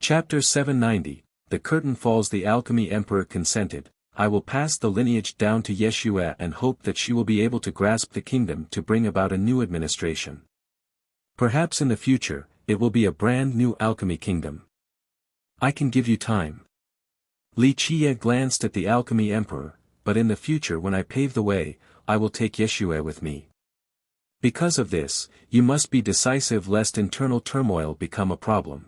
Chapter 790, The Curtain Falls. The Alchemy Emperor consented. I will pass the lineage down to Yeshua and hope that she will be able to grasp the kingdom to bring about a new administration. Perhaps in the future, it will be a brand new alchemy kingdom. I can give you time. Li Qie glanced at the alchemy emperor, but in the future when I pave the way, I will take Yeshua with me. Because of this, you must be decisive lest internal turmoil become a problem.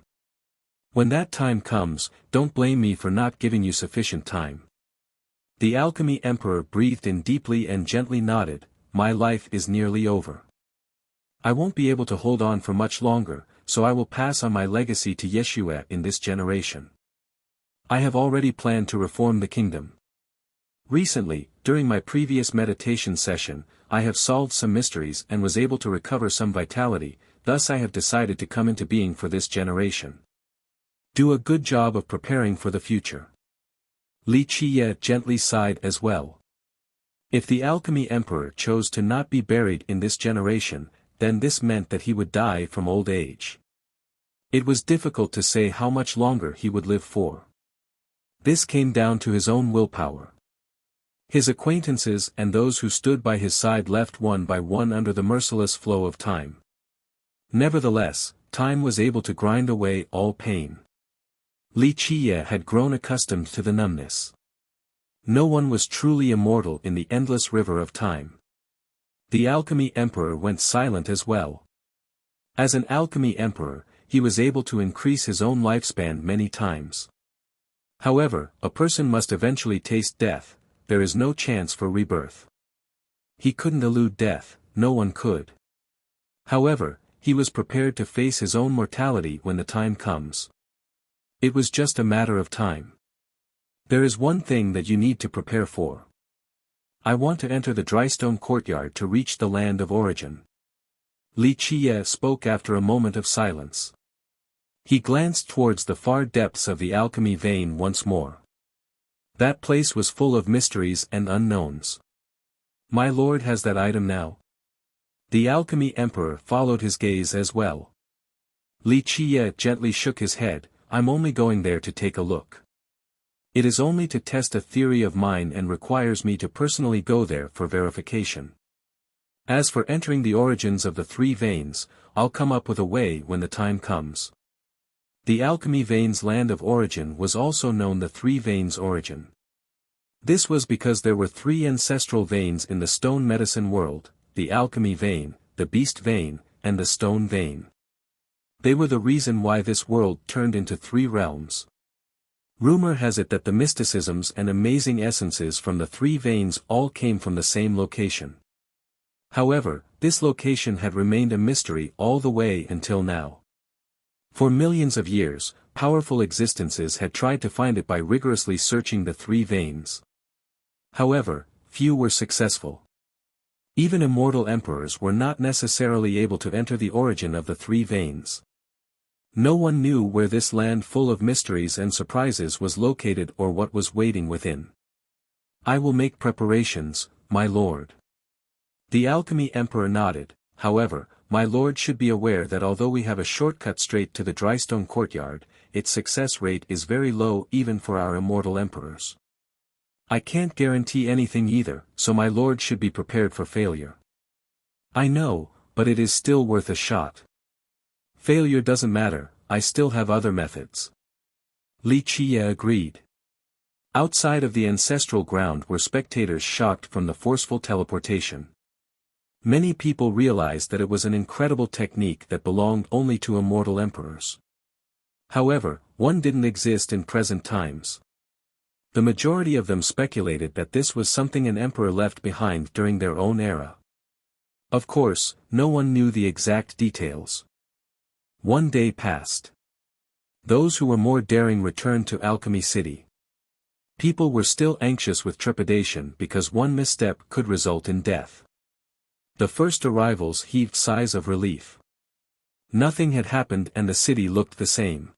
When that time comes, don't blame me for not giving you sufficient time. The alchemy emperor breathed in deeply and gently nodded. My life is nearly over. I won't be able to hold on for much longer, so I will pass on my legacy to Yeshua in this generation. I have already planned to reform the kingdom. Recently, during my previous meditation session, I have solved some mysteries and was able to recover some vitality, thus I have decided to come into being for this generation. Do a good job of preparing for the future. Li Qie gently sighed as well. If the alchemy emperor chose to not be buried in this generation, then this meant that he would die from old age. It was difficult to say how much longer he would live for. This came down to his own willpower. His acquaintances and those who stood by his side left one by one under the merciless flow of time. Nevertheless, time was able to grind away all pain. Li Qie had grown accustomed to the numbness. No one was truly immortal in the endless river of time. The alchemy emperor went silent as well. As an alchemy emperor, he was able to increase his own lifespan many times. However, a person must eventually taste death. There is no chance for rebirth. He couldn't elude death, no one could. However, he was prepared to face his own mortality when the time comes. It was just a matter of time. There is one thing that you need to prepare for. I want to enter the drystone courtyard to reach the land of origin. Li Qie spoke after a moment of silence. He glanced towards the far depths of the alchemy vein once more. That place was full of mysteries and unknowns. My lord has that item now? The alchemy emperor followed his gaze as well. Li Qie gently shook his head. I'm only going there to take a look. It is only to test a theory of mine and requires me to personally go there for verification. As for entering the origins of the three veins, I'll come up with a way when the time comes. The alchemy vein's land of origin was also known the three veins origin. This was because there were three ancestral veins in the stone medicine world, the alchemy vein, the beast vein, and the stone vein. They were the reason why this world turned into three realms. Rumor has it that the mysticisms and amazing essences from the three veins all came from the same location. However, this location had remained a mystery all the way until now. For millions of years, powerful existences had tried to find it by rigorously searching the three veins. However, few were successful. Even immortal emperors were not necessarily able to enter the origin of the three veins. No one knew where this land full of mysteries and surprises was located or what was waiting within. I will make preparations, my lord. The alchemy emperor nodded. However, my lord should be aware that although we have a shortcut straight to the drystone courtyard, its success rate is very low even for our immortal emperors. I can't guarantee anything either, so my lord should be prepared for failure. I know, but it is still worth a shot. Failure doesn't matter, I still have other methods. Li Qie agreed. Outside of the ancestral ground were spectators shocked from the forceful teleportation. Many people realized that it was an incredible technique that belonged only to immortal emperors. However, one didn't exist in present times. The majority of them speculated that this was something an emperor left behind during their own era. Of course, no one knew the exact details. One day passed. Those who were more daring returned to Alchemy City. People were still anxious with trepidation because one misstep could result in death. The first arrivals heaved sighs of relief. Nothing had happened and the city looked the same.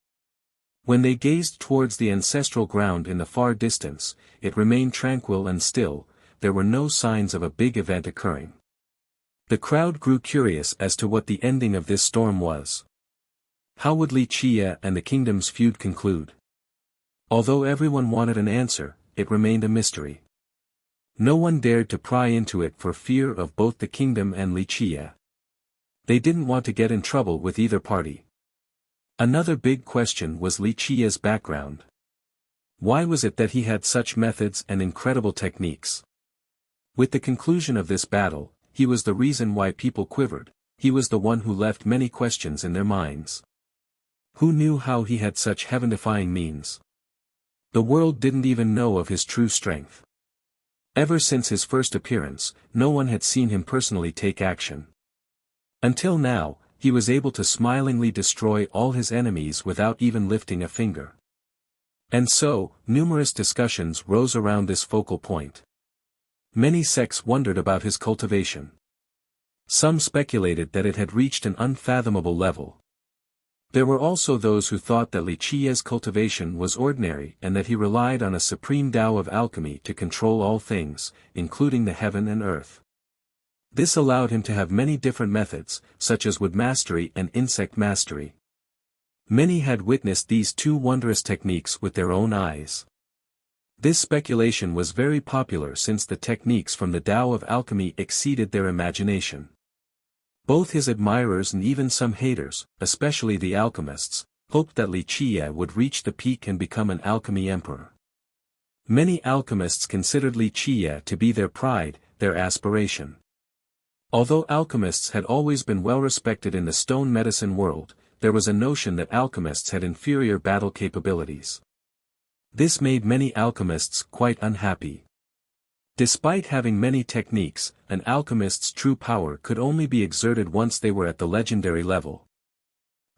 When they gazed towards the ancestral ground in the far distance, it remained tranquil and still. There were no signs of a big event occurring. The crowd grew curious as to what the ending of this storm was. How would Li Qie and the kingdom's feud conclude? Although everyone wanted an answer, it remained a mystery. No one dared to pry into it for fear of both the kingdom and Li Qie. They didn't want to get in trouble with either party. Another big question was Li Qie's background. Why was it that he had such methods and incredible techniques? With the conclusion of this battle, he was the reason why people quivered. He was the one who left many questions in their minds. Who knew how he had such heaven-defying means? The world didn't even know of his true strength. Ever since his first appearance, no one had seen him personally take action. Until now, he was able to smilingly destroy all his enemies without even lifting a finger. And so, numerous discussions rose around this focal point. Many sects wondered about his cultivation. Some speculated that it had reached an unfathomable level. There were also those who thought that Li Qie's cultivation was ordinary and that he relied on a supreme Tao of alchemy to control all things, including the heaven and earth. This allowed him to have many different methods, such as wood mastery and insect mastery. Many had witnessed these two wondrous techniques with their own eyes. This speculation was very popular since the techniques from the Tao of alchemy exceeded their imagination. Both his admirers and even some haters, especially the alchemists, hoped that Li Qie would reach the peak and become an alchemy emperor. Many alchemists considered Li Qie to be their pride, their aspiration. Although alchemists had always been well respected in the stone medicine world, there was a notion that alchemists had inferior battle capabilities. This made many alchemists quite unhappy. Despite having many techniques, an alchemist's true power could only be exerted once they were at the legendary level.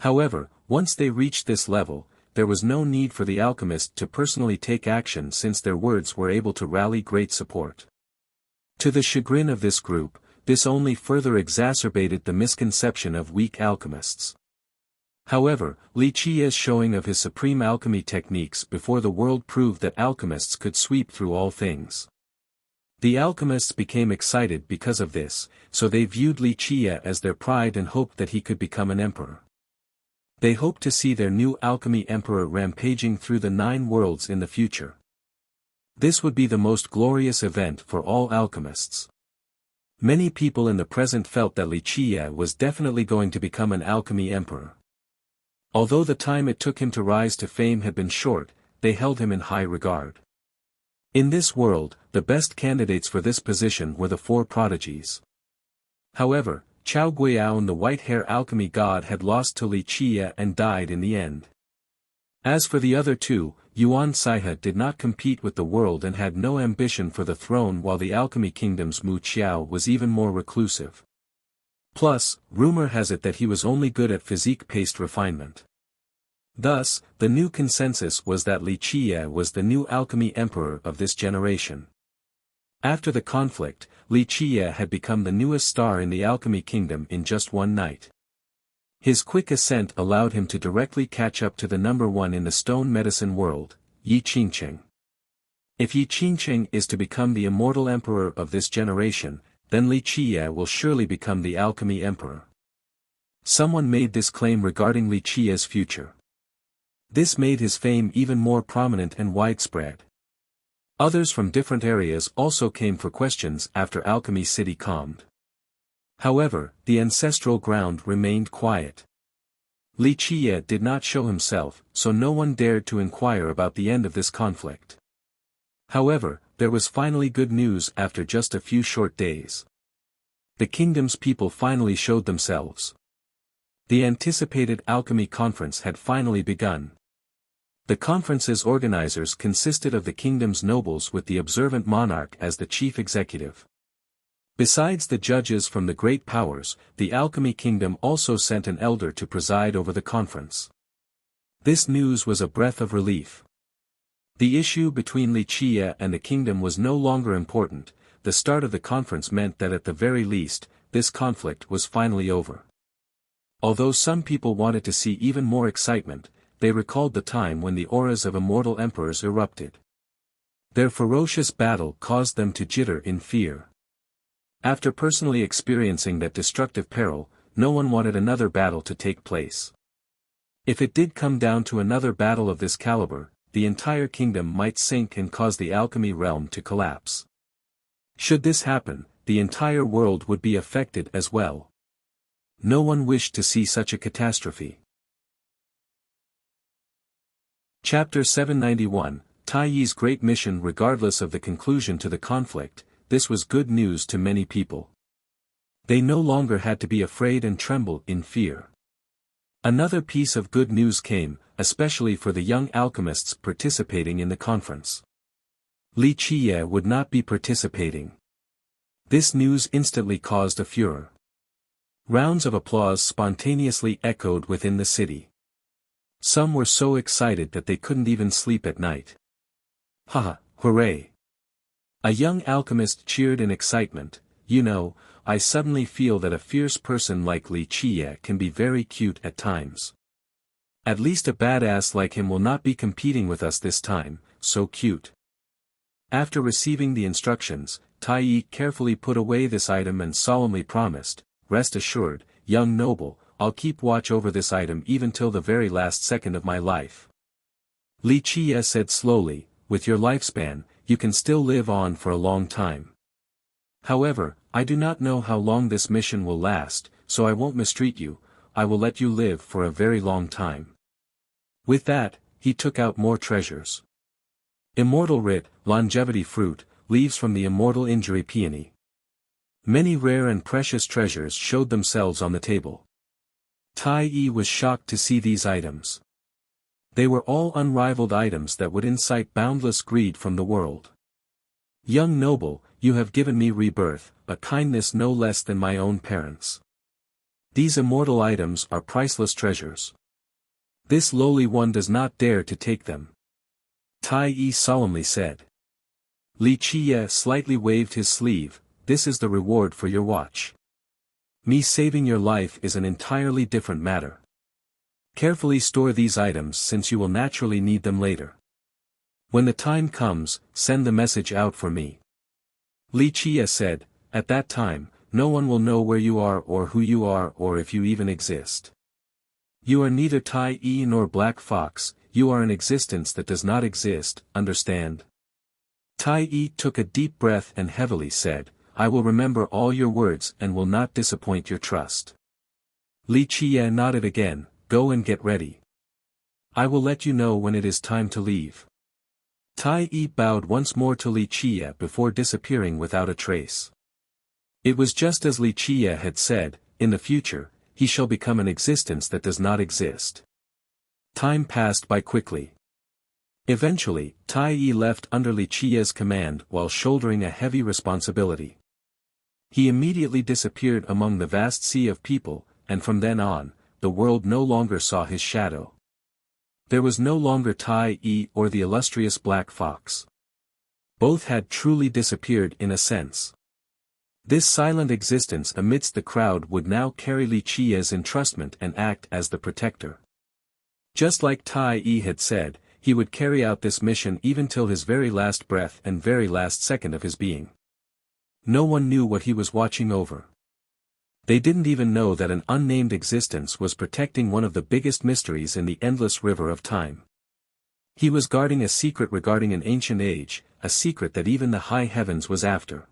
However, once they reached this level, there was no need for the alchemist to personally take action since their words were able to rally great support. To the chagrin of this group, this only further exacerbated the misconception of weak alchemists. However, Li Qie's showing of his supreme alchemy techniques before the world proved that alchemists could sweep through all things. The alchemists became excited because of this, so they viewed Li Qie as their pride and hoped that he could become an emperor. They hoped to see their new alchemy emperor rampaging through the 9 worlds in the future. This would be the most glorious event for all alchemists. Many people in the present felt that Li Qie was definitely going to become an alchemy emperor. Although the time it took him to rise to fame had been short, they held him in high regard. In this world, the best candidates for this position were the 4 prodigies. However, Chao Guiyao, the white-hair alchemy god, had lost to Li Qie and died in the end. As for the other 2, Yuan Saihe did not compete with the world and had no ambition for the throne, while the alchemy kingdom's Mu Qiao was even more reclusive. Plus, rumor has it that he was only good at physique-based refinement. Thus, the new consensus was that Li Qie was the new alchemy emperor of this generation. After the conflict, Li Qie had become the newest star in the alchemy kingdom in just one night. His quick ascent allowed him to directly catch up to the number 1 in the stone medicine world, Yi Qingqing. If Yi Qingqing is to become the immortal emperor of this generation, then Li Qie will surely become the alchemy emperor. Someone made this claim regarding Li Qie's future. This made his fame even more prominent and widespread. Others from different areas also came for questions after Alchemy City calmed. However, the ancestral ground remained quiet. Li Qie did not show himself, so no one dared to inquire about the end of this conflict. However, there was finally good news after just a few short days. The kingdom's people finally showed themselves. The anticipated alchemy conference had finally begun. The conference's organizers consisted of the kingdom's nobles with the observant monarch as the chief executive. Besides the judges from the great powers, the alchemy kingdom also sent an elder to preside over the conference. This news was a breath of relief. The issue between Li Qie and the kingdom was no longer important. The start of the conference meant that at the very least, this conflict was finally over. Although some people wanted to see even more excitement, they recalled the time when the auras of immortal emperors erupted. Their ferocious battle caused them to jitter in fear. After personally experiencing that destructive peril, no one wanted another battle to take place. If it did come down to another battle of this caliber, the entire kingdom might sink and cause the alchemy realm to collapse. Should this happen, the entire world would be affected as well. No one wished to see such a catastrophe. Chapter 791, Tai Yi's Great Mission. Regardless of the conclusion to the conflict, this was good news to many people. They no longer had to be afraid and tremble in fear. Another piece of good news came, especially for the young alchemists participating in the conference. Li Qiye would not be participating. This news instantly caused a furor. Rounds of applause spontaneously echoed within the city. Some were so excited that they couldn't even sleep at night. Haha, hooray! A young alchemist cheered in excitement. You know, I suddenly feel that a fierce person like Li Qiye can be very cute at times. At least a badass like him will not be competing with us this time, so cute. After receiving the instructions, Tai Yi carefully put away this item and solemnly promised, rest assured, young noble, I'll keep watch over this item even till the very last second of my life. Li Qiye said slowly, with your lifespan, you can still live on for a long time. However, I do not know how long this mission will last, so I won't mistreat you, I will let you live for a very long time. With that, he took out more treasures. Immortal writ, longevity fruit, leaves from the immortal injury peony. Many rare and precious treasures showed themselves on the table. Tai Yi was shocked to see these items. They were all unrivaled items that would incite boundless greed from the world. Young noble, you have given me rebirth, a kindness no less than my own parents. These immortal items are priceless treasures. This lowly one does not dare to take them. Tai Yi solemnly said. Li Qiye slightly waved his sleeve, this is the reward for your watch. Me saving your life is an entirely different matter. Carefully store these items since you will naturally need them later. When the time comes, send the message out for me. Li Qiye said, at that time, no one will know where you are or who you are or if you even exist. You are neither Tai Yi nor Black Fox, you are an existence that does not exist, understand? Tai Yi took a deep breath and heavily said, I will remember all your words and will not disappoint your trust. Li Qiye nodded again, go and get ready. I will let you know when it is time to leave. Tai Yi bowed once more to Li Qiye before disappearing without a trace. It was just as Li Qiye had said, in the future, he shall become an existence that does not exist. Time passed by quickly. Eventually, Tai Yi left under Li Qiye's command while shouldering a heavy responsibility. He immediately disappeared among the vast sea of people, and from then on, the world no longer saw his shadow. There was no longer Tai Yi or the illustrious Black Fox. Both had truly disappeared in a sense. This silent existence amidst the crowd would now carry Li Qiye's entrustment and act as the protector. Just like Tai Yi had said, he would carry out this mission even till his very last breath and very last second of his being. No one knew what he was watching over. They didn't even know that an unnamed existence was protecting one of the biggest mysteries in the endless river of time. He was guarding a secret regarding an ancient age, a secret that even the high heavens was after.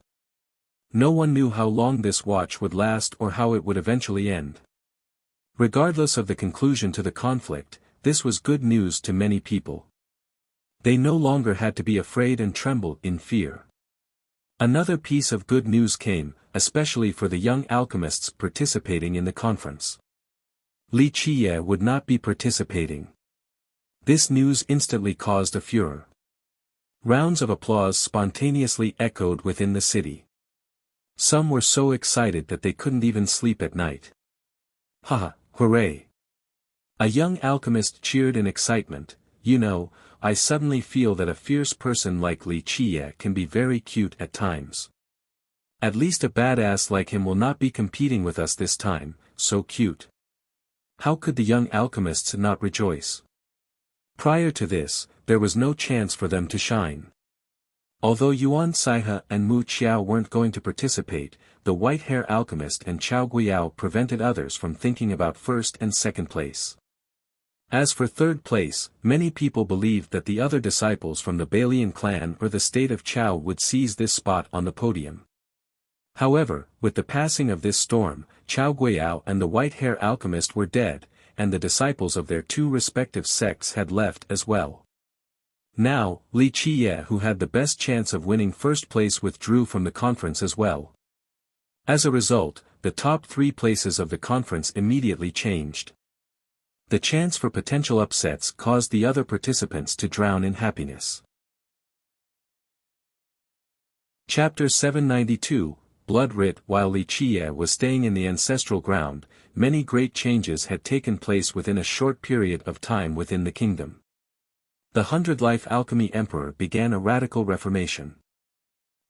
No one knew how long this watch would last or how it would eventually end. Regardless of the conclusion to the conflict, this was good news to many people. They no longer had to be afraid and tremble in fear. Another piece of good news came, especially for the young alchemists participating in the conference. Li Qiye would not be participating. This news instantly caused a furor. Rounds of applause spontaneously echoed within the city. Some were so excited that they couldn't even sleep at night. Haha, hooray! A young alchemist cheered in excitement. You know, I suddenly feel that a fierce person like Li Qiye can be very cute at times. At least a badass like him will not be competing with us this time, so cute. How could the young alchemists not rejoice? Prior to this, there was no chance for them to shine. Although Yuan Saihe and Mu Qiao weren't going to participate, the white-hair alchemist and Chao Guiyao prevented others from thinking about first and second place. As for third place, many people believed that the other disciples from the Balian clan or the state of Chao would seize this spot on the podium. However, with the passing of this storm, Chao Guiyao and the white-hair alchemist were dead, and the disciples of their two respective sects had left as well. Now, Li Qiye, who had the best chance of winning first place, withdrew from the conference as well. As a result, the top 3 places of the conference immediately changed. The chance for potential upsets caused the other participants to drown in happiness. Chapter 792, Blood Writ. While Li Qiye was staying in the ancestral ground, many great changes had taken place within a short period of time within the kingdom. The 100-life alchemy emperor began a radical reformation.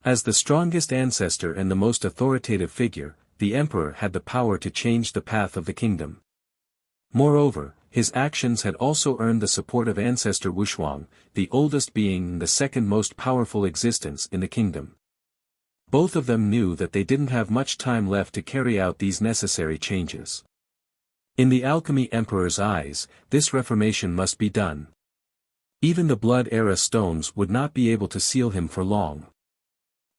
As the strongest ancestor and the most authoritative figure, the emperor had the power to change the path of the kingdom. Moreover, his actions had also earned the support of ancestor Wushuang, the oldest being and the second most powerful existence in the kingdom. Both of them knew that they didn't have much time left to carry out these necessary changes. In the alchemy emperor's eyes, this reformation must be done. Even the blood era stones would not be able to seal him for long.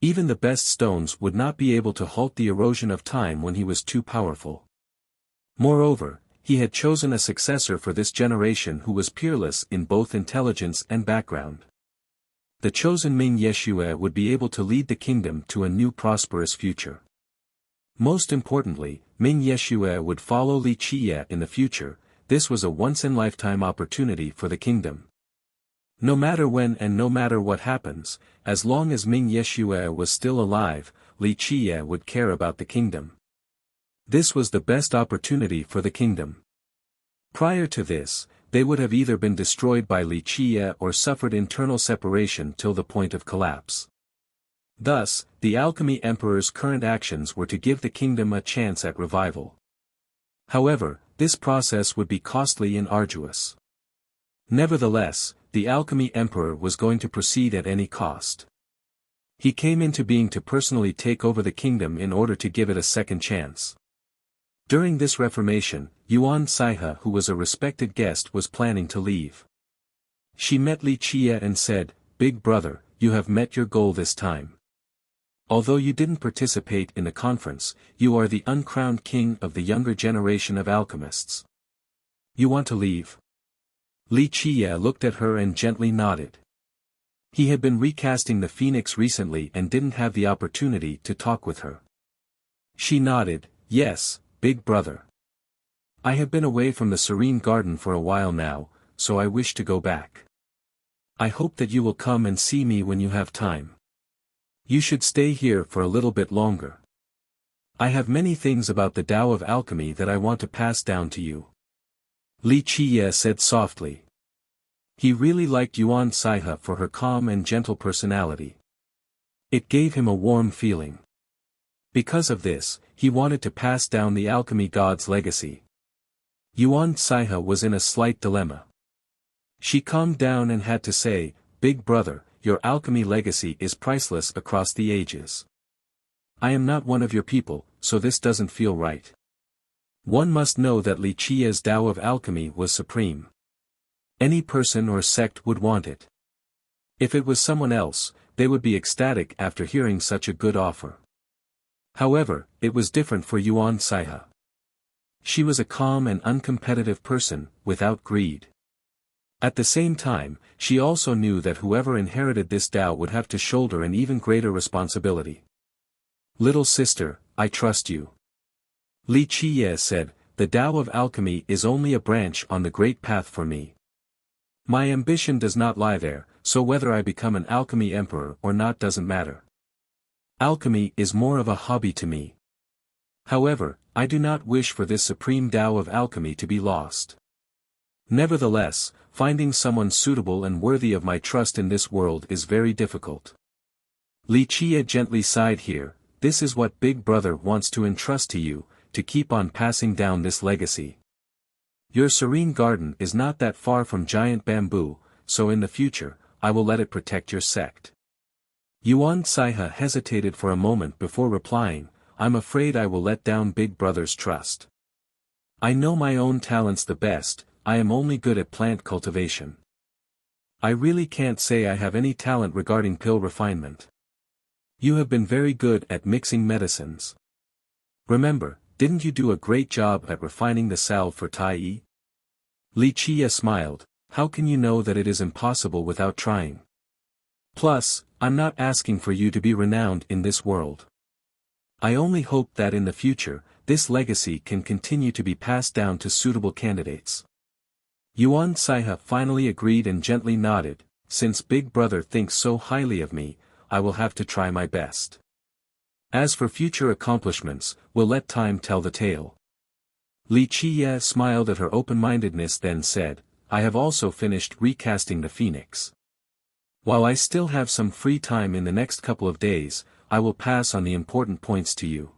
Even the best stones would not be able to halt the erosion of time when he was too powerful. Moreover, he had chosen a successor for this generation who was peerless in both intelligence and background. The chosen Ming Yeshue would be able to lead the kingdom to a new prosperous future. Most importantly, Ming Yeshue would follow Li Qiye in the future. This was a once-in-lifetime opportunity for the kingdom. No matter when and no matter what happens, as long as Ming Yeshue was still alive, Li Qiye would care about the kingdom. This was the best opportunity for the kingdom. Prior to this, they would have either been destroyed by Li Qiye or suffered internal separation till the point of collapse. Thus, the alchemy emperor's current actions were to give the kingdom a chance at revival. However, this process would be costly and arduous. Nevertheless, the alchemy emperor was going to proceed at any cost. He came into being to personally take over the kingdom in order to give it a second chance. During this reformation, Yuan Saihe, who was a respected guest, was planning to leave. She met Li Qiye and said, "Big brother, you have met your goal this time. Although you didn't participate in the conference, you are the uncrowned king of the younger generation of alchemists. You want to leave?" Li Qiye looked at her and gently nodded. He had been recasting the Phoenix recently and didn't have the opportunity to talk with her. She nodded, "Yes, big brother. I have been away from the Serene Garden for a while now, so I wish to go back. I hope that you will come and see me when you have time. You should stay here for a little bit longer. I have many things about the Tao of alchemy that I want to pass down to you." Li Qiye said softly. He really liked Yuan Saihe for her calm and gentle personality. It gave him a warm feeling. Because of this, he wanted to pass down the alchemy god's legacy. Yuan Saihe was in a slight dilemma. She calmed down and had to say, "Big brother, your alchemy legacy is priceless across the ages. I am not one of your people, so this doesn't feel right. One must know that Li Qiye's Tao of alchemy was supreme. Any person or sect would want it. If it was someone else, they would be ecstatic after hearing such a good offer. However, it was different for Yuan Saihe. She was a calm and uncompetitive person, without greed. At the same time, she also knew that whoever inherited this Tao would have to shoulder an even greater responsibility. "Little sister, I trust you." Li Qiye said, "The Tao of alchemy is only a branch on the great path for me. My ambition does not lie there, so whether I become an alchemy emperor or not doesn't matter. Alchemy is more of a hobby to me. However, I do not wish for this supreme Tao of alchemy to be lost. Nevertheless, finding someone suitable and worthy of my trust in this world is very difficult." Li Qiye gently sighed here. "This is what Big Brother wants to entrust to you, to keep on passing down this legacy. Your serene garden is not that far from giant bamboo, so in the future, I will let it protect your sect." Yuan Saihe hesitated for a moment before replying, "I'm afraid I will let down Big Brother's trust. I know my own talents the best, I am only good at plant cultivation. I really can't say I have any talent regarding pill refinement. You have been very good at mixing medicines. Remember, didn't you do a great job at refining the salve for Tai Yi? Li Qie smiled. How can you know that it is impossible without trying? Plus, I'm not asking for you to be renowned in this world. I only hope that in the future, this legacy can continue to be passed down to suitable candidates. Yuan Saihe finally agreed and gently nodded. Since Big Brother thinks so highly of me, I will have to try my best. As for future accomplishments, we'll let time tell the tale. Li Qie smiled at her open-mindedness, then said, I have also finished recasting the Phoenix. While I still have some free time in the next couple of days, I will pass on the important points to you.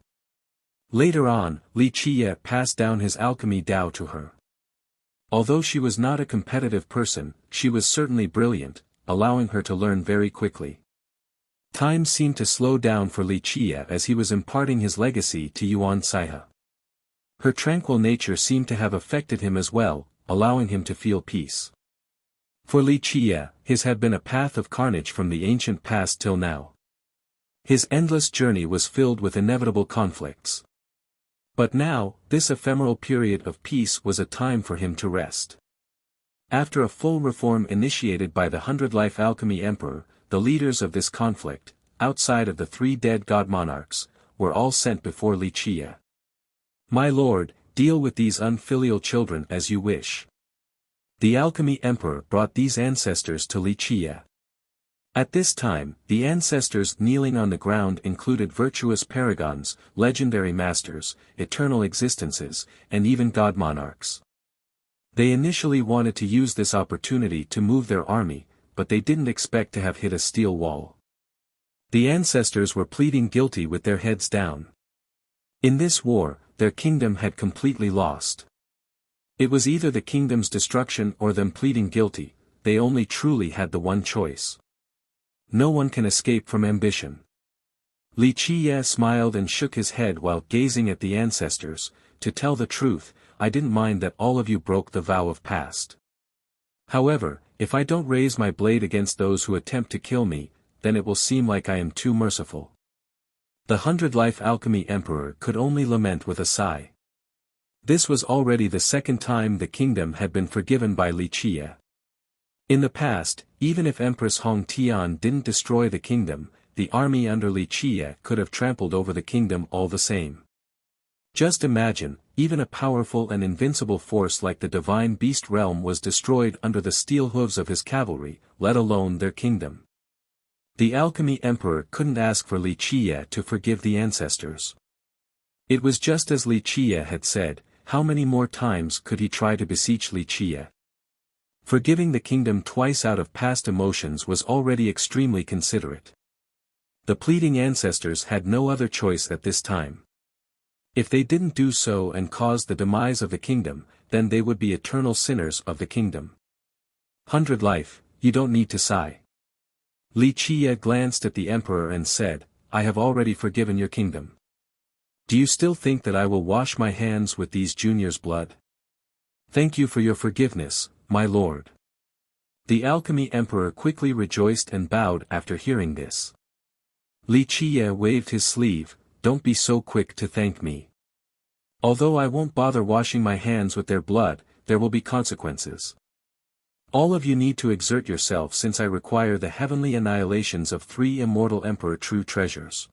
Later on, Li Qie passed down his alchemy Dao to her. Although she was not a competitive person, she was certainly brilliant, allowing her to learn very quickly. Time seemed to slow down for Li Qie as he was imparting his legacy to Yuan Saihe. Her tranquil nature seemed to have affected him as well, allowing him to feel peace. For Li Qie, his had been a path of carnage from the ancient past till now. His endless journey was filled with inevitable conflicts. But now, this ephemeral period of peace was a time for him to rest. After a full reform initiated by the 100-Life Alchemy Emperor, the leaders of this conflict, outside of the 3 dead god monarchs, were all sent before Li Qie. My lord, deal with these unfilial children as you wish. The Alchemy Emperor brought these ancestors to Li Qie. At this time, the ancestors kneeling on the ground included virtuous paragons, legendary masters, eternal existences, and even god monarchs. They initially wanted to use this opportunity to move their army, but they didn't expect to have hit a steel wall. The ancestors were pleading guilty with their heads down. In this war, their kingdom had completely lost. It was either the kingdom's destruction or them pleading guilty. They only truly had the one choice. No one can escape from ambition. Li Qie smiled and shook his head while gazing at the ancestors. To tell the truth, I didn't mind that all of you broke the vow of past. However, if I don't raise my blade against those who attempt to kill me, then it will seem like I am too merciful. The 100-Life Alchemy Emperor could only lament with a sigh. This was already the second time the kingdom had been forgiven by Li Qie. In the past, even if Empress Hong Tian didn't destroy the kingdom, the army under Li Qie could have trampled over the kingdom all the same. Just imagine, even a powerful and invincible force like the divine beast realm was destroyed under the steel hooves of his cavalry, let alone their kingdom. The Alchemy Emperor couldn't ask for Li Qie to forgive the ancestors. It was just as Li Qie had said. How many more times could he try to beseech Li Qie? Forgiving the kingdom twice out of past emotions was already extremely considerate. The pleading ancestors had no other choice at this time. If they didn't do so and caused the demise of the kingdom, then they would be eternal sinners of the kingdom. 100 Life, you don't need to sigh. Li Qie glanced at the emperor and said, I have already forgiven your kingdom. Do you still think that I will wash my hands with these juniors' blood? Thank you for your forgiveness, my lord. The Alchemy Emperor quickly rejoiced and bowed after hearing this. Li Qie waved his sleeve, don't be so quick to thank me. Although I won't bother washing my hands with their blood, there will be consequences. All of you need to exert yourself since I require the heavenly annihilations of 3 immortal Emperor true treasures.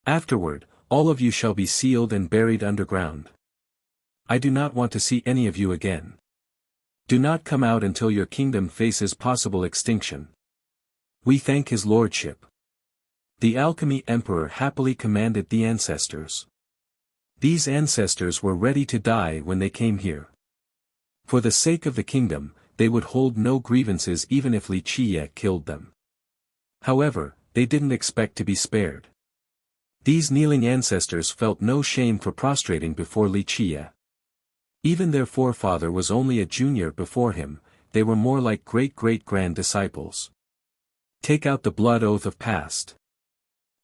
Afterward, all of you shall be sealed and buried underground. I do not want to see any of you again. Do not come out until your kingdom faces possible extinction. We thank his lordship. The Alchemy Emperor happily commanded the ancestors. These ancestors were ready to die when they came here. For the sake of the kingdom, they would hold no grievances even if Li Qie killed them. However, they didn't expect to be spared. These kneeling ancestors felt no shame for prostrating before Li Qie. Even their forefather was only a junior before him, they were more like great-great-grand disciples. Take out the blood oath of past.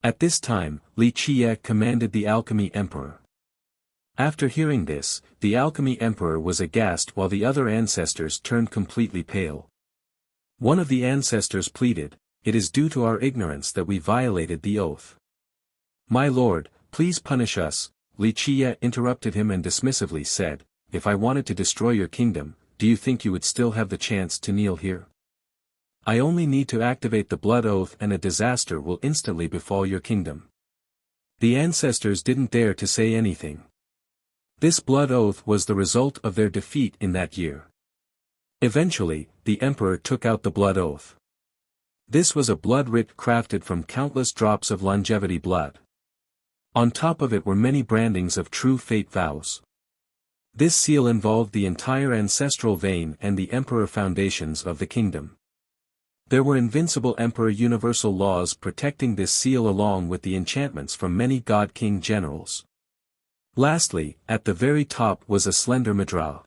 At this time, Li Qie commanded the Alchemy Emperor. After hearing this, the alchemy emperor was aghast while the other ancestors turned completely pale. One of the ancestors pleaded, "It is due to our ignorance that we violated the oath. My lord, please punish us." Li Qiye interrupted him and dismissively said, "If I wanted to destroy your kingdom, do you think you would still have the chance to kneel here? I only need to activate the blood oath and a disaster will instantly befall your kingdom." The ancestors didn't dare to say anything. This blood oath was the result of their defeat in that year. Eventually, the emperor took out the blood oath. This was a blood writ crafted from countless drops of longevity blood. On top of it were many brandings of true fate vows. This seal involved the entire ancestral vein and the emperor foundations of the kingdom. There were invincible emperor universal laws protecting this seal along with the enchantments from many god-king generals. Lastly, at the very top was a slender mudra.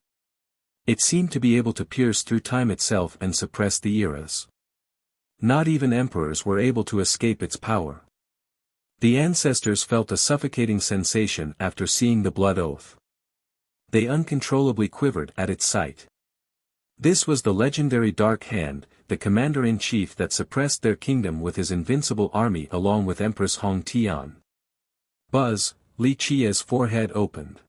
It seemed to be able to pierce through time itself and suppress the eras. Not even emperors were able to escape its power. The ancestors felt a suffocating sensation after seeing the blood oath. They uncontrollably quivered at its sight. This was the legendary Dark Hand, the commander-in-chief that suppressed their kingdom with his invincible army along with Empress Hong Tian. Buzz, Li Qiye's forehead opened.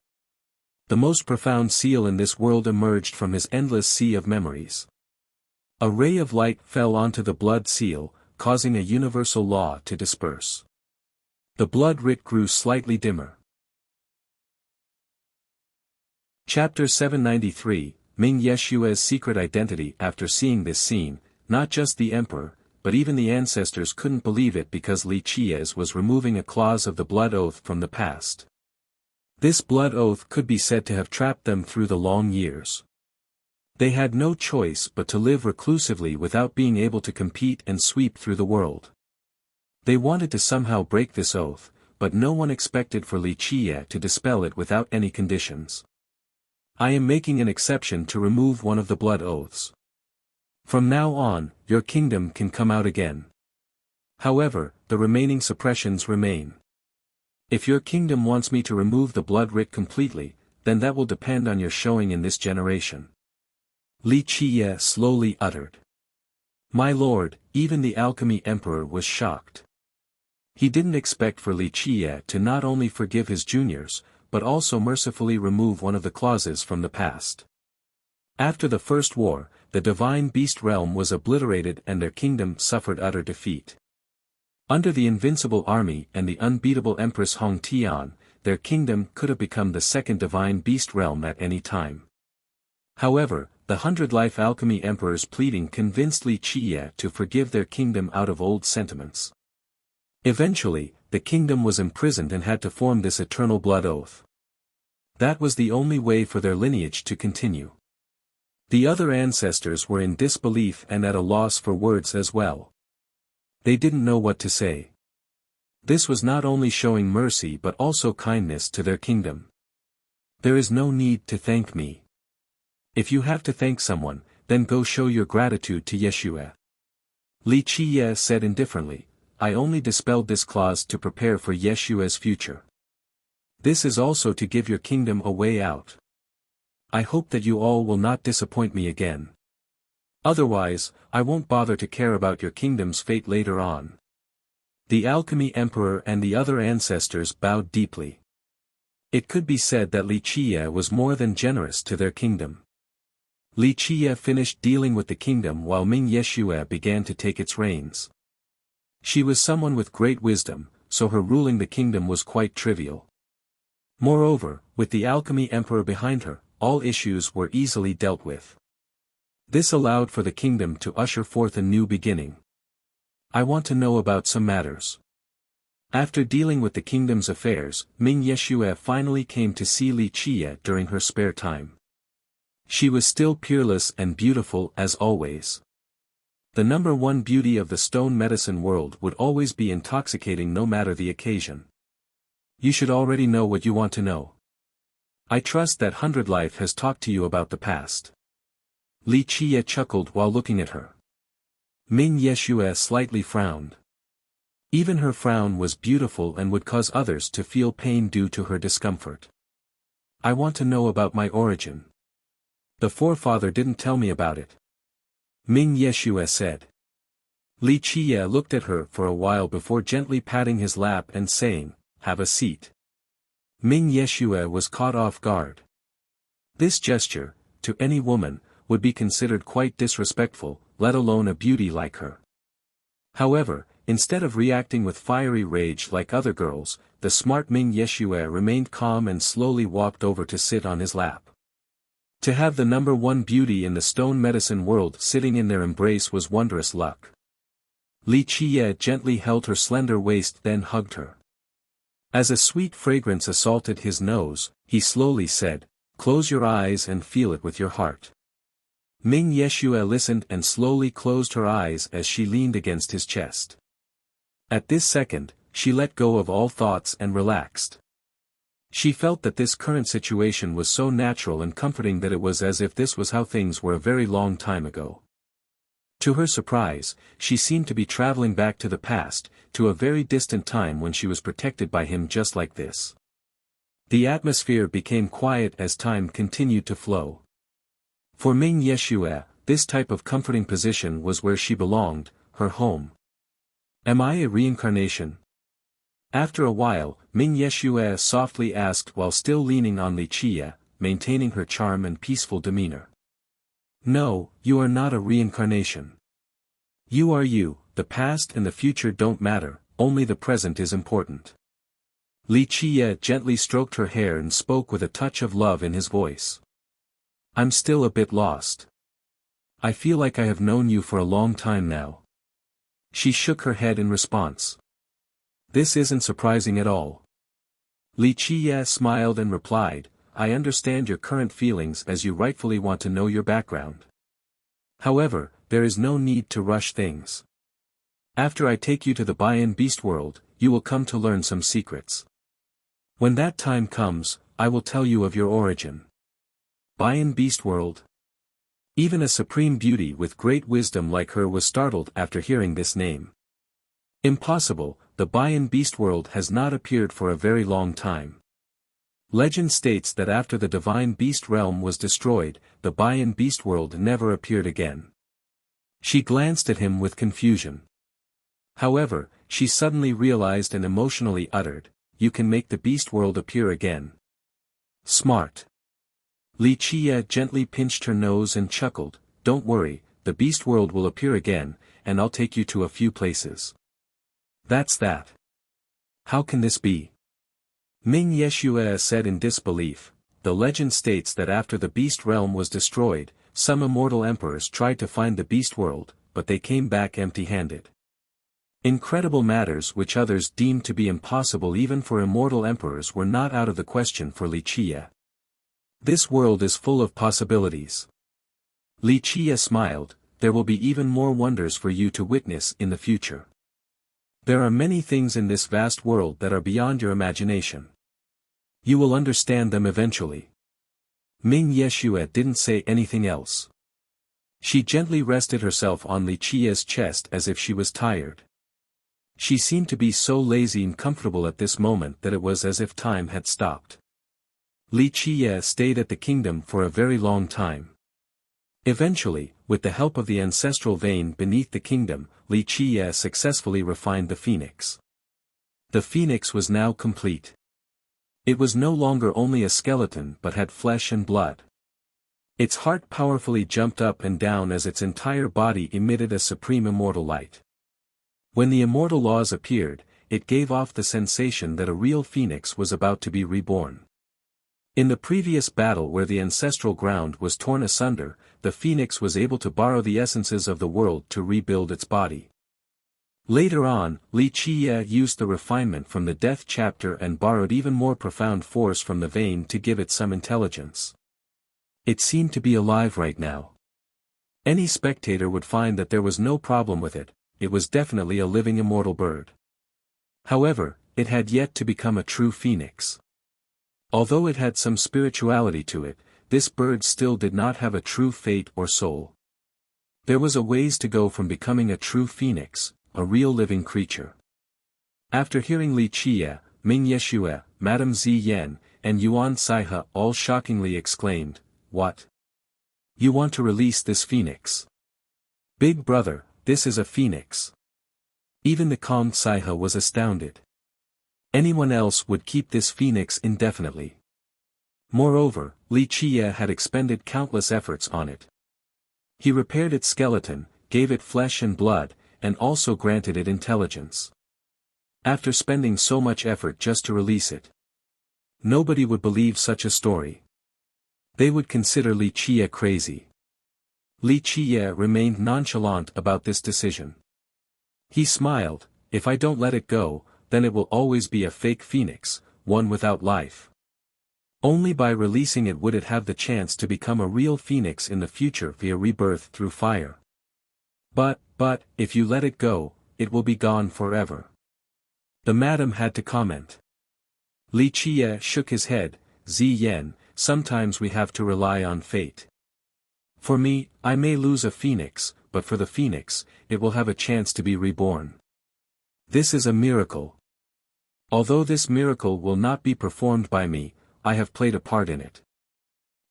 The most profound seal in this world emerged from his endless sea of memories. A ray of light fell onto the blood seal, causing a universal law to disperse. The blood writ grew slightly dimmer. Chapter 793, Ming Yeshua's secret identity. After seeing this scene, not just the emperor, but even the ancestors couldn't believe it because Li Qiye was removing a clause of the blood oath from the past. This blood oath could be said to have trapped them through the long years. They had no choice but to live reclusively without being able to compete and sweep through the world. They wanted to somehow break this oath, but no one expected for Li Qiye to dispel it without any conditions. "I am making an exception to remove one of the blood oaths. From now on, your kingdom can come out again. However, the remaining suppressions remain. If your kingdom wants me to remove the blood writ completely, then that will depend on your showing in this generation." Li Qiye slowly uttered. "My lord," even the alchemy emperor was shocked. He didn't expect for Li Qiye to not only forgive his juniors, but also mercifully remove one of the clauses from the past. After the First War, the divine beast realm was obliterated and their kingdom suffered utter defeat. Under the invincible army and the unbeatable Empress Hong Tian, their kingdom could have become the second divine beast realm at any time. However, the 100-life alchemy emperor's pleading convinced Li Qiye to forgive their kingdom out of old sentiments. Eventually, the kingdom was imprisoned and had to form this eternal blood oath. That was the only way for their lineage to continue. The other ancestors were in disbelief and at a loss for words as well. They didn't know what to say. This was not only showing mercy but also kindness to their kingdom. "There is no need to thank me. If you have to thank someone, then go show your gratitude to Yeshua." Li Qiye said indifferently, "I only dispelled this clause to prepare for Yeshua's future. This is also to give your kingdom a way out. I hope that you all will not disappoint me again. Otherwise, I won't bother to care about your kingdom's fate later on." The alchemy emperor and the other ancestors bowed deeply. It could be said that Li Qiye was more than generous to their kingdom. Li Qiye finished dealing with the kingdom while Ming Yeshua began to take its reins. She was someone with great wisdom, so her ruling the kingdom was quite trivial. Moreover, with the alchemy emperor behind her, all issues were easily dealt with. This allowed for the kingdom to usher forth a new beginning. "I want to know about some matters." After dealing with the kingdom's affairs, Ming Yeshua finally came to see Li Qiye during her spare time. She was still peerless and beautiful as always. The number one beauty of the stone medicine world would always be intoxicating no matter the occasion. "You should already know what you want to know. I trust that 100-life has talked to you about the past." Li Qiye chuckled while looking at her. Ming Yeshua slightly frowned. Even her frown was beautiful and would cause others to feel pain due to her discomfort. I want to know about my origin. The forefather didn't tell me about it. Ming Yeshua said. Li Qiye looked at her for a while before gently patting his lap and saying, "Have a seat." Ming Yeshua was caught off guard. This gesture, to any woman, would be considered quite disrespectful, let alone a beauty like her. However, instead of reacting with fiery rage like other girls, the smart Ming Yeshua remained calm and slowly walked over to sit on his lap. To have the number one beauty in the stone medicine world sitting in their embrace was wondrous luck. Li Qiye gently held her slender waist, then hugged her. As a sweet fragrance assaulted his nose, he slowly said, "Close your eyes and feel it with your heart." Ming Yeshua listened and slowly closed her eyes as she leaned against his chest. At this second, she let go of all thoughts and relaxed. She felt that this current situation was so natural and comforting that it was as if this was how things were a very long time ago. To her surprise, she seemed to be traveling back to the past, to a very distant time when she was protected by him just like this. The atmosphere became quiet as time continued to flow. For Ming Yeshua, this type of comforting position was where she belonged, her home. Am I a reincarnation? After a while, Ming Yeshua softly asked while still leaning on Li Qiye, maintaining her charm and peaceful demeanor. No, you are not a reincarnation. You are you, the past and the future don't matter, only the present is important. Li Qiye gently stroked her hair and spoke with a touch of love in his voice. I'm still a bit lost. I feel like I have known you for a long time now. She shook her head in response. This isn't surprising at all. Li Qiye smiled and replied, I understand your current feelings as you rightfully want to know your background. However, there is no need to rush things. After I take you to the Bayan Beast World, you will come to learn some secrets. When that time comes, I will tell you of your origin. Bayan Beast World? Even a supreme beauty with great wisdom like her was startled after hearing this name. Impossible, the Bayan Beast World has not appeared for a very long time. Legend states that after the divine beast realm was destroyed, the Bayan Beast World never appeared again. She glanced at him with confusion. However, she suddenly realized and emotionally uttered, You can make the beast world appear again. Smart. Li Qiye gently pinched her nose and chuckled, Don't worry, the beast world will appear again, and I'll take you to a few places. That's that. How can this be? Ming Yeshua said in disbelief. The legend states that after the beast realm was destroyed, some immortal emperors tried to find the beast world, but they came back empty-handed. Incredible matters which others deemed to be impossible even for immortal emperors were not out of the question for Li Qiye. This world is full of possibilities. Li Qiye smiled, there will be even more wonders for you to witness in the future. There are many things in this vast world that are beyond your imagination. You will understand them eventually. Ming Yeshua didn't say anything else. She gently rested herself on Li Qiye's chest as if she was tired. She seemed to be so lazy and comfortable at this moment that it was as if time had stopped. Li Qiye stayed at the kingdom for a very long time. Eventually, with the help of the ancestral vein beneath the kingdom, Li Qiye successfully refined the phoenix. The phoenix was now complete. It was no longer only a skeleton but had flesh and blood. Its heart powerfully jumped up and down as its entire body emitted a supreme immortal light. When the immortal laws appeared, it gave off the sensation that a real phoenix was about to be reborn. In the previous battle where the ancestral ground was torn asunder, the phoenix was able to borrow the essences of the world to rebuild its body. Later on, Li Qiye used the refinement from the death chapter and borrowed even more profound force from the vein to give it some intelligence. It seemed to be alive right now. Any spectator would find that there was no problem with it. It was definitely a living immortal bird. However, it had yet to become a true phoenix. Although it had some spirituality to it, this bird still did not have a true fate or soul. There was a ways to go from becoming a true phoenix, a real living creature. After hearing Li Qiye, Ming Yeshua, Madame Ziyan, and Yuan Saihe all shockingly exclaimed, "What? You want to release this phoenix? Big brother, this is a phoenix." Even the calm Saihe was astounded. Anyone else would keep this phoenix indefinitely. Moreover, Li Qiye had expended countless efforts on it. He repaired its skeleton, gave it flesh and blood, and also granted it intelligence. After spending so much effort just to release it, nobody would believe such a story. They would consider Li Qiye crazy. Li Qiye remained nonchalant about this decision. He smiled, "If I don't let it go, then it will always be a fake phoenix, one without life. Only by releasing it would it have the chance to become a real phoenix in the future via rebirth through fire. But, if you let it go, it will be gone forever." The madam had to comment. Li Qiye shook his head, "Ziyan, sometimes we have to rely on fate. For me, I may lose a phoenix, but for the phoenix, it will have a chance to be reborn. This is a miracle. Although this miracle will not be performed by me, I have played a part in it.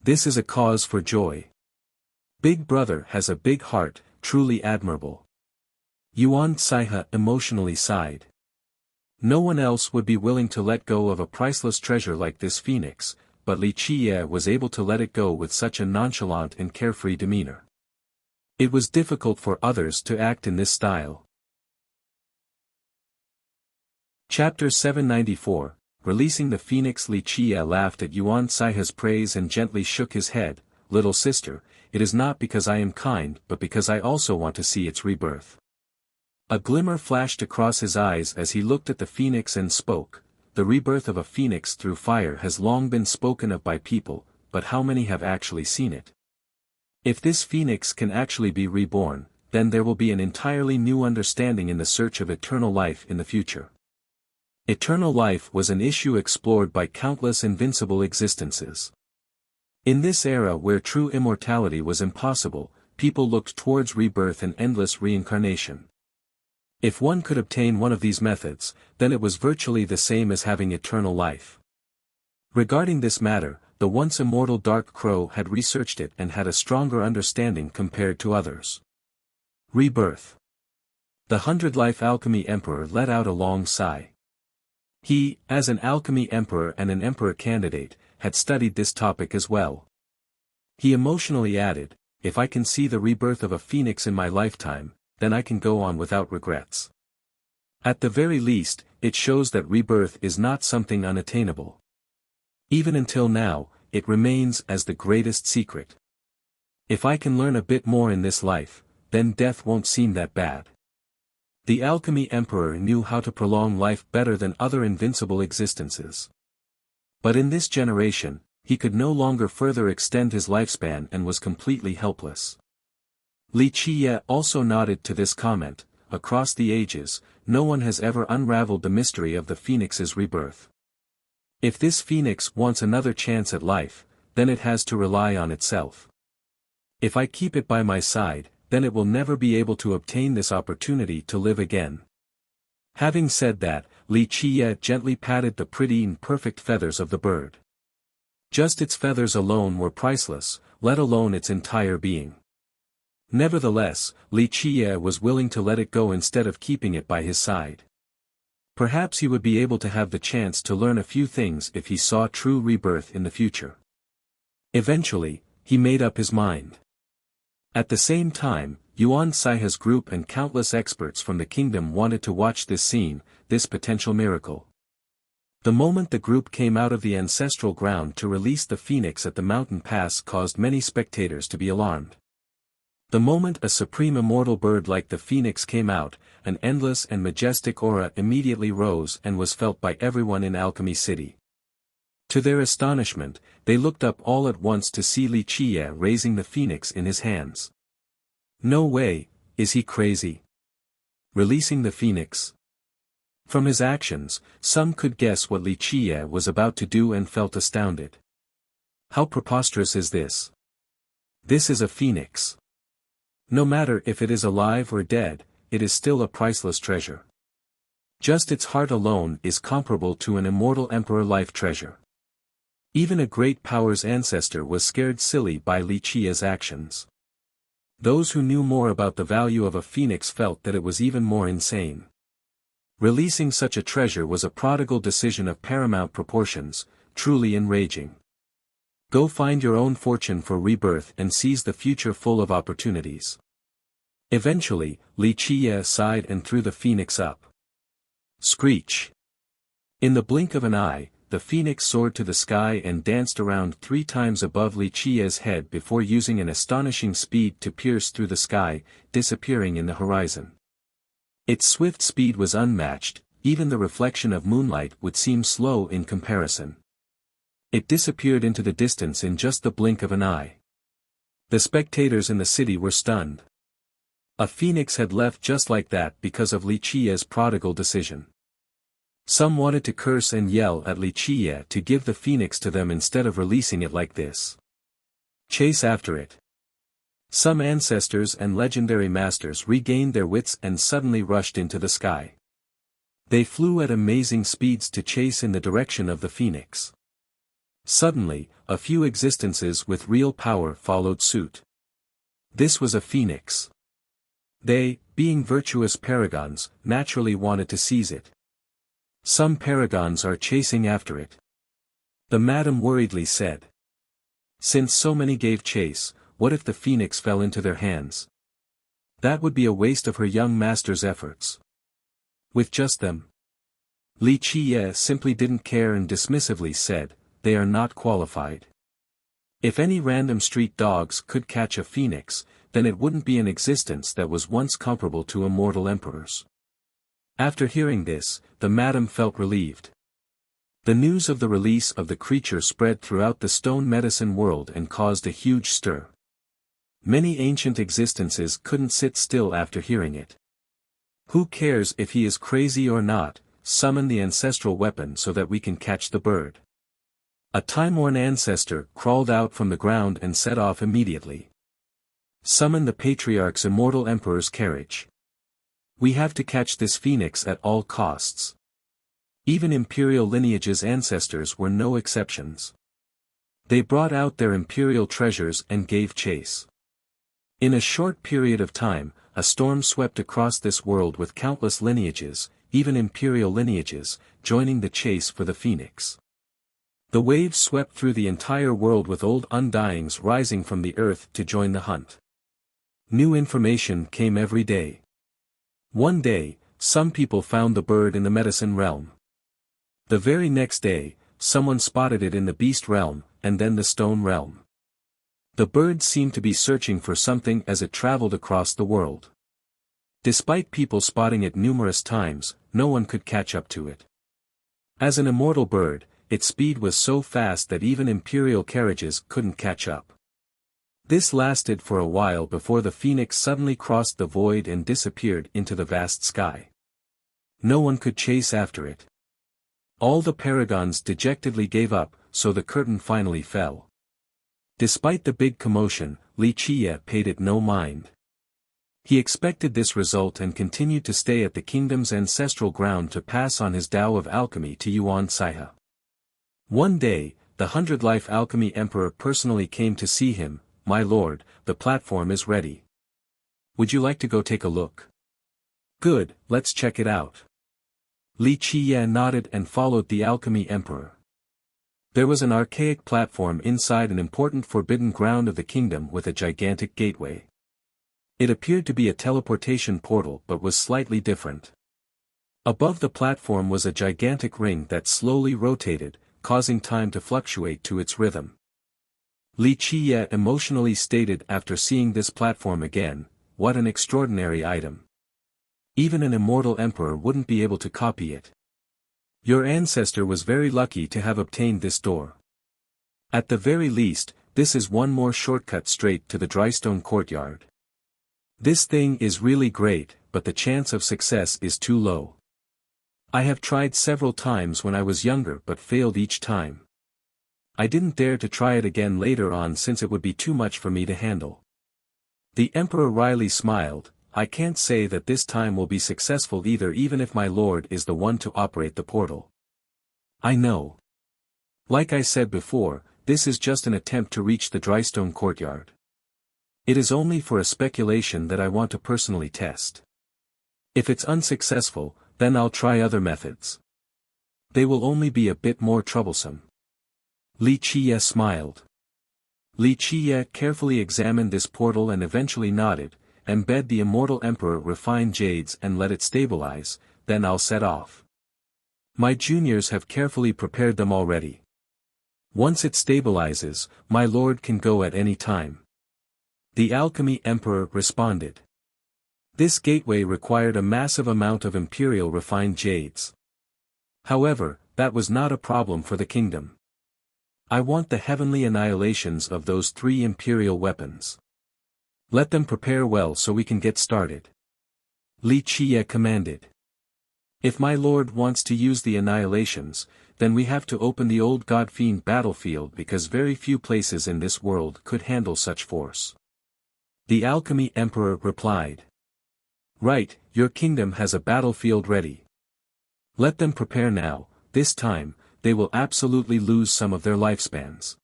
This is a cause for joy. Big brother has a big heart, truly admirable." Yuan Saihe emotionally sighed. No one else would be willing to let go of a priceless treasure like this phoenix, but Li Qiye was able to let it go with such a nonchalant and carefree demeanor. It was difficult for others to act in this style. Chapter 794, Releasing the Phoenix. Li Qiye laughed at Yuan Saihe's praise and gently shook his head, "Little sister, it is not because I am kind but because I also want to see its rebirth." A glimmer flashed across his eyes as he looked at the phoenix and spoke, "The rebirth of a phoenix through fire has long been spoken of by people, but how many have actually seen it? If this phoenix can actually be reborn, then there will be an entirely new understanding in the search of eternal life in the future." Eternal life was an issue explored by countless invincible existences. In this era where true immortality was impossible, people looked towards rebirth and endless reincarnation. If one could obtain one of these methods, then it was virtually the same as having eternal life. Regarding this matter, the once immortal Dark Crow had researched it and had a stronger understanding compared to others. Rebirth. The 100-Life Alchemy Emperor let out a long sigh. He, as an alchemy emperor and an emperor candidate, had studied this topic as well. He emotionally added, "If I can see the rebirth of a phoenix in my lifetime, then I can go on without regrets. At the very least, it shows that rebirth is not something unattainable. Even until now, it remains as the greatest secret. If I can learn a bit more in this life, then death won't seem that bad." The Alchemy Emperor knew how to prolong life better than other invincible existences. But in this generation, he could no longer further extend his lifespan and was completely helpless. Li Qiye also nodded to this comment. Across the ages, no one has ever unraveled the mystery of the phoenix's rebirth. If this phoenix wants another chance at life, then it has to rely on itself. If I keep it by my side, then it will never be able to obtain this opportunity to live again. Having said that, Li Qiye gently patted the pretty and perfect feathers of the bird. Just its feathers alone were priceless, let alone its entire being. Nevertheless, Li Qiye was willing to let it go instead of keeping it by his side. Perhaps he would be able to have the chance to learn a few things if he saw true rebirth in the future. Eventually, he made up his mind. At the same time, Yuan Saihe's group and countless experts from the kingdom wanted to watch this scene, this potential miracle. The moment the group came out of the ancestral ground to release the phoenix at the mountain pass caused many spectators to be alarmed. The moment a supreme immortal bird like the phoenix came out, an endless and majestic aura immediately rose and was felt by everyone in Alchemy City. To their astonishment, they looked up all at once to see Li Qiye raising the phoenix in his hands. No way, is he crazy? Releasing the phoenix? From his actions, some could guess what Li Qiye was about to do and felt astounded. How preposterous is this? This is a phoenix. No matter if it is alive or dead, it is still a priceless treasure. Just its heart alone is comparable to an immortal emperor life treasure. Even a great power's ancestor was scared silly by Li Qia's actions. Those who knew more about the value of a phoenix felt that it was even more insane. Releasing such a treasure was a prodigal decision of paramount proportions, truly enraging. Go find your own fortune for rebirth and seize the future full of opportunities. Eventually, Li Qia sighed and threw the phoenix up. Screech! In the blink of an eye, the phoenix soared to the sky and danced around 3 times above Li Qia's head before using an astonishing speed to pierce through the sky, disappearing in the horizon. Its swift speed was unmatched, even the reflection of moonlight would seem slow in comparison. It disappeared into the distance in just the blink of an eye. The spectators in the city were stunned. A phoenix had left just like that because of Li Qia's prodigal decision. Some wanted to curse and yell at Li Qia to give the phoenix to them instead of releasing it like this. Chase after it. Some ancestors and legendary masters regained their wits and suddenly rushed into the sky. They flew at amazing speeds to chase in the direction of the phoenix. Suddenly, a few existences with real power followed suit. This was a phoenix. They, being virtuous paragons, naturally wanted to seize it. Some paragons are chasing after it. The madam worriedly said. Since so many gave chase, what if the phoenix fell into their hands? That would be a waste of her young master's efforts. With just them. Li Qia simply didn't care and dismissively said, they are not qualified. If any random street dogs could catch a phoenix, then it wouldn't be an existence that was once comparable to immortal emperors. After hearing this, the madam felt relieved. The news of the release of the creature spread throughout the stone medicine world and caused a huge stir. Many ancient existences couldn't sit still after hearing it. Who cares if he is crazy or not, summon the ancestral weapon so that we can catch the bird. A time-worn ancestor crawled out from the ground and set off immediately. Summon the patriarch's immortal emperor's carriage. We have to catch this phoenix at all costs. Even imperial lineage's ancestors were no exceptions. They brought out their imperial treasures and gave chase. In a short period of time, a storm swept across this world with countless lineages, even imperial lineages, joining the chase for the phoenix. The waves swept through the entire world with old undyings rising from the earth to join the hunt. New information came every day. One day, some people found the bird in the medicine realm. The very next day, someone spotted it in the beast realm, and then the stone realm. The bird seemed to be searching for something as it traveled across the world. Despite people spotting it numerous times, no one could catch up to it. As an immortal bird, its speed was so fast that even imperial carriages couldn't catch up. This lasted for a while before the phoenix suddenly crossed the void and disappeared into the vast sky. No one could chase after it. All the paragons dejectedly gave up, so the curtain finally fell. Despite the big commotion, Li Qia paid it no mind. He expected this result and continued to stay at the kingdom's ancestral ground to pass on his Tao of alchemy to Yuan Saihe. One day, the 100-life alchemy emperor personally came to see him. My lord, the platform is ready. Would you like to go take a look? Good, let's check it out. Li Qia nodded and followed the alchemy emperor. There was an archaic platform inside an important forbidden ground of the kingdom with a gigantic gateway. It appeared to be a teleportation portal but was slightly different. Above the platform was a gigantic ring that slowly rotated, causing time to fluctuate to its rhythm. Li Qia emotionally stated after seeing this platform again, what an extraordinary item. Even an immortal emperor wouldn't be able to copy it. Your ancestor was very lucky to have obtained this door. At the very least, this is one more shortcut straight to the Drystone courtyard. This thing is really great, but the chance of success is too low. I have tried several times when I was younger but failed each time. I didn't dare to try it again later on since it would be too much for me to handle. The emperor wryly smiled. I can't say that this time will be successful either, even if my lord is the one to operate the portal. I know. Like I said before, this is just an attempt to reach the drystone courtyard. It is only for a speculation that I want to personally test. If it's unsuccessful, then I'll try other methods. They will only be a bit more troublesome. Li Qiye smiled. Li Qiye carefully examined this portal and eventually nodded, embed the immortal emperor refined jades and let it stabilize, then I'll set off. My juniors have carefully prepared them already. Once it stabilizes, my lord can go at any time. The alchemy emperor responded. This gateway required a massive amount of imperial refined jades. However, that was not a problem for the kingdom. I want the heavenly annihilations of those 3 imperial weapons. Let them prepare well so we can get started. Li Qiye commanded. If my lord wants to use the annihilations, then we have to open the old God-fiend battlefield because very few places in this world could handle such force. The alchemy emperor replied. Right, your kingdom has a battlefield ready. Let them prepare now, this time, they will absolutely lose some of their lifespans.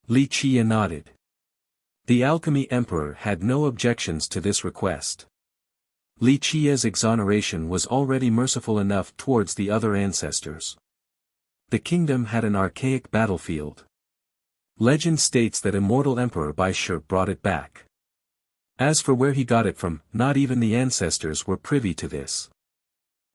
Li Qiye nodded. The alchemy emperor had no objections to this request. Li Qiye's exoneration was already merciful enough towards the other ancestors. The kingdom had an archaic battlefield. Legend states that immortal Emperor Baishur brought it back. As for where he got it from, not even the ancestors were privy to this.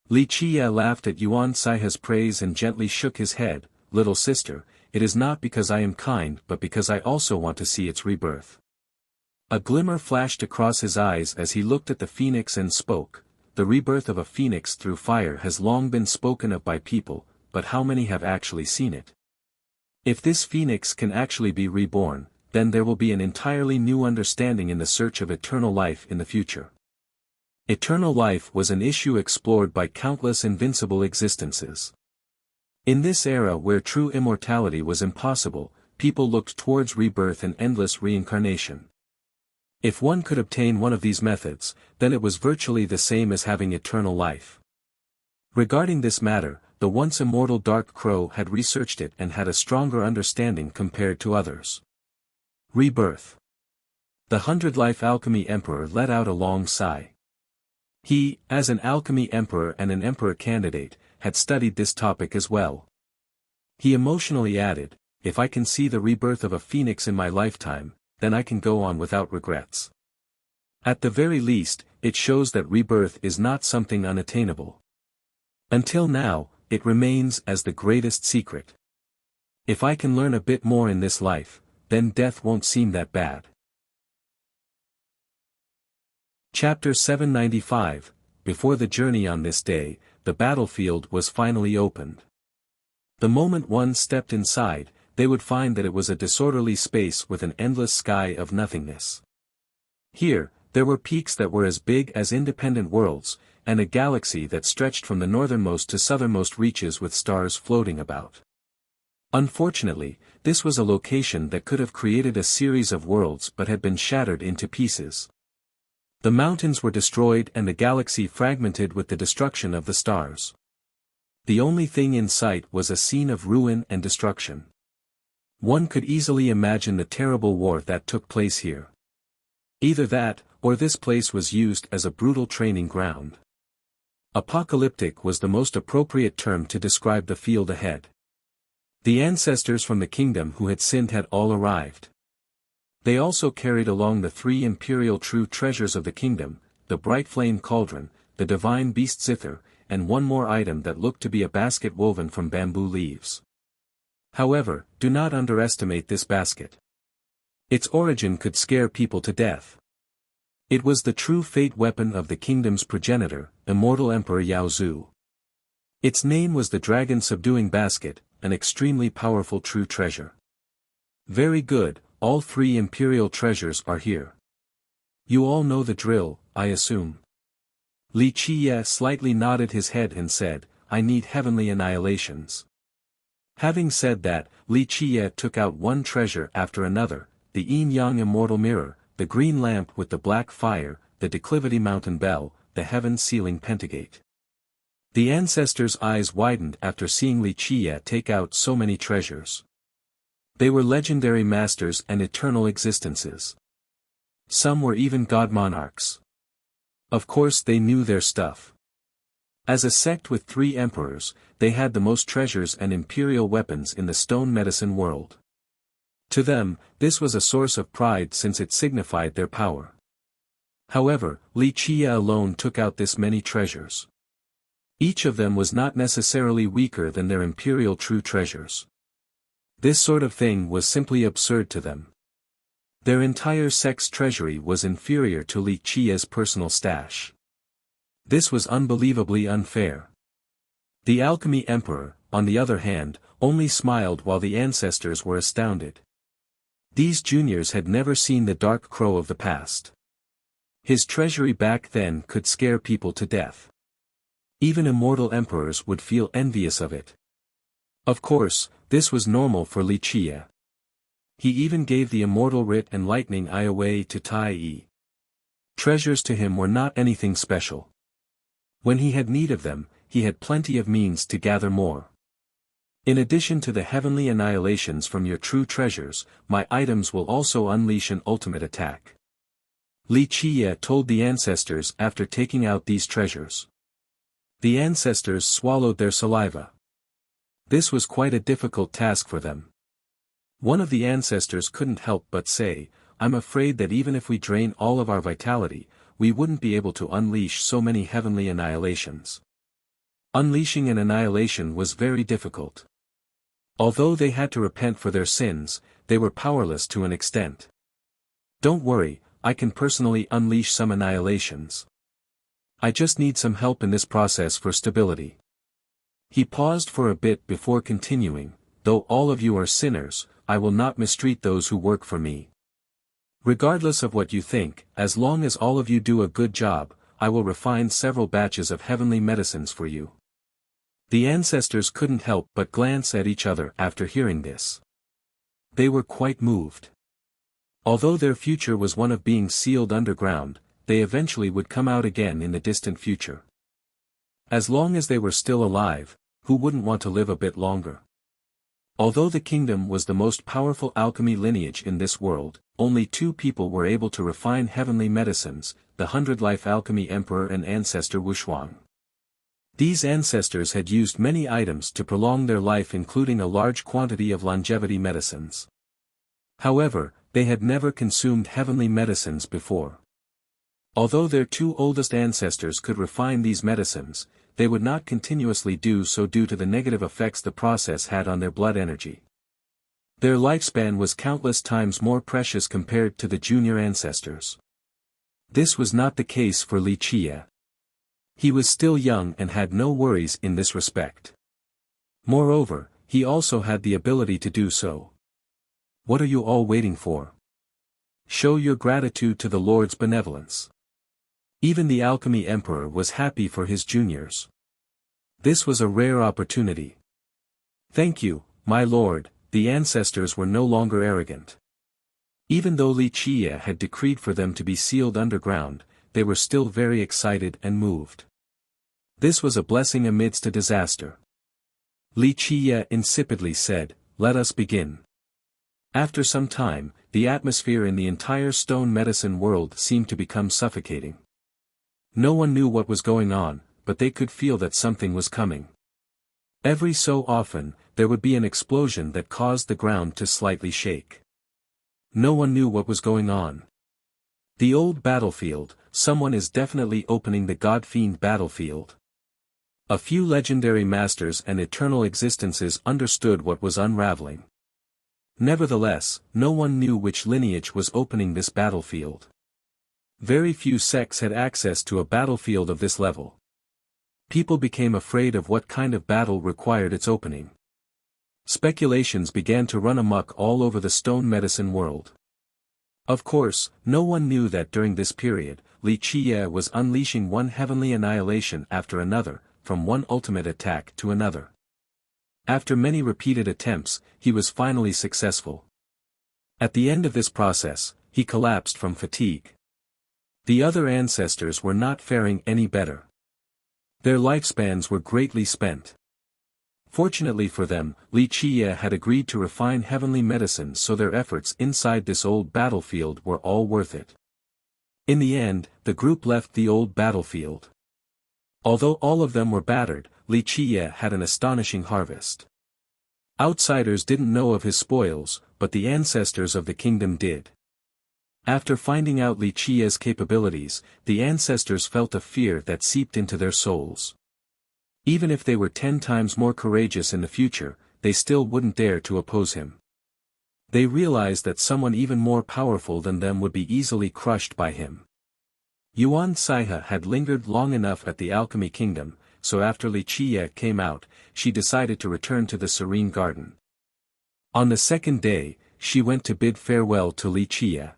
Li Qiye laughed at Yuan Saiha's praise and gently shook his head. Little sister, it is not because I am kind but because I also want to see its rebirth. A glimmer flashed across his eyes as he looked at the phoenix and spoke. The rebirth of a phoenix through fire has long been spoken of by people, but how many have actually seen it? If this phoenix can actually be reborn, then there will be an entirely new understanding in the search of eternal life in the future. Eternal life was an issue explored by countless invincible existences. In this era where true immortality was impossible, people looked towards rebirth and endless reincarnation. If one could obtain one of these methods, then it was virtually the same as having eternal life. Regarding this matter, the once immortal Dark Crow had researched it and had a stronger understanding compared to others. Rebirth. The 100-Life Alchemy Emperor let out a long sigh. He, as an alchemy emperor and an emperor candidate, had studied this topic as well. He emotionally added, if I can see the rebirth of a phoenix in my lifetime, then I can go on without regrets. At the very least, it shows that rebirth is not something unattainable. Until now, it remains as the greatest secret. If I can learn a bit more in this life, then death won't seem that bad. Chapter 795, Before the journey on this day, the battlefield was finally opened. The moment one stepped inside, they would find that it was a disorderly space with an endless sky of nothingness. Here, there were peaks that were as big as independent worlds, and a galaxy that stretched from the northernmost to southernmost reaches with stars floating about. Unfortunately, this was a location that could have created a series of worlds but had been shattered into pieces. The mountains were destroyed and the galaxy fragmented with the destruction of the stars. The only thing in sight was a scene of ruin and destruction. One could easily imagine the terrible war that took place here. Either that, or this place was used as a brutal training ground. Apocalyptic was the most appropriate term to describe the field ahead. The ancestors from the kingdom who had sinned had all arrived. They also carried along the 3 imperial true treasures of the kingdom, the bright flame cauldron, the divine beast zither, and one more item that looked to be a basket woven from bamboo leaves. However, do not underestimate this basket. Its origin could scare people to death. It was the true fate weapon of the kingdom's progenitor, immortal Emperor Yaozu. Its name was the Dragon Subduing Basket, an extremely powerful true treasure. Very good, all 3 imperial treasures are here. You all know the drill, I assume. Li Qiye slightly nodded his head and said, I need heavenly annihilations. Having said that, Li Qiye took out one treasure after another, the yin-yang immortal mirror, the green lamp with the black fire, the declivity mountain bell, the heaven-sealing pentagate. The ancestors' eyes widened after seeing Li Qiye take out so many treasures. They were legendary masters and eternal existences. Some were even god monarchs. Of course they knew their stuff. As a sect with 3 emperors, they had the most treasures and imperial weapons in the stone medicine world. To them, this was a source of pride since it signified their power. However, Li Qiye alone took out this many treasures. Each of them was not necessarily weaker than their imperial true treasures. This sort of thing was simply absurd to them. Their entire sect's treasury was inferior to Li Qiye's personal stash. This was unbelievably unfair. The Alchemy Emperor, on the other hand, only smiled while the ancestors were astounded. These juniors had never seen the dark crow of the past. His treasury back then could scare people to death. Even immortal emperors would feel envious of it. Of course, this was normal for Li Qiye. He even gave the immortal writ and lightning eye away to Tai Yi. Treasures to him were not anything special. When he had need of them, he had plenty of means to gather more. In addition to the heavenly annihilations from your true treasures, my items will also unleash an ultimate attack. Li Qiye told the ancestors after taking out these treasures. The ancestors swallowed their saliva. This was quite a difficult task for them. One of the ancestors couldn't help but say, "I'm afraid that even if we drain all of our vitality, we wouldn't be able to unleash so many heavenly annihilations." Unleashing an annihilation was very difficult. Although they had to repent for their sins, they were powerless to an extent. "Don't worry, I can personally unleash some annihilations. I just need some help in this process for stability." He paused for a bit before continuing, "Though all of you are sinners, I will not mistreat those who work for me. Regardless of what you think, as long as all of you do a good job, I will refine several batches of heavenly medicines for you." The ancestors couldn't help but glance at each other after hearing this. They were quite moved. Although their future was one of being sealed underground, they eventually would come out again in the distant future. As long as they were still alive, who wouldn't want to live a bit longer? Although the kingdom was the most powerful alchemy lineage in this world, only 2 people were able to refine heavenly medicines, the 100-life alchemy emperor and ancestor Wuxia. These ancestors had used many items to prolong their life, including a large quantity of longevity medicines. However, they had never consumed heavenly medicines before. Although their 2 oldest ancestors could refine these medicines, they would not continuously do so due to the negative effects the process had on their blood energy. Their lifespan was countless times more precious compared to the junior ancestors. This was not the case for Li Qiye. He was still young and had no worries in this respect. Moreover, he also had the ability to do so. What are you all waiting for? Show your gratitude to the Lord's benevolence. Even the Alchemy Emperor was happy for his juniors. This was a rare opportunity. "Thank you, my lord," the ancestors were no longer arrogant. Even though Li Qiye had decreed for them to be sealed underground, they were still very excited and moved. This was a blessing amidst a disaster. Li Qiye insipidly said, "Let us begin." After some time, the atmosphere in the entire stone medicine world seemed to become suffocating. No one knew what was going on, but they could feel that something was coming. Every so often, there would be an explosion that caused the ground to slightly shake. No one knew what was going on. The old battlefield, someone is definitely opening the God-fiend battlefield. A few legendary masters and eternal existences understood what was unraveling. Nevertheless, no one knew which lineage was opening this battlefield. Very few sects had access to a battlefield of this level. People became afraid of what kind of battle required its opening. Speculations began to run amok all over the stone medicine world. Of course, no one knew that during this period, Li Qiye was unleashing one heavenly annihilation after another, from one ultimate attack to another. After many repeated attempts, he was finally successful. At the end of this process, he collapsed from fatigue. The other ancestors were not faring any better. Their lifespans were greatly spent. Fortunately for them, Li Qiye had agreed to refine heavenly medicine, so their efforts inside this old battlefield were all worth it. In the end, the group left the old battlefield. Although all of them were battered, Li Qiye had an astonishing harvest. Outsiders didn't know of his spoils, but the ancestors of the kingdom did. After finding out Li Qiye's capabilities, the ancestors felt a fear that seeped into their souls. Even if they were 10 times more courageous in the future, they still wouldn't dare to oppose him. They realized that someone even more powerful than them would be easily crushed by him. Yuan Saihe had lingered long enough at the Alchemy Kingdom, so after Li Qiye came out, she decided to return to the Serene Garden. On the second day, she went to bid farewell to Li Qiye.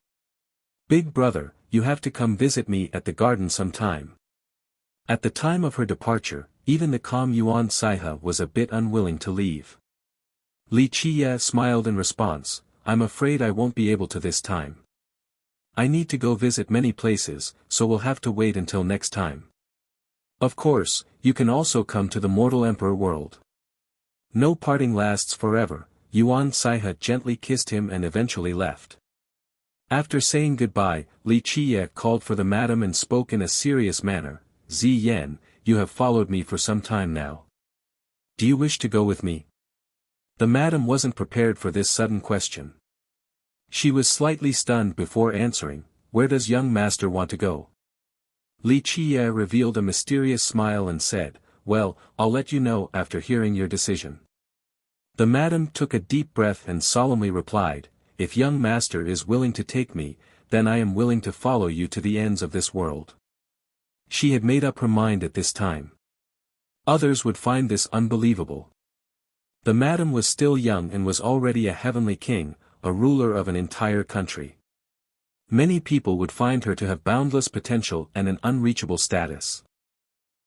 "Big brother, you have to come visit me at the garden sometime." At the time of her departure, even the calm Yuan Saihe was a bit unwilling to leave. Li Qiye smiled in response, "I'm afraid I won't be able to this time. I need to go visit many places, so we'll have to wait until next time. Of course, you can also come to the mortal emperor world." No parting lasts forever. Yuan Saihe gently kissed him and eventually left. After saying goodbye, Li Qiye called for the madam and spoke in a serious manner, "Zi Yan, you have followed me for some time now. Do you wish to go with me?" The madam wasn't prepared for this sudden question. She was slightly stunned before answering, "Where does young master want to go?" Li Qiye revealed a mysterious smile and said, "Well, I'll let you know after hearing your decision." The madam took a deep breath and solemnly replied, "If young master is willing to take me, then I am willing to follow you to the ends of this world." She had made up her mind at this time. Others would find this unbelievable. The madam was still young and was already a heavenly king, a ruler of an entire country. Many people would find her to have boundless potential and an unreachable status.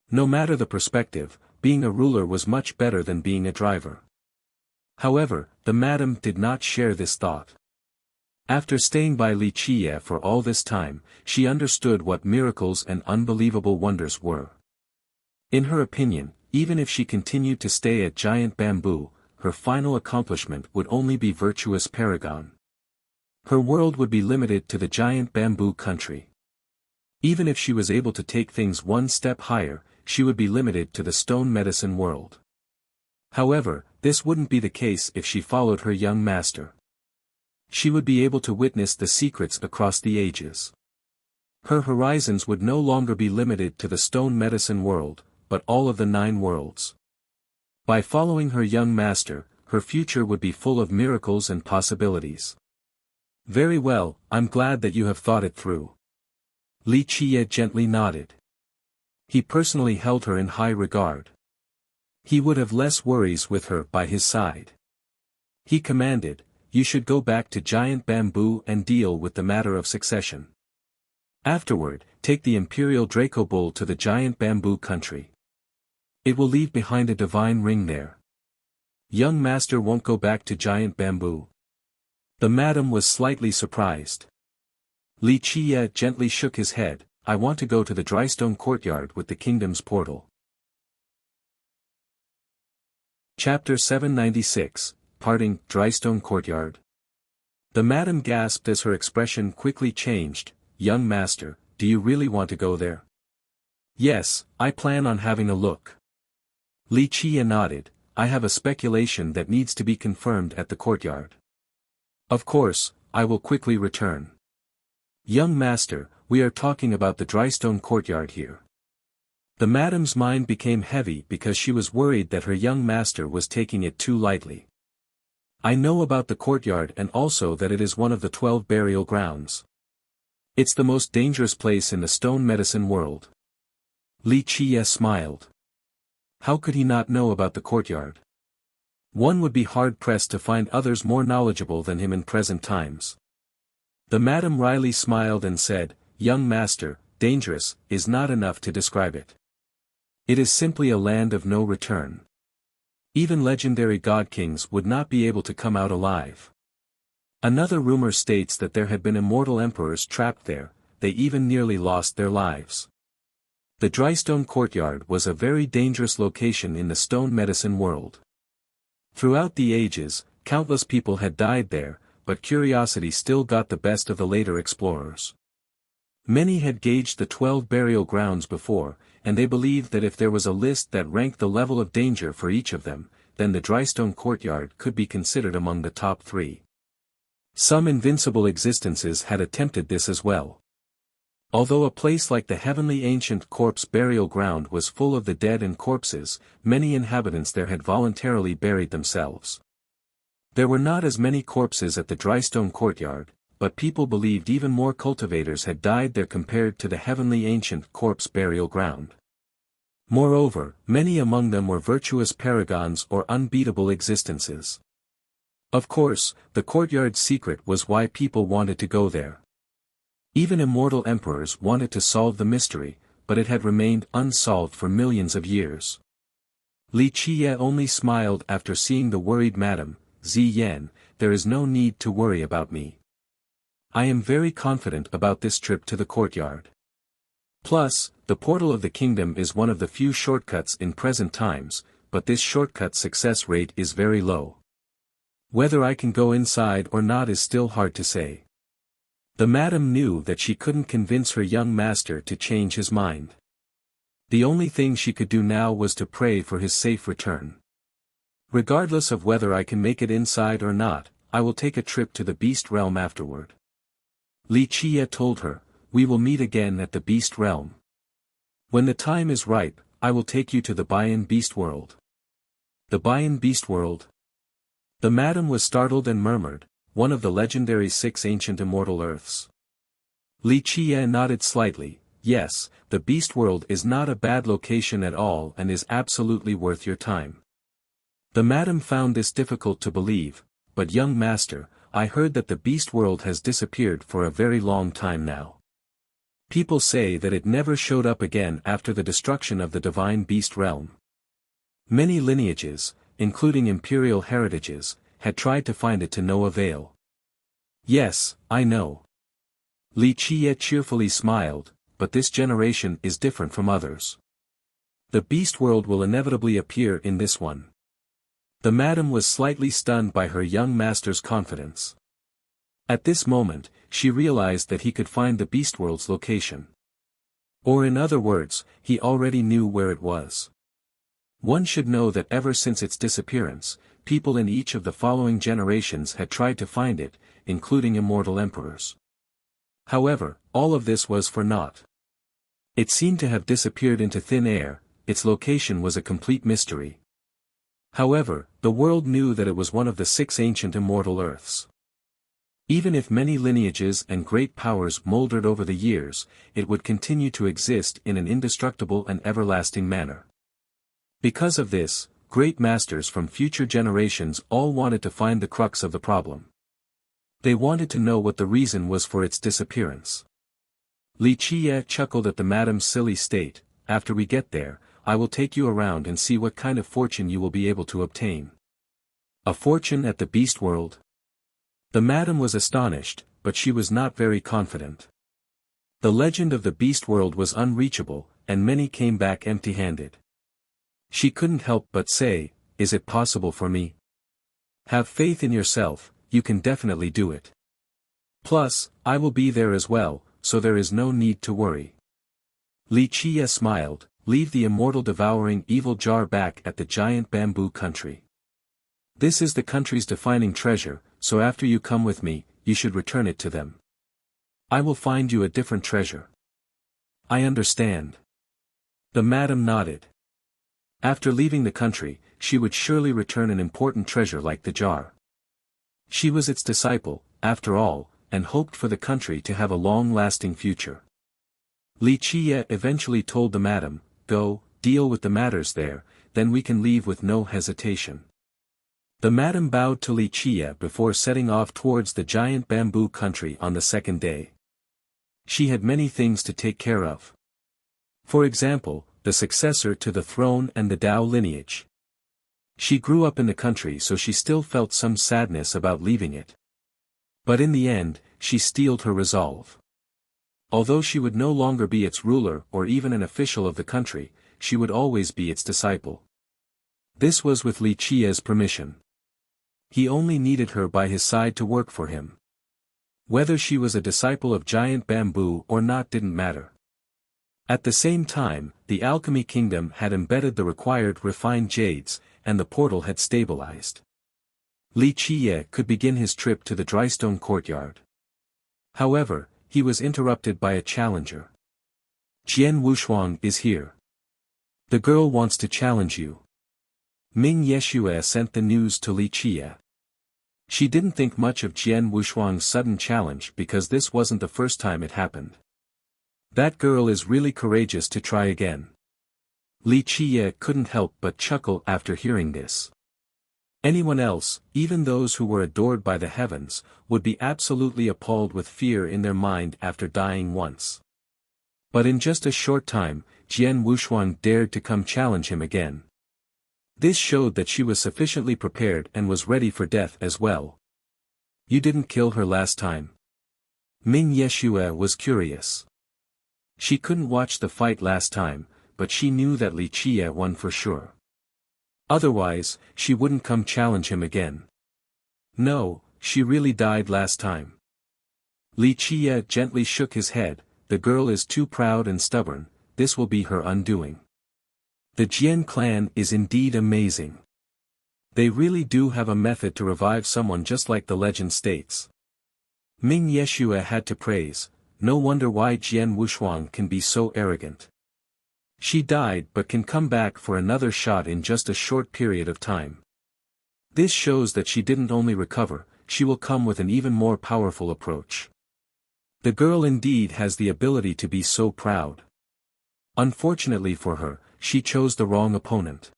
No matter the perspective, being a ruler was much better than being a driver. However, the madam did not share this thought. After staying by Li Qiye for all this time, she understood what miracles and unbelievable wonders were. In her opinion, even if she continued to stay at Giant Bamboo, her final accomplishment would only be virtuous paragon. Her world would be limited to the Giant Bamboo country. Even if she was able to take things one step higher, she would be limited to the stone medicine world. However, this wouldn't be the case if she followed her young master. She would be able to witness the secrets across the ages. Her horizons would no longer be limited to the stone medicine world, but all of the 9 worlds. By following her young master, her future would be full of miracles and possibilities. "Very well, I'm glad that you have thought it through." Li Qiye gently nodded. He personally held her in high regard. He would have less worries with her by his side. He commanded, "You should go back to Giant Bamboo and deal with the matter of succession. Afterward, take the Imperial Draco Bull to the Giant Bamboo country. It will leave behind a divine ring there." "Young master won't go back to Giant Bamboo." The madam was slightly surprised. Li Qiye gently shook his head, "I want to go to the Drystone Courtyard with the kingdom's portal." Chapter 796, Parting, Drystone Courtyard. The madam gasped as her expression quickly changed. "Young master, do you really want to go there?" "Yes, I plan on having a look." Li Qiye nodded, "I have a speculation that needs to be confirmed at the courtyard." "Of course, I will quickly return." "Young master, we are talking about the Drystone Courtyard here." The madam's mind became heavy because she was worried that her young master was taking it too lightly. "I know about the courtyard and also that it is one of the 12 burial grounds. It's the most dangerous place in the stone medicine world." Li Qiye smiled. How could he not know about the courtyard? One would be hard-pressed to find others more knowledgeable than him in present times. The madam wryly smiled and said, "Young master, dangerous, is not enough to describe it. It is simply a land of no return. Even legendary god-kings would not be able to come out alive. Another rumor states that there had been immortal emperors trapped there, they even nearly lost their lives. The Drystone Courtyard was a very dangerous location in the stone medicine world. Throughout the ages, countless people had died there, but curiosity still got the best of the later explorers. Many had gauged the 12 burial grounds before, and they believed that if there was a list that ranked the level of danger for each of them, then the Drystone Courtyard could be considered among the top 3. Some invincible existences had attempted this as well. Although a place like the Heavenly Ancient Corpse Burial Ground was full of the dead and corpses, many inhabitants there had voluntarily buried themselves. There were not as many corpses at the Drystone Courtyard, but people believed even more cultivators had died there compared to the Heavenly Ancient Corpse Burial Ground. Moreover, many among them were virtuous paragons or unbeatable existences. Of course, the courtyard's secret was why people wanted to go there. Even immortal emperors wanted to solve the mystery, but it had remained unsolved for millions of years. Li Qiye only smiled after seeing the worried Madam Ziyan. There is no need to worry about me. I am very confident about this trip to the courtyard. Plus, the portal of the kingdom is one of the few shortcuts in present times, but this shortcut success rate is very low. Whether I can go inside or not is still hard to say. The madam knew that she couldn't convince her young master to change his mind. The only thing she could do now was to pray for his safe return. Regardless of whether I can make it inside or not, I will take a trip to the beast realm afterward. Li Qiye told her, we will meet again at the beast realm. When the time is ripe, I will take you to the Bayan beast world. The Bayan beast world? The madam was startled and murmured, one of the legendary 6 ancient immortal earths. Li Qiye nodded slightly, yes, the beast world is not a bad location at all and is absolutely worth your time. The madam found this difficult to believe, but young master, I heard that the beast world has disappeared for a very long time now. People say that it never showed up again after the destruction of the divine beast realm. Many lineages, including imperial heritages, had tried to find it to no avail. Yes, I know. Li Qiye cheerfully smiled, but this generation is different from others. The beast world will inevitably appear in this one. The madam was slightly stunned by her young master's confidence. At this moment, she realized that he could find the beast world's location. Or in other words, he already knew where it was. One should know that ever since its disappearance, people in each of the following generations had tried to find it, including immortal emperors. However, all of this was for naught. It seemed to have disappeared into thin air, its location was a complete mystery. However, the world knew that it was one of the 6 ancient immortal earths. Even if many lineages and great powers moldered over the years, it would continue to exist in an indestructible and everlasting manner. Because of this, great masters from future generations all wanted to find the crux of the problem. They wanted to know what the reason was for its disappearance. Li Qiye chuckled at the madam's silly state, after we get there, I will take you around and see what kind of fortune you will be able to obtain. A fortune at the beast world? The madam was astonished, but she was not very confident. The legend of the beast world was unreachable, and many came back empty-handed. She couldn't help but say, is it possible for me? Have faith in yourself, you can definitely do it. Plus, I will be there as well, so there is no need to worry. Li Qiye smiled, leave the immortal devouring evil jar back at the giant bamboo country. This is the country's defining treasure, so after you come with me, you should return it to them. I will find you a different treasure. I understand. The madam nodded. After leaving the country, she would surely return an important treasure like the jar. She was its disciple, after all, and hoped for the country to have a long-lasting future. Li Qiye eventually told the madam, go, deal with the matters there, then we can leave with no hesitation. The madam bowed to Li Qiye before setting off towards the giant bamboo country on the second day. She had many things to take care of. For example, the successor to the throne and the Dao lineage. She grew up in the country, so she still felt some sadness about leaving it. But in the end, she steeled her resolve. Although she would no longer be its ruler or even an official of the country, she would always be its disciple. This was with Li Qia's permission. He only needed her by his side to work for him. Whether she was a disciple of giant bamboo or not didn't matter. At the same time, the alchemy kingdom had embedded the required refined jades, and the portal had stabilized. Li Qie could begin his trip to the drystone courtyard. However, he was interrupted by a challenger. Jian Wushuang is here. The girl wants to challenge you. Ming Yeshue sent the news to Li Qie. She didn't think much of Jian Wushuang's sudden challenge because this wasn't the first time it happened. That girl is really courageous to try again. Li Qie couldn't help but chuckle after hearing this. Anyone else, even those who were adored by the heavens, would be absolutely appalled with fear in their mind after dying once. But in just a short time, Jian Wushuang dared to come challenge him again. This showed that she was sufficiently prepared and was ready for death as well. You didn't kill her last time? Ming Yeshue was curious. She couldn't watch the fight last time, but she knew that Li Qie won for sure. Otherwise, she wouldn't come challenge him again. No, she really died last time. Li Qie gently shook his head. The girl is too proud and stubborn, this will be her undoing. The Jian clan is indeed amazing. They really do have a method to revive someone just like the legend states. Ming Yeshue had to praise, no wonder why Jian Wushuang can be so arrogant. She died but can come back for another shot in just a short period of time. This shows that she didn't only recover, she will come with an even more powerful approach. The girl indeed has the ability to be so proud. Unfortunately for her, she chose the wrong opponent.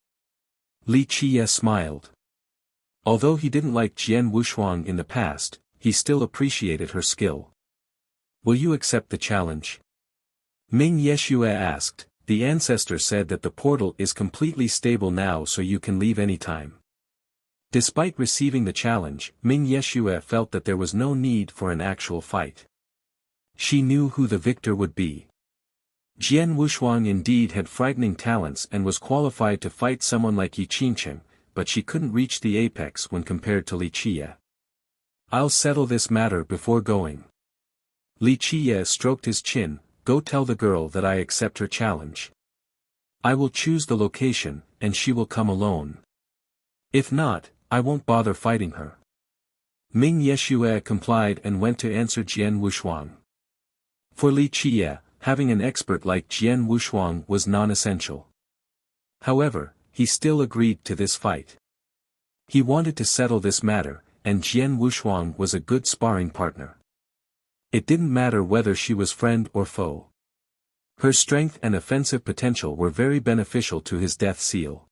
Li Qie smiled. Although he didn't like Jian Wushuang in the past, he still appreciated her skill. Will you accept the challenge? Ming Yeshue asked. The ancestor said that the portal is completely stable now so you can leave anytime. Despite receiving the challenge, Ming Yeshue felt that there was no need for an actual fight. She knew who the victor would be. Jian Wushuang indeed had frightening talents and was qualified to fight someone like Yi Qingchen, but she couldn't reach the apex when compared to Li Qie. I'll settle this matter before going. Li Qie stroked his chin. Go tell the girl that I accept her challenge. I will choose the location, and she will come alone. If not, I won't bother fighting her. Ming Yeshue complied and went to answer Jian Wushuang. For Li Qie, having an expert like Jian Wushuang was non-essential. However, he still agreed to this fight. He wanted to settle this matter, and Jian Wushuang was a good sparring partner. It didn't matter whether she was friend or foe. Her strength and offensive potential were very beneficial to his death seal.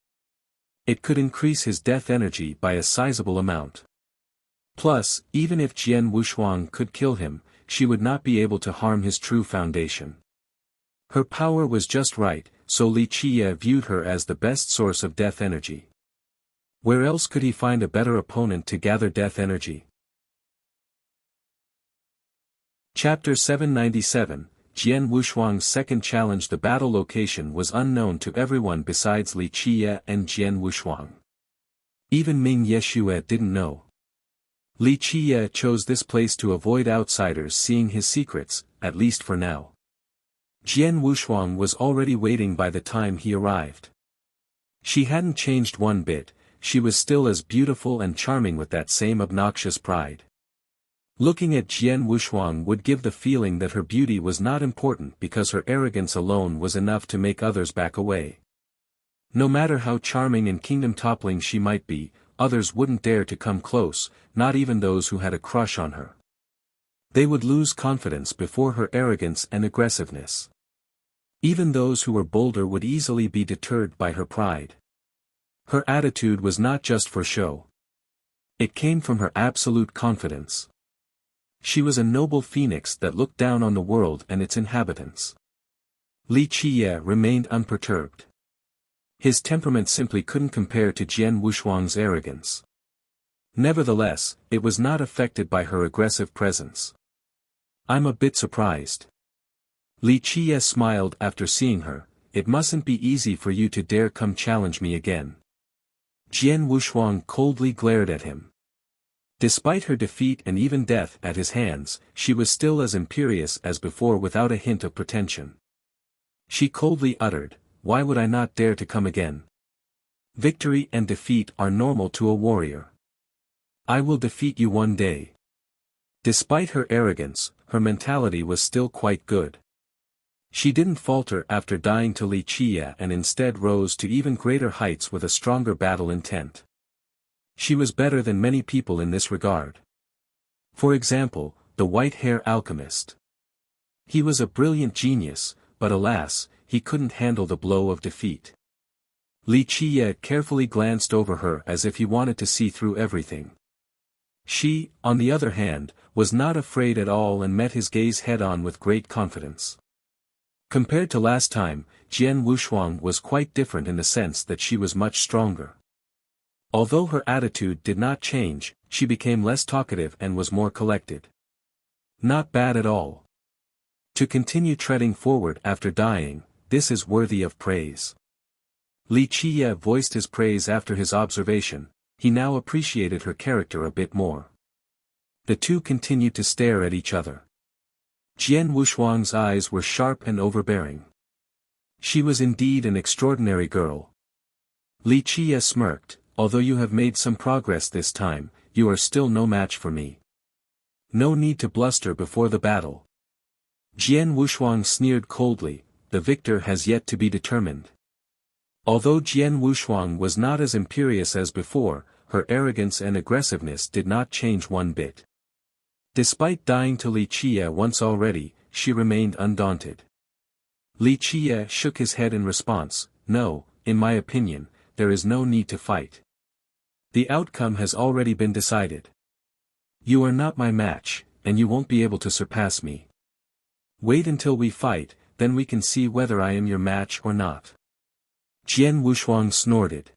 It could increase his death energy by a sizable amount. Plus, even if Jian Wushuang could kill him, she would not be able to harm his true foundation. Her power was just right, so Li Qie viewed her as the best source of death energy. Where else could he find a better opponent to gather death energy? Chapter 797, Jian Wushuang's second challenge. The battle location was unknown to everyone besides Li Qie and Jian Wushuang. Even Ming Yeshue didn't know. Li Qie chose this place to avoid outsiders seeing his secrets, at least for now. Jian Wushuang was already waiting by the time he arrived. She hadn't changed one bit, she was still as beautiful and charming with that same obnoxious pride. Looking at Jian Wushuang would give the feeling that her beauty was not important because her arrogance alone was enough to make others back away. No matter how charming and kingdom-toppling she might be, others wouldn't dare to come close, not even those who had a crush on her. They would lose confidence before her arrogance and aggressiveness. Even those who were bolder would easily be deterred by her pride. Her attitude was not just for show. It came from her absolute confidence. She was a noble phoenix that looked down on the world and its inhabitants. Li Qie remained unperturbed. His temperament simply couldn't compare to Jian Wushuang's arrogance. Nevertheless, it was not affected by her aggressive presence. I'm a bit surprised. Li Qiye smiled after seeing her. It mustn't be easy for you to dare come challenge me again. Jian Wushuang coldly glared at him. Despite her defeat and even death at his hands, she was still as imperious as before without a hint of pretension. She coldly uttered, "Why would I not dare to come again? Victory and defeat are normal to a warrior. I will defeat you one day." Despite her arrogance, her mentality was still quite good. She didn't falter after dying to Li Qiye and instead rose to even greater heights with a stronger battle intent. She was better than many people in this regard. For example, the white-hair alchemist. He was a brilliant genius, but alas, he couldn't handle the blow of defeat. Li Qiye carefully glanced over her as if he wanted to see through everything. She, on the other hand, was not afraid at all and met his gaze head-on with great confidence. Compared to last time, Jian Wushuang was quite different in the sense that she was much stronger. Although her attitude did not change, she became less talkative and was more collected. Not bad at all. To continue treading forward after dying, this is worthy of praise. Li Qiye voiced his praise after his observation. He now appreciated her character a bit more. The two continued to stare at each other. Jian Wushuang's eyes were sharp and overbearing. She was indeed an extraordinary girl. Li Qiye smirked, "Although you have made some progress this time, you are still no match for me. No need to bluster before the battle." Jian Wushuang sneered coldly, "The victor has yet to be determined." Although Jian Wushuang was not as imperious as before, her arrogance and aggressiveness did not change one bit. Despite dying to Li Qiye once already, she remained undaunted. Li Qiye shook his head in response, "No, in my opinion, there is no need to fight. The outcome has already been decided. You are not my match, and you won't be able to surpass me. Wait until we fight, then we can see whether I am your match or not." Jian Wushuang snorted.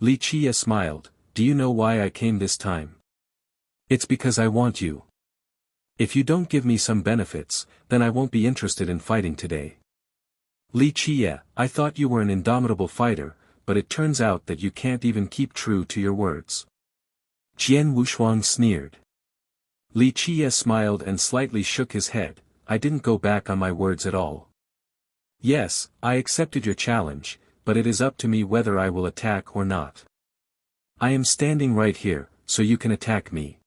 Li Qiye smiled, "Do you know why I came this time? It's because I want you. If you don't give me some benefits, then I won't be interested in fighting today." Li Qiye, "I thought you were an indomitable fighter, but it turns out that you can't even keep true to your words." Jian Wushuang sneered. Li Qiye smiled and slightly shook his head, "I didn't go back on my words at all. Yes, I accepted your challenge, but it is up to me whether I will attack or not. I am standing right here, so you can attack me.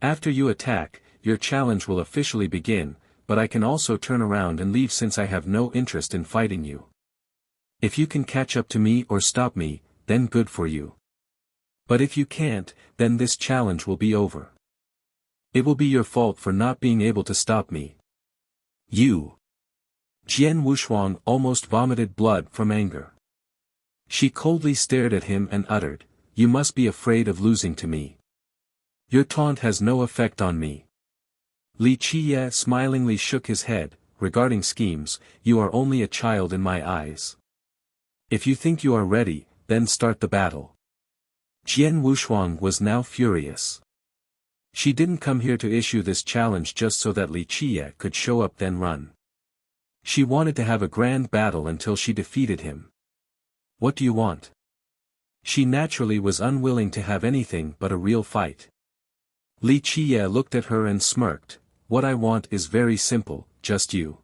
After you attack, your challenge will officially begin, but I can also turn around and leave since I have no interest in fighting you. If you can catch up to me or stop me, then good for you. But if you can't, then this challenge will be over. It will be your fault for not being able to stop me. You." Jian Wushuang almost vomited blood from anger. She coldly stared at him and uttered, "You must be afraid of losing to me. Your taunt has no effect on me." Li Qiye smilingly shook his head, "Regarding schemes, you are only a child in my eyes. If you think you are ready, then start the battle." Jian Wushuang was now furious. She didn't come here to issue this challenge just so that Li Qiye could show up then run. She wanted to have a grand battle until she defeated him. "What do you want?" She naturally was unwilling to have anything but a real fight. Li Qiye looked at her and smirked, "What I want is very simple, just you.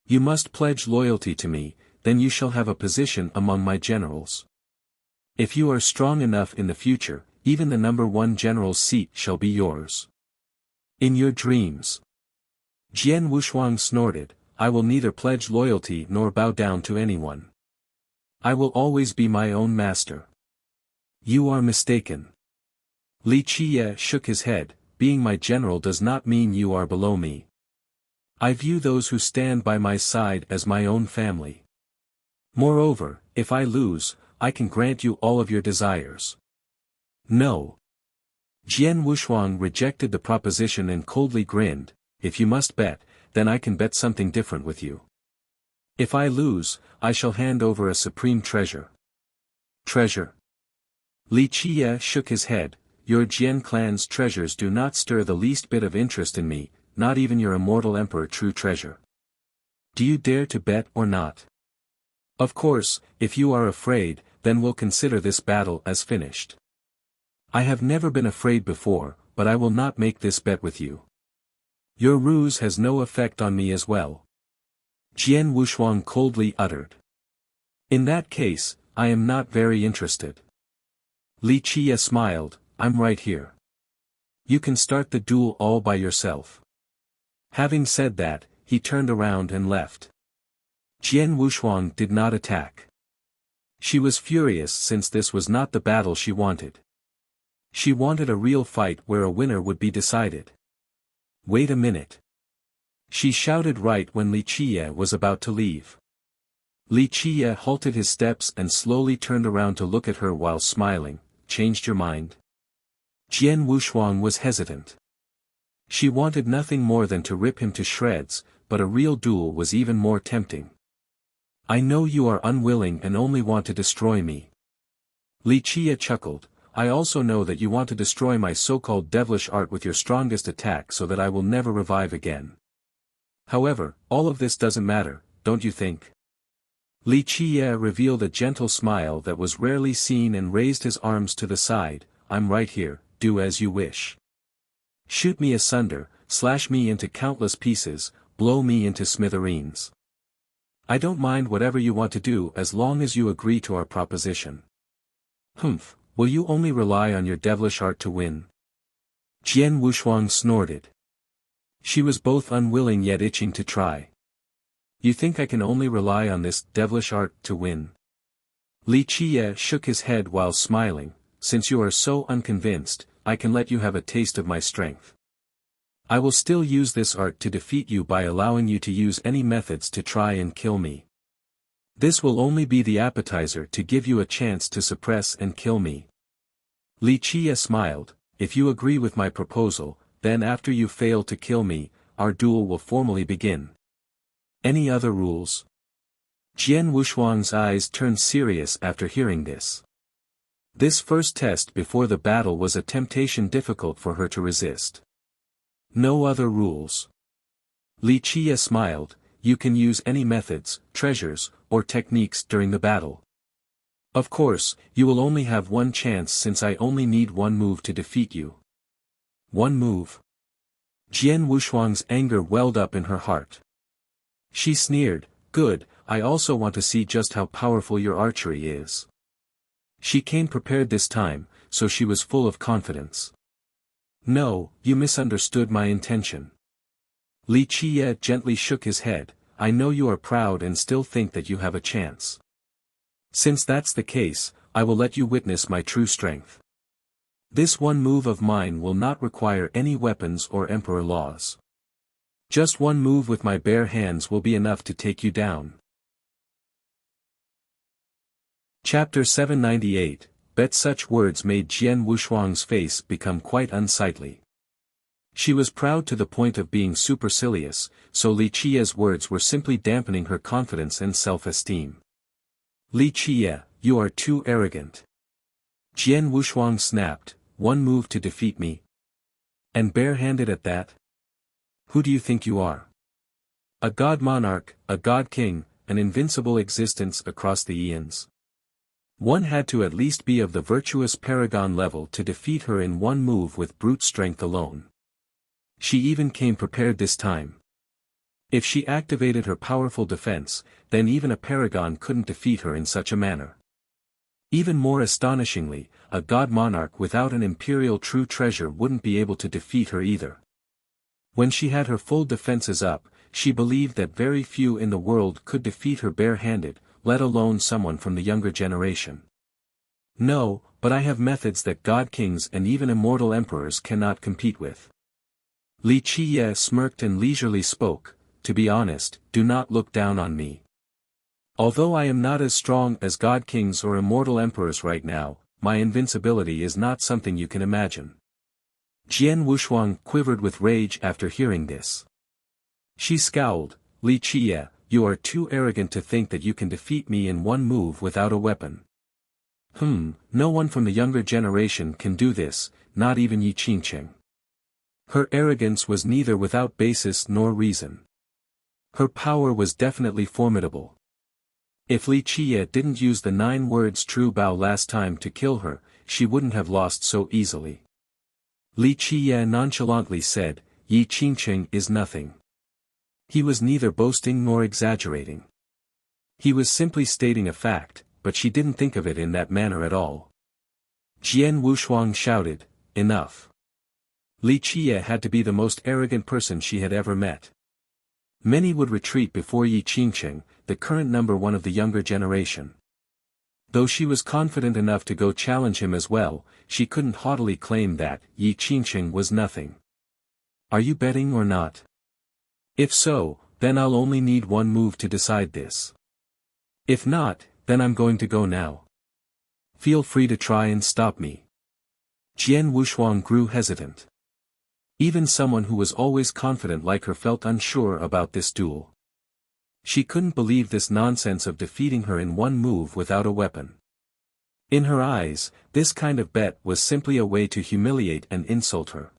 You must pledge loyalty to me, then you shall have a position among my generals. If you are strong enough in the future, even the #1 general's seat shall be yours. In your dreams." Jian Wushuang snorted, "I will neither pledge loyalty nor bow down to anyone. I will always be my own master." "You are mistaken." Li Qiye shook his head, "Being my general does not mean you are below me. I view those who stand by my side as my own family. Moreover, if I lose, I can grant you all of your desires." "No." Jian Wushuang rejected the proposition and coldly grinned, "If you must bet, then I can bet something different with you. If I lose, I shall hand over a supreme treasure." "Treasure?" Li Qiye shook his head, "Your Jian clan's treasures do not stir the least bit of interest in me, not even your immortal emperor true treasure. Do you dare to bet or not? Of course, if you are afraid, then we'll consider this battle as finished. I have never been afraid before, but I will not make this bet with you. Your ruse has no effect on me as well. Jian Wushuang coldly uttered. In that case, I am not very interested. Li Qie smiled, I'm right here. You can start the duel all by yourself. Having said that, he turned around and left. Jian Wushuang did not attack. She was furious since this was not the battle she wanted. She wanted a real fight where a winner would be decided. Wait a minute. She shouted right when Li Qie was about to leave. Li Qie halted his steps and slowly turned around to look at her while smiling. Changed your mind? Jian Wushuang was hesitant. She wanted nothing more than to rip him to shreds, but a real duel was even more tempting. I know you are unwilling and only want to destroy me. Li Qie chuckled. I also know that you want to destroy my so-called devilish art with your strongest attack so that I will never revive again. However, all of this doesn't matter, don't you think? Li Qie revealed a gentle smile that was rarely seen and raised his arms to the side. I'm right here, do as you wish. Shoot me asunder, slash me into countless pieces, blow me into smithereens. I don't mind whatever you want to do as long as you agree to our proposition. Humph, will you only rely on your devilish art to win? Jian Wushuang snorted. She was both unwilling yet itching to try. You think I can only rely on this devilish art to win? Li Qie shook his head while smiling. Since you are so unconvinced, I can let you have a taste of my strength. I will still use this art to defeat you by allowing you to use any methods to try and kill me. This will only be the appetizer to give you a chance to suppress and kill me. Li Qie smiled. If you agree with my proposal, then after you fail to kill me, our duel will formally begin. Any other rules? Jian Wushuang's eyes turned serious after hearing this. This first test before the battle was a temptation difficult for her to resist. No other rules. Li Qie smiled. You can use any methods, treasures, or techniques during the battle. Of course, you will only have one chance since I only need one move to defeat you. One move. Jian Wushuang's anger welled up in her heart. She sneered, good, I also want to see just how powerful your archery is. She came prepared this time, so she was full of confidence. No, you misunderstood my intention. Li Qie gently shook his head. I know you are proud and still think that you have a chance. Since that's the case, I will let you witness my true strength. This one move of mine will not require any weapons or emperor laws. Just one move with my bare hands will be enough to take you down. Chapter 798, Bet such words made Jian Wushuang's face become quite unsightly. She was proud to the point of being supercilious, so Li Qie's words were simply dampening her confidence and self-esteem. Li Qie, you are too arrogant. Jian Wushuang snapped, one move to defeat me? And barehanded at that? Who do you think you are? A god monarch, a god king, an invincible existence across the eons. One had to at least be of the virtuous paragon level to defeat her in one move with brute strength alone. She even came prepared this time. If she activated her powerful defense, then even a paragon couldn't defeat her in such a manner. Even more astonishingly, a god monarch without an imperial true treasure wouldn't be able to defeat her either. When she had her full defenses up, she believed that very few in the world could defeat her bare-handed, let alone someone from the younger generation. No, but I have methods that god kings and even immortal emperors cannot compete with. Li Qie smirked and leisurely spoke, to be honest, do not look down on me. Although I am not as strong as god kings or immortal emperors right now, my invincibility is not something you can imagine. Jian Wushuang quivered with rage after hearing this. She scowled, Li Qie, you are too arrogant to think that you can defeat me in one move without a weapon. No one from the younger generation can do this, not even Yi Qingqing. Her arrogance was neither without basis nor reason. Her power was definitely formidable. If Li Qiye didn't use the 9 words true bow last time to kill her, she wouldn't have lost so easily. Li Qiye nonchalantly said, "Yi Qingqing is nothing." He was neither boasting nor exaggerating. He was simply stating a fact, but she didn't think of it in that manner at all. Jian Wushuang shouted, "Enough." Li Qiye had to be the most arrogant person she had ever met. Many would retreat before Yi Qingqing, the current number 1 of the younger generation. Though she was confident enough to go challenge him as well, she couldn't haughtily claim that Yi Qingqing was nothing. "Are you betting or not? If so, then I'll only need 1 move to decide this. If not, then I'm going to go now. Feel free to try and stop me." Jian Wushuang grew hesitant. Even someone who was always confident like her felt unsure about this duel. She couldn't believe this nonsense of defeating her in 1 move without a weapon. In her eyes, this kind of bet was simply a way to humiliate and insult her.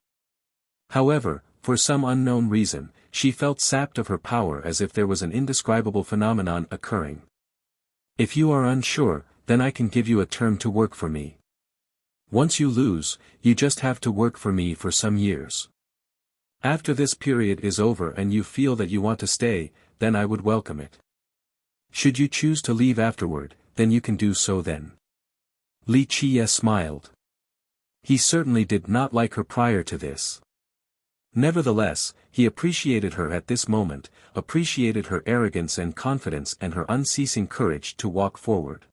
However, for some unknown reason, she felt sapped of her power as if there was an indescribable phenomenon occurring. "If you are unsure, then I can give you a term to work for me. Once you lose, you just have to work for me for some years. After this period is over and you feel that you want to stay, then I would welcome it. Should you choose to leave afterward, then you can do so then." Li Qiye smiled. He certainly did not like her prior to this. Nevertheless, he appreciated her at this moment, appreciated her arrogance and confidence and her unceasing courage to walk forward.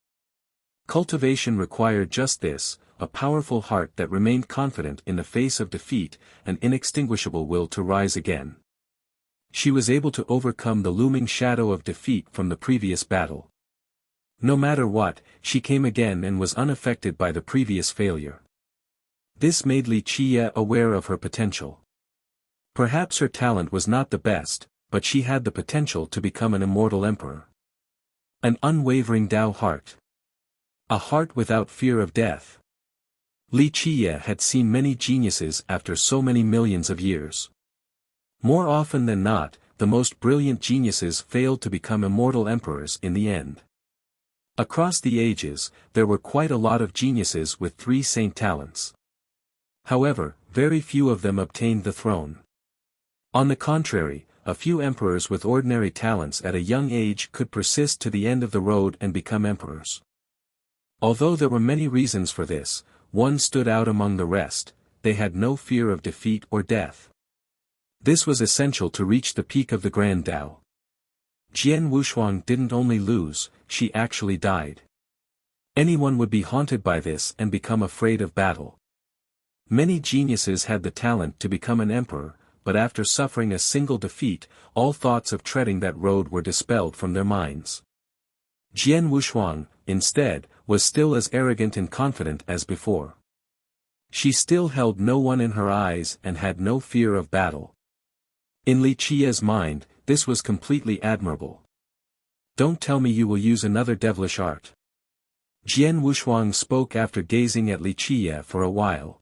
Cultivation required just this, a powerful heart that remained confident in the face of defeat, an inextinguishable will to rise again. She was able to overcome the looming shadow of defeat from the previous battle. No matter what, she came again and was unaffected by the previous failure. This made Li Qiye aware of her potential. Perhaps her talent was not the best, but she had the potential to become an immortal emperor. An unwavering Tao heart. A heart without fear of death. Li Qiye had seen many geniuses after so many millions of years. More often than not, the most brilliant geniuses failed to become immortal emperors in the end. Across the ages, there were quite a lot of geniuses with 3 saint talents. However, very few of them obtained the throne. On the contrary, a few emperors with ordinary talents at a young age could persist to the end of the road and become emperors. Although there were many reasons for this, one stood out among the rest: they had no fear of defeat or death. This was essential to reach the peak of the Grand Tao. Jian Wushuang didn't only lose, she actually died. Anyone would be haunted by this and become afraid of battle. Many geniuses had the talent to become an emperor, but after suffering a single defeat, all thoughts of treading that road were dispelled from their minds. Jian Wushuang, instead, was still as arrogant and confident as before. She still held no one in her eyes and had no fear of battle. In Li Qiye's mind, this was completely admirable. "Don't tell me you will use another devilish art." Jian Wushuang spoke after gazing at Li Qiye for a while.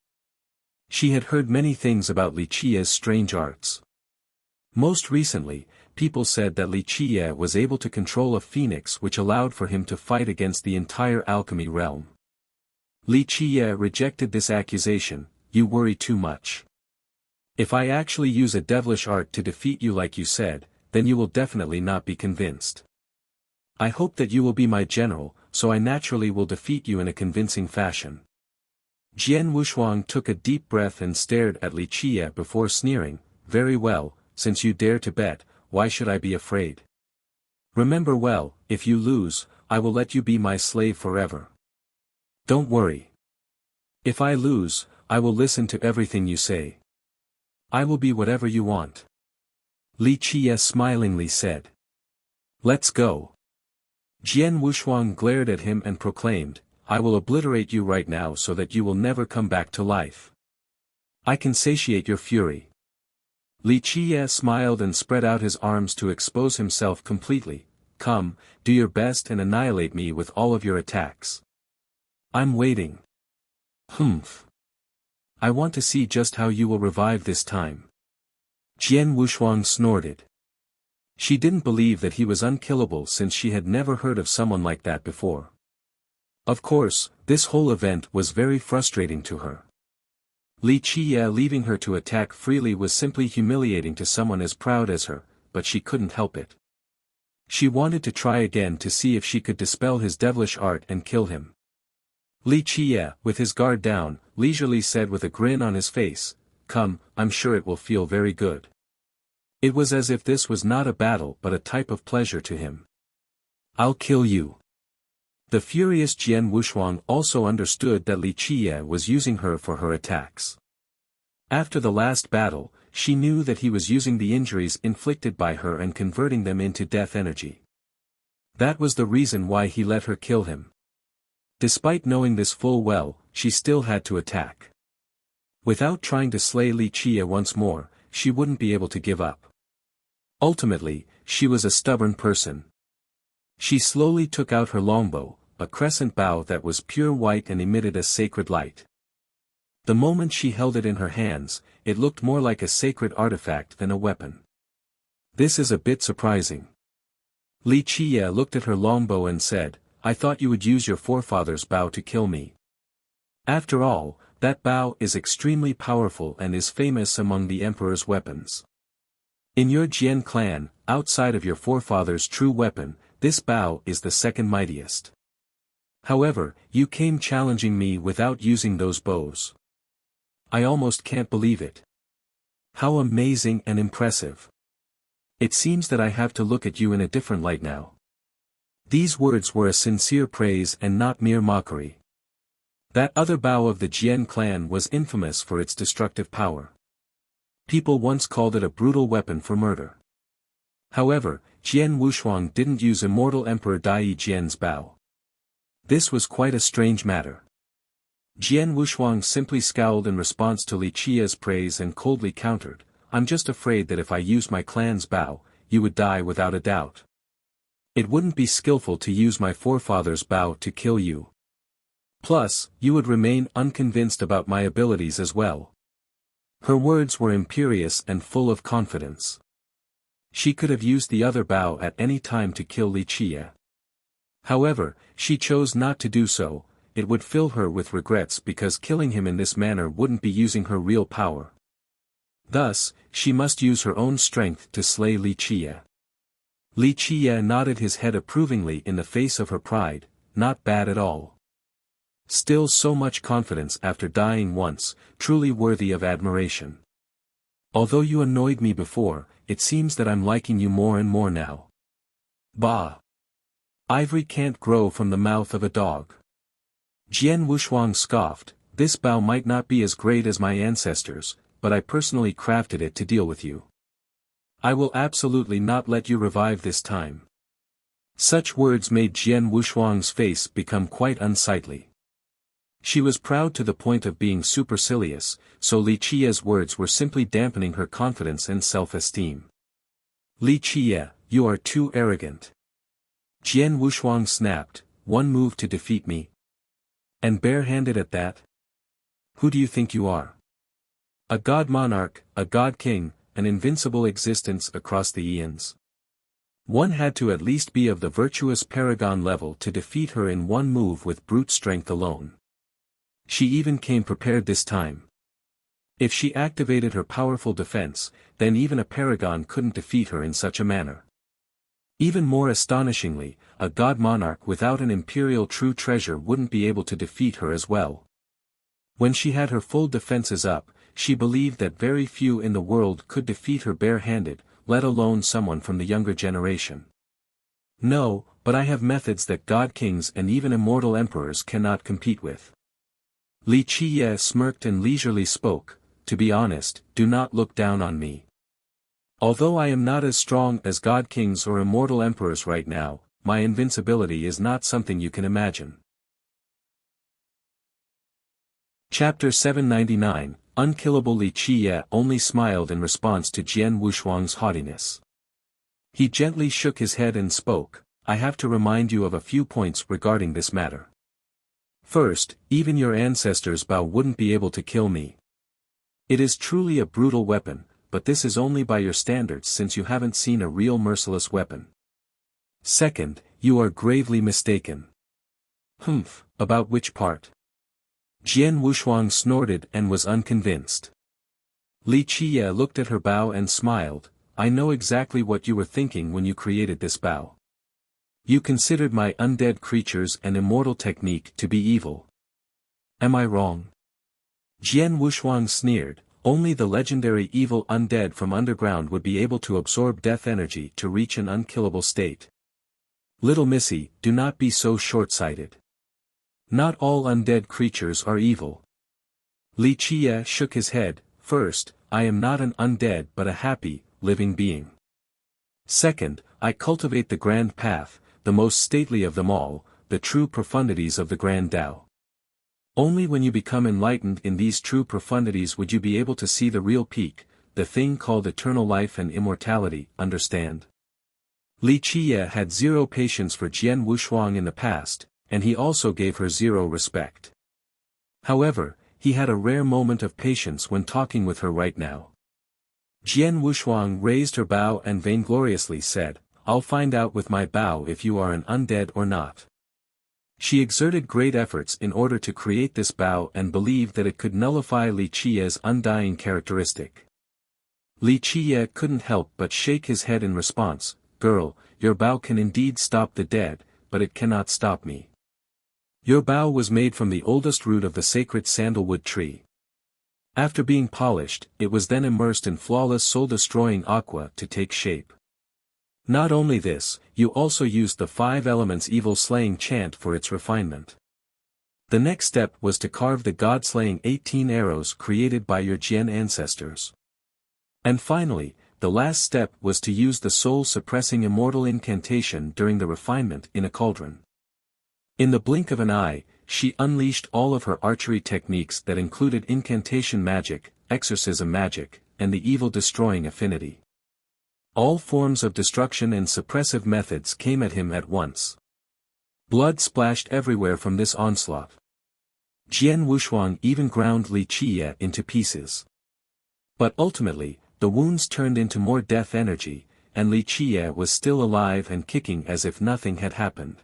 She had heard many things about Li Qiye's strange arts. Most recently, people said that Li Qiye was able to control a phoenix which allowed for him to fight against the entire alchemy realm. Li Qiye rejected this accusation. "You worry too much. If I actually use a devilish art to defeat you like you said, then you will definitely not be convinced. I hope that you will be my general, so I naturally will defeat you in a convincing fashion." Jian Wushuang took a deep breath and stared at Li Qiye before sneering. "Very well, since you dare to bet, why should I be afraid? Remember well, if you lose, I will let you be my slave forever. Don't worry. If I lose, I will listen to everything you say. I will be whatever you want." Li Qiye smilingly said. "Let's go." Jian Wushuang glared at him and proclaimed, "I will obliterate you right now so that you will never come back to life. I can satiate your fury." Li Qiye smiled and spread out his arms to expose himself completely. "Come, do your best and annihilate me with all of your attacks. I'm waiting." "Humph. I want to see just how you will revive this time." Jian Wushuang snorted. She didn't believe that he was unkillable since she had never heard of someone like that before. Of course, this whole event was very frustrating to her. Li Qiye leaving her to attack freely was simply humiliating to someone as proud as her, but she couldn't help it. She wanted to try again to see if she could dispel his devilish art and kill him. Li Qiye, with his guard down, leisurely said with a grin on his face, "Come, I'm sure it will feel very good." It was as if this was not a battle but a type of pleasure to him. "I'll kill you." The furious Jian Wushuang also understood that Li Qiye was using her for her attacks. After the last battle, she knew that he was using the injuries inflicted by her and converting them into death energy. That was the reason why he let her kill him. Despite knowing this full well, she still had to attack. Without trying to slay Li Qiye once more, she wouldn't be able to give up. Ultimately, she was a stubborn person. She slowly took out her longbow, a crescent bow that was pure white and emitted a sacred light. The moment she held it in her hands, it looked more like a sacred artifact than a weapon. This is a bit surprising. Li Qiye looked at her longbow and said, "I thought you would use your forefather's bow to kill me. After all, that bow is extremely powerful and is famous among the emperor's weapons. In your Jian clan, outside of your forefather's true weapon, this bow is the second mightiest. However, you came challenging me without using those bows. I almost can't believe it. How amazing and impressive. It seems that I have to look at you in a different light now." These words were a sincere praise and not mere mockery. That other bow of the Jian clan was infamous for its destructive power. People once called it a brutal weapon for murder. However, Jian Wushuang didn't use immortal Emperor Dai Jian's bow. This was quite a strange matter. Jian Wushuang simply scowled in response to Li Qiye's praise and coldly countered, "I'm just afraid that if I used my clan's bow, you would die without a doubt. It wouldn't be skillful to use my forefather's bow to kill you. Plus, you would remain unconvinced about my abilities as well." Her words were imperious and full of confidence. She could have used the other bow at any time to kill Li Qiye. However, she chose not to do so. It would fill her with regrets because killing him in this manner wouldn't be using her real power. Thus, she must use her own strength to slay Li Qiye. Li Qiye nodded his head approvingly in the face of her pride, "Not bad at all. Still so much confidence after dying once, truly worthy of admiration. Although you annoyed me before, it seems that I'm liking you more and more now." Bah! Ivory can't grow from the mouth of a dog. Jian Wushuang scoffed, "This bow might not be as great as my ancestors, but I personally crafted it to deal with you. I will absolutely not let you revive this time." Such words made Jian Wushuang's face become quite unsightly. She was proud to the point of being supercilious, so Li Qiye's words were simply dampening her confidence and self-esteem. "Li Qiye, you are too arrogant." Jian Wushuang snapped, "One move to defeat me? And barehanded at that? Who do you think you are? A god monarch, a god king, an invincible existence across the eons. One had to at least be of the virtuous paragon level to defeat her in one move with brute strength alone. She even came prepared this time. If she activated her powerful defense, then even a paragon couldn't defeat her in such a manner. Even more astonishingly, a god monarch without an imperial true treasure wouldn't be able to defeat her as well. When she had her full defenses up, she believed that very few in the world could defeat her bare-handed, let alone someone from the younger generation. No, but I have methods that god kings and even immortal emperors cannot compete with. Li Qiye smirked and leisurely spoke, "To be honest, do not look down on me. Although I am not as strong as god kings or immortal emperors right now, my invincibility is not something you can imagine." Chapter 799, Unkillable. Li Qiye only smiled in response to Jian Wushuang's haughtiness. He gently shook his head and spoke, "I have to remind you of a few points regarding this matter. First, even your ancestors' bow wouldn't be able to kill me. It is truly a brutal weapon, but this is only by your standards since you haven't seen a real merciless weapon. Second, you are gravely mistaken. Humph, about which part? Jian Wushuang snorted and was unconvinced. Li Qiye looked at her bow and smiled. I know exactly what you were thinking when you created this bow. You considered my undead creatures and immortal technique to be evil. Am I wrong? Jian Wushuang sneered. Only the legendary evil undead from underground would be able to absorb death energy to reach an unkillable state. Little missy, do not be so short-sighted. Not all undead creatures are evil. Li Qiye shook his head. First, I am not an undead but a happy, living being. Second, I cultivate the grand path, the most stately of them all, the true profundities of the grand Tao. Only when you become enlightened in these true profundities would you be able to see the real peak, the thing called eternal life and immortality, understand? Li Qiye had zero patience for Jian Wushuang in the past, and he also gave her zero respect. However, he had a rare moment of patience when talking with her right now. Jian Wushuang raised her bow and vaingloriously said, I'll find out with my bow if you are an undead or not. She exerted great efforts in order to create this bow and believed that it could nullify Li Qiye's undying characteristic. Li Qiye couldn't help but shake his head in response. Girl, your bow can indeed stop the dead, but it cannot stop me. Your bow was made from the oldest root of the sacred sandalwood tree. After being polished, it was then immersed in flawless soul-destroying aqua to take shape. Not only this, you also used the 5 elements evil-slaying chant for its refinement. The next step was to carve the god-slaying 18 arrows created by your Jian ancestors. And finally, the last step was to use the soul-suppressing immortal incantation during the refinement in a cauldron. In the blink of an eye, she unleashed all of her archery techniques that included incantation magic, exorcism magic, and the evil-destroying affinity. All forms of destruction and suppressive methods came at him at once. Blood splashed everywhere from this onslaught. Jian Wushuang even ground Li Qiye into pieces. But ultimately, the wounds turned into more death energy, and Li Qiye was still alive and kicking as if nothing had happened.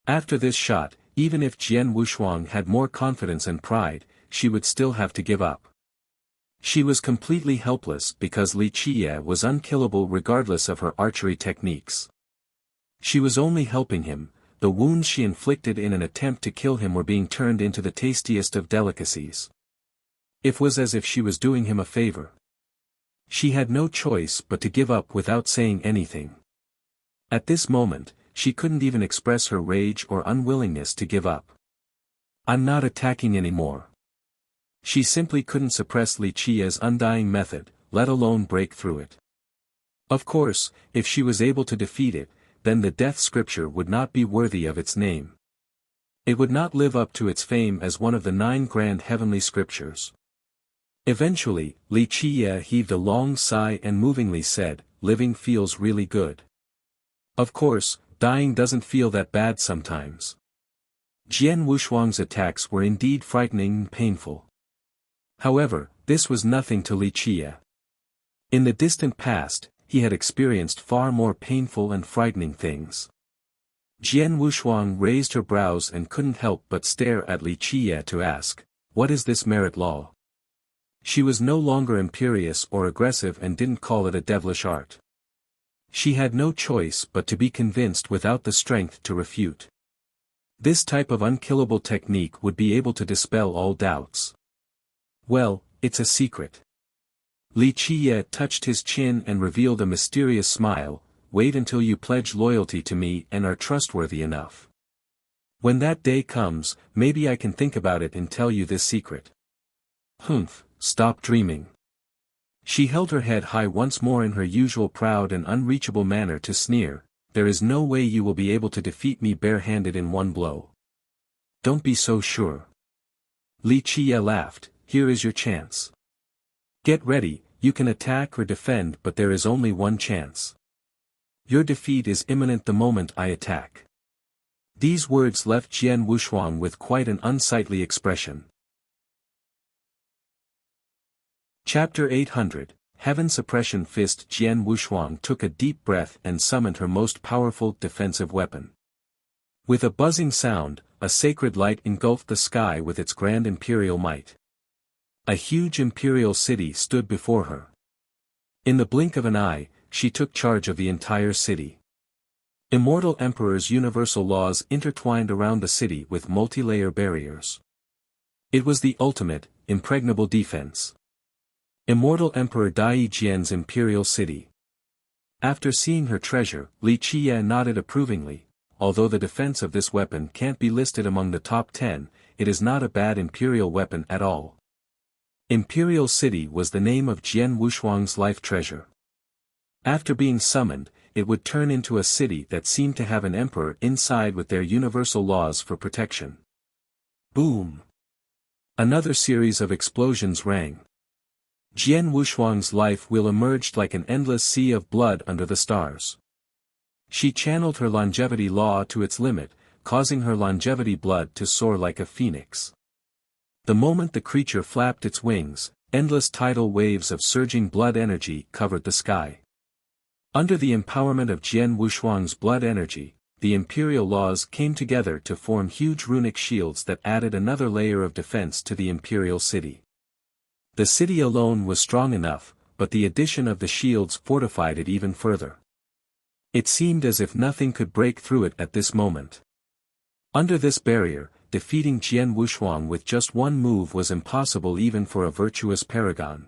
After this shot, even if Jian Wushuang had more confidence and pride, she would still have to give up. She was completely helpless because Li Qiye was unkillable regardless of her archery techniques. She was only helping him. The wounds she inflicted in an attempt to kill him were being turned into the tastiest of delicacies. It was as if she was doing him a favor. She had no choice but to give up without saying anything. At this moment, she couldn't even express her rage or unwillingness to give up. I'm not attacking anymore. She simply couldn't suppress Li Qiye's undying method, let alone break through it. Of course, if she was able to defeat it, then the death scripture would not be worthy of its name. It would not live up to its fame as one of the 9 grand heavenly scriptures. Eventually, Li Qiye heaved a long sigh and movingly said, living feels really good. Of course, dying doesn't feel that bad sometimes. Jian Wushuang's attacks were indeed frightening and painful. However, this was nothing to Li Qiye. In the distant past, he had experienced far more painful and frightening things. Jian Wushuang raised her brows and couldn't help but stare at Li Qiye to ask, what is this merit law? She was no longer imperious or aggressive and didn't call it a devilish art. She had no choice but to be convinced without the strength to refute. This type of unkillable technique would be able to dispel all doubts. Well, it's a secret. Li Qiye touched his chin and revealed a mysterious smile. Wait until you pledge loyalty to me and are trustworthy enough. When that day comes, maybe I can think about it and tell you this secret. Humph, stop dreaming. She held her head high once more in her usual proud and unreachable manner to sneer. There is no way you will be able to defeat me bare-handed in one blow. Don't be so sure. Li Qiye laughed. Here is your chance. Get ready, you can attack or defend, but there is only one chance. Your defeat is imminent the moment I attack. These words left Jian Wushuang with quite an unsightly expression. Chapter 800, Heaven Suppression Fist Jian Wushuang took a deep breath and summoned her most powerful defensive weapon. With a buzzing sound, a sacred light engulfed the sky with its grand imperial might. A huge imperial city stood before her. In the blink of an eye, she took charge of the entire city. Immortal Emperor's universal laws intertwined around the city with multi-layer barriers. It was the ultimate, impregnable defense. Immortal Emperor Dai Jian's imperial city. After seeing her treasure, Li Qiye nodded approvingly. Although the defense of this weapon can't be listed among the top 10, it is not a bad imperial weapon at all. Imperial City was the name of Jian Wushuang's life treasure. After being summoned, it would turn into a city that seemed to have an emperor inside with their universal laws for protection. Boom! Another series of explosions rang. Jian Wushuang's life wheel emerged like an endless sea of blood under the stars. She channeled her longevity law to its limit, causing her longevity blood to soar like a phoenix. The moment the creature flapped its wings, endless tidal waves of surging blood energy covered the sky. Under the empowerment of Jian Wushuang's blood energy, the imperial laws came together to form huge runic shields that added another layer of defense to the imperial city. The city alone was strong enough, but the addition of the shields fortified it even further. It seemed as if nothing could break through it at this moment. Under this barrier, defeating Jian Wushuang with just one move was impossible even for a virtuous paragon.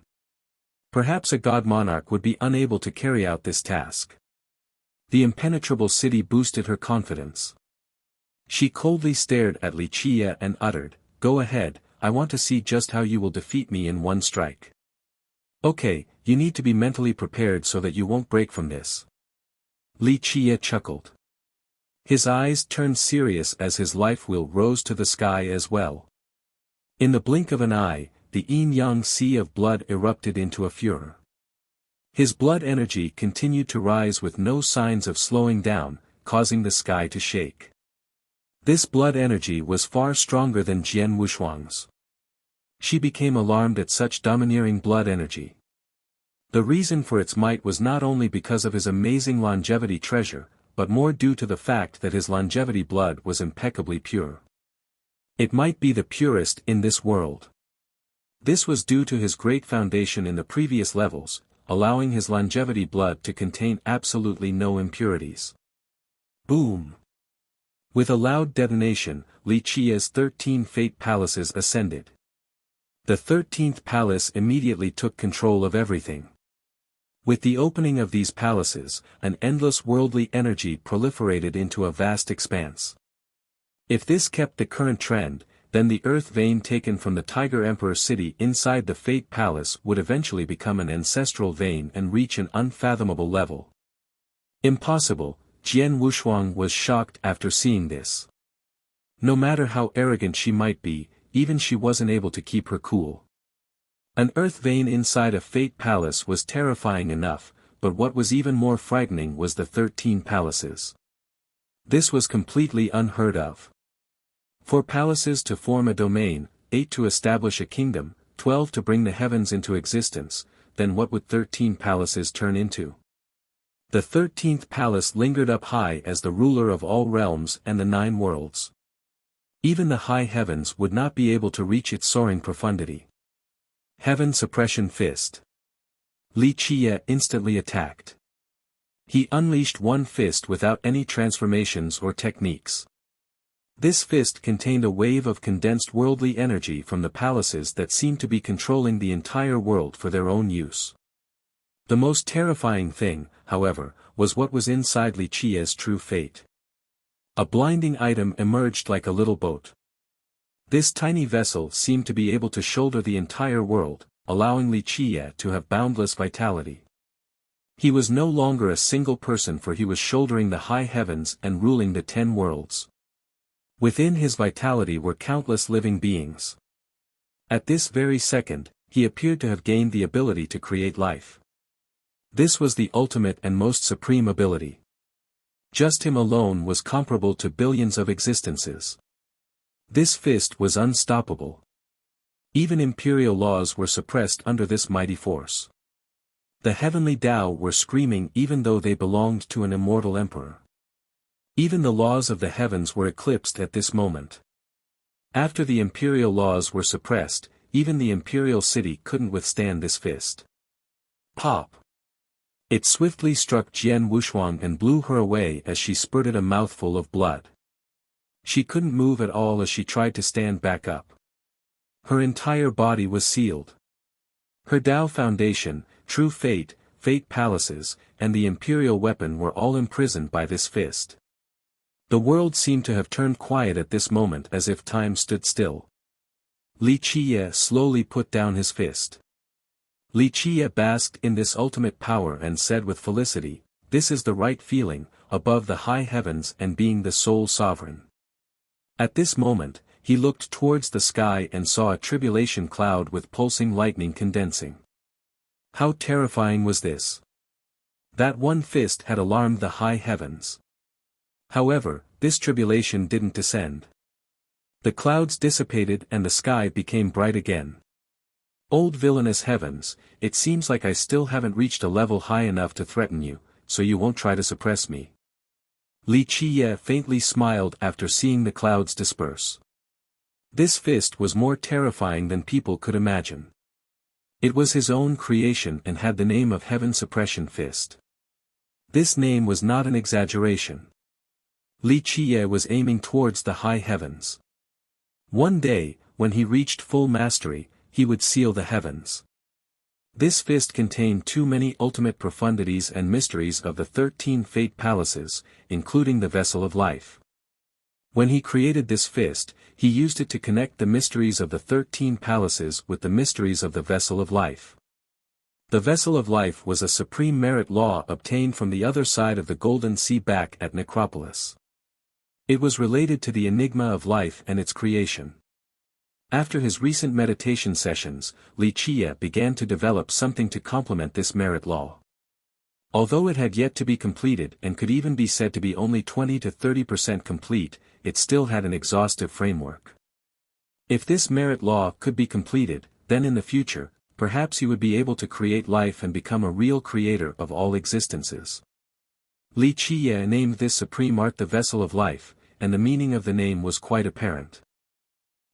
Perhaps a god monarch would be unable to carry out this task. The impenetrable city boosted her confidence. She coldly stared at Li Qiye and uttered, "Go ahead, I want to see just how you will defeat me in one strike." "Okay, you need to be mentally prepared so that you won't break from this." Li Qiye chuckled. His eyes turned serious as his life wheel rose to the sky as well. In the blink of an eye, the yin-yang sea of blood erupted into a furor. His blood energy continued to rise with no signs of slowing down, causing the sky to shake. This blood energy was far stronger than Jian Wushuang's. She became alarmed at such domineering blood energy. The reason for its might was not only because of his amazing longevity treasure, but more due to the fact that his longevity blood was impeccably pure. It might be the purest in this world. This was due to his great foundation in the previous levels, allowing his longevity blood to contain absolutely no impurities. Boom! With a loud detonation, Li Qiye's 13 fate palaces ascended. The 13th palace immediately took control of everything. With the opening of these palaces, an endless worldly energy proliferated into a vast expanse. If this kept the current trend, then the earth vein taken from the Tiger Emperor city inside the Fate Palace would eventually become an ancestral vein and reach an unfathomable level. Impossible, Jian Wushuang was shocked after seeing this. No matter how arrogant she might be, even she wasn't able to keep her cool. An earth vein inside a Fate Palace was terrifying enough, but what was even more frightening was the 13 palaces. This was completely unheard of. 4 palaces to form a domain, 8 to establish a kingdom, 12 to bring the heavens into existence, then what would 13 palaces turn into? The 13th palace lingered up high as the ruler of all realms and the 9 worlds. Even the high heavens would not be able to reach its soaring profundity. Heaven Suppression Fist. Li Qiye instantly attacked. He unleashed one fist without any transformations or techniques. This fist contained a wave of condensed worldly energy from the palaces that seemed to be controlling the entire world for their own use. The most terrifying thing, however, was what was inside Li Qiye's true fate. A blinding item emerged like a little boat. This tiny vessel seemed to be able to shoulder the entire world, allowing Li Qiye to have boundless vitality. He was no longer a single person, for he was shouldering the high heavens and ruling the 10 worlds. Within his vitality were countless living beings. At this very second, he appeared to have gained the ability to create life. This was the ultimate and most supreme ability. Just him alone was comparable to billions of existences. This fist was unstoppable. Even imperial laws were suppressed under this mighty force. The heavenly Tao were screaming even though they belonged to an immortal emperor. Even the laws of the heavens were eclipsed at this moment. After the imperial laws were suppressed, even the imperial city couldn't withstand this fist. Pop! It swiftly struck Jian Wuxuang and blew her away as she spurted a mouthful of blood. She couldn't move at all as she tried to stand back up. Her entire body was sealed. Her Tao Foundation, True Fate, Fate Palaces, and the imperial weapon were all imprisoned by this fist. The world seemed to have turned quiet at this moment as if time stood still. Li Qiye slowly put down his fist. Li Qiye basked in this ultimate power and said with felicity, "This is the right feeling, above the high heavens and being the sole sovereign." At this moment, he looked towards the sky and saw a tribulation cloud with pulsing lightning condensing. How terrifying was this? That one fist had alarmed the high heavens. However, this tribulation didn't descend. The clouds dissipated and the sky became bright again. Old villainous heavens, it seems like I still haven't reached a level high enough to threaten you, so you won't try to suppress me. Li Qiye faintly smiled after seeing the clouds disperse. This fist was more terrifying than people could imagine. It was his own creation and had the name of Heaven Suppression Fist. This name was not an exaggeration. Li Qiye was aiming towards the high heavens. One day, when he reached full mastery, he would seal the heavens. This fist contained too many ultimate profundities and mysteries of the 13 Fate Palaces, including the Vessel of Life. When he created this fist, he used it to connect the mysteries of the 13 palaces with the mysteries of the Vessel of Life. The Vessel of Life was a supreme merit law obtained from the other side of the Golden Sea back at Necropolis. It was related to the enigma of life and its creation. After his recent meditation sessions, Li Qiye began to develop something to complement this merit law. Although it had yet to be completed and could even be said to be only 20 to 30% complete, it still had an exhaustive framework. If this merit law could be completed, then in the future, perhaps he would be able to create life and become a real creator of all existences. Li Qiye named this supreme art the Vessel of Life, and the meaning of the name was quite apparent.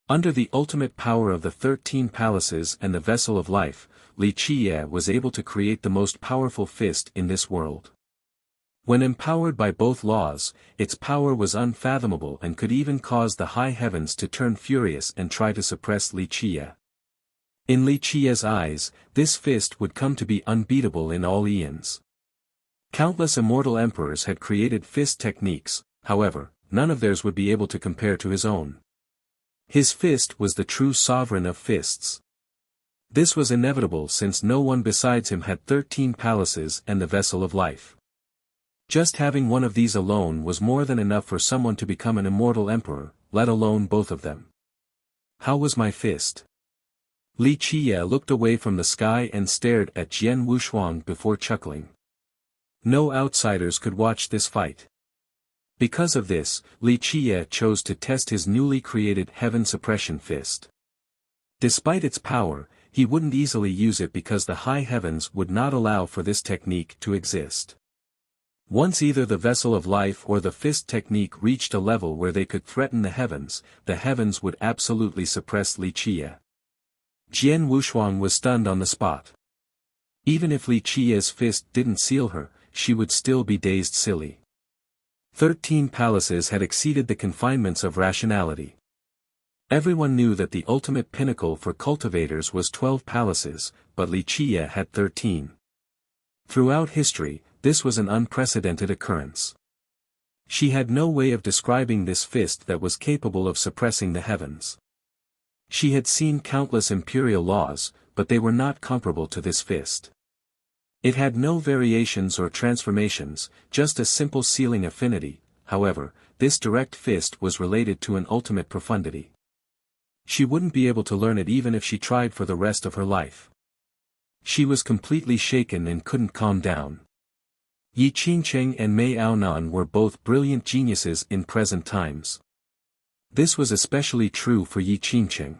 Under the ultimate power of the 13 palaces and the Vessel of Life, Li Qiye was able to create the most powerful fist in this world. When empowered by both laws, its power was unfathomable and could even cause the high heavens to turn furious and try to suppress Li Qiye. In Li Qiye's eyes, this fist would come to be unbeatable in all eons. Countless immortal emperors had created fist techniques, however, none of theirs would be able to compare to his own. His fist was the true sovereign of fists. This was inevitable since no one besides him had 13 palaces and the Vessel of Life. Just having one of these alone was more than enough for someone to become an immortal emperor, let alone both of them. How was my fist? Li Qiye looked away from the sky and stared at Jian Wuxuang before chuckling. No outsiders could watch this fight. Because of this, Li Qiye chose to test his newly created Heaven Suppression Fist. Despite its power, he wouldn't easily use it because the high heavens would not allow for this technique to exist. Once either the Vessel of Life or the fist technique reached a level where they could threaten the heavens would absolutely suppress Li Qiye. Jian Wuxuang was stunned on the spot. Even if Li Qiye's fist didn't seal her, she would still be dazed silly. 13 palaces had exceeded the confinements of rationality. Everyone knew that the ultimate pinnacle for cultivators was 12 palaces, but Li Qiye had 13. Throughout history, this was an unprecedented occurrence. She had no way of describing this fist that was capable of suppressing the heavens. She had seen countless imperial laws, but they were not comparable to this fist. It had no variations or transformations, just a simple sealing affinity. However, this direct fist was related to an ultimate profundity. She wouldn't be able to learn it even if she tried for the rest of her life. She was completely shaken and couldn't calm down. Yi Qingcheng and Mei Aonan were both brilliant geniuses in present times. This was especially true for Yi Qingcheng.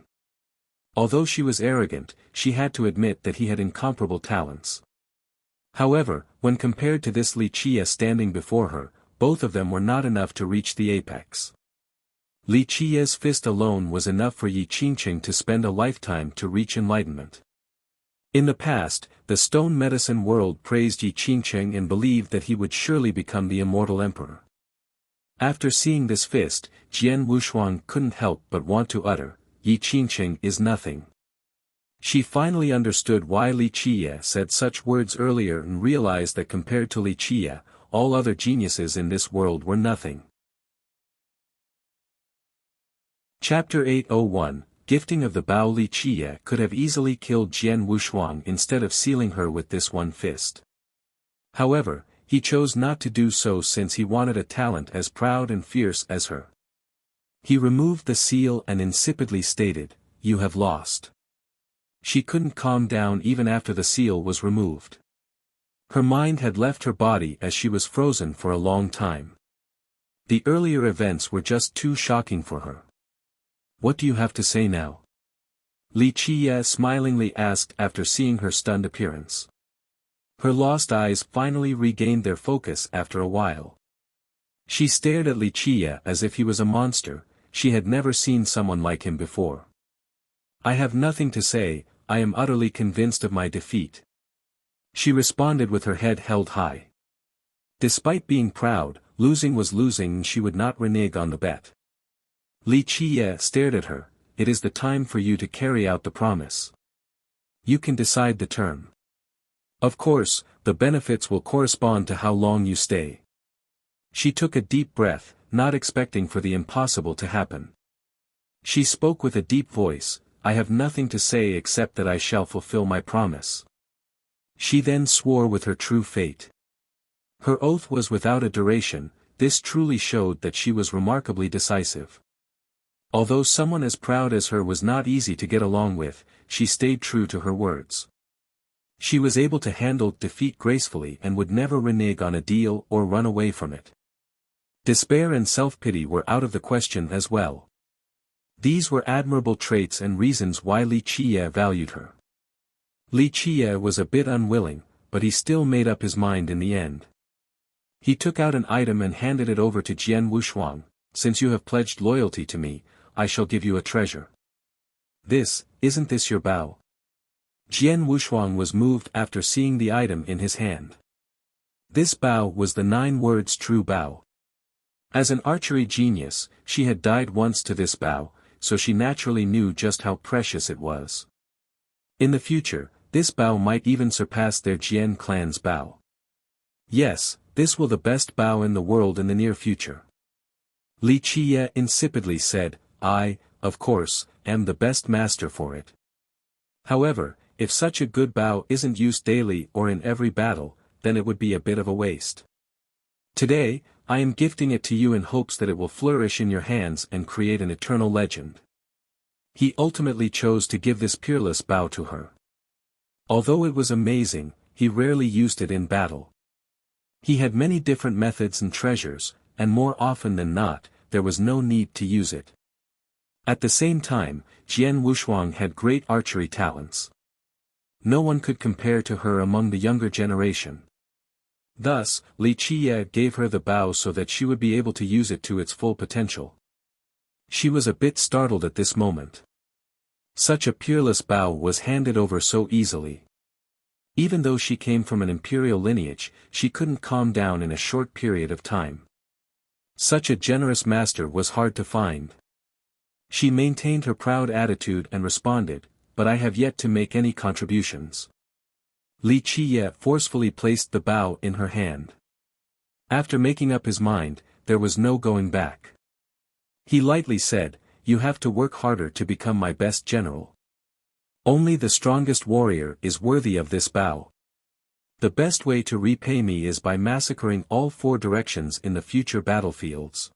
Although she was arrogant, she had to admit that he had incomparable talents. However, when compared to this Li Qie standing before her, both of them were not enough to reach the apex. Li Qie's fist alone was enough for Yi Qingqing to spend a lifetime to reach enlightenment. In the past, the stone medicine world praised Yi Qingqing and believed that he would surely become the immortal emperor. After seeing this fist, Jian Wushuang couldn't help but want to utter, "Yi Qingqing is nothing." She finally understood why Li Qie said such words earlier and realized that compared to Li Qie, all other geniuses in this world were nothing. Chapter 801, Gifting of the Bao. Li Qie could have easily killed Jian Wushuang instead of sealing her with this one fist. However, he chose not to do so since he wanted a talent as proud and fierce as her. He removed the seal and insipidly stated, "You have lost." She couldn't calm down even after the seal was removed. Her mind had left her body as she was frozen for a long time. The earlier events were just too shocking for her. "What do you have to say now?" Li Qie smilingly asked after seeing her stunned appearance. Her lost eyes finally regained their focus after a while. She stared at Li Qie as if he was a monster. She had never seen someone like him before. "I have nothing to say, I am utterly convinced of my defeat," she responded with her head held high. Despite being proud, losing was losing and she would not renege on the bet. Li Qie stared at her. "It is the time for you to carry out the promise. You can decide the term. Of course, the benefits will correspond to how long you stay." She took a deep breath, not expecting for the impossible to happen. She spoke with a deep voice, "I have nothing to say except that I shall fulfill my promise." She then swore with her true fate. Her oath was without a duration. This truly showed that she was remarkably decisive. Although someone as proud as her was not easy to get along with, she stayed true to her words. She was able to handle defeat gracefully and would never renege on a deal or run away from it. Despair and self-pity were out of the question as well. These were admirable traits and reasons why Li Qie valued her. Li Qie was a bit unwilling, but he still made up his mind in the end. He took out an item and handed it over to Jian Wushuang. "Since you have pledged loyalty to me, I shall give you a treasure." Isn't this your bao?" Jian Wushuang was moved after seeing the item in his hand. This bao was the 9 words true bao. As an archery genius, she had died once to this bao, so she naturally knew just how precious it was. In the future, this bao might even surpass their Jian clan's bao. Yes, this will the best bao in the world in the near future. Li Qie insipidly said, "I, of course, am the best master for it. However, if such a good bao isn't used daily or in every battle, then it would be a bit of a waste. Today, I am gifting it to you in hopes that it will flourish in your hands and create an eternal legend." He ultimately chose to give this peerless bao to her. Although it was amazing, he rarely used it in battle. He had many different methods and treasures, and more often than not, there was no need to use it. At the same time, Jian Wushuang had great archery talents. No one could compare to her among the younger generation. Thus, Li Qie gave her the bao so that she would be able to use it to its full potential. She was a bit startled at this moment. Such a peerless bao was handed over so easily. Even though she came from an imperial lineage, she couldn't calm down in a short period of time. Such a generous master was hard to find. She maintained her proud attitude and responded, "But I have yet to make any contributions." Li Qie forcefully placed the bao in her hand. After making up his mind, there was no going back. He lightly said, "You have to work harder to become my best general. Only the strongest warrior is worthy of this bao. The best way to repay me is by massacring all 4 directions in the future battlefields."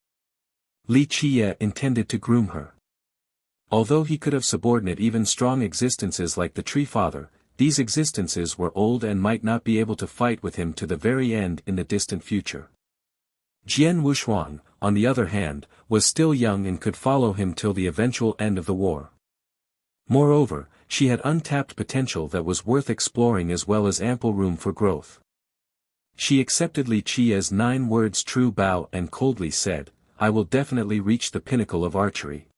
Li Qie intended to groom her. Although he could have subordinate even strong existences like the Tree Father, these existences were old and might not be able to fight with him to the very end in the distant future. Jian Wushuang, on the other hand, was still young and could follow him till the eventual end of the war. Moreover, she had untapped potential that was worth exploring as well as ample room for growth. She accepted Li Qia's 9 words true bow and coldly said, I will definitely reach the pinnacle of archery.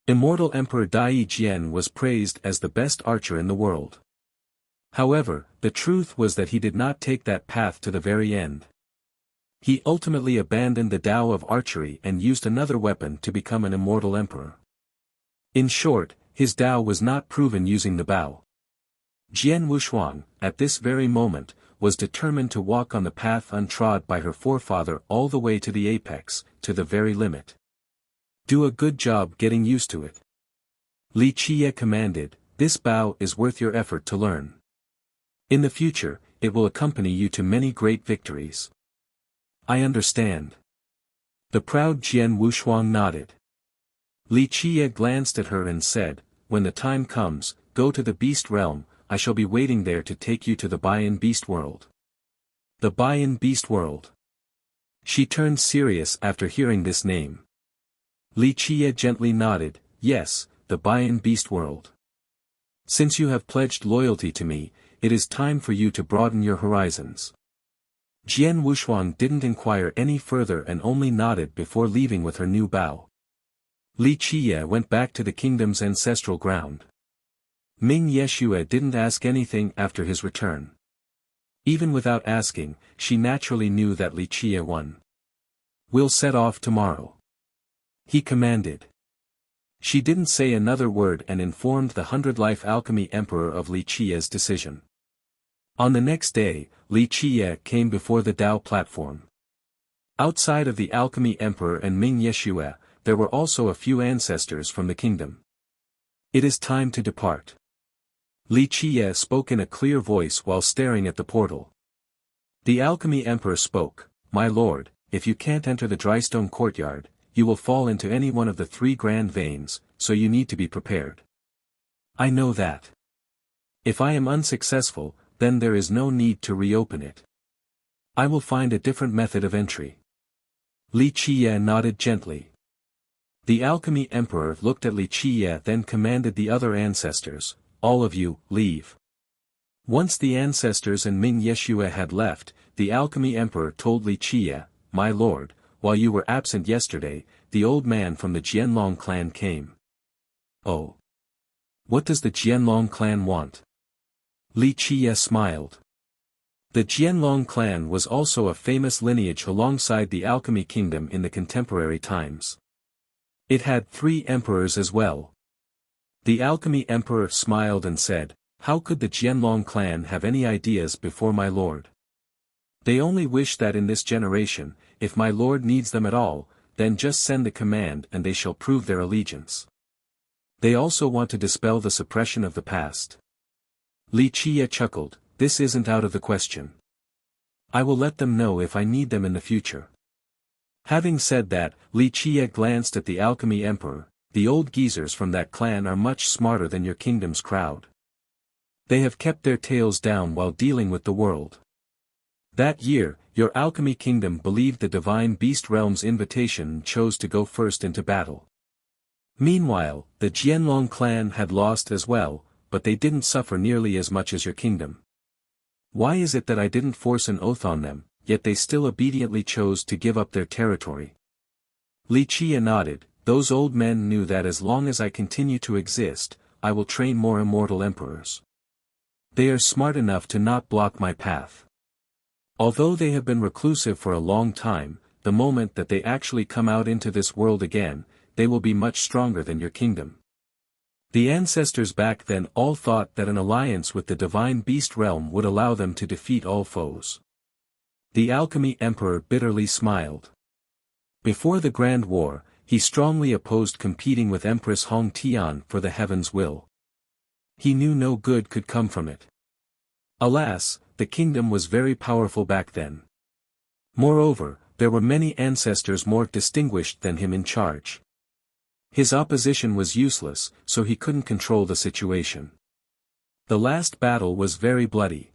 Immortal Emperor Dai Jian was praised as the best archer in the world. However, the truth was that he did not take that path to the very end. He ultimately abandoned the Tao of archery and used another weapon to become an immortal emperor. In short, his Tao was not proven using the bow. Jian Wuxuang, at this very moment, was determined to walk on the path untrod by her forefather all the way to the apex, to the very limit. Do a good job getting used to it. Li Qie commanded, this bow is worth your effort to learn. In the future, it will accompany you to many great victories. I understand. The proud Jian Wuxuang nodded. Li Qie glanced at her and said, when the time comes, go to the beast realm, I shall be waiting there to take you to the Bayan beast world. The Bayan beast world. She turned serious after hearing this name. Li Qie gently nodded, yes, the Bayan beast world. Since you have pledged loyalty to me, it is time for you to broaden your horizons. Jian Wuxuang didn't inquire any further and only nodded before leaving with her new bow. Li Qie went back to the kingdom's ancestral ground. Ming Yeshue didn't ask anything after his return. Even without asking, she naturally knew that Li Qie won. We'll set off tomorrow. He commanded. She didn't say another word and informed the 100-life alchemy emperor of Li Qie's decision. On the next day, Li Qie came before the Tao platform. Outside of the alchemy emperor and Ming Yeshue, there were also a few ancestors from the kingdom. It is time to depart. Li Qie spoke in a clear voice while staring at the portal. The alchemy emperor spoke, my lord, if you can't enter the drystone courtyard, you will fall into any one of the 3 grand veins, so you need to be prepared. I know that. If I am unsuccessful, then there is no need to reopen it. I will find a different method of entry. Li Qie nodded gently. The alchemy emperor looked at Li Qie then commanded the other ancestors, all of you, leave. Once the ancestors and Ming Yeshue had left, the alchemy emperor told Li Qie, my lord, while you were absent yesterday, the old man from the Jianlong clan came. Oh. What does the Jianlong clan want? Li Qie smiled. The Jianlong clan was also a famous lineage alongside the alchemy kingdom in the contemporary times. It had 3 emperors as well. The alchemy emperor smiled and said, how could the Jianlong clan have any ideas before my lord? They only wish that in this generation, if my lord needs them at all, then just send the command and they shall prove their allegiance. They also want to dispel the suppression of the past. Li Qie chuckled, this isn't out of the question. I will let them know if I need them in the future. Having said that, Li Qie glanced at the alchemy emperor, the old geezers from that clan are much smarter than your kingdom's crowd. They have kept their tails down while dealing with the world. That year, your alchemy kingdom believed the divine beast realm's invitation and chose to go first into battle. Meanwhile, the Jianlong clan had lost as well, but they didn't suffer nearly as much as your kingdom. Why is it that I didn't force an oath on them, yet they still obediently chose to give up their territory? Li Qie nodded, those old men knew that as long as I continue to exist, I will train more immortal emperors. They are smart enough to not block my path. Although they have been reclusive for a long time, the moment that they actually come out into this world again, they will be much stronger than your kingdom. The ancestors back then all thought that an alliance with the divine beast realm would allow them to defeat all foes. The alchemy emperor bitterly smiled. Before the Grand War, he strongly opposed competing with Empress Hong Tian for the heaven's will. He knew no good could come from it. Alas, the kingdom was very powerful back then. Moreover, there were many ancestors more distinguished than him in charge. His opposition was useless, so he couldn't control the situation. The last battle was very bloody.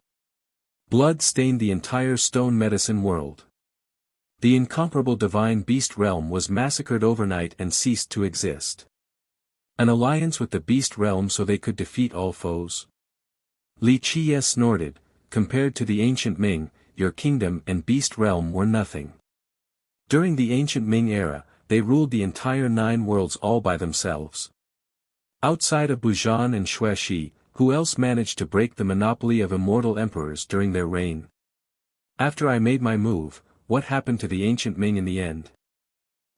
Blood stained the entire stone medicine world. The incomparable divine beast realm was massacred overnight and ceased to exist. An alliance with the beast realm so they could defeat all foes? Li Qie snorted, compared to the ancient Ming, your kingdom and beast realm were nothing. During the ancient Ming era, they ruled the entire 9 worlds all by themselves. Outside of Bujan and Xuexi, who else managed to break the monopoly of immortal emperors during their reign? After I made my move, what happened to the ancient Ming in the end?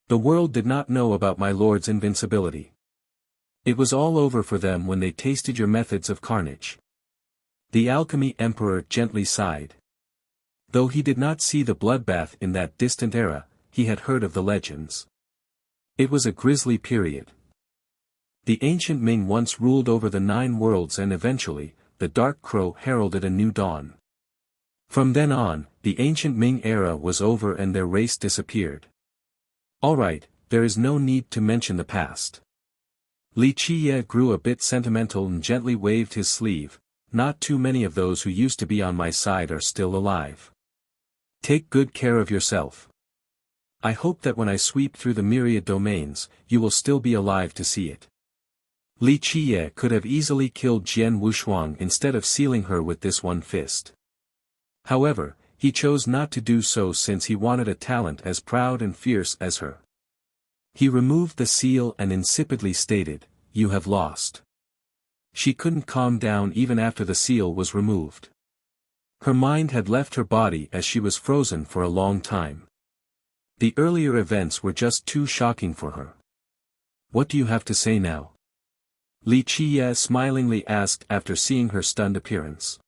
The world did not know about my lord's invincibility. It was all over for them when they tasted your methods of carnage. The alchemy emperor gently sighed. Though he did not see the bloodbath in that distant era, he had heard of the legends. It was a grisly period. The ancient Ming once ruled over the 9 worlds, and eventually, the Dark Crow heralded a new dawn. From then on, the ancient Ming era was over and their race disappeared. Alright, there is no need to mention the past. Li Qiye grew a bit sentimental and gently waved his sleeve. Not too many of those who used to be on my side are still alive. Take good care of yourself. I hope that when I sweep through the myriad domains, you will still be alive to see it. Li Qiye could have easily killed Jian Wushuang instead of sealing her with this one fist. However, he chose not to do so since he wanted a talent as proud and fierce as her. He removed the seal and insipidly stated, "You have lost." She couldn't calm down even after the seal was removed. Her mind had left her body as she was frozen for a long time. The earlier events were just too shocking for her. "What do you have to say now?" Li Qiye smilingly asked after seeing her stunned appearance.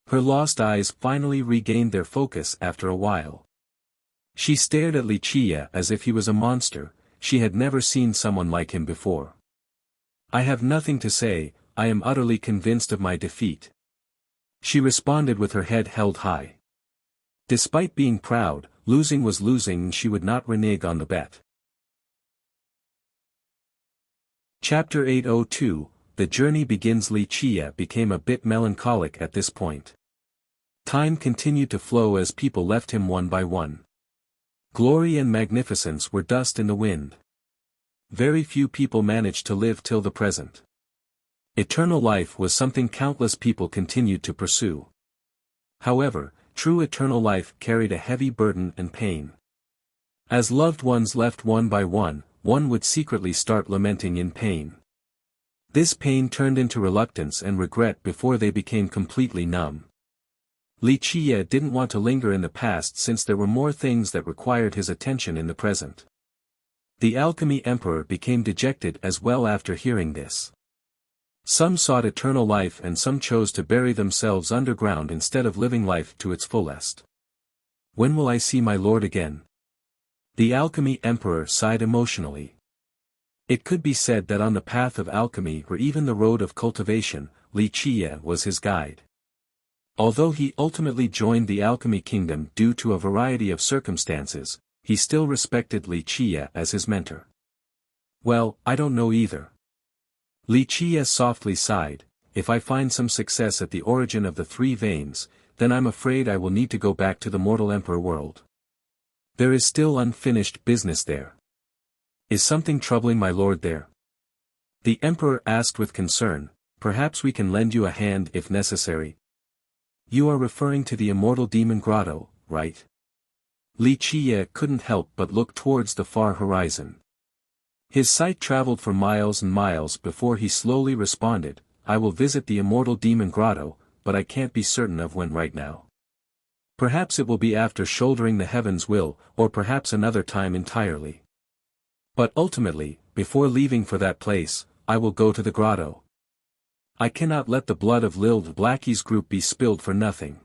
Her lost eyes finally regained their focus after a while. She stared at Li Qiye as if he was a monster. She had never seen someone like him before. "I have nothing to say, I am utterly convinced of my defeat." She responded with her head held high. Despite being proud, losing was losing and she would not renege on the bet. Chapter 802, The Journey Begins. Li Qiye became a bit melancholic at this point. Time continued to flow as people left him one by one. Glory and magnificence were dust in the wind. Very few people managed to live till the present. Eternal life was something countless people continued to pursue. However, true eternal life carried a heavy burden and pain. As loved ones left one by one would secretly start lamenting in pain. This pain turned into reluctance and regret before they became completely numb. Li Qiye didn't want to linger in the past since there were more things that required his attention in the present. The alchemy emperor became dejected as well after hearing this. Some sought eternal life and some chose to bury themselves underground instead of living life to its fullest. "When will I see my lord again?" The alchemy emperor sighed emotionally. It could be said that on the path of alchemy or even the road of cultivation, Li Qiye was his guide. Although he ultimately joined the alchemy kingdom due to a variety of circumstances, he still respected Li Qiye as his mentor. "Well, I don't know either." Li Qiye softly sighed. "If I find some success at the origin of the 3 veins, then I'm afraid I will need to go back to the mortal emperor world. There is still unfinished business there." "Is something troubling my lord there?" the emperor asked with concern. "Perhaps we can lend you a hand if necessary." "You are referring to the immortal demon grotto, right?" Li Qiye couldn't help but look towards the far horizon. His sight traveled for miles and miles before he slowly responded, "I will visit the immortal demon grotto, but I can't be certain of when right now. Perhaps it will be after shouldering the heaven's will, or perhaps another time entirely. But ultimately, before leaving for that place, I will go to the grotto. I cannot let the blood of Lil Blackie's group be spilled for nothing.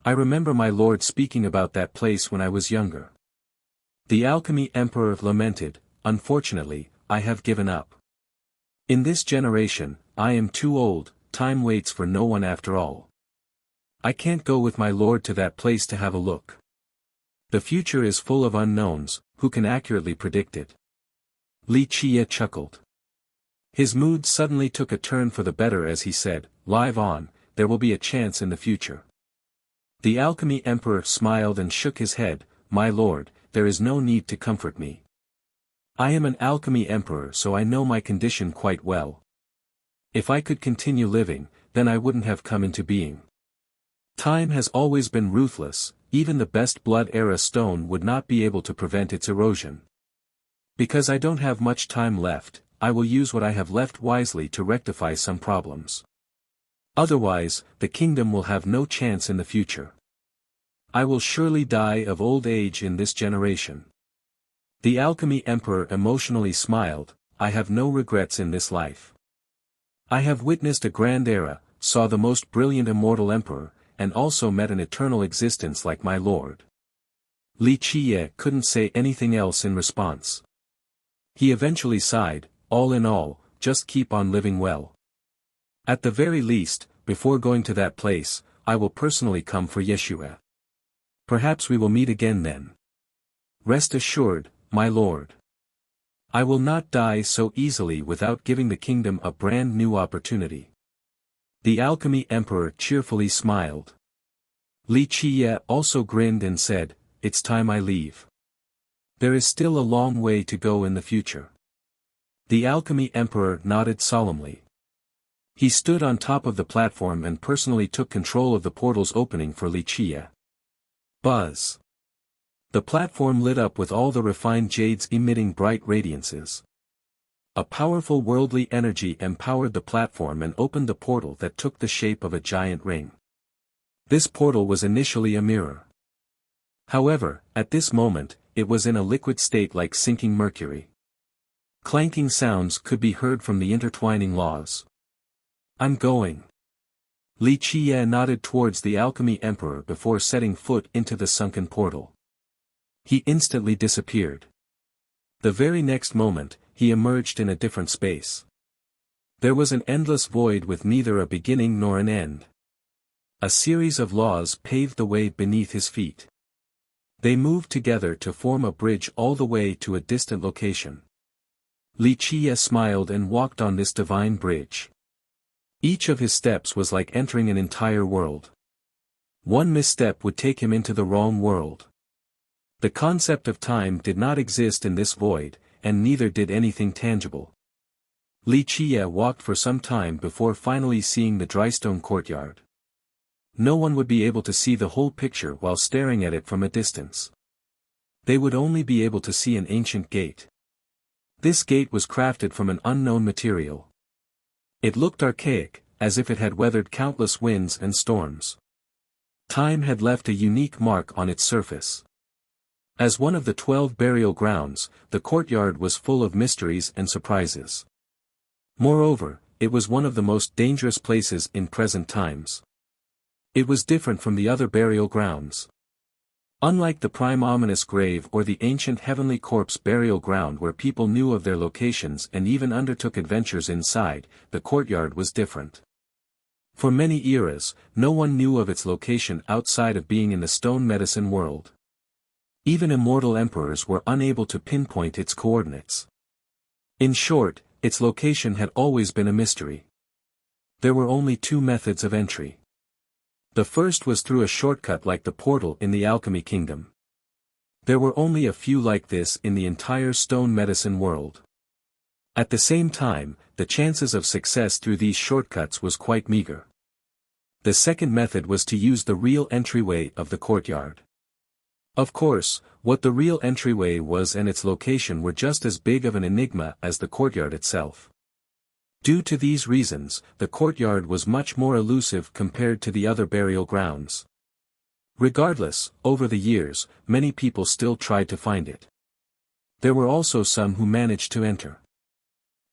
I remember my lord speaking about that place when I was younger." The alchemy emperor lamented, "Unfortunately, I have given up. In this generation, I am too old, time waits for no one after all. I can't go with my lord to that place to have a look. The future is full of unknowns, who can accurately predict it?" Li Qiye chuckled. His mood suddenly took a turn for the better as he said, "Live on, there will be a chance in the future." The alchemy emperor smiled and shook his head, "My lord, there is no need to comfort me. I am an alchemy emperor, so I know my condition quite well. If I could continue living, then I wouldn't have come into being. Time has always been ruthless, even the best blood era stone would not be able to prevent its erosion. Because I don't have much time left, I will use what I have left wisely to rectify some problems. Otherwise, the kingdom will have no chance in the future. I will surely die of old age in this generation. The Alchemy Emperor emotionally smiled, I have no regrets in this life. I have witnessed a grand era, saw the most brilliant immortal emperor, and also met an eternal existence like my lord. Li Qiye couldn't say anything else in response. He eventually sighed, all in all, just keep on living well. At the very least, before going to that place, I will personally come for Yeshua. Perhaps we will meet again then. Rest assured, my lord. I will not die so easily without giving the kingdom a brand new opportunity. The Alchemy Emperor cheerfully smiled. Li Qiye also grinned and said, it's time I leave. There is still a long way to go in the future. The Alchemy Emperor nodded solemnly. He stood on top of the platform and personally took control of the portal's opening for Li Qiye. Buzz. The platform lit up with all the refined jades emitting bright radiances. A powerful worldly energy empowered the platform and opened the portal that took the shape of a giant ring. This portal was initially a mirror. However, at this moment, it was in a liquid state like sinking mercury. Clanking sounds could be heard from the intertwining laws. I'm going. Li Qiye nodded towards the Alchemy Emperor before setting foot into the sunken portal. He instantly disappeared. The very next moment, he emerged in a different space. There was an endless void with neither a beginning nor an end. A series of laws paved the way beneath his feet. They moved together to form a bridge all the way to a distant location. Li Qiye smiled and walked on this divine bridge. Each of his steps was like entering an entire world. One misstep would take him into the wrong world. The concept of time did not exist in this void, and neither did anything tangible. Li Qiye walked for some time before finally seeing the drystone courtyard. No one would be able to see the whole picture while staring at it from a distance. They would only be able to see an ancient gate. This gate was crafted from an unknown material. It looked archaic, as if it had weathered countless winds and storms. Time had left a unique mark on its surface. As one of the 12 burial grounds, the courtyard was full of mysteries and surprises. Moreover, it was one of the most dangerous places in present times. It was different from the other burial grounds. Unlike the prime ominous grave or the ancient heavenly corpse burial ground where people knew of their locations and even undertook adventures inside, the courtyard was different. For many eras, no one knew of its location outside of being in the stone medicine world. Even immortal emperors were unable to pinpoint its coordinates. In short, its location had always been a mystery. There were only two methods of entry. The first was through a shortcut like the portal in the Alchemy Kingdom. There were only a few like this in the entire stone medicine world. At the same time, the chances of success through these shortcuts was quite meager. The second method was to use the real entryway of the courtyard. Of course, what the real entryway was and its location were just as big of an enigma as the courtyard itself. Due to these reasons, the courtyard was much more elusive compared to the other burial grounds. Regardless, over the years, many people still tried to find it. There were also some who managed to enter.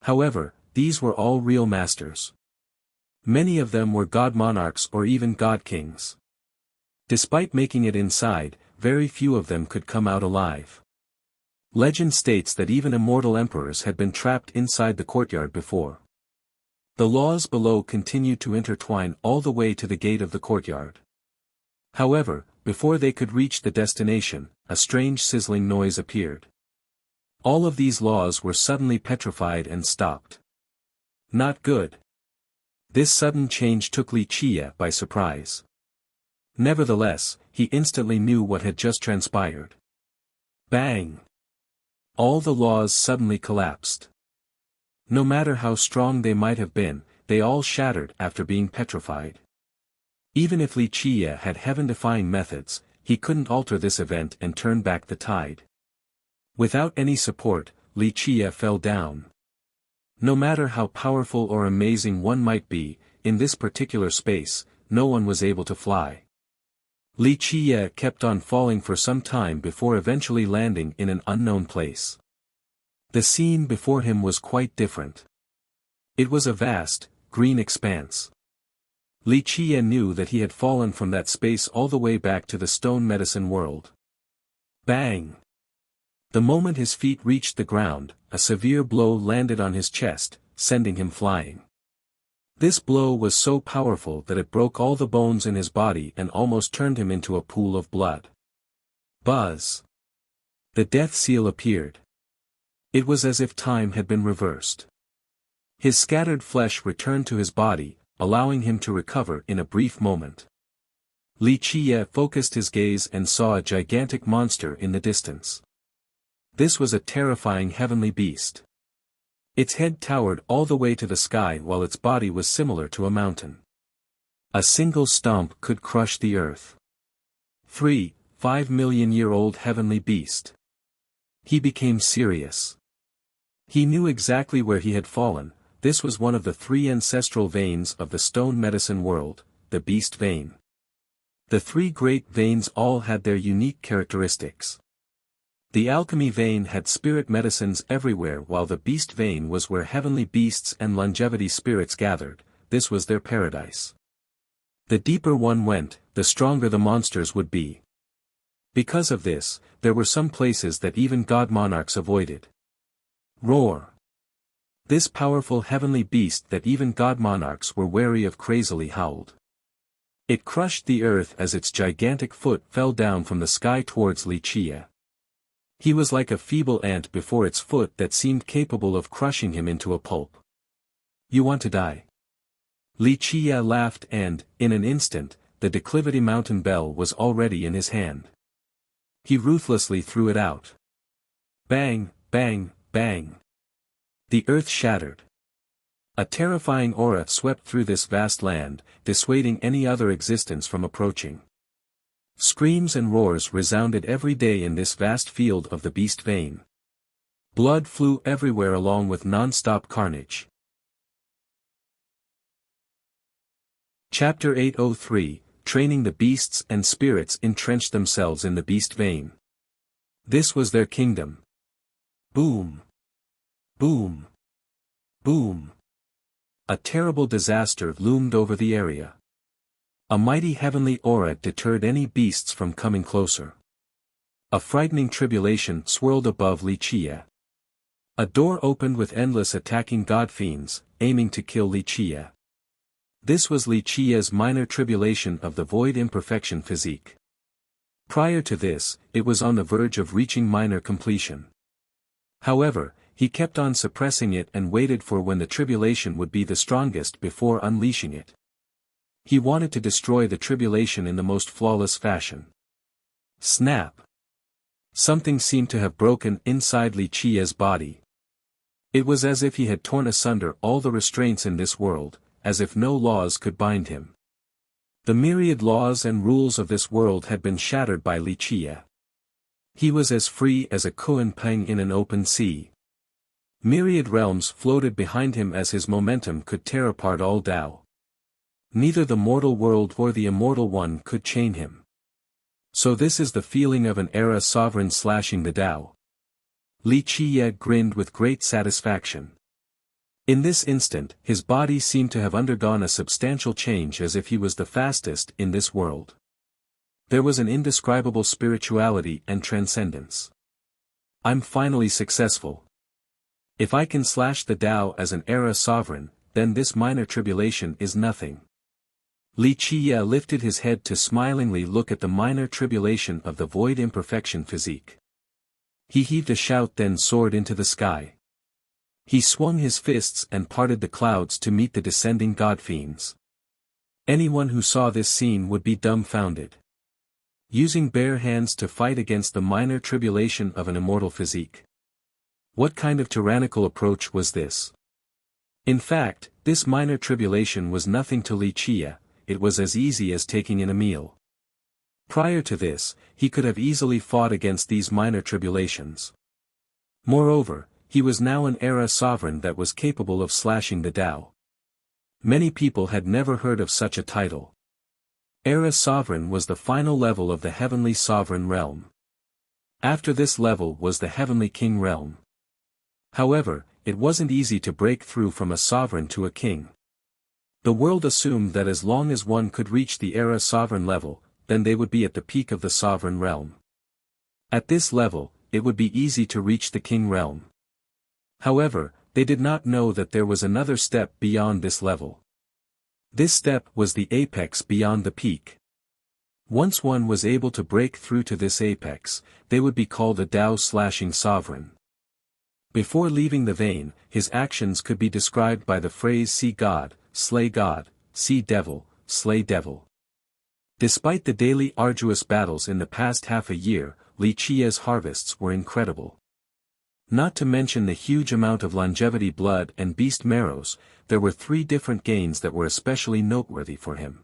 However, these were all real masters. Many of them were god monarchs or even god kings. Despite making it inside, very few of them could come out alive. Legend states that even immortal emperors had been trapped inside the courtyard before. The laws below continued to intertwine all the way to the gate of the courtyard. However, before they could reach the destination, a strange sizzling noise appeared. All of these laws were suddenly petrified and stopped. Not good. This sudden change took Li Qiye by surprise. Nevertheless, he instantly knew what had just transpired. Bang! All the laws suddenly collapsed. No matter how strong they might have been, they all shattered after being petrified. Even if Li Qie had heaven-defying methods, he couldn't alter this event and turn back the tide. Without any support, Li Qie fell down. No matter how powerful or amazing one might be, in this particular space, no one was able to fly. Li Qie kept on falling for some time before eventually landing in an unknown place. The scene before him was quite different. It was a vast, green expanse. Li Qie knew that he had fallen from that space all the way back to the stone medicine world. Bang! The moment his feet reached the ground, a severe blow landed on his chest, sending him flying. This blow was so powerful that it broke all the bones in his body and almost turned him into a pool of blood. Buzz! The death seal appeared. It was as if time had been reversed. His scattered flesh returned to his body, allowing him to recover in a brief moment. Li Qie focused his gaze and saw a gigantic monster in the distance. This was a terrifying heavenly beast. Its head towered all the way to the sky while its body was similar to a mountain. A single stomp could crush the earth. 5 million-year-old heavenly beast. He became serious. He knew exactly where he had fallen. This was one of the 3 ancestral veins of the stone medicine world, the beast vein. The 3 great veins all had their unique characteristics. The alchemy vein had spirit medicines everywhere while the beast vein was where heavenly beasts and longevity spirits gathered. This was their paradise. The deeper one went, the stronger the monsters would be. Because of this, there were some places that even god monarchs avoided. Roar! This powerful heavenly beast that even god monarchs were wary of crazily howled. It crushed the earth as its gigantic foot fell down from the sky towards Li Qie. He was like a feeble ant before its foot that seemed capable of crushing him into a pulp. You want to die? Li Qie laughed and, in an instant, the declivity mountain bell was already in his hand. He ruthlessly threw it out. Bang, bang, bang. The earth shattered. A terrifying aura swept through this vast land, dissuading any other existence from approaching. Screams and roars resounded every day in this vast field of the beast vein. Blood flew everywhere along with non-stop carnage. Chapter 803, Training the Beasts and Spirits entrenched themselves in the beast vein. This was their kingdom. Boom! Boom! Boom! A terrible disaster loomed over the area. A mighty heavenly aura deterred any beasts from coming closer. A frightening tribulation swirled above Li Qie. A door opened with endless attacking god fiends, aiming to kill Li Qie. This was Li Qie's minor tribulation of the void imperfection physique. Prior to this, it was on the verge of reaching minor completion. However, he kept on suppressing it and waited for when the tribulation would be the strongest before unleashing it. He wanted to destroy the tribulation in the most flawless fashion. Snap! Something seemed to have broken inside Li Qie's body. It was as if he had torn asunder all the restraints in this world, as if no laws could bind him. The myriad laws and rules of this world had been shattered by Li Qie. He was as free as a Kuan Peng in an open sea. Myriad realms floated behind him as his momentum could tear apart all Tao. Neither the mortal world or the immortal one could chain him. So this is the feeling of an era sovereign slashing the Tao. Li Qie grinned with great satisfaction. In this instant, his body seemed to have undergone a substantial change as if he was the fastest in this world. There was an indescribable spirituality and transcendence. I'm finally successful. If I can slash the Tao as an era sovereign, then this minor tribulation is nothing. Li Qie lifted his head to smilingly look at the minor tribulation of the void imperfection physique. He heaved a shout then soared into the sky. He swung his fists and parted the clouds to meet the descending god fiends. Anyone who saw this scene would be dumbfounded. Using bare hands to fight against the minor tribulation of an immortal physique. What kind of tyrannical approach was this? In fact, this minor tribulation was nothing to Li Qie. it was as easy as taking in a meal. Prior to this, he could have easily fought against these minor tribulations. Moreover, he was now an era sovereign that was capable of slashing the Tao. Many people had never heard of such a title. Era sovereign was the final level of the heavenly sovereign realm. After this level was the heavenly king realm. However, it wasn't easy to break through from a sovereign to a king. The world assumed that as long as one could reach the era sovereign level, then they would be at the peak of the sovereign realm. At this level, it would be easy to reach the king realm. However, they did not know that there was another step beyond this level. This step was the apex beyond the peak. Once one was able to break through to this apex, they would be called a Tao-slashing sovereign. Before leaving the vein, his actions could be described by the phrase see God, slay God, see devil, slay devil. Despite the daily arduous battles in the past half a year, Li Qia's harvests were incredible. Not to mention the huge amount of longevity blood and beast marrows, there were 3 different gains that were especially noteworthy for him.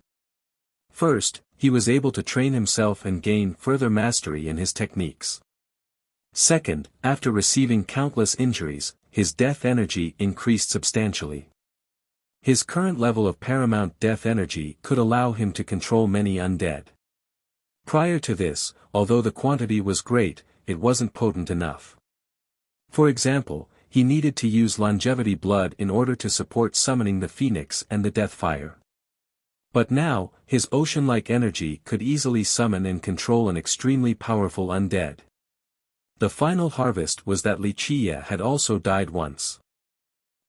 First, he was able to train himself and gain further mastery in his techniques. Second, after receiving countless injuries, his death energy increased substantially. His current level of paramount death energy could allow him to control many undead. Prior to this, although the quantity was great, it wasn't potent enough. For example, he needed to use longevity blood in order to support summoning the phoenix and the death fire. But now, his ocean-like energy could easily summon and control an extremely powerful undead. The final harvest was that Li Qia had also died once.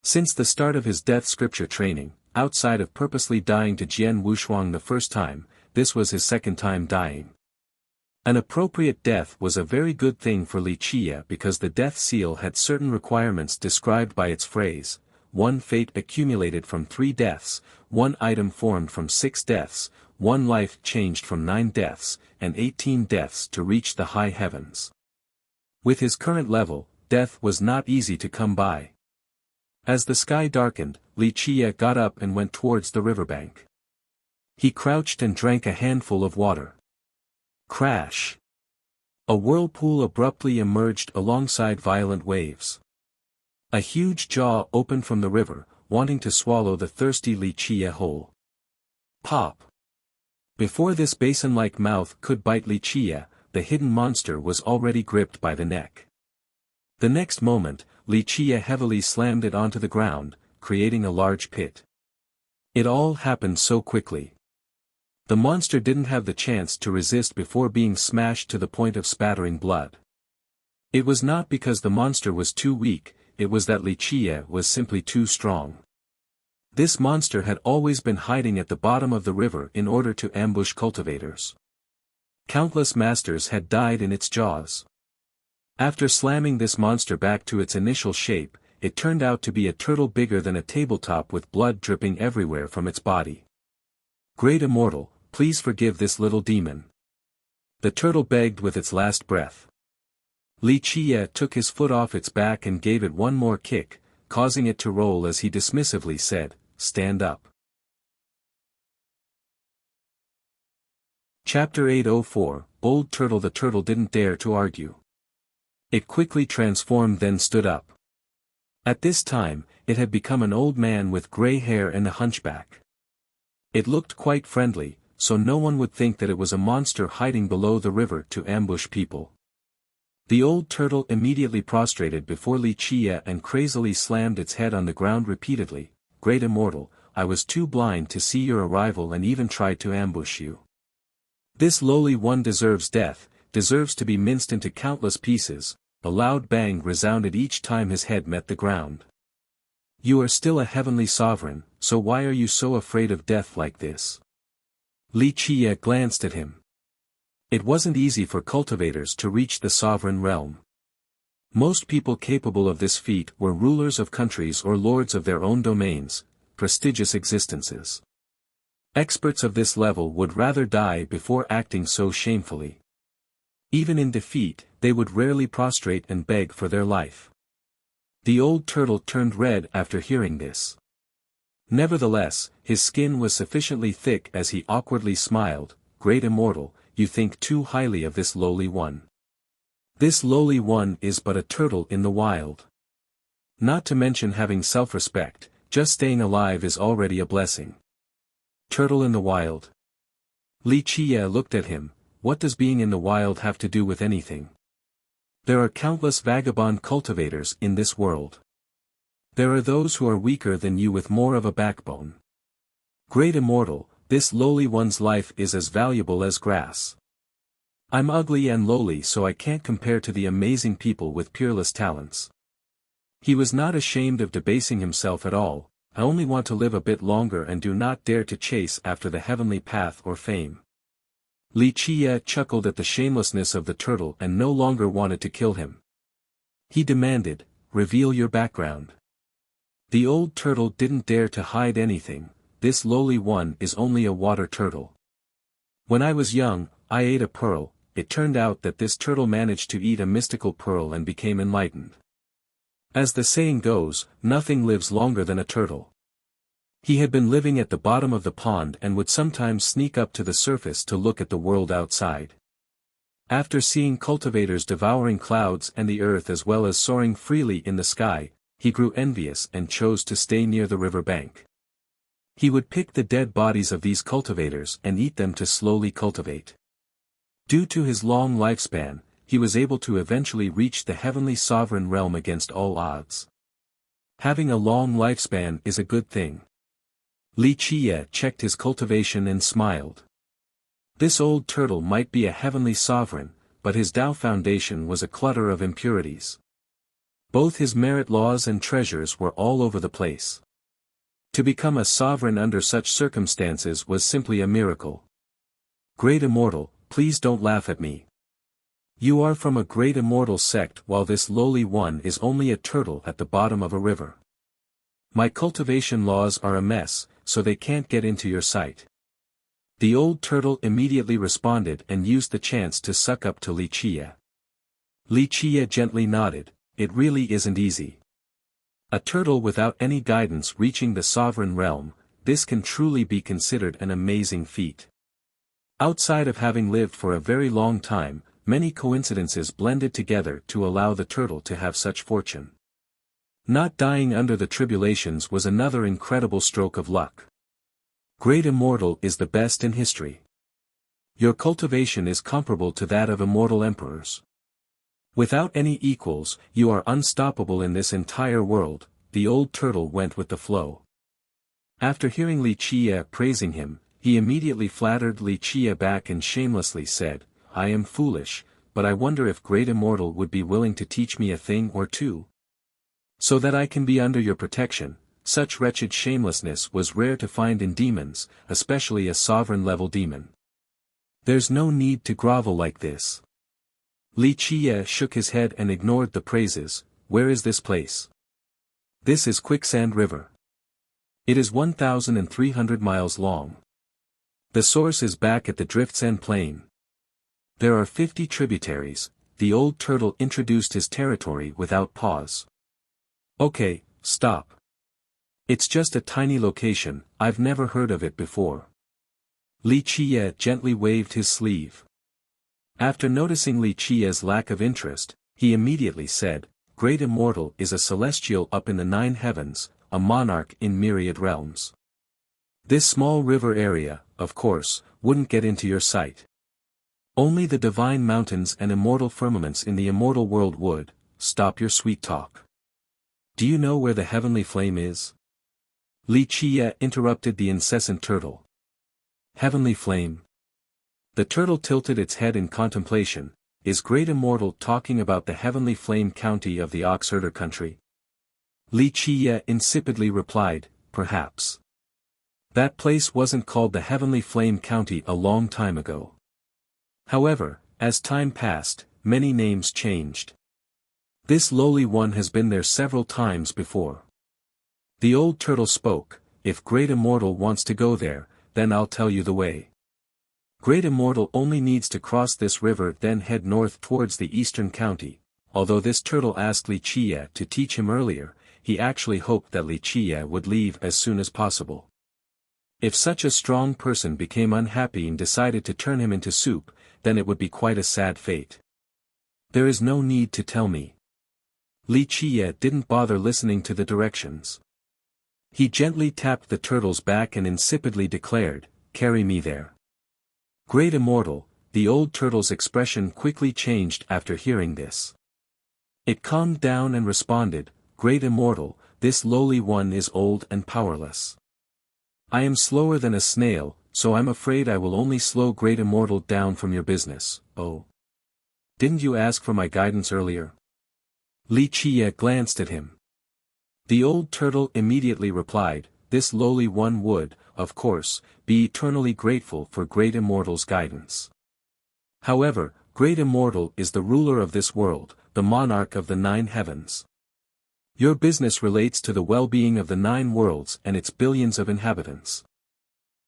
Since the start of his death scripture training, outside of purposely dying to Jian Wushuang the first time, this was his second time dying. An appropriate death was a very good thing for Li Qia because the death seal had certain requirements described by its phrase: 1 fate accumulated from 3 deaths, 1 item formed from 6 deaths, 1 life changed from 9 deaths, and 18 deaths to reach the high heavens. With his current level, death was not easy to come by. As the sky darkened, Li Qia got up and went towards the riverbank. He crouched and drank a handful of water. Crash! A whirlpool abruptly emerged alongside violent waves. A huge jaw opened from the river, wanting to swallow the thirsty Li Qia whole. Pop! Before this basin-like mouth could bite Li Qia, the hidden monster was already gripped by the neck. The next moment, Li Qia heavily slammed it onto the ground, creating a large pit. It all happened so quickly. The monster didn't have the chance to resist before being smashed to the point of spattering blood. It was not because the monster was too weak, it was that Li Qia was simply too strong. This monster had always been hiding at the bottom of the river in order to ambush cultivators. Countless masters had died in its jaws. After slamming this monster back to its initial shape, it turned out to be a turtle bigger than a tabletop with blood dripping everywhere from its body. Great Immortal, please forgive this little demon. The turtle begged with its last breath. Li Qia took his foot off its back and gave it one more kick, causing it to roll as he dismissively said, "Stand up." Chapter 804, Bold Turtle. The turtle didn't dare to argue. It quickly transformed, then stood up. At this time, it had become an old man with gray hair and a hunchback. It looked quite friendly, so no one would think that it was a monster hiding below the river to ambush people. The old turtle immediately prostrated before Li Qia and crazily slammed its head on the ground repeatedly. "Great Immortal, I was too blind to see your arrival and even tried to ambush you. This lowly one deserves death, deserves to be minced into countless pieces." A loud bang resounded each time his head met the ground. "You are still a heavenly sovereign, so why are you so afraid of death like this?" Li Qia glanced at him. It wasn't easy for cultivators to reach the sovereign realm. Most people capable of this feat were rulers of countries or lords of their own domains, prestigious existences. Experts of this level would rather die before acting so shamefully. Even in defeat, they would rarely prostrate and beg for their life. The old turtle turned red after hearing this. Nevertheless, his skin was sufficiently thick as he awkwardly smiled. Great Immortal, you think too highly of this lowly one. This lowly one is but a turtle in the wild. Not to mention having self-respect, just staying alive is already a blessing. Turtle in the wild. Li Qiye looked at him. What does being in the wild have to do with anything? There are countless vagabond cultivators in this world. There are those who are weaker than you with more of a backbone. Great Immortal, this lowly one's life is as valuable as grass. I'm ugly and lowly, so I can't compare to the amazing people with peerless talents. He was not ashamed of debasing himself at all. I only want to live a bit longer and do not dare to chase after the heavenly path or fame. Li Qiye chuckled at the shamelessness of the turtle and no longer wanted to kill him. He demanded, reveal your background. The old turtle didn't dare to hide anything. This lowly one is only a water turtle. When I was young, I ate a pearl. It turned out that this turtle managed to eat a mystical pearl and became enlightened. As the saying goes, nothing lives longer than a turtle. He had been living at the bottom of the pond and would sometimes sneak up to the surface to look at the world outside. After seeing cultivators devouring clouds and the earth as well as soaring freely in the sky, he grew envious and chose to stay near the river bank. He would pick the dead bodies of these cultivators and eat them to slowly cultivate. Due to his long lifespan, he was able to eventually reach the heavenly sovereign realm against all odds. Having a long lifespan is a good thing. Li Qiye checked his cultivation and smiled. This old turtle might be a heavenly sovereign, but his Dao foundation was a clutter of impurities. Both his merit laws and treasures were all over the place. To become a sovereign under such circumstances was simply a miracle. Great Immortal, please don't laugh at me. You are from a great immortal sect while this lowly one is only a turtle at the bottom of a river. My cultivation laws are a mess, so they can't get into your sight. The old turtle immediately responded and used the chance to suck up to Li Qiye. Li Qiye gently nodded. It really isn't easy. A turtle without any guidance reaching the sovereign realm, this can truly be considered an amazing feat. Outside of having lived for a very long time, many coincidences blended together to allow the turtle to have such fortune. Not dying under the tribulations was another incredible stroke of luck. Great Immortal is the best in history. Your cultivation is comparable to that of immortal emperors. Without any equals, you are unstoppable in this entire world. The old turtle went with the flow. After hearing Li Qiye praising him, he immediately flattered Li Qiye back and shamelessly said, I am foolish, but I wonder if Great Immortal would be willing to teach me a thing or two. So that I can be under your protection. Such wretched shamelessness was rare to find in demons, especially a sovereign-level demon. There's no need to grovel like this. Li Qiye shook his head and ignored the praises. Where is this place? This is Quicksand River. It is 1,300 miles long. The source is back at the Drift's End Plain. There are 50 tributaries. The old turtle introduced his territory without pause. Okay, stop. It's just a tiny location, I've never heard of it before. Li Qiye gently waved his sleeve. After noticing Li Qiye's lack of interest, he immediately said, Great Immortal is a celestial up in the 9 heavens, a monarch in myriad realms. This small river area, of course, wouldn't get into your sight. Only the divine mountains and immortal firmaments in the immortal world would. Stop your sweet talk. Do you know where the heavenly flame is? Li Qiye interrupted the incessant turtle. Heavenly flame. The turtle tilted its head in contemplation. Is Great Immortal talking about the heavenly flame county of the Oxherder country? Li Qiye insipidly replied, perhaps. That place wasn't called the heavenly flame county a long time ago. However, as time passed, many names changed. This lowly one has been there several times before. The old turtle spoke, if Great Immortal wants to go there, then I'll tell you the way. Great Immortal only needs to cross this river then head north towards the eastern county. Although this turtle asked Li Qiye to teach him earlier, he actually hoped that Li Qiye would leave as soon as possible. If such a strong person became unhappy and decided to turn him into soup, then it would be quite a sad fate. There is no need to tell me. Li Qiye didn't bother listening to the directions. He gently tapped the turtle's back and insipidly declared, "Carry me there." Great Immortal, the old turtle's expression quickly changed after hearing this. It calmed down and responded, "Great Immortal, this lowly one is old and powerless. I am slower than a snail, so I'm afraid I will only slow Great Immortal down from your business." "Oh. Didn't you ask for my guidance earlier?" Li Qiye glanced at him. The old turtle immediately replied, "This lowly one would, of course, be eternally grateful for Great Immortal's guidance. However, Great Immortal is the ruler of this world, the monarch of the 9 heavens. Your business relates to the well-being of the 9 worlds and its billions of inhabitants.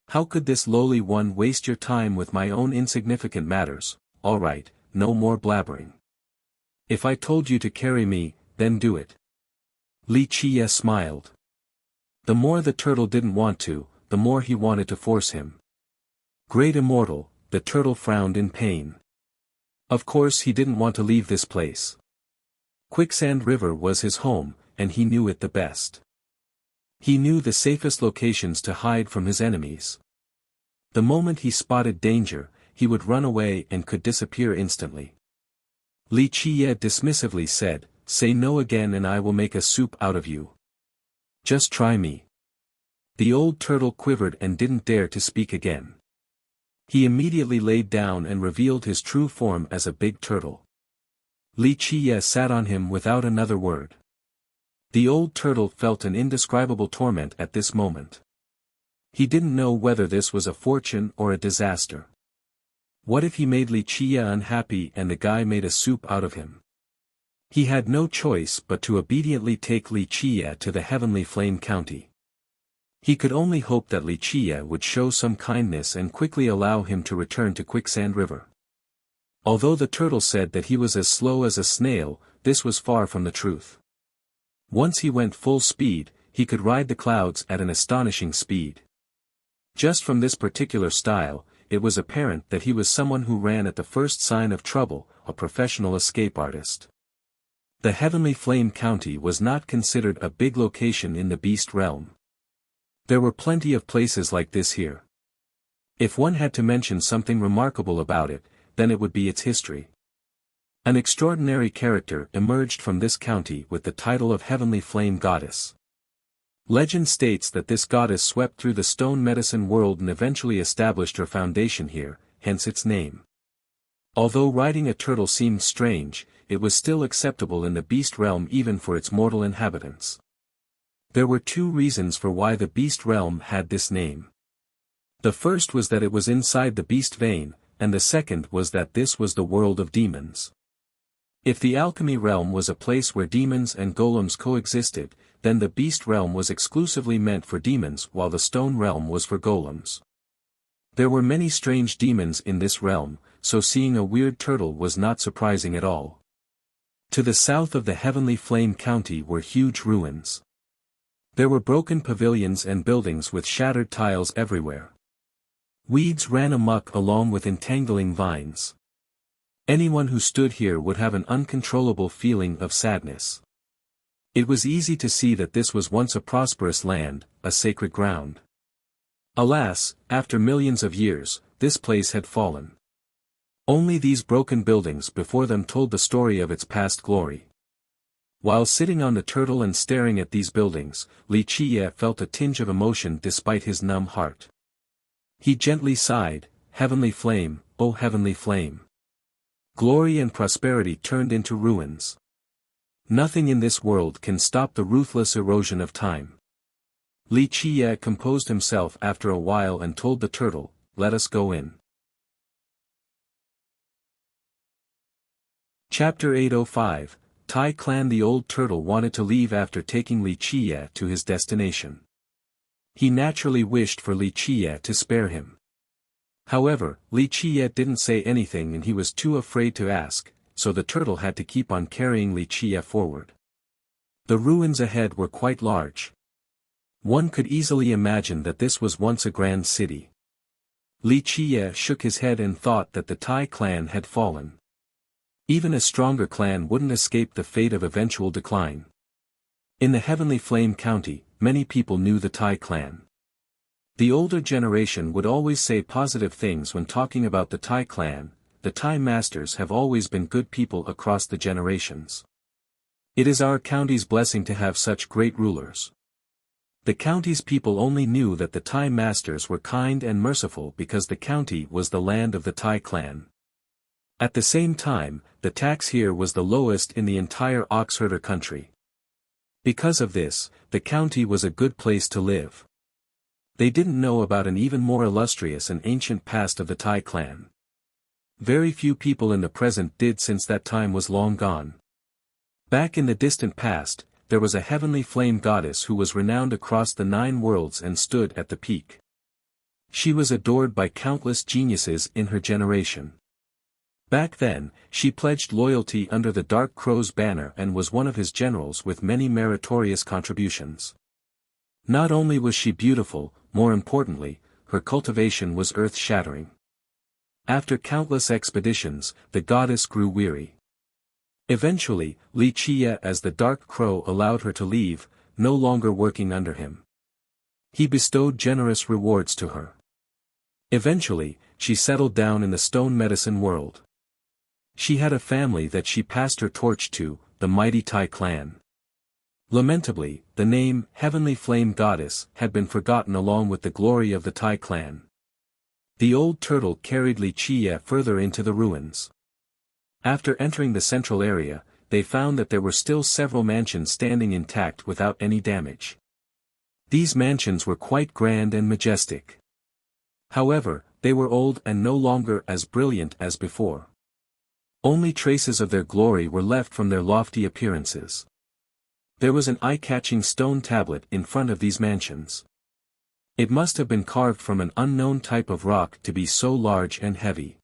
How could this lowly one waste your time with my own insignificant matters? All right, no more blabbering. If I told you to carry me, then do it." Li Qiye smiled. The more the turtle didn't want to, the more he wanted to force him. "Great Immortal," the turtle frowned in pain. Of course he didn't want to leave this place. Quicksand River was his home, and he knew it the best. He knew the safest locations to hide from his enemies. The moment he spotted danger, he would run away and could disappear instantly. Li Qiye dismissively said, "Say no again and I will make a soup out of you. Just try me." The old turtle quivered and didn't dare to speak again. He immediately laid down and revealed his true form as a big turtle. Li Qiye sat on him without another word. The old turtle felt an indescribable torment at this moment. He didn't know whether this was a fortune or a disaster. What if he made Li Qiye unhappy and the guy made a soup out of him? He had no choice but to obediently take Li Qiye to the Heavenly Flame County. He could only hope that Li Qiye would show some kindness and quickly allow him to return to Quicksand River. Although the turtle said that he was as slow as a snail, this was far from the truth. Once he went full speed, he could ride the clouds at an astonishing speed. Just from this particular style, it was apparent that he was someone who ran at the first sign of trouble, a professional escape artist. The Heavenly Flame County was not considered a big location in the beast realm. There were plenty of places like this here. If one had to mention something remarkable about it, then it would be its history. An extraordinary character emerged from this county with the title of Heavenly Flame Goddess. Legend states that this goddess swept through the stone medicine world and eventually established her foundation here, hence its name. Although riding a turtle seemed strange, it was still acceptable in the beast realm even for its mortal inhabitants. There were 2 reasons for why the beast realm had this name. The first was that it was inside the beast vein, and the second was that this was the world of demons. If the alchemy realm was a place where demons and golems coexisted, then the beast realm was exclusively meant for demons while the stone realm was for golems. There were many strange demons in this realm, so seeing a weird turtle was not surprising at all. To the south of the Heavenly Flame County were huge ruins. There were broken pavilions and buildings with shattered tiles everywhere. Weeds ran amok along with entangling vines. Anyone who stood here would have an uncontrollable feeling of sadness. It was easy to see that this was once a prosperous land, a sacred ground. Alas, after millions of years, this place had fallen. Only these broken buildings before them told the story of its past glory. While sitting on the turtle and staring at these buildings, Li Qiye felt a tinge of emotion despite his numb heart. He gently sighed, "Heavenly Flame, O Heavenly Flame." Glory and prosperity turned into ruins. Nothing in this world can stop the ruthless erosion of time. Li Qiye composed himself after a while and told the turtle, "Let us go in." Chapter 805, Tai Clan. The old turtle wanted to leave after taking Li Qiye to his destination. He naturally wished for Li Qiye to spare him. However, Li Qiye didn't say anything and he was too afraid to ask, so the turtle had to keep on carrying Li Qiye forward. The ruins ahead were quite large. One could easily imagine that this was once a grand city. Li Qiye shook his head and thought that the Tai clan had fallen. Even a stronger clan wouldn't escape the fate of eventual decline. In the Heavenly Flame County, many people knew the Tai clan. The older generation would always say positive things when talking about the Tai clan. The Tai masters have always been good people across the generations. It is our county's blessing to have such great rulers. The county's people only knew that the Tai masters were kind and merciful because the county was the land of the Tai clan. At the same time, the tax here was the lowest in the entire Oxherder country. Because of this, the county was a good place to live. They didn't know about an even more illustrious and ancient past of the Tai clan. Very few people in the present did, since that time was long gone. Back in the distant past, there was a heavenly flame goddess who was renowned across the 9 worlds and stood at the peak. She was adored by countless geniuses in her generation. Back then, she pledged loyalty under the Dark Crow's banner and was one of his generals with many meritorious contributions. Not only was she beautiful, more importantly, her cultivation was earth-shattering. After countless expeditions, the goddess grew weary. Eventually, Li Qiye as the Dark Crow allowed her to leave, no longer working under him. He bestowed generous rewards to her. Eventually, she settled down in the stone medicine world. She had a family that she passed her torch to, the mighty Tai clan. Lamentably, the name, Heavenly Flame Goddess, had been forgotten along with the glory of the Tai clan. The old turtle carried Li Qiye further into the ruins. After entering the central area, they found that there were still several mansions standing intact without any damage. These mansions were quite grand and majestic. However, they were old and no longer as brilliant as before. Only traces of their glory were left from their lofty appearances. There was an eye-catching stone tablet in front of these mansions. It must have been carved from an unknown type of rock to be so large and heavy.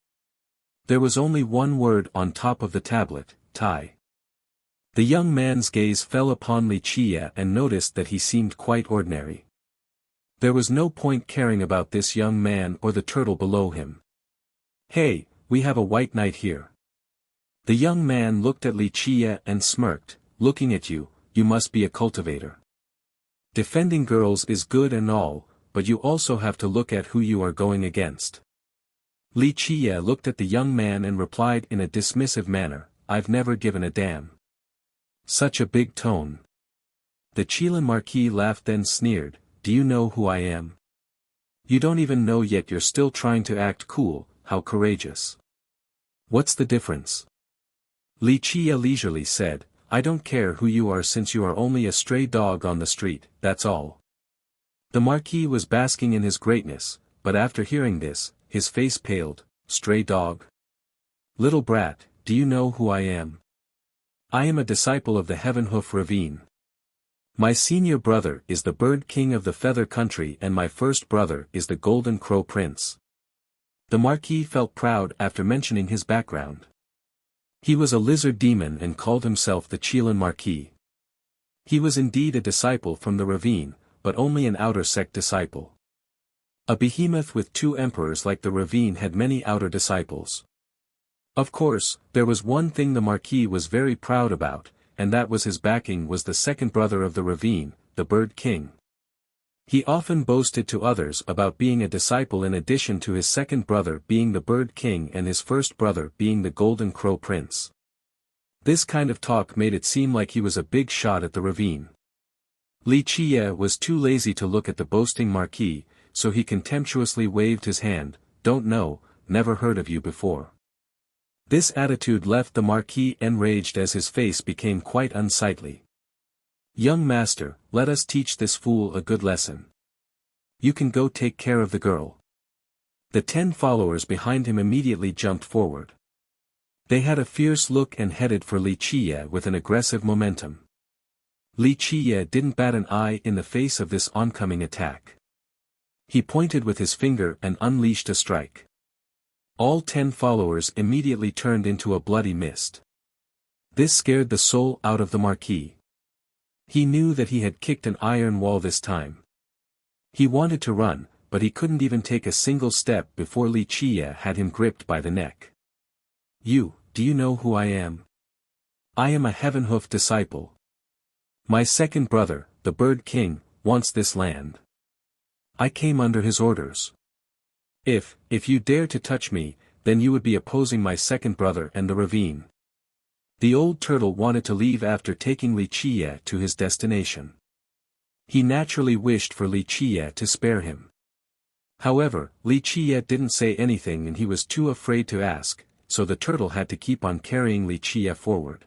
There was only one word on top of the tablet, Tai. The young man's gaze fell upon Li Qiye and noticed that he seemed quite ordinary. There was no point caring about this young man or the turtle below him. "Hey, we have a white knight here." The young man looked at Li Qiye and smirked, "Looking at you, you must be a cultivator. Defending girls is good and all, but you also have to look at who you are going against." Li Qiye looked at the young man and replied in a dismissive manner, "I've never given a damn." Such a big tone. The Qilin Marquis laughed then sneered, "Do you know who I am? You don't even know yet, you're still trying to act cool, how courageous. What's the difference?" Li Qiye leisurely said, "I don't care who you are, since you are only a stray dog on the street, that's all." The Marquis was basking in his greatness, but after hearing this, his face paled. "Stray dog? Little brat, do you know who I am? I am a disciple of the Heavenhoof Ravine. My senior brother is the Bird King of the Feather Country and my first brother is the Golden Crow Prince." The Marquis felt proud after mentioning his background. He was a lizard demon and called himself the Qilin Marquis. He was indeed a disciple from the ravine, but only an outer sect disciple. A behemoth with 2 emperors like the ravine had many outer disciples. Of course, there was one thing the Marquis was very proud about, and that was his backing was the second brother of the ravine, the Bird King. He often boasted to others about being a disciple in addition to his second brother being the Bird King and his first brother being the Golden Crow Prince. This kind of talk made it seem like he was a big shot at the ravine. Li Qiye was too lazy to look at the boasting Marquis, so he contemptuously waved his hand, "Don't know, never heard of you before." This attitude left the Marquis enraged as his face became quite unsightly. "Young master, let us teach this fool a good lesson. You can go take care of the girl." The 10 followers behind him immediately jumped forward. They had a fierce look and headed for Li Qiye with an aggressive momentum. Li Qiye didn't bat an eye in the face of this oncoming attack. He pointed with his finger and unleashed a strike. All 10 followers immediately turned into a bloody mist. This scared the soul out of the Marquis. He knew that he had kicked an iron wall this time. He wanted to run, but he couldn't even take a single step before Wuxia had him gripped by the neck. Do you know who I am? I am a Heavenhoof disciple. My second brother, the Bird King, wants this land. I came under his orders. If you dare to touch me, then you would be opposing my second brother and the ravine. The old turtle wanted to leave after taking Wuxia to his destination. He naturally wished for Wuxia to spare him. However, Wuxia didn't say anything and he was too afraid to ask, so the turtle had to keep on carrying Wuxia forward.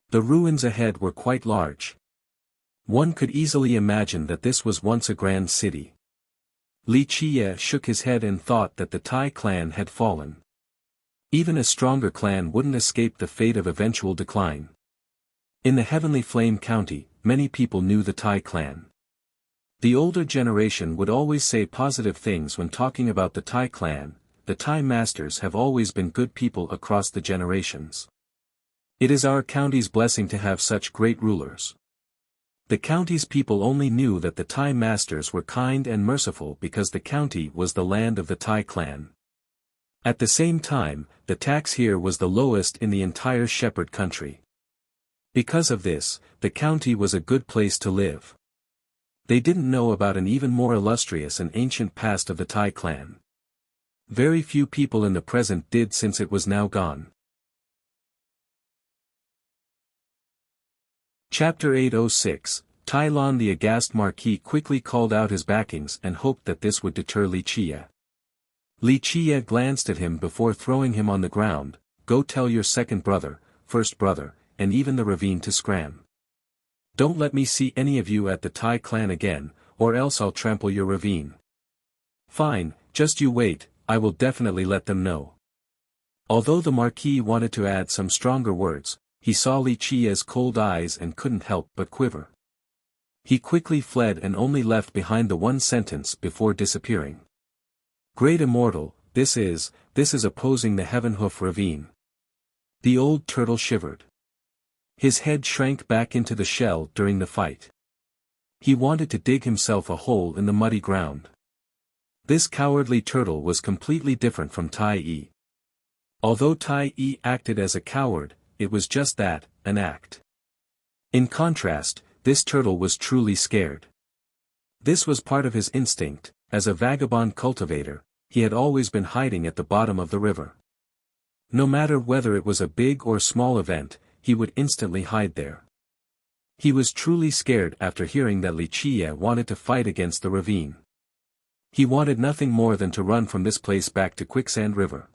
The ruins ahead were quite large. One could easily imagine that this was once a grand city. Wuxia shook his head and thought that the Tai clan had fallen. Even a stronger clan wouldn't escape the fate of eventual decline. In the Heavenly Flame County, many people knew the Tai clan. The older generation would always say positive things when talking about the Tai clan. The Tai masters have always been good people across the generations. It is our county's blessing to have such great rulers. The county's people only knew that the Tai masters were kind and merciful because the county was the land of the Tai clan. At the same time, the tax here was the lowest in the entire shepherd country. Because of this, the county was a good place to live. They didn't know about an even more illustrious and ancient past of the Tai clan. Very few people in the present did since it was now gone. Chapter 806, Tai Lon. The aghast Marquis quickly called out his backings and hoped that this would deter Wuxia. Wuxia glanced at him before throwing him on the ground. Go tell your second brother, first brother, and even the ravine to scram. Don't let me see any of you at the Tai clan again, or else I'll trample your ravine. Fine, just you wait, I will definitely let them know. Although the Marquis wanted to add some stronger words, he saw Wuxia's cold eyes and couldn't help but quiver. He quickly fled and only left behind the one sentence before disappearing. Great Immortal, this is opposing the Heavenhoof ravine. The old turtle shivered. His head shrank back into the shell during the fight. He wanted to dig himself a hole in the muddy ground. This cowardly turtle was completely different from Tai Yi. Although Tai Yi acted as a coward, it was just that, an act. In contrast, this turtle was truly scared. This was part of his instinct. As a vagabond cultivator, he had always been hiding at the bottom of the river. No matter whether it was a big or small event, he would instantly hide there. He was truly scared after hearing that Wuxia wanted to fight against the ravine. He wanted nothing more than to run from this place back to Quicksand River.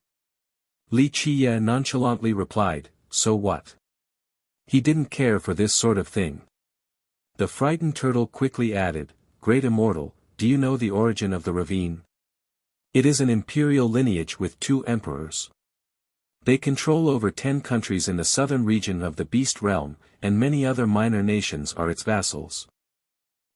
Wuxia nonchalantly replied, so what? He didn't care for this sort of thing. The frightened turtle quickly added, Great Immortal, do you know the origin of the ravine? It is an imperial lineage with 2 emperors. They control over 10 countries in the southern region of the Beast Realm, and many other minor nations are its vassals.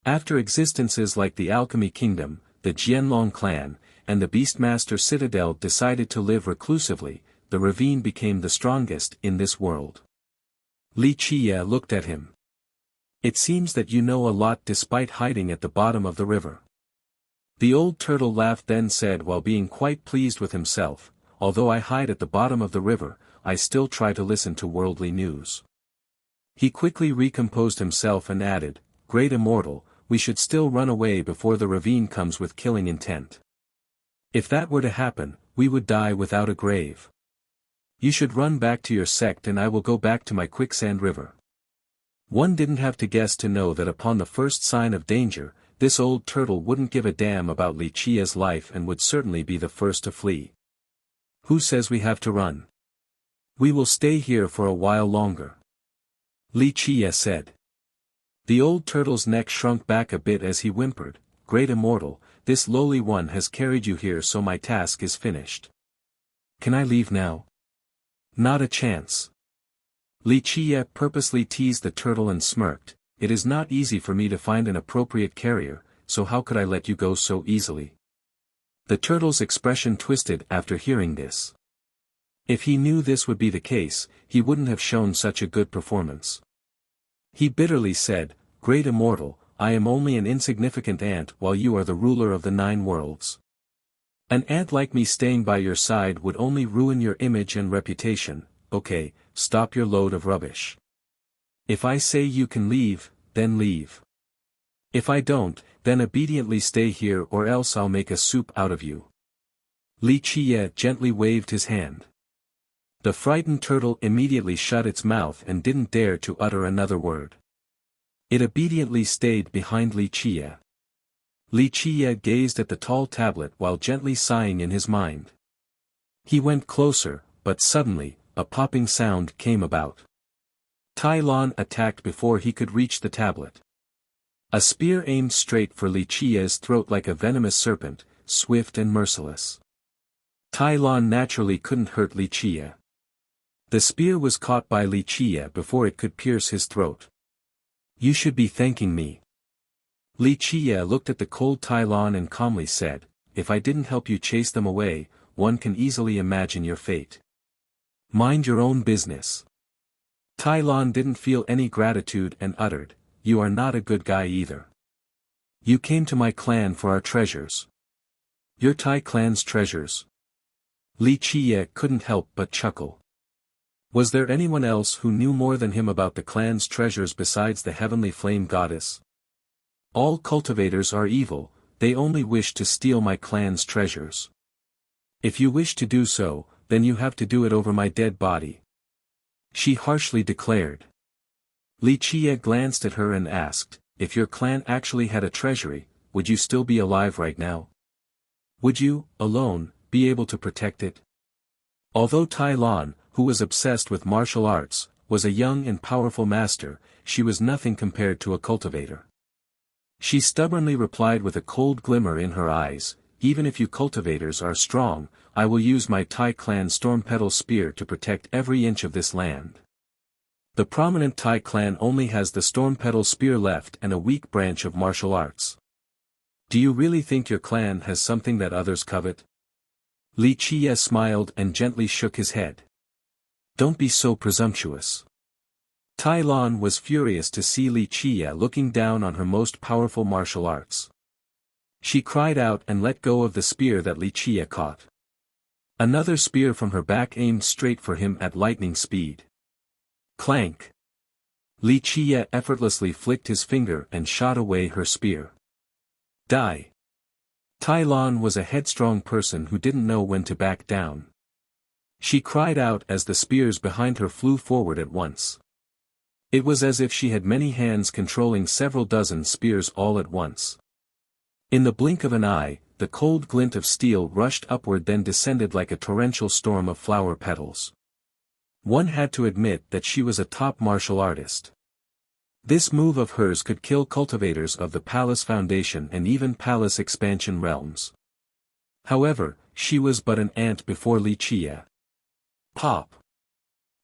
After existences like the Alchemy Kingdom, the Jianlong clan, and the Beastmaster Citadel decided to live reclusively, the ravine became the strongest in this world. Wuxia looked at him. It seems that you know a lot despite hiding at the bottom of the river. The old turtle laughed then said while being quite pleased with himself, although I hide at the bottom of the river, I still try to listen to worldly news. He quickly recomposed himself and added, Great Immortal, we should still run away before the ravine comes with killing intent. If that were to happen, we would die without a grave. You should run back to your sect and I will go back to my Quicksand River. One didn't have to guess to know that upon the first sign of danger, this old turtle wouldn't give a damn about Wuxia's life and would certainly be the first to flee. Who says we have to run? We will stay here for a while longer. Wuxia said. The old turtle's neck shrunk back a bit as he whimpered, Great Immortal, this lowly one has carried you here so my task is finished. Can I leave now? Not a chance. Wuxia purposely teased the turtle and smirked, it is not easy for me to find an appropriate carrier, so how could I let you go so easily? The turtle's expression twisted after hearing this. If he knew this would be the case, he wouldn't have shown such a good performance. He bitterly said, "Great immortal, I am only an insignificant ant while you are the ruler of the 9 worlds. An ant like me staying by your side would only ruin your image and reputation. Okay, stop your load of rubbish. If I say you can leave, then leave. If I don't, then obediently stay here or else I'll make a soup out of you." Li Qiye gently waved his hand. The frightened turtle immediately shut its mouth and didn't dare to utter another word. It obediently stayed behind Li Qiye. Li Qiye gazed at the tall tablet while gently sighing in his mind. He went closer, but suddenly, a popping sound came about. Tai Lan attacked before he could reach the tablet. A spear aimed straight for Li Qiye's throat like a venomous serpent, swift and merciless. Tai Lan naturally couldn't hurt Li Qiye. The spear was caught by Li Qiye before it could pierce his throat. "You should be thanking me." Li Qiye looked at the cold Tai Lan and calmly said, "If I didn't help you chase them away, one can easily imagine your fate. Mind your own business." Tai Lan didn't feel any gratitude and uttered, "You are not a good guy either. You came to my clan for our treasures." "Your Tai clan's treasures?" Li Qiye couldn't help but chuckle. Was there anyone else who knew more than him about the clan's treasures besides the heavenly flame goddess? "All cultivators are evil, they only wish to steal my clan's treasures. If you wish to do so, then you have to do it over my dead body," she harshly declared. Li Qiye glanced at her and asked, "If your clan actually had a treasury, would you still be alive right now? Would you, alone, be able to protect it?" Although Tai Lan, who was obsessed with martial arts, was a young and powerful master, she was nothing compared to a cultivator. She stubbornly replied with a cold glimmer in her eyes, "Even if you cultivators are strong, I will use my Tai clan storm petal spear to protect every inch of this land." The prominent Tai clan only has the storm petal spear left and a weak branch of martial arts. "Do you really think your clan has something that others covet?" Li Qiye smiled and gently shook his head. "Don't be so presumptuous." Tai Lan was furious to see Li Qiye looking down on her most powerful martial arts. She cried out and let go of the spear that Li Qiye caught. Another spear from her back aimed straight for him at lightning speed. Clank! Li Qiye effortlessly flicked his finger and shot away her spear. Die! Tai Lan was a headstrong person who didn't know when to back down. She cried out as the spears behind her flew forward at once. It was as if she had many hands controlling several dozen spears all at once. In the blink of an eye, the cold glint of steel rushed upward then descended like a torrential storm of flower petals. One had to admit that she was a top martial artist. This move of hers could kill cultivators of the Palace Foundation and even Palace Expansion realms. However, she was but an ant before Li Qiye. Pop!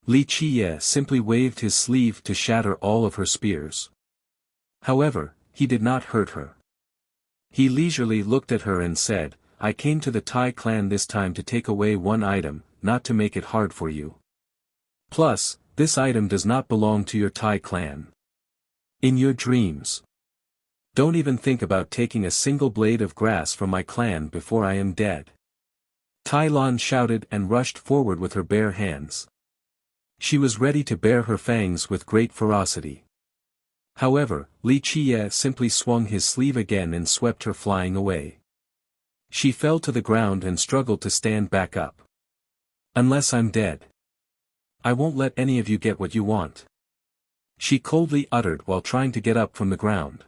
Li Qiye simply waved his sleeve to shatter all of her spears. However, he did not hurt her. He leisurely looked at her and said, "I came to the Tai clan this time to take away one item, not to make it hard for you. Plus, this item does not belong to your Tai clan. In your dreams. Don't even think about taking a single blade of grass from my clan before I am dead." Tai Lan shouted and rushed forward with her bare hands. She was ready to bare her fangs with great ferocity. However, Li Qiye simply swung his sleeve again and swept her flying away. She fell to the ground and struggled to stand back up. "Unless I'm dead, I won't let any of you get what you want," she coldly uttered while trying to get up from the ground.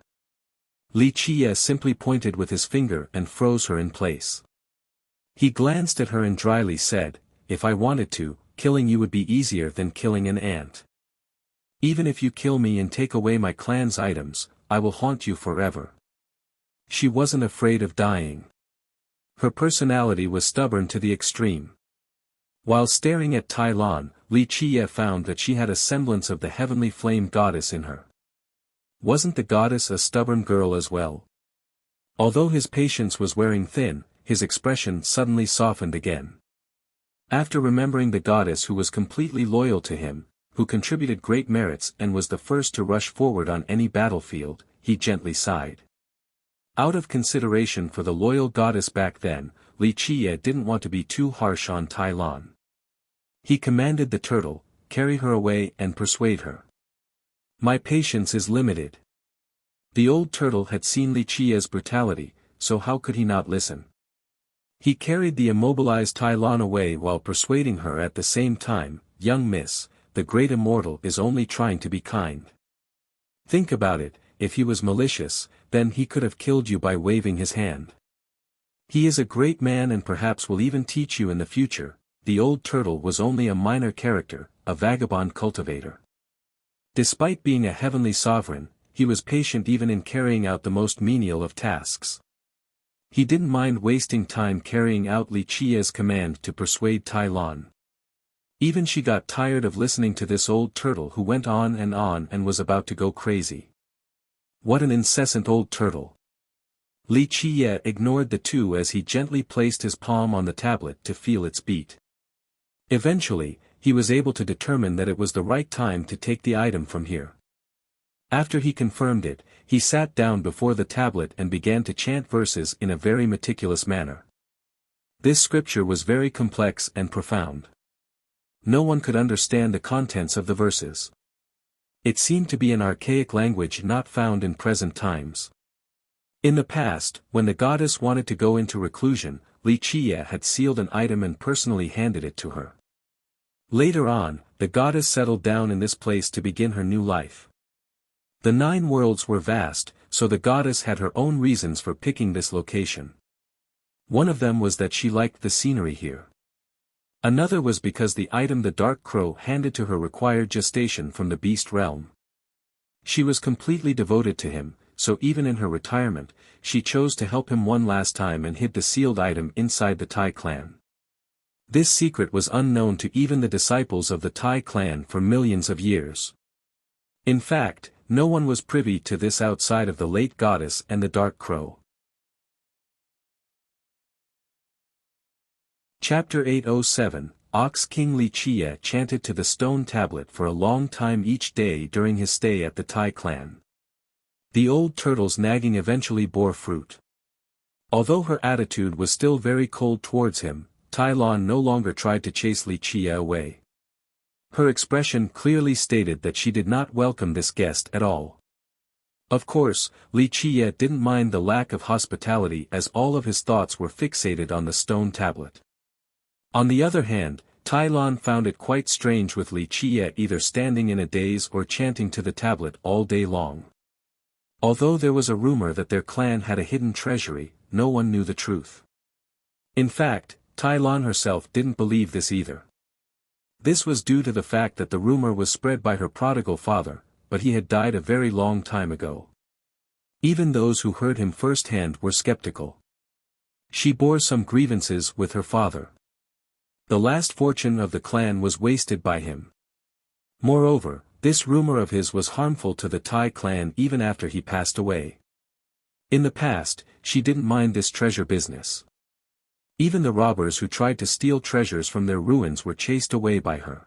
Li Qiye simply pointed with his finger and froze her in place. He glanced at her and dryly said, "If I wanted to, killing you would be easier than killing an ant. Even if you kill me and take away my clan's items, I will haunt you forever." She wasn't afraid of dying. Her personality was stubborn to the extreme. While staring at Tai Lan, Li Qiye found that she had a semblance of the heavenly flame goddess in her. Wasn't the goddess a stubborn girl as well? Although his patience was wearing thin, his expression suddenly softened again. After remembering the goddess who was completely loyal to him, who contributed great merits and was the first to rush forward on any battlefield, he gently sighed. Out of consideration for the loyal goddess back then, Li Qiye didn't want to be too harsh on Tai Lan. He commanded the turtle, carry her away and persuade her. My patience is limited. The old turtle had seen Li Qiye's brutality, so how could he not listen? He carried the immobilized Tai Lan away while persuading her at the same time, young miss, the great immortal is only trying to be kind. Think about it, if he was malicious, then he could have killed you by waving his hand. He is a great man and perhaps will even teach you in the future. The old turtle was only a minor character, a vagabond cultivator. Despite being a heavenly sovereign, he was patient even in carrying out the most menial of tasks. He didn't mind wasting time carrying out Li Qiye's command to persuade Tai Lan. Even she got tired of listening to this old turtle who went on and was about to go crazy. What an incessant old turtle. Li Qiye ignored the two as he gently placed his palm on the tablet to feel its beat. Eventually, he was able to determine that it was the right time to take the item from here. After he confirmed it, he sat down before the tablet and began to chant verses in a very meticulous manner. This scripture was very complex and profound. No one could understand the contents of the verses. It seemed to be an archaic language not found in present times. In the past, when the goddess wanted to go into reclusion, Li Qiye had sealed an item and personally handed it to her. Later on, the goddess settled down in this place to begin her new life. The 9 worlds were vast, so the goddess had her own reasons for picking this location. One of them was that she liked the scenery here. Another was because the item the dark crow handed to her required gestation from the beast realm. She was completely devoted to him, so even in her retirement, she chose to help him one last time and hid the sealed item inside the Tai clan. This secret was unknown to even the disciples of the Tai clan for millions of years. In fact, no one was privy to this outside of the late goddess and the dark crow. Chapter 807, Ox King Li Qiye chanted to the stone tablet for a long time each day during his stay at the Tai clan. The old turtle's nagging eventually bore fruit. Although her attitude was still very cold towards him, Tai Lan no longer tried to chase Li Qiye away. Her expression clearly stated that she did not welcome this guest at all. Of course, Li Qiye didn't mind the lack of hospitality as all of his thoughts were fixated on the stone tablet. On the other hand, Tai Lan found it quite strange with Li Qiye either standing in a daze or chanting to the tablet all day long. Although there was a rumor that their clan had a hidden treasury, no one knew the truth. In fact, Tai Lan herself didn't believe this either. This was due to the fact that the rumor was spread by her prodigal father, but he had died a very long time ago. Even those who heard him firsthand were skeptical. She bore some grievances with her father. The last fortune of the clan was wasted by him. Moreover, this rumor of his was harmful to the Tai clan even after he passed away. In the past, she didn't mind this treasure business. Even the robbers who tried to steal treasures from their ruins were chased away by her.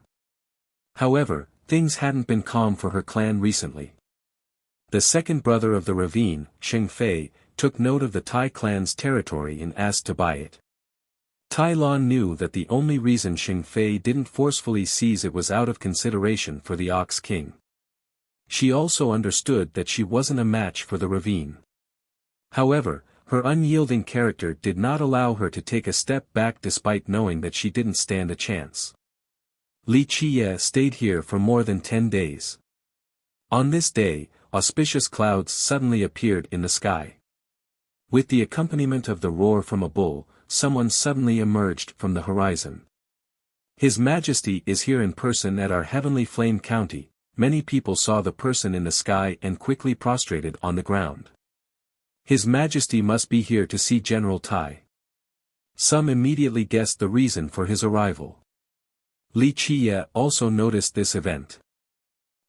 However, things hadn't been calm for her clan recently. The second brother of the ravine, Sheng Fei, took note of the Tai clan's territory and asked to buy it. Tai Lan knew that the only reason Sheng Fei didn't forcefully seize it was out of consideration for the Ox King. She also understood that she wasn't a match for the ravine. However, her unyielding character did not allow her to take a step back despite knowing that she didn't stand a chance. Li Qiye stayed here for more than 10 days. On this day, auspicious clouds suddenly appeared in the sky. With the accompaniment of the roar from a bull, someone suddenly emerged from the horizon. His Majesty is here in person at our heavenly flame county. Many people saw the person in the sky and quickly prostrated on the ground. His Majesty must be here to see General Tai. Some immediately guessed the reason for his arrival. Li Qiye also noticed this event.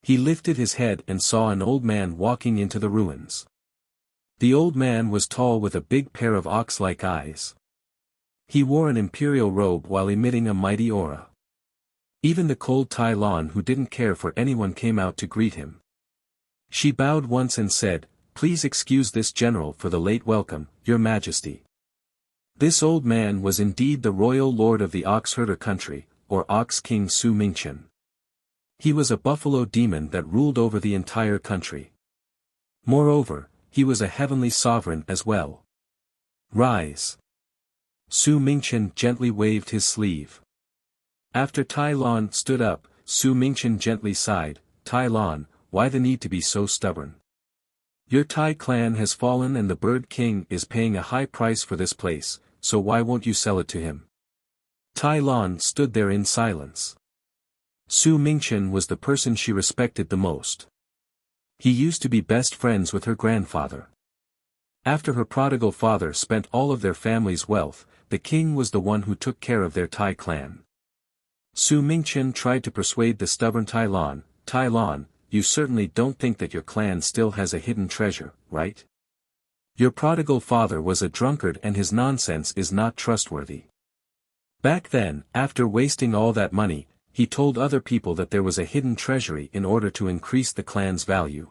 He lifted his head and saw an old man walking into the ruins. The old man was tall with a big pair of ox-like eyes. He wore an imperial robe while emitting a mighty aura. Even the cold Tai Lon who didn't care for anyone came out to greet him. She bowed once and said, "Please excuse this general for the late welcome, your majesty." This old man was indeed the royal lord of the Ox Herder country, or Ox King Su Mingchen. He was a buffalo demon that ruled over the entire country. Moreover, he was a heavenly sovereign as well. "Rise." Su Mingchen gently waved his sleeve. After Tai Lon stood up, Su Mingchen gently sighed, "Tai Lon, why the need to be so stubborn? Your Tai clan has fallen and the Bird King is paying a high price for this place, so why won't you sell it to him?" Tai Lon stood there in silence. Su Mingchen was the person she respected the most. He used to be best friends with her grandfather. After her prodigal father spent all of their family's wealth, the king was the one who took care of their Tai clan. Su Mingchen tried to persuade the stubborn Tai Lon, "Tai Lon, you certainly don't think that your clan still has a hidden treasure, right? Your prodigal father was a drunkard and his nonsense is not trustworthy. Back then, after wasting all that money, he told other people that there was a hidden treasury in order to increase the clan's value."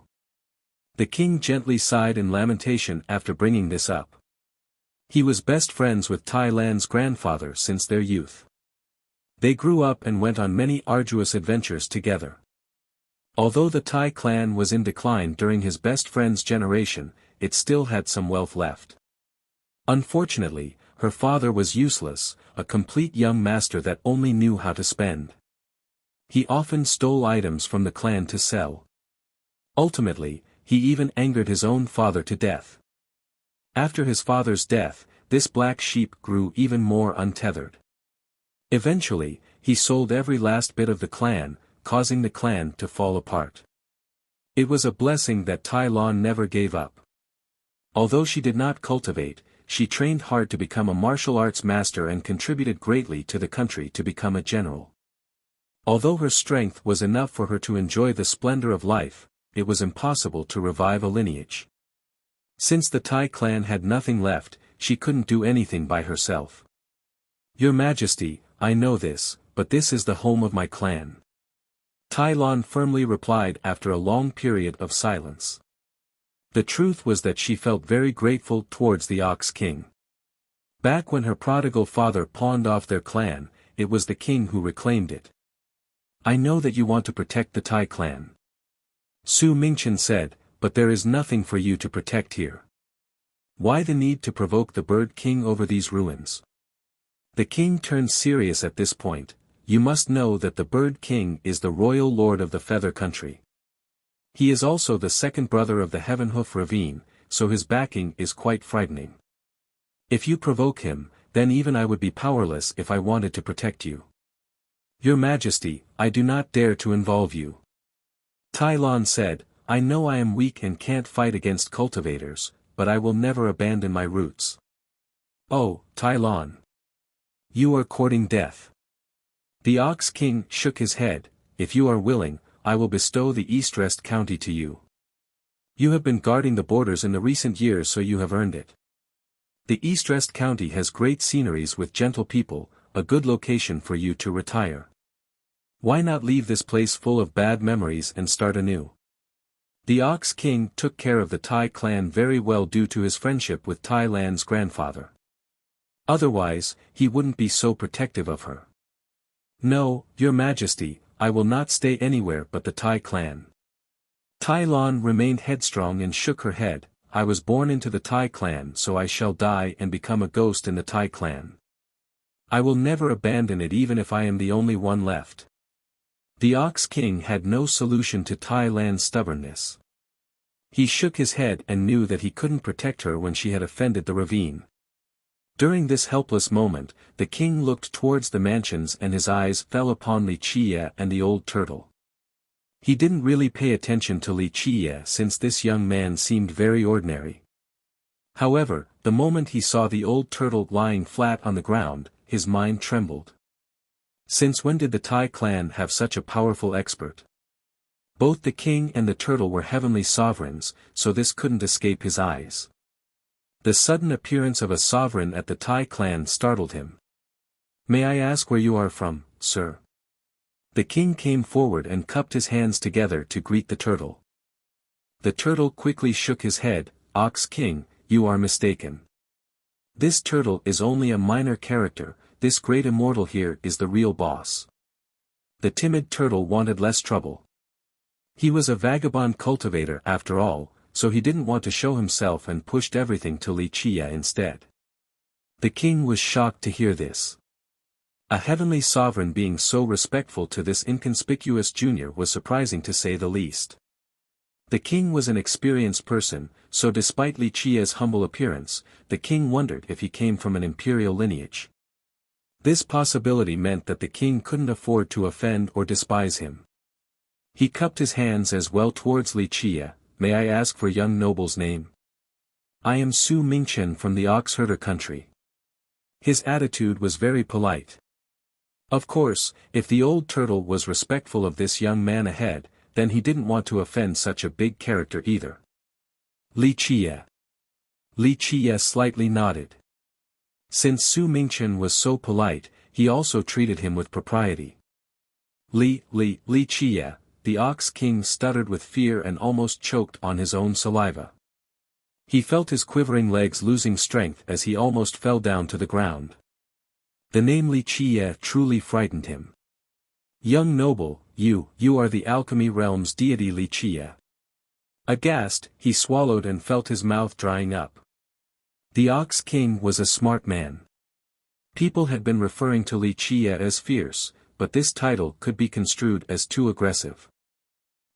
The king gently sighed in lamentation after bringing this up. He was best friends with Tai Lan's grandfather since their youth. They grew up and went on many arduous adventures together. Although the Tai clan was in decline during his best friend's generation, it still had some wealth left. Unfortunately, her father was useless, a complete young master that only knew how to spend. He often stole items from the clan to sell. Ultimately, he even angered his own father to death. After his father's death, this black sheep grew even more untethered. Eventually, he sold every last bit of the clan, causing the clan to fall apart. It was a blessing that Tai Lon never gave up. Although she did not cultivate, she trained hard to become a martial arts master and contributed greatly to the country to become a general. Although her strength was enough for her to enjoy the splendor of life, it was impossible to revive a lineage. Since the Tai clan had nothing left, she couldn't do anything by herself. "Your Majesty, I know this, but this is the home of my clan." Tai Lon firmly replied after a long period of silence. The truth was that she felt very grateful towards the Ox King. Back when her prodigal father pawned off their clan, it was the king who reclaimed it. "I know that you want to protect the Tai clan," Su Mingchen said, "but there is nothing for you to protect here. Why the need to provoke the Bird King over these ruins?" The king turned serious at this point. "You must know that the Bird King is the royal lord of the Feather Country. He is also the second brother of the Heaven Hoof Ravine, so his backing is quite frightening. If you provoke him, then even I would be powerless if I wanted to protect you. Your Majesty, I do not dare to involve you." Tai Lon said, "I know I am weak and can't fight against cultivators, but I will never abandon my roots." "Oh, Tai Lon. You are courting death." The Ox King shook his head, "If you are willing, I will bestow the East-Rest County to you. You have been guarding the borders in the recent years, so you have earned it. The East-Rest County has great sceneries with gentle people, a good location for you to retire. Why not leave this place full of bad memories and start anew?" The Ox King took care of the Tai clan very well due to his friendship with Tai Lan's grandfather. Otherwise, he wouldn't be so protective of her. "No, Your Majesty, I will not stay anywhere but the Tai clan." Tai Lon remained headstrong and shook her head, "I was born into the Tai clan, so I shall die and become a ghost in the Tai clan. I will never abandon it even if I am the only one left." The Ox King had no solution to Tai Lan's stubbornness. He shook his head and knew that he couldn't protect her when she had offended the ravine. During this helpless moment, the king looked towards the mansions and his eyes fell upon Li Chia and the old turtle. He didn't really pay attention to Li Chia since this young man seemed very ordinary. However, the moment he saw the old turtle lying flat on the ground, his mind trembled. Since when did the Tai clan have such a powerful expert? Both the king and the turtle were heavenly sovereigns, so this couldn't escape his eyes. The sudden appearance of a sovereign at the Tai clan startled him. "May I ask where you are from, sir?" The king came forward and cupped his hands together to greet the turtle. The turtle quickly shook his head. "Ox King, you are mistaken. This turtle is only a minor character, this great immortal here is the real boss." The timid turtle wanted less trouble. He was a vagabond cultivator after all, so he didn't want to show himself and pushed everything to Wuxia instead. The king was shocked to hear this. A heavenly sovereign being so respectful to this inconspicuous junior was surprising to say the least. The king was an experienced person, so despite Wuxia's humble appearance, the king wondered if he came from an imperial lineage. This possibility meant that the king couldn't afford to offend or despise him. He cupped his hands as well towards Wuxia. "May I ask for young noble's name?" "I am Su Mingchen from the Oxherder country." His attitude was very polite. Of course, if the old turtle was respectful of this young man ahead, then he didn't want to offend such a big character either. Wuxia. Wuxia slightly nodded. Since Su Mingchen was so polite, he also treated him with propriety. Wuxia, the Ox King stuttered with fear and almost choked on his own saliva. He felt his quivering legs losing strength as he almost fell down to the ground. The name Wuxia truly frightened him. "Young noble, you are the alchemy realm's deity Wuxia." Aghast, he swallowed and felt his mouth drying up. The Ox King was a smart man. People had been referring to Wuxia as fierce, but this title could be construed as too aggressive.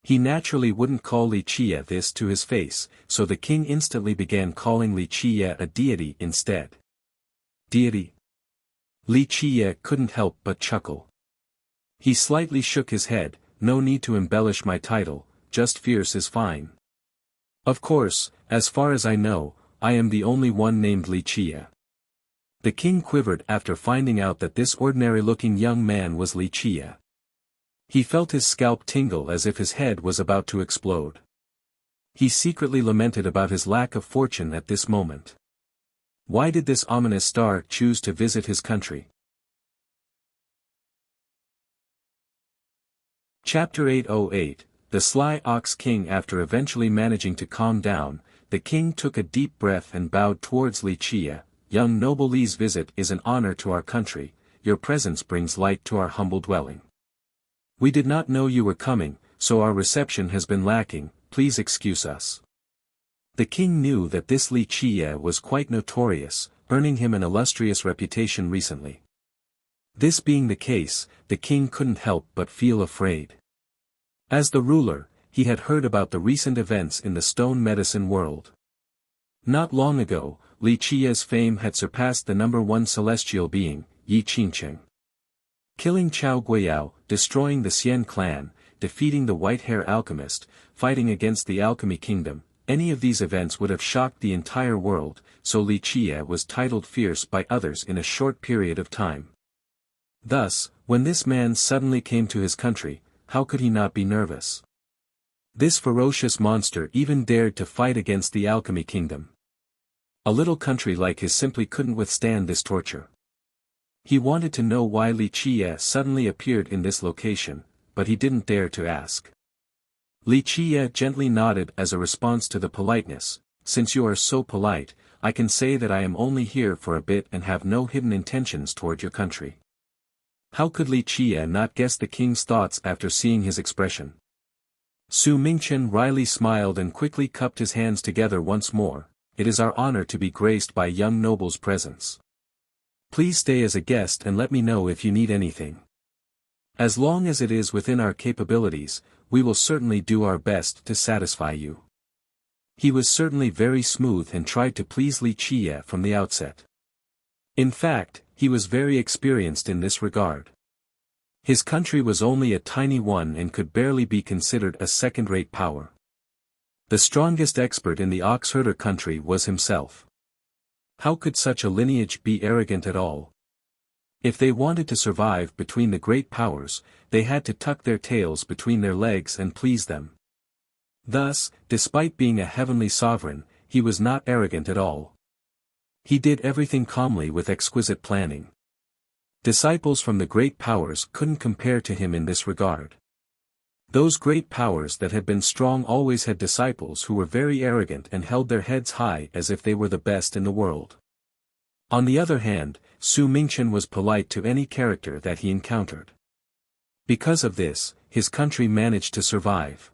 He naturally wouldn't call Wuxia this to his face, so the king instantly began calling Wuxia a deity instead. Deity? Wuxia couldn't help but chuckle. He slightly shook his head. "No need to embellish my title, just fierce is fine. Of course, as far as I know, I am the only one named Wuxia." The king quivered after finding out that this ordinary-looking young man was Wuxia. He felt his scalp tingle as if his head was about to explode. He secretly lamented about his lack of fortune at this moment. Why did this ominous star choose to visit his country? Chapter 808, The Sly Ox King. After eventually managing to calm down, the king took a deep breath and bowed towards Wuxia. "Young noble, Li's visit is an honor to our country, your presence brings light to our humble dwelling. We did not know you were coming, so our reception has been lacking, please excuse us." The king knew that this Wuxia was quite notorious, earning him an illustrious reputation recently. This being the case, the king couldn't help but feel afraid. As the ruler, he had heard about the recent events in the stone medicine world. Not long ago, Wuxia's fame had surpassed the #1 celestial being, Yi Qingqing. Killing Chao Guiyao, destroying the Xian clan, defeating the white-hair alchemist, fighting against the alchemy kingdom, any of these events would have shocked the entire world, so Wuxia was titled fierce by others in a short period of time. Thus, when this man suddenly came to his country, how could he not be nervous? This ferocious monster even dared to fight against the alchemy kingdom. A little country like his simply couldn't withstand this torture. He wanted to know why Wuxia suddenly appeared in this location, but he didn't dare to ask. Wuxia gently nodded as a response to the politeness. "Since you are so polite, I can say that I am only here for a bit and have no hidden intentions toward your country." How could Wuxia not guess the king's thoughts after seeing his expression? Su Mingchen wryly smiled and quickly cupped his hands together once more. "It is our honor to be graced by young noble's presence. Please stay as a guest and let me know if you need anything. As long as it is within our capabilities, we will certainly do our best to satisfy you." He was certainly very smooth and tried to please Wuxia from the outset. In fact, he was very experienced in this regard. His country was only a tiny one and could barely be considered a second-rate power. The strongest expert in the Oxherder country was himself. How could such a lineage be arrogant at all? If they wanted to survive between the great powers, they had to tuck their tails between their legs and please them. Thus, despite being a heavenly sovereign, he was not arrogant at all. He did everything calmly with exquisite planning. Disciples from the great powers couldn't compare to him in this regard. Those great powers that had been strong always had disciples who were very arrogant and held their heads high as if they were the best in the world. On the other hand, Su Mingchen was polite to any character that he encountered. Because of this, his country managed to survive.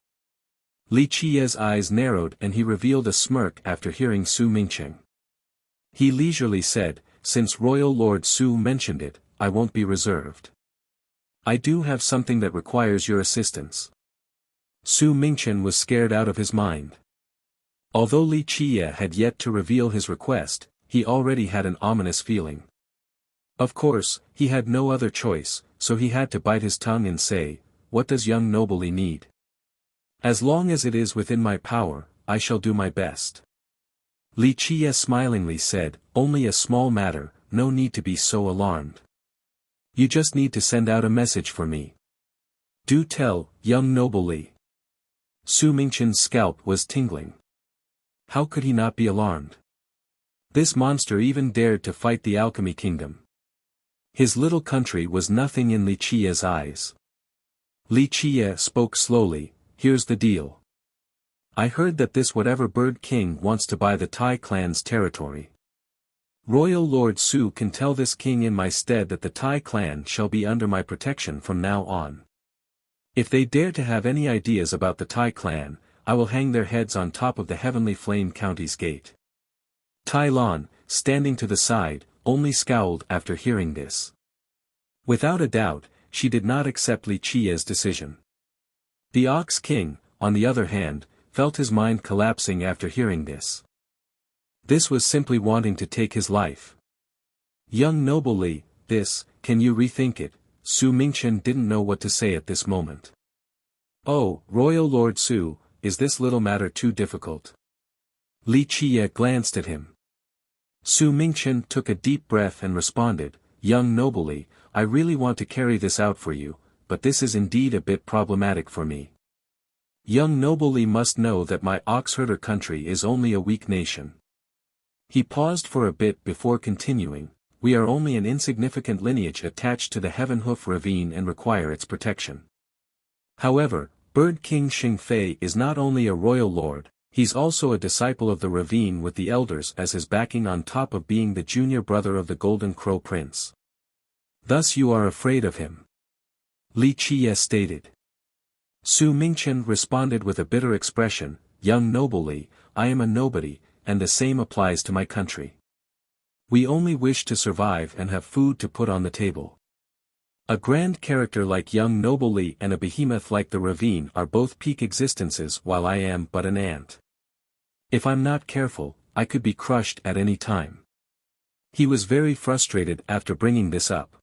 Li Qiye's eyes narrowed and he revealed a smirk after hearing Su Mingchen. He leisurely said, "Since Royal Lord Su mentioned it, I won't be reserved. I do have something that requires your assistance." Su Mingchen was scared out of his mind. Although Li Qiye had yet to reveal his request, he already had an ominous feeling. Of course, he had no other choice, so he had to bite his tongue and say, "What does young noble Li need? As long as it is within my power, I shall do my best." Li Qiye smilingly said, "Only a small matter, no need to be so alarmed. You just need to send out a message for me. Do tell, young noble Li." Su Mingchen's scalp was tingling. How could he not be alarmed? This monster even dared to fight the alchemy kingdom. His little country was nothing in Li Qiye's eyes. Li Qiye spoke slowly, "Here's the deal. I heard that this whatever bird king wants to buy the Tai clan's territory. Royal Lord Su can tell this king in my stead that the Tai clan shall be under my protection from now on. If they dare to have any ideas about the Tai clan, I will hang their heads on top of the Heavenly Flame County's gate." Tai Lan, standing to the side, only scowled after hearing this. Without a doubt, she did not accept Li Qiye's decision. The Ox King, on the other hand, felt his mind collapsing after hearing this. This was simply wanting to take his life. "Young noble Li, can you rethink it?" Su Mingchen didn't know what to say at this moment. "Oh, Royal Lord Su, is this little matter too difficult?" Li Qiye glanced at him. Su Mingchen took a deep breath and responded, "Young noble Li, I really want to carry this out for you, but this is indeed a bit problematic for me. Young noble Li must know that my oxherder country is only a weak nation." He paused for a bit before continuing, "We are only an insignificant lineage attached to the Heaven Hoof Ravine and require its protection. However, Bird King Xing Fei is not only a royal lord, he's also a disciple of the ravine with the elders as his backing on top of being the junior brother of the Golden Crow Prince. Thus you are afraid of him," Li Qiye stated. Su Mingchen responded with a bitter expression, "Young noble Li, I am a nobody, and the same applies to my country. We only wish to survive and have food to put on the table. A grand character like young noble Li and a behemoth like the ravine are both peak existences while I am but an ant. If I'm not careful, I could be crushed at any time." He was very frustrated after bringing this up.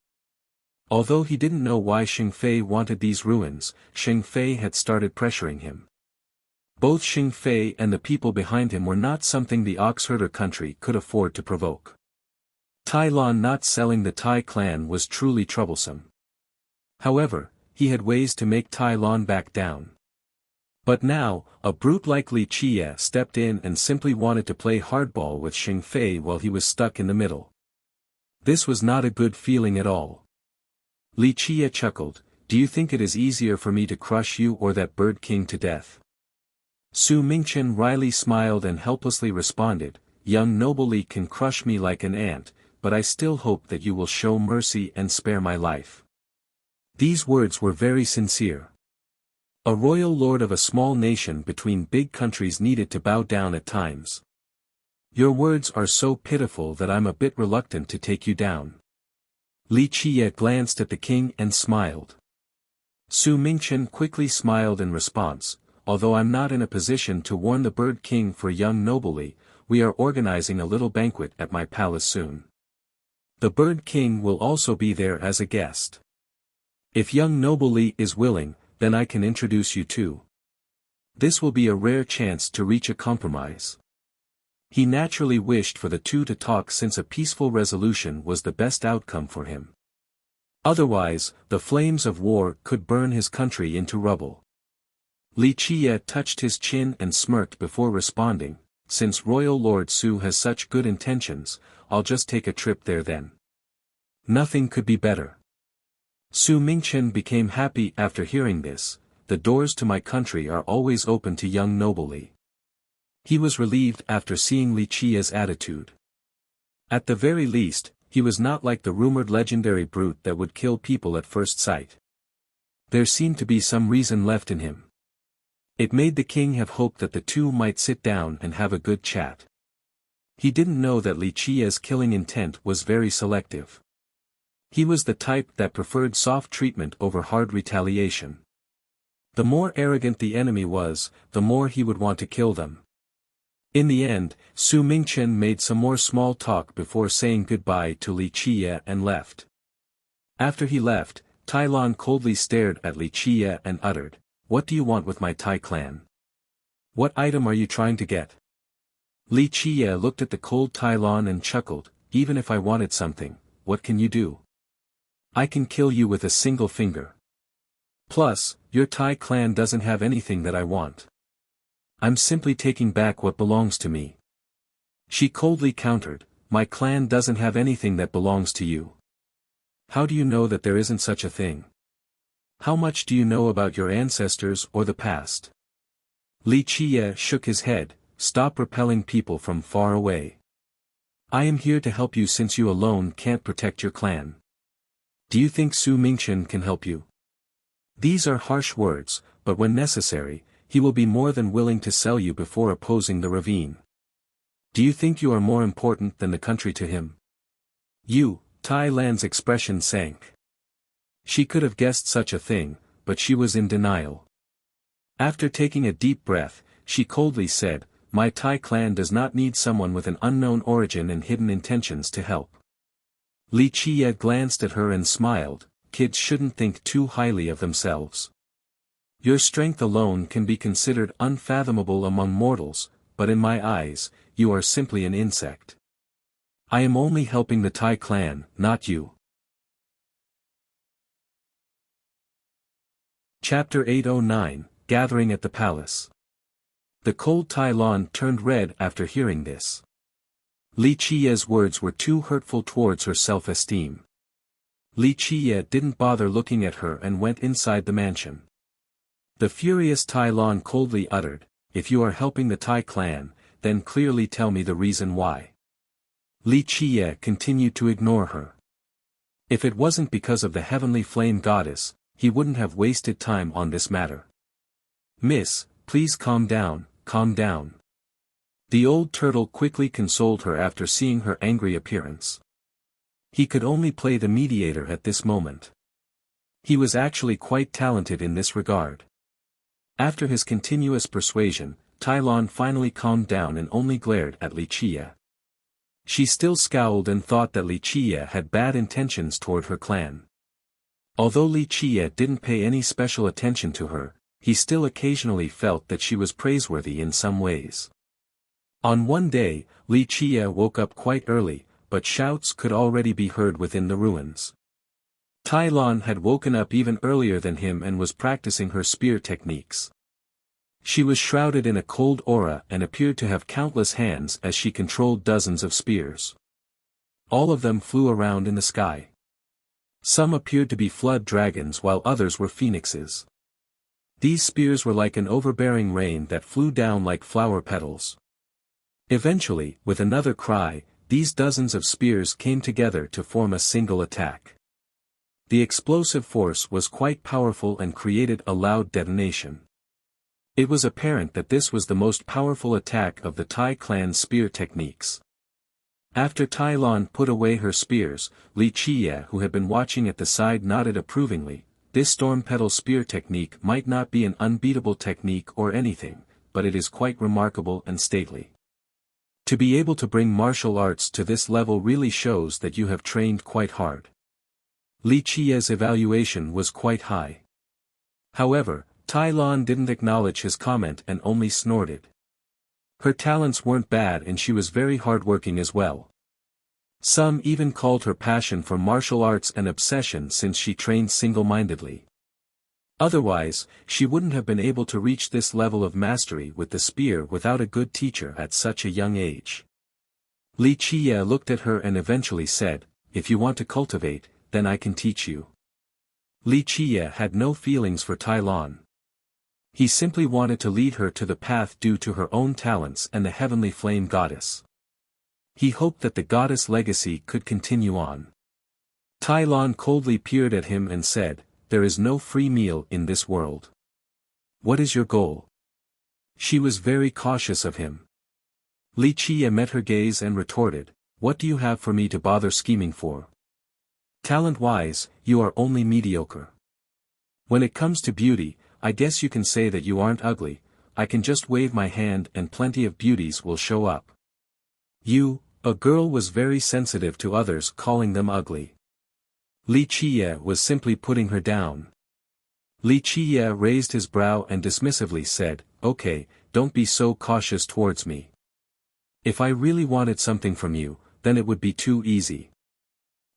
Although he didn't know why Xing Fei wanted these ruins, Xing Fei had started pressuring him. Both Xing Fei and the people behind him were not something the oxherder country could afford to provoke. Tai Lan not selling the Tai clan was truly troublesome. However, he had ways to make Tai Lan back down. But now, a brute like Li Qiye stepped in and simply wanted to play hardball with Xing Fei while he was stuck in the middle. This was not a good feeling at all. Li Qiye chuckled, "Do you think it is easier for me to crush you or that bird king to death?" Su Mingchen wryly smiled and helplessly responded, "Young noble Li can crush me like an ant, but I still hope that you will show mercy and spare my life." These words were very sincere. A royal lord of a small nation between big countries needed to bow down at times. "Your words are so pitiful that I'm a bit reluctant to take you down." Li Qiye glanced at the king and smiled. Su Mingchen quickly smiled in response, "Although I'm not in a position to warn the bird king for young noble Li, we are organizing a little banquet at my palace soon. The bird king will also be there as a guest. If young noble Li is willing, then I can introduce you too. This will be a rare chance to reach a compromise." He naturally wished for the two to talk since a peaceful resolution was the best outcome for him. Otherwise, the flames of war could burn his country into rubble. Li Qiye touched his chin and smirked before responding, "Since Royal Lord Su has such good intentions, I'll just take a trip there then." Nothing could be better. Su Mingchen became happy after hearing this. The doors to my country are always open to young noble Li. He was relieved after seeing Li Qia's attitude. At the very least, he was not like the rumored legendary brute that would kill people at first sight. There seemed to be some reason left in him. It made the king have hope that the two might sit down and have a good chat. He didn't know that Li Qia's killing intent was very selective. He was the type that preferred soft treatment over hard retaliation. The more arrogant the enemy was, the more he would want to kill them. In the end, Su Mingchen made some more small talk before saying goodbye to Li Qia and left. After he left, Tai Lon coldly stared at Li Qia and uttered, "What do you want with my Tai clan? What item are you trying to get?" Li Qia looked at the cold Tai Lon and chuckled, "Even if I wanted something, what can you do? I can kill you with a single finger. Plus, your Tai clan doesn't have anything that I want. I'm simply taking back what belongs to me." She coldly countered, "My clan doesn't have anything that belongs to you. How do you know that there isn't such a thing? How much do you know about your ancestors or the past?" Li Qia shook his head, "Stop repelling people from far away. I am here to help you since you alone can't protect your clan. Do you think Su Mingchen can help you?" These are harsh words, but when necessary, he will be more than willing to sell you before opposing the ravine. Do you think you are more important than the country to him? Tai Lan's expression sank. She could have guessed such a thing, but she was in denial. After taking a deep breath, she coldly said, "My Tai clan does not need someone with an unknown origin and hidden intentions to help." Li Qia glanced at her and smiled, "Kids shouldn't think too highly of themselves. Your strength alone can be considered unfathomable among mortals, but in my eyes, you are simply an insect. I am only helping the Tai clan, not you." Chapter 809, Gathering at the Palace. The cold Tai Lon turned red after hearing this. Li Qia's words were too hurtful towards her self-esteem. Li Qia didn't bother looking at her and went inside the mansion. The furious Tai Lon coldly uttered, "If you are helping the Tai clan, then clearly tell me the reason why." Li Qia continued to ignore her. If it wasn't because of the heavenly flame goddess, he wouldn't have wasted time on this matter. "Miss, please calm down, calm down." The old turtle quickly consoled her after seeing her angry appearance. He could only play the mediator at this moment. He was actually quite talented in this regard. After his continuous persuasion, Tai Lon finally calmed down and only glared at Li Qia. She still scowled and thought that Li Qia had bad intentions toward her clan. Although Li Qia didn't pay any special attention to her, he still occasionally felt that she was praiseworthy in some ways. On one day, Li Qia woke up quite early, but shouts could already be heard within the ruins. Tai Lon had woken up even earlier than him and was practicing her spear techniques. She was shrouded in a cold aura and appeared to have countless hands as she controlled dozens of spears. All of them flew around in the sky. Some appeared to be flood dragons while others were phoenixes. These spears were like an overbearing rain that flew down like flower petals. Eventually, with another cry, these dozens of spears came together to form a single attack. The explosive force was quite powerful and created a loud detonation. It was apparent that this was the most powerful attack of the Tai clan's spear techniques. After Tai Lon put away her spears, Li Qia, who had been watching at the side, nodded approvingly. This storm petal spear technique might not be an unbeatable technique or anything, but it is quite remarkable and stately. To be able to bring martial arts to this level really shows that you have trained quite hard. Li Qia's evaluation was quite high. However, Tai Lon didn't acknowledge his comment and only snorted. Her talents weren't bad and she was very hardworking as well. Some even called her passion for martial arts an obsession since she trained single-mindedly. Otherwise, she wouldn't have been able to reach this level of mastery with the spear without a good teacher at such a young age. Li Qia looked at her and eventually said, if you want to cultivate, then I can teach you. Li Qiye had no feelings for Tai Lan. He simply wanted to lead her to the path due to her own talents and the heavenly flame goddess. He hoped that the goddess legacy could continue on. Tai Lan coldly peered at him and said, "There is no free meal in this world. What is your goal?" She was very cautious of him. Li Qiye met her gaze and retorted, "What do you have for me to bother scheming for? Talent-wise, you are only mediocre. When it comes to beauty, I guess you can say that you aren't ugly. I can just wave my hand and plenty of beauties will show up." A girl was very sensitive to others calling them ugly. Li Qiye was simply putting her down. Li Qiye raised his brow and dismissively said, "Okay, don't be so cautious towards me. If I really wanted something from you, then it would be too easy."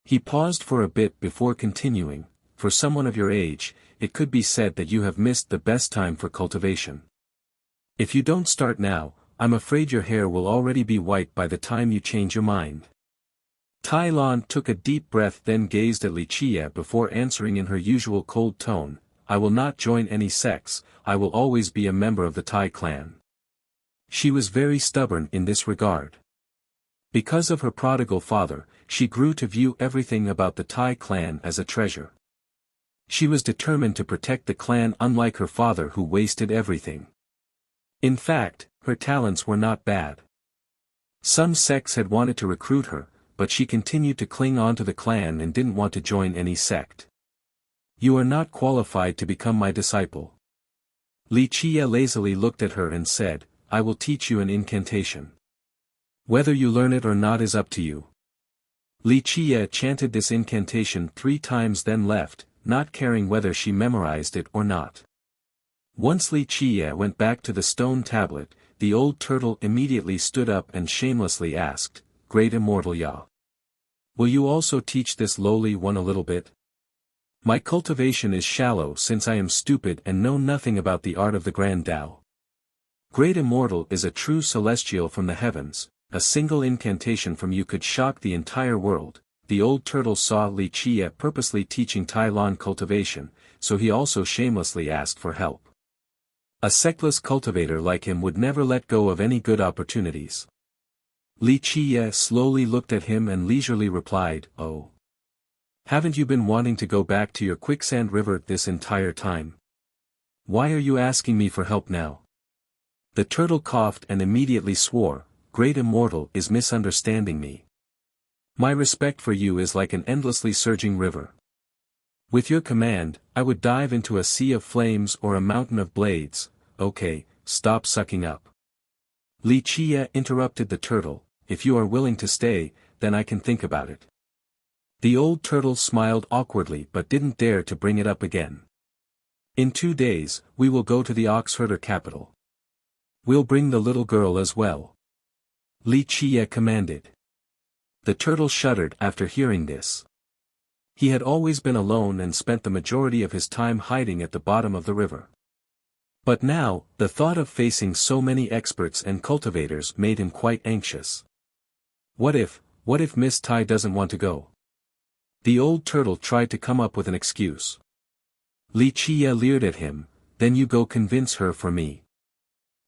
He paused for a bit before continuing, "For someone of your age, it could be said that you have missed the best time for cultivation. If you don't start now, I'm afraid your hair will already be white by the time you change your mind." Tai Lan took a deep breath, then gazed at Li Qiye before answering in her usual cold tone, "I will not join any sects, I will always be a member of the Tai clan." She was very stubborn in this regard. Because of her prodigal father, she grew to view everything about the Tai clan as a treasure. She was determined to protect the clan, unlike her father who wasted everything. In fact, her talents were not bad. Some sects had wanted to recruit her, but she continued to cling on to the clan and didn't want to join any sect. "You are not qualified to become my disciple." Li Qiye lazily looked at her and said, "I will teach you an incantation. Whether you learn it or not is up to you." Li Qiye chanted this incantation 3 times, then left, not caring whether she memorized it or not. Once Li Qiye went back to the stone tablet, the old turtle immediately stood up and shamelessly asked, "Great Immortal Ya, will you also teach this lowly one a little bit? My cultivation is shallow since I am stupid and know nothing about the art of the Grand Tao. Great Immortal is a true celestial from the heavens, a single incantation from you could shock the entire world." The old turtle saw Li Qiye purposely teaching Tai Lan cultivation, so he also shamelessly asked for help. A sectless cultivator like him would never let go of any good opportunities. Li Qiye slowly looked at him and leisurely replied, "Oh. Haven't you been wanting to go back to your quicksand river this entire time? Why are you asking me for help now?" The turtle coughed and immediately swore, "Great Immortal is misunderstanding me. My respect for you is like an endlessly surging river. With your command, I would dive into a sea of flames or a mountain of blades." "Okay, stop sucking up." Li Qiye interrupted the turtle, "If you are willing to stay, then I can think about it." The old turtle smiled awkwardly but didn't dare to bring it up again. "In 2 days, we will go to the oxherder capital. We'll bring the little girl as well," Li Qiye commanded. The turtle shuddered after hearing this. He had always been alone and spent the majority of his time hiding at the bottom of the river. But now, the thought of facing so many experts and cultivators made him quite anxious. What if Miss Tai doesn't want to go? The old turtle tried to come up with an excuse. Li Qiye leered at him, "Then you go convince her for me."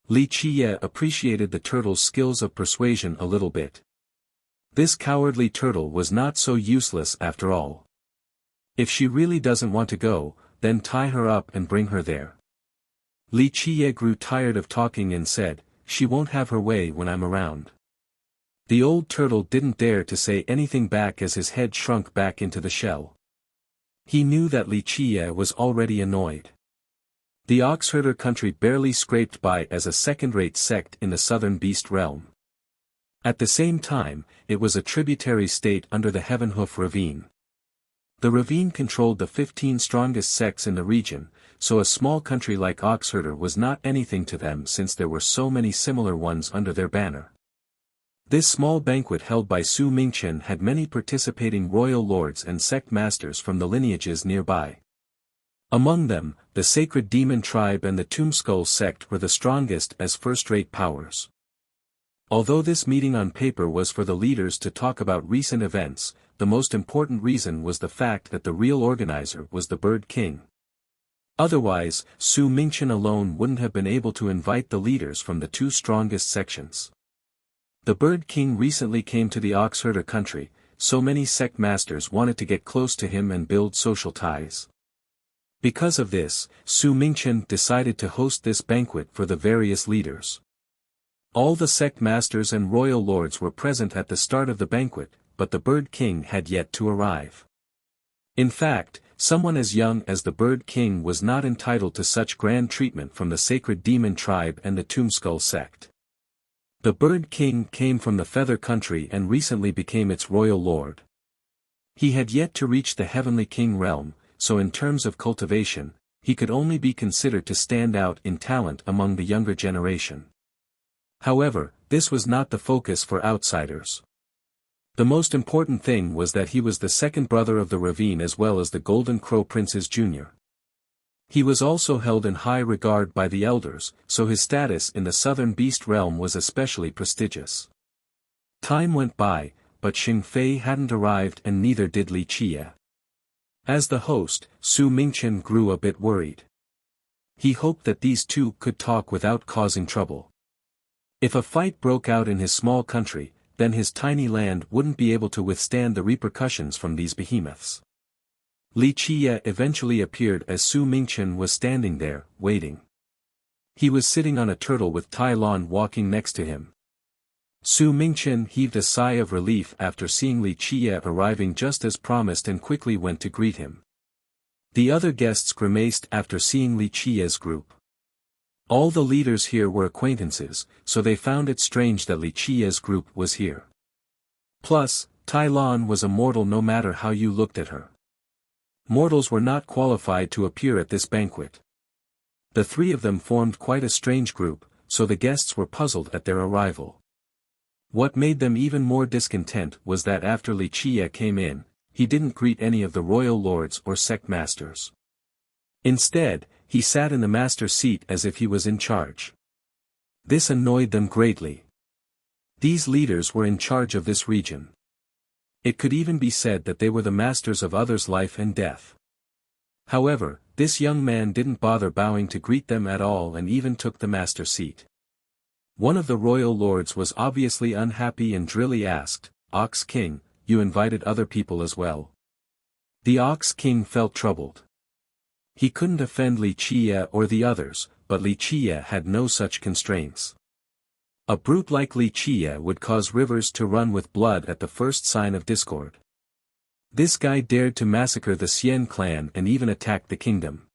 Li Qiye appreciated the turtle's skills of persuasion a little bit. This cowardly turtle was not so useless after all. If she really doesn't want to go, then tie her up and bring her there. Li Qiye grew tired of talking and said, "She won't have her way when I'm around." The old turtle didn't dare to say anything back as his head shrunk back into the shell. He knew that Li Qiye was already annoyed. The oxherder country barely scraped by as a second-rate sect in the southern beast realm. At the same time, it was a tributary state under the Heavenhoof ravine. The ravine controlled the 15 strongest sects in the region, so a small country like Oxherder was not anything to them since there were so many similar ones under their banner. This small banquet held by Su Mingchen had many participating royal lords and sect masters from the lineages nearby. Among them, the Sacred Demon Tribe and the Tombskull sect were the strongest as first-rate powers. Although this meeting on paper was for the leaders to talk about recent events, the most important reason was the fact that the real organizer was the Bird King. Otherwise, Su Mingchen alone wouldn't have been able to invite the leaders from the two strongest sections. The Bird King recently came to the Oxherder country, so many sect masters wanted to get close to him and build social ties. Because of this, Su Mingchen decided to host this banquet for the various leaders. All the sect masters and royal lords were present at the start of the banquet, but the Bird King had yet to arrive. In fact, someone as young as the Bird King was not entitled to such grand treatment from the Sacred Demon tribe and the Tombskull sect. The Bird King came from the Feather Country and recently became its royal lord. He had yet to reach the Heavenly King realm, so in terms of cultivation, he could only be considered to stand out in talent among the younger generation. However, this was not the focus for outsiders. The most important thing was that he was the second brother of the Ravine as well as the Golden Crow Princes Jr. He was also held in high regard by the elders, so his status in the Southern Beast realm was especially prestigious. Time went by, but Xing Fei hadn't arrived and neither did Li Qie. As the host, Su Mingchen grew a bit worried. He hoped that these two could talk without causing trouble. If a fight broke out in his small country, then his tiny land wouldn't be able to withstand the repercussions from these behemoths. Li Qie eventually appeared as Su Mingchen was standing there, waiting. He was sitting on a turtle with Tai Lon walking next to him. Su Mingchen heaved a sigh of relief after seeing Li Qie arriving just as promised and quickly went to greet him. The other guests grimaced after seeing Li Qie's group. All the leaders here were acquaintances, so they found it strange that Li Qie's group was here. Plus, Tai Lon was a mortal no matter how you looked at her. Mortals were not qualified to appear at this banquet. The three of them formed quite a strange group, so the guests were puzzled at their arrival. What made them even more discontent was that after Li Qie came in, he didn't greet any of the royal lords or sect masters. Instead, he sat in the master seat as if he was in charge. This annoyed them greatly. These leaders were in charge of this region. It could even be said that they were the masters of others' life and death. However, this young man didn't bother bowing to greet them at all and even took the master seat. One of the royal lords was obviously unhappy and drily asked, "Ox King, you invited other people as well?" The Ox King felt troubled. He couldn't offend Li Qie or the others, but Li Qie had no such constraints. A brute like Li Qie would cause rivers to run with blood at the first sign of discord. This guy dared to massacre the Xian clan and even attack the kingdom.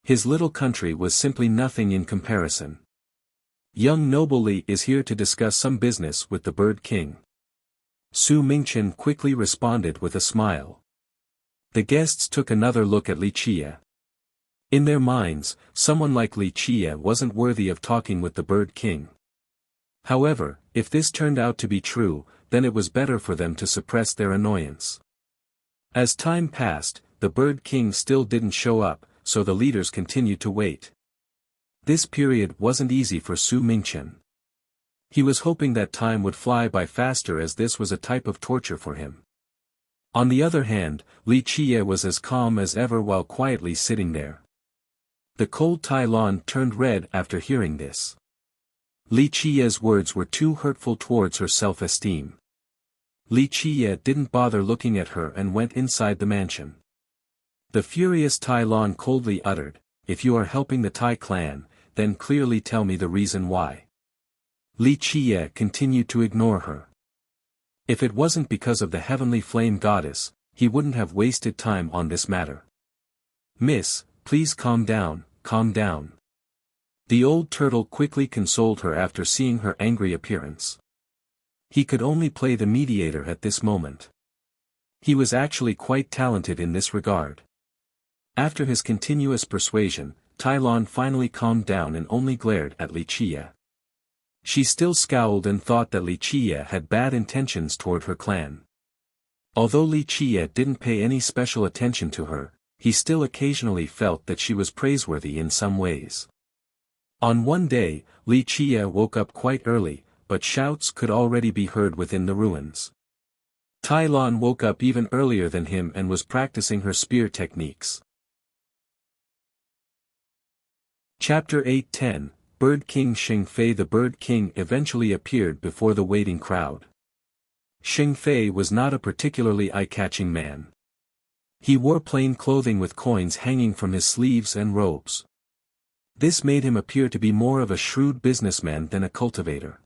His little country was simply nothing in comparison. Young noble Li is here to discuss some business with the Bird King. Su Mingchen quickly responded with a smile. The guests took another look at Li Qie. In their minds, someone like Li Qie wasn't worthy of talking with the Bird King. However, if this turned out to be true, then it was better for them to suppress their annoyance. As time passed, the Bird King still didn't show up, so the leaders continued to wait. This period wasn't easy for Su Mingchen. He was hoping that time would fly by faster as this was a type of torture for him. On the other hand, Li Qie was as calm as ever while quietly sitting there. The cold Tai Lon turned red after hearing this. Li Qie's words were too hurtful towards her self-esteem. Li Qie didn't bother looking at her and went inside the mansion. The furious Tai Lon coldly uttered, "If you are helping the Tai clan, then clearly tell me the reason why." Li Qie continued to ignore her. If it wasn't because of the heavenly flame goddess, he wouldn't have wasted time on this matter. "Miss, please calm down, calm down." The old turtle quickly consoled her after seeing her angry appearance. He could only play the mediator at this moment. He was actually quite talented in this regard. After his continuous persuasion, Tai Lon finally calmed down and only glared at Li Qie. She still scowled and thought that Li Qie had bad intentions toward her clan. Although Li Qie didn't pay any special attention to her, he still occasionally felt that she was praiseworthy in some ways. On one day, Li Qie woke up quite early, but shouts could already be heard within the ruins. Tai Lan woke up even earlier than him and was practicing her spear techniques. Chapter 8:10, Bird King Xing Fei. The Bird King eventually appeared before the waiting crowd. Xing Fei was not a particularly eye-catching man. He wore plain clothing with coins hanging from his sleeves and robes. This made him appear to be more of a shrewd businessman than a cultivator.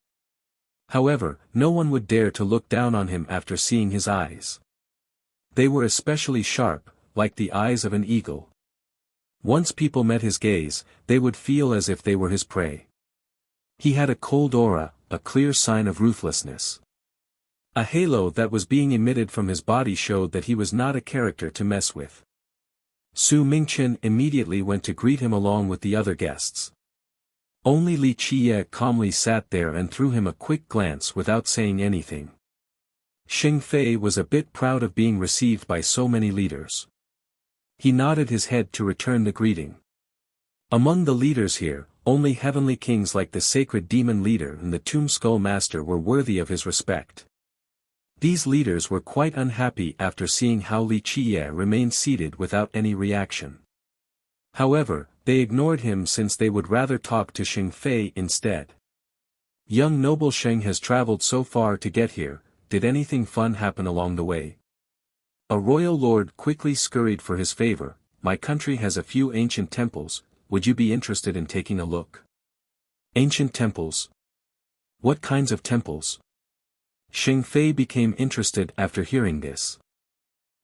However, no one would dare to look down on him after seeing his eyes. They were especially sharp, like the eyes of an eagle. Once people met his gaze, they would feel as if they were his prey. He had a cold aura, a clear sign of ruthlessness. A halo that was being emitted from his body showed that he was not a character to mess with. Su Mingchen immediately went to greet him along with the other guests. Only Li Qiye calmly sat there and threw him a quick glance without saying anything. Xing Fei was a bit proud of being received by so many leaders. He nodded his head to return the greeting. Among the leaders here, only heavenly kings like the sacred demon leader and the Tomb Skull Master were worthy of his respect. These leaders were quite unhappy after seeing how Li Qiye remained seated without any reaction. However, they ignored him since they would rather talk to Xing Fei instead. Young noble Sheng has traveled so far to get here, did anything fun happen along the way? A royal lord quickly scurried for his favor. My country has a few ancient temples, would you be interested in taking a look? Ancient temples? What kinds of temples? Xing Fei became interested after hearing this.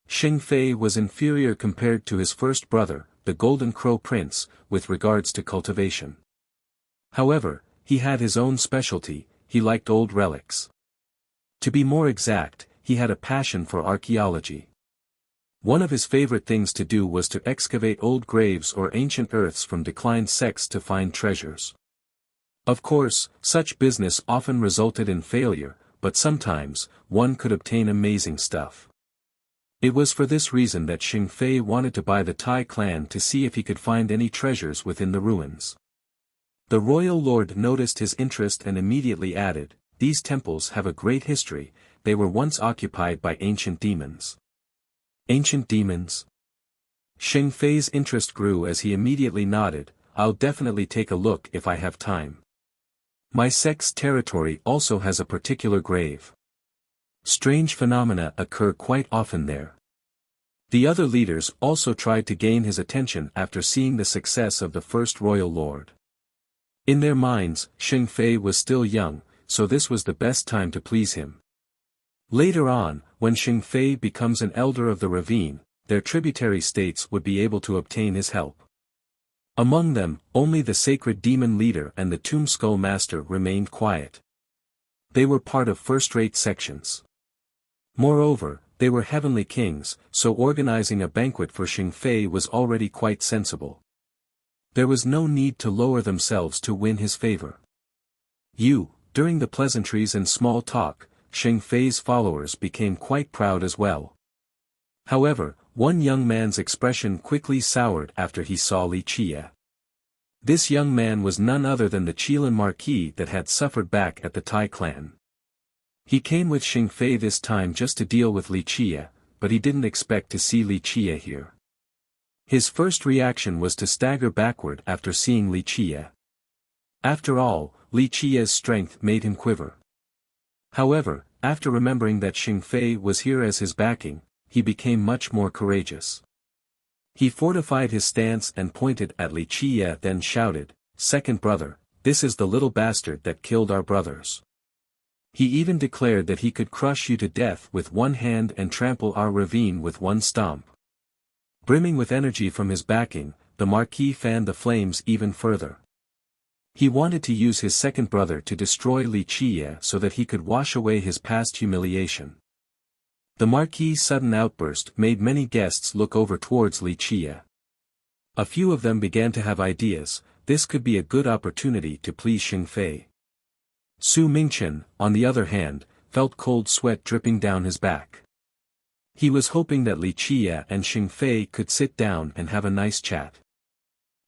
Xing Fei was inferior compared to his first brother, the Golden Crow Prince, with regards to cultivation. However, he had his own specialty, he liked old relics. To be more exact, he had a passion for archaeology. One of his favorite things to do was to excavate old graves or ancient earths from declined sects to find treasures. Of course, such business often resulted in failure, but sometimes, one could obtain amazing stuff. It was for this reason that Xing Fei wanted to buy the Tai clan to see if he could find any treasures within the ruins. The royal lord noticed his interest and immediately added, "These temples have a great history, they were once occupied by ancient demons." Ancient demons? Xing Fei's interest grew as he immediately nodded, "I'll definitely take a look if I have time. My sect's territory also has a particular grave. Strange phenomena occur quite often there." The other leaders also tried to gain his attention after seeing the success of the first royal lord. In their minds, Xing Fei was still young, so this was the best time to please him. Later on, when Xing Fei becomes an elder of the ravine, their tributary states would be able to obtain his help. Among them, only the sacred demon leader and the Tomb Skull Master remained quiet. They were part of first-rate sections. Moreover, they were heavenly kings, so organizing a banquet for Xing Fei was already quite sensible. There was no need to lower themselves to win his favor. During the pleasantries and small talk, Xing Fei's followers became quite proud as well. However, one young man's expression quickly soured after he saw Li Qiye. This young man was none other than the Qilin Marquis that had suffered back at the Tai clan. He came with Xing Fei this time just to deal with Li Qiye, but he didn't expect to see Li Qiye here. His first reaction was to stagger backward after seeing Li Qiye. After all, Li Qiye's strength made him quiver. However, after remembering that Xing Fei was here as his backing, he became much more courageous. He fortified his stance and pointed at Li Qiye, then shouted, "Second brother, this is the little bastard that killed our brothers." He even declared that he could crush you to death with one hand and trample our ravine with one stomp. Brimming with energy from his backing, the Marquis fanned the flames even further. He wanted to use his second brother to destroy Li Qiye so that he could wash away his past humiliation. The Marquis' sudden outburst made many guests look over towards Li Qiye. A few of them began to have ideas, this could be a good opportunity to please Xing Fei. Su Mingchen, on the other hand, felt cold sweat dripping down his back. He was hoping that Li Qiye and Xing Fei could sit down and have a nice chat.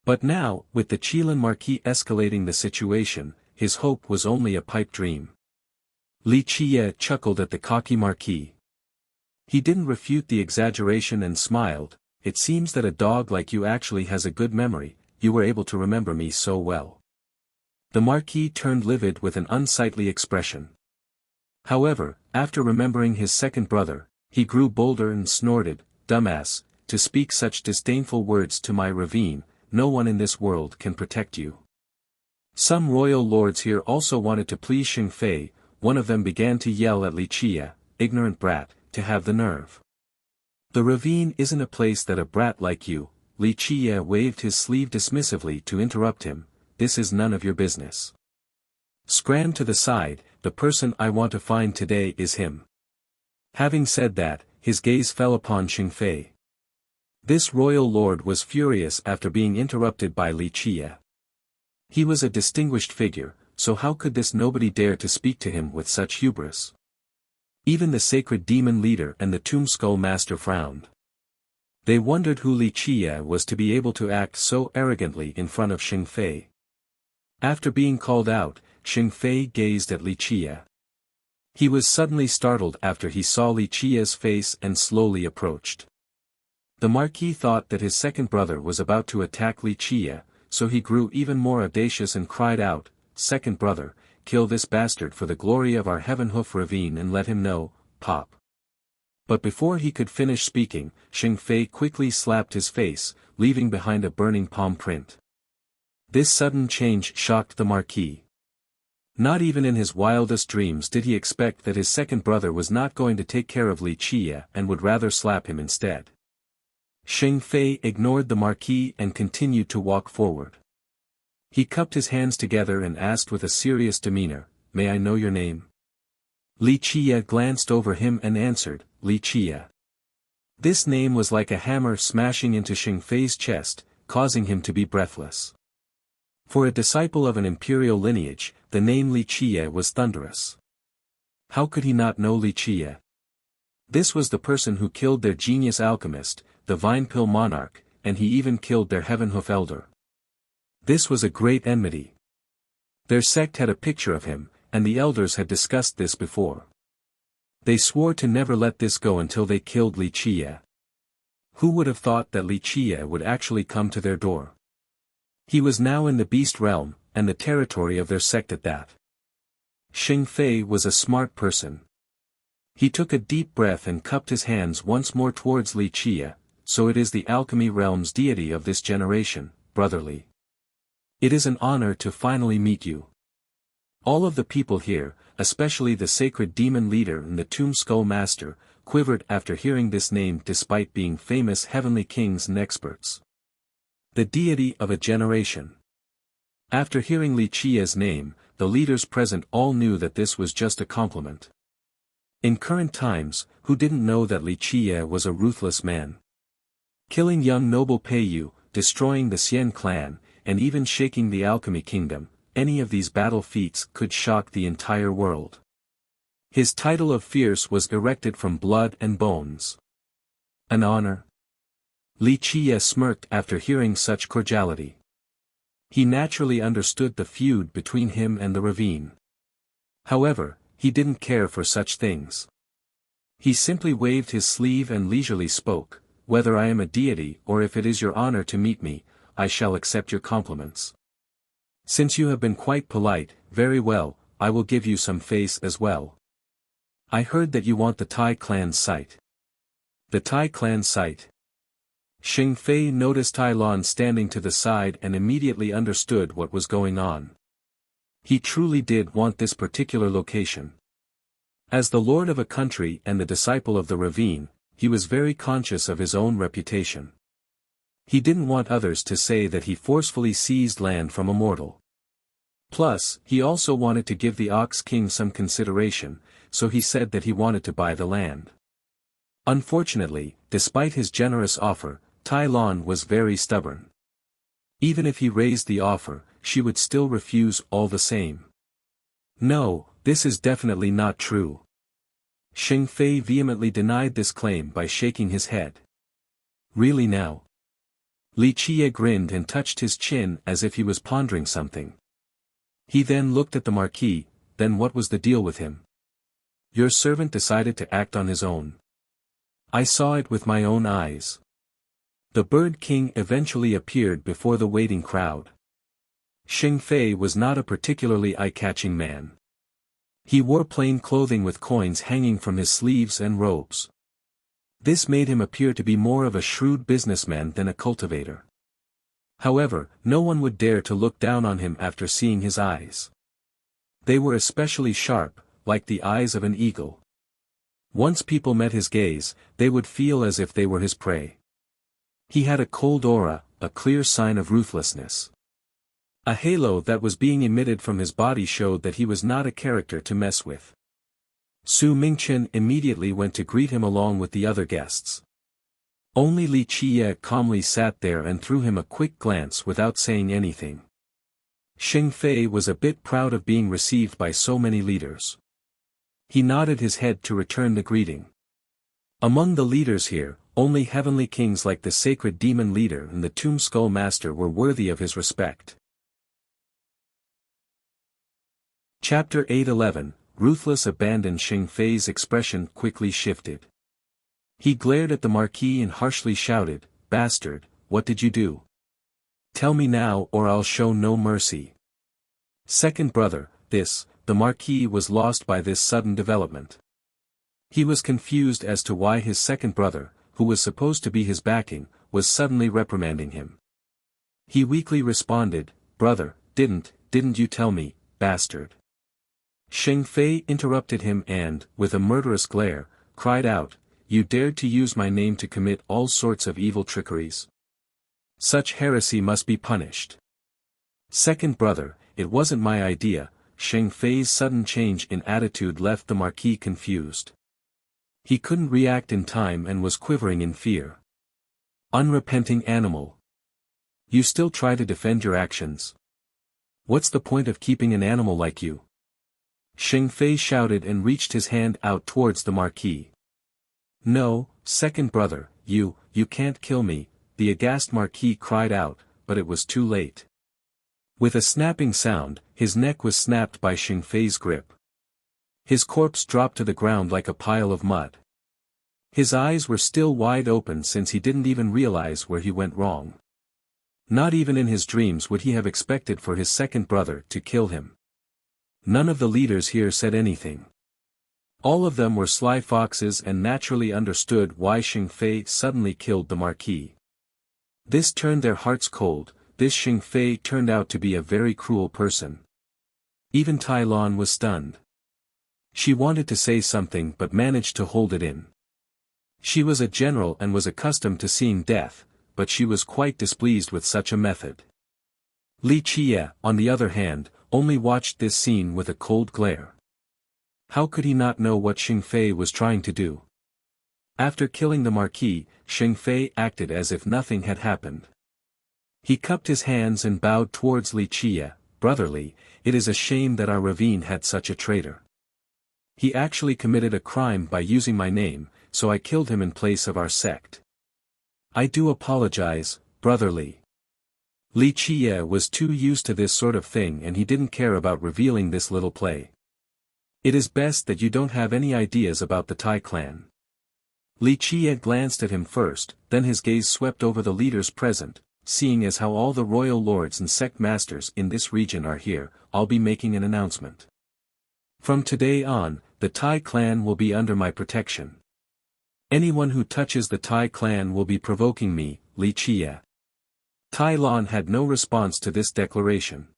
But now, with the Qilin Marquis escalating the situation, his hope was only a pipe dream. Li Qiye chuckled at the cocky marquis. He didn't refute the exaggeration and smiled. It seems that a dog like you actually has a good memory, you were able to remember me so well. The marquis turned livid with an unsightly expression. However, after remembering his second brother, he grew bolder and snorted, "Dumbass, to speak such disdainful words to my ravine, no one in this world can protect you." Some royal lords here also wanted to please Xing Fei. One of them began to yell at Li Qiye, "Ignorant brat, to have the nerve. The ravine isn't a place that a brat like you." Li Qiye waved his sleeve dismissively to interrupt him, "This is none of your business. Scram to the side, the person I want to find today is him." Having said that, his gaze fell upon Xing Fei. This royal lord was furious after being interrupted by Li Qiye. He was a distinguished figure, so how could this nobody dare to speak to him with such hubris? Even the sacred demon leader and the tomb skull master frowned. They wondered who Li Qiye was to be able to act so arrogantly in front of Xing Fei. After being called out, Xing Fei gazed at Li Qiye. He was suddenly startled after he saw Li Qiye's face and slowly approached. The marquis thought that his second brother was about to attack Li Qiye, so he grew even more audacious and cried out, "Second brother, kill this bastard for the glory of our Heavenhoof ravine and let him know, pop." But before he could finish speaking, Xing Fei quickly slapped his face, leaving behind a burning palm print. This sudden change shocked the marquis. Not even in his wildest dreams did he expect that his second brother was not going to take care of Li Qiye and would rather slap him instead. Xing Fei ignored the marquis and continued to walk forward. He cupped his hands together and asked with a serious demeanor, "May I know your name?" Li Qiye glanced over him and answered, "Li Qiye." This name was like a hammer smashing into Xing Fei's chest, causing him to be breathless. For a disciple of an imperial lineage, the name Li Qiye was thunderous. How could he not know Li Qiye? This was the person who killed their genius alchemist, the Vine-Pill monarch, and he even killed their Heavenhoof elder. This was a great enmity. Their sect had a picture of him, and the elders had discussed this before. They swore to never let this go until they killed Li Qiye. Who would have thought that Li Qiye would actually come to their door? He was now in the beast realm, and the territory of their sect at that. Xing Fei was a smart person. He took a deep breath and cupped his hands once more towards Li Qiye. "So it is the alchemy realm's deity of this generation, brotherly. It is an honor to finally meet you." All of the people here, especially the sacred demon leader and the tomb skull master, quivered after hearing this name despite being famous heavenly kings and experts. The deity of a generation. After hearing Li Qiye's name, the leaders present all knew that this was just a compliment. In current times, who didn't know that Li Qiye was a ruthless man? Killing young noble Peiyu, destroying the Xian clan, and even shaking the alchemy kingdom, any of these battle feats could shock the entire world. His title of fierce was erected from blood and bones. An honor? Li Qiye smirked after hearing such cordiality. He naturally understood the feud between him and the ravine. However, he didn't care for such things. He simply waved his sleeve and leisurely spoke, "Whether I am a deity or if it is your honor to meet me, I shall accept your compliments. Since you have been quite polite, very well, I will give you some face as well. I heard that you want the Tai clan's site." The Tai clan site. Xing Fei noticed Tai Lon standing to the side and immediately understood what was going on. He truly did want this particular location. As the lord of a country and the disciple of the ravine, he was very conscious of his own reputation. He didn't want others to say that he forcefully seized land from a mortal. Plus, he also wanted to give the Ox King some consideration, so he said that he wanted to buy the land. Unfortunately, despite his generous offer, Tai Lon was very stubborn. Even if he raised the offer, she would still refuse all the same. "No, this is definitely not true." Xing Fei vehemently denied this claim by shaking his head. "Really now?" Li Qiye grinned and touched his chin as if he was pondering something. He then looked at the marquis. "Then what was the deal with him?" Your servant decided to act on his own. I saw it with my own eyes. The Bird King eventually appeared before the waiting crowd. Xing Fei was not a particularly eye-catching man. He wore plain clothing with coins hanging from his sleeves and robes. This made him appear to be more of a shrewd businessman than a cultivator. However, no one would dare to look down on him after seeing his eyes. They were especially sharp, like the eyes of an eagle. Once people met his gaze, they would feel as if they were his prey. He had a cold aura, a clear sign of ruthlessness. A halo that was being emitted from his body showed that he was not a character to mess with. Su Mingchen immediately went to greet him along with the other guests. Only Li Qiye calmly sat there and threw him a quick glance without saying anything. Xing Fei was a bit proud of being received by so many leaders. He nodded his head to return the greeting. Among the leaders here, only heavenly kings like the sacred demon leader and the Tomb Skull Master were worthy of his respect. Chapter 8:11, Ruthless Abandon. Xing Fei's expression quickly shifted. He glared at the Marquis and harshly shouted, "Bastard, what did you do? Tell me now or I'll show no mercy." Second brother, the Marquis was lost by this sudden development. He was confused as to why his second brother, who was supposed to be his backing, was suddenly reprimanding him. He weakly responded, "Brother, didn't you tell me, bastard?" Xing Fei interrupted him and, with a murderous glare, cried out, "You dared to use my name to commit all sorts of evil trickeries. Such heresy must be punished." Second brother, it wasn't my idea. Xing Fei's sudden change in attitude left the Marquis confused. He couldn't react in time and was quivering in fear. Unrepenting animal. You still try to defend your actions. What's the point of keeping an animal like you? Xing Fei shouted and reached his hand out towards the Marquis. No, second brother, you can't kill me, the aghast Marquis cried out, but it was too late. With a snapping sound, his neck was snapped by Xing Fei's grip. His corpse dropped to the ground like a pile of mud. His eyes were still wide open since he didn't even realize where he went wrong. Not even in his dreams would he have expected for his second brother to kill him. None of the leaders here said anything. All of them were sly foxes and naturally understood why Xing Fei suddenly killed the Marquis. This turned their hearts cold. This Xing Fei turned out to be a very cruel person. Even Tai Lan was stunned. She wanted to say something but managed to hold it in. She was a general and was accustomed to seeing death, but she was quite displeased with such a method. Li Qiye, on the other hand, only watched this scene with a cold glare. How could he not know what Xing Fei was trying to do? After killing the Marquis, Xing Fei acted as if nothing had happened. He cupped his hands and bowed towards Li Qiye. "Brotherly, it is a shame that our ravine had such a traitor. He actually committed a crime by using my name, so I killed him in place of our sect. I do apologize, brotherly." Li Qiye was too used to this sort of thing and he didn't care about revealing this little play. "It is best that you don't have any ideas about the Tai clan." Li Qiye glanced at him first, then his gaze swept over the leaders present. "Seeing as how all the royal lords and sect masters in this region are here, I'll be making an announcement. From today on, the Tai clan will be under my protection. Anyone who touches the Tai clan will be provoking me, Li Qiye." Tai Lan had no response to this declaration.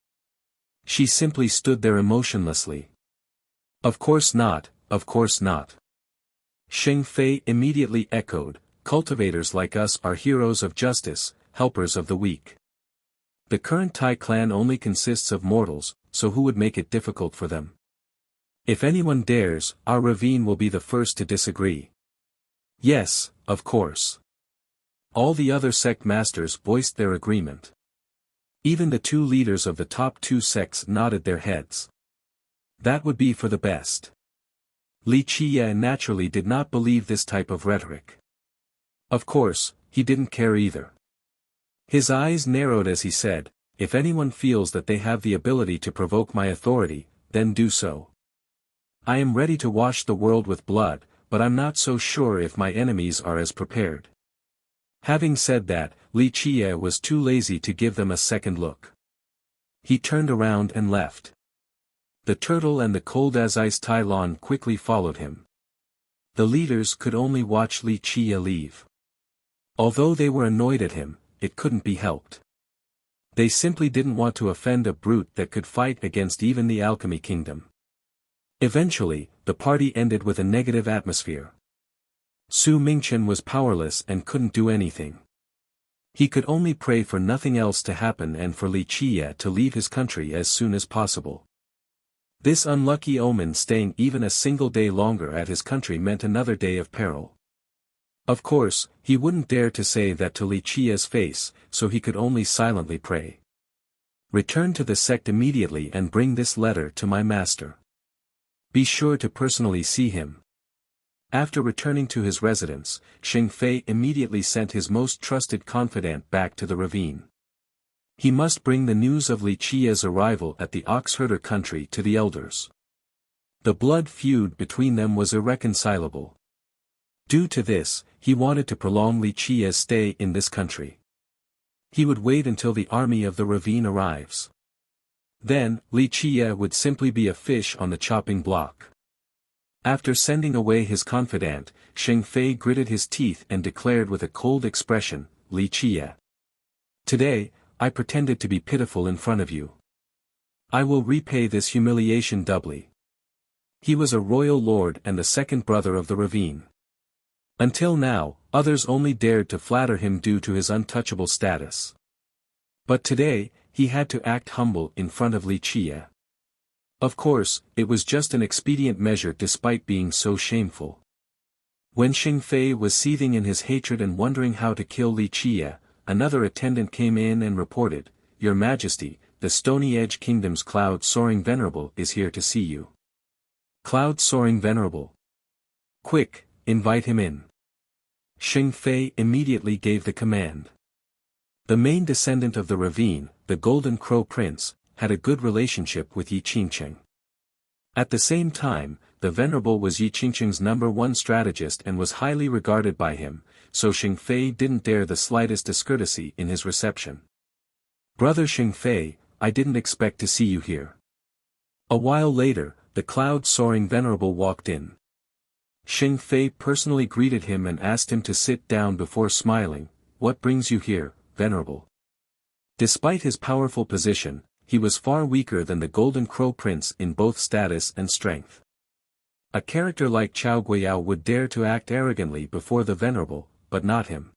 She simply stood there emotionlessly. "Of course not, of course not." Xing Fei immediately echoed, "Cultivators like us are heroes of justice, helpers of the weak. The current Tai clan only consists of mortals, so who would make it difficult for them? If anyone dares, our ravine will be the first to disagree." "Yes, of course." All the other sect masters voiced their agreement. Even the two leaders of the top two sects nodded their heads. That would be for the best. Li Qiye naturally did not believe this type of rhetoric. Of course, he didn't care either. His eyes narrowed as he said, "If anyone feels that they have the ability to provoke my authority, then do so. I am ready to wash the world with blood, but I'm not so sure if my enemies are as prepared. Having said that, Li Qie was too lazy to give them a second look. He turned around and left. The turtle and the cold-as-ice Tai Lon quickly followed him. The leaders could only watch Li Qie leave. Although they were annoyed at him, it couldn't be helped. They simply didn't want to offend a brute that could fight against even the alchemy kingdom. Eventually, the party ended with a negative atmosphere. Su Mingchen was powerless and couldn't do anything. He could only pray for nothing else to happen and for Li Qie to leave his country as soon as possible. This unlucky omen staying even a single day longer at his country meant another day of peril. Of course, he wouldn't dare to say that to Li Qie's face, so he could only silently pray. Return to the sect immediately and bring this letter to my master. Be sure to personally see him. After returning to his residence, Xing Fei immediately sent his most trusted confidant back to the ravine. He must bring the news of Li Qie's arrival at the Oxherder country to the elders. The blood feud between them was irreconcilable. Due to this, he wanted to prolong Li Qie's stay in this country. He would wait until the army of the ravine arrives. Then, Li Qie would simply be a fish on the chopping block. After sending away his confidant, Xing Fei gritted his teeth and declared with a cold expression, Li Qie. Today, I pretended to be pitiful in front of you. I will repay this humiliation doubly. He was a royal lord and the second brother of the ravine. Until now, others only dared to flatter him due to his untouchable status. But today, he had to act humble in front of Li Qie. Of course, it was just an expedient measure despite being so shameful. When Xing Fei was seething in his hatred and wondering how to kill Li Qie, another attendant came in and reported, Your Majesty, the Stony Edge Kingdom's Cloud-Soaring Venerable is here to see you. Cloud-Soaring Venerable. Quick, invite him in. Xing Fei immediately gave the command. The main descendant of the ravine, the Golden Crow Prince, had a good relationship with Yi Qingqing. At the same time, the Venerable was Yi Qingqing's #1 strategist and was highly regarded by him, so Xing Fei didn't dare the slightest discourtesy in his reception. Brother Xing Fei, I didn't expect to see you here. A while later, the Cloud-Soaring Venerable walked in. Xing Fei personally greeted him and asked him to sit down before smiling, What brings you here, Venerable? Despite his powerful position, he was far weaker than the Golden Crow Prince in both status and strength. A character like Chao Guiyao would dare to act arrogantly before the Venerable, but not him.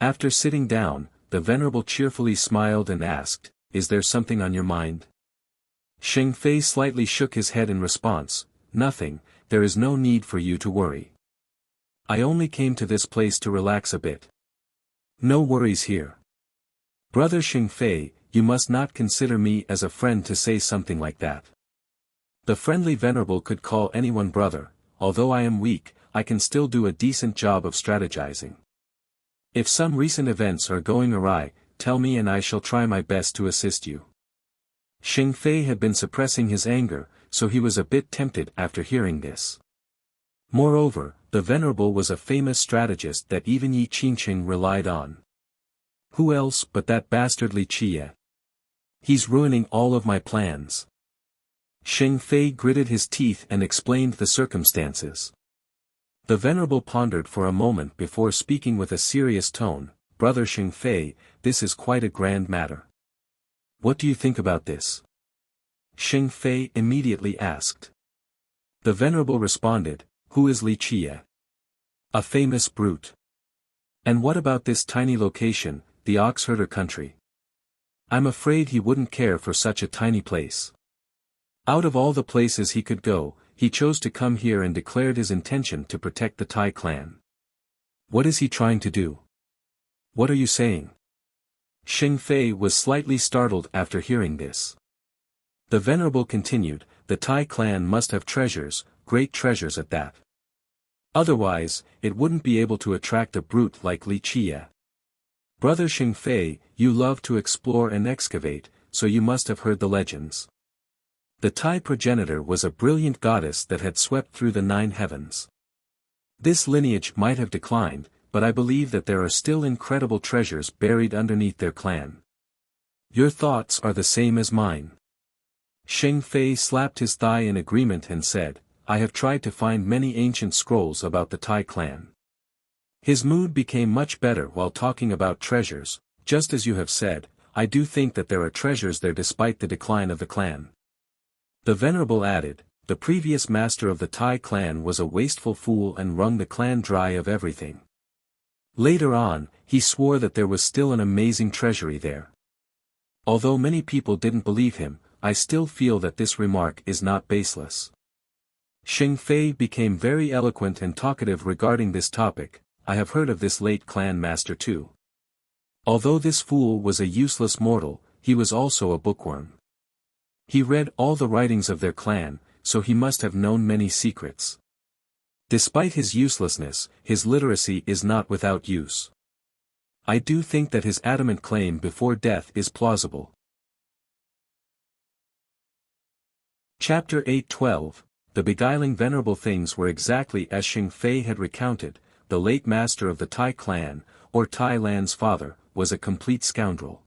After sitting down, the Venerable cheerfully smiled and asked, Is there something on your mind? Xing Fei slightly shook his head in response, Nothing, there is no need for you to worry. I only came to this place to relax a bit. No worries here. Brother Xing Fei, you must not consider me as a friend to say something like that. The friendly Venerable could call anyone brother, although I am weak, I can still do a decent job of strategizing. If some recent events are going awry, tell me and I shall try my best to assist you. Xing Fei had been suppressing his anger, so he was a bit tempted after hearing this. Moreover, the Venerable was a famous strategist that even Yi Qingqing relied on. Who else but that bastard Li Qie? He's ruining all of my plans. Xing Fei gritted his teeth and explained the circumstances. The Venerable pondered for a moment before speaking with a serious tone, Brother Xing Fei, this is quite a grand matter. What do you think about this? Xing Fei immediately asked. The Venerable responded, Who is Li Qie? A famous brute. And what about this tiny location, the Oxherder country? I'm afraid he wouldn't care for such a tiny place. Out of all the places he could go, he chose to come here and declared his intention to protect the Tai clan. What is he trying to do? What are you saying? Xing Fei was slightly startled after hearing this. The Venerable continued, the Tai clan must have treasures, great treasures at that. Otherwise, it wouldn't be able to attract a brute like Li Qie. Brother Xing Fei, you love to explore and excavate, so you must have heard the legends. The Tai progenitor was a brilliant goddess that had swept through the 9 heavens. This lineage might have declined, but I believe that there are still incredible treasures buried underneath their clan. Your thoughts are the same as mine. Sheng Fei slapped his thigh in agreement and said, I have tried to find many ancient scrolls about the Tai clan. His mood became much better while talking about treasures. Just as you have said, I do think that there are treasures there despite the decline of the clan. The Venerable added, the previous master of the Tai clan was a wasteful fool and wrung the clan dry of everything. Later on, he swore that there was still an amazing treasury there. Although many people didn't believe him, I still feel that this remark is not baseless. Sheng Fei became very eloquent and talkative regarding this topic. I have heard of this late clan master too. Although this fool was a useless mortal, he was also a bookworm. He read all the writings of their clan, so he must have known many secrets. Despite his uselessness, his literacy is not without use. I do think that his adamant claim before death is plausible. Chapter 8:12. The beguiling venerable things were exactly as Sheng Fei had recounted. The late master of the Tai clan, or Tai Lan's father, was a complete scoundrel.